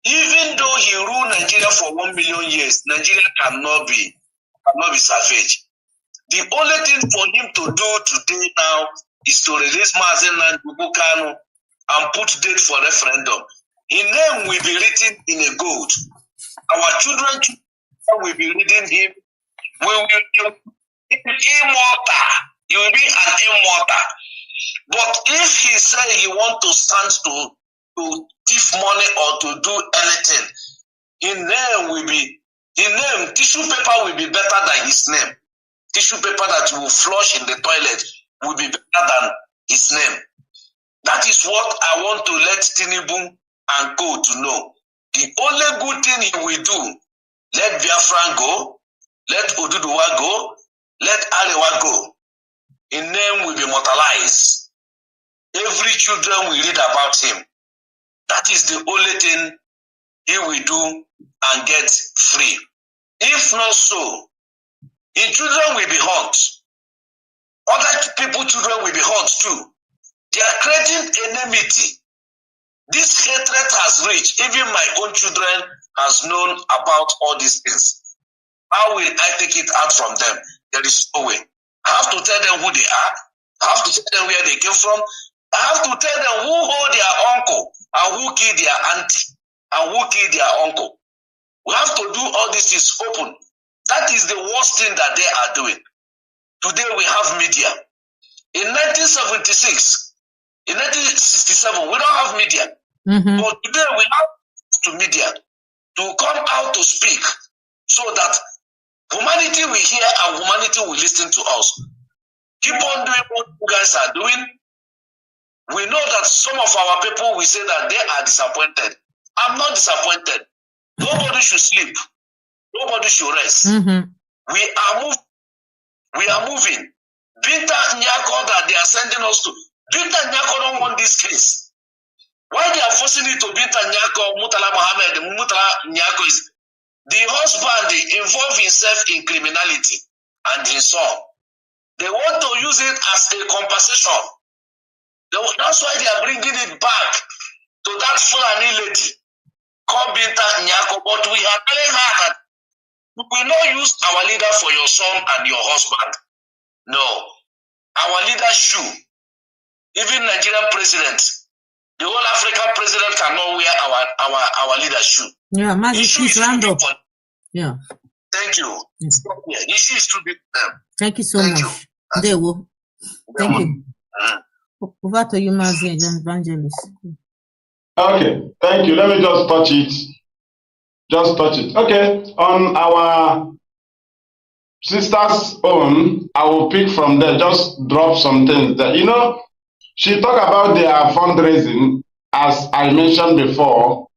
Speaker 8: even though he ruled Nigeria for 1 million years, Nigeria cannot be savage. The only thing for him to do today now is to release Mazi Nnamdi Kanu and put date for referendum. His name will be written in a gold. Our children will be reading him. We will be immortal. He will be an immortal. But if he say he want to stand to thief money or to do anything, his name will be, tissue paper will be better than his name. Tissue paper that you will flush in the toilet will be better than his name. That is what I want to let Tinubu and Co to know. The only good thing he will do, let Biafra go, let Oduduwa go, let Arewa go. His name will be immortalized. Every children will read about him. That is the only thing he will do and get free. If not so, his children will be hurt. Other people's children will be hurt too. They are creating enmity. This hatred has reached, even my own children has known about all these things. How will I take it out from them? There is no way. I have to tell them who they are. I have to tell them where they came from. I have to tell them who hold their uncle and who killed their auntie and who killed their uncle. We have to do all this is open. That is the worst thing that they are doing. Today we have media. In 1976, in 1967, we don't have media. But today we have to media to come out to speak so that humanity will hear and humanity will listen to us. Keep on doing what you guys are doing. We know that some of our people will say that they are disappointed. I'm not disappointed. Nobody should sleep. Nobody should rest. We are moving. Binta Nyako that they are sending us to. Binta Nyako don't want this case. Why they are forcing it to Binta Nyako, Mutala Mohammed, Mutala Nyako is the husband involved himself in criminality and his son. They want to use it as a compensation. That's why they are bringing it back to that Fulani lady called Binta Nyako. But we are telling her that we will not use our leader for your son and your husband. No. Our leader shoe. Even Nigerian president, the whole African president cannot wear our leader shoe.
Speaker 15: Yeah, Mazi, please round up. Yeah.
Speaker 8: Thank you. Yeah, the shoe is too big for them.
Speaker 15: Thank you so much. There will. Thank you. Over to you, Mazi, evangelist.
Speaker 2: Okay, thank you. Let me just touch it. Okay, on our sister's own, I will pick from there, just drop some things that, she talked about their fundraising, as I mentioned before.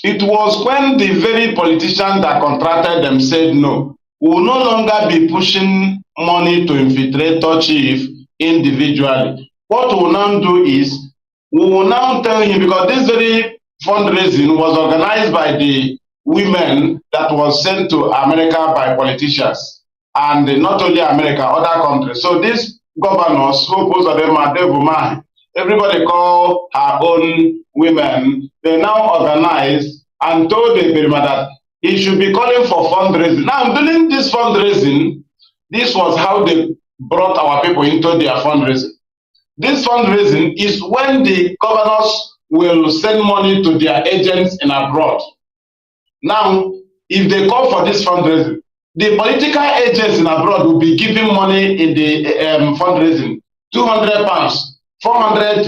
Speaker 2: It was when the very politician that contracted them said no, we will no longer be pushing money to infiltrator chief individually. What we will now do is, we will now tell him, because this very fundraising was organized by the women that was sent to America by politicians, and not only America, other countries. So these governors, who most of them are Devuma, everybody call her own women, they now organize and told the Birima that he should be calling for fundraising. Now, during this fundraising, this was how they brought our people into their fundraising. This fundraising is when the governors will send money to their agents in abroad. Now, if they call for this fundraising, the political agents in abroad will be giving money in the fundraising, £200, 400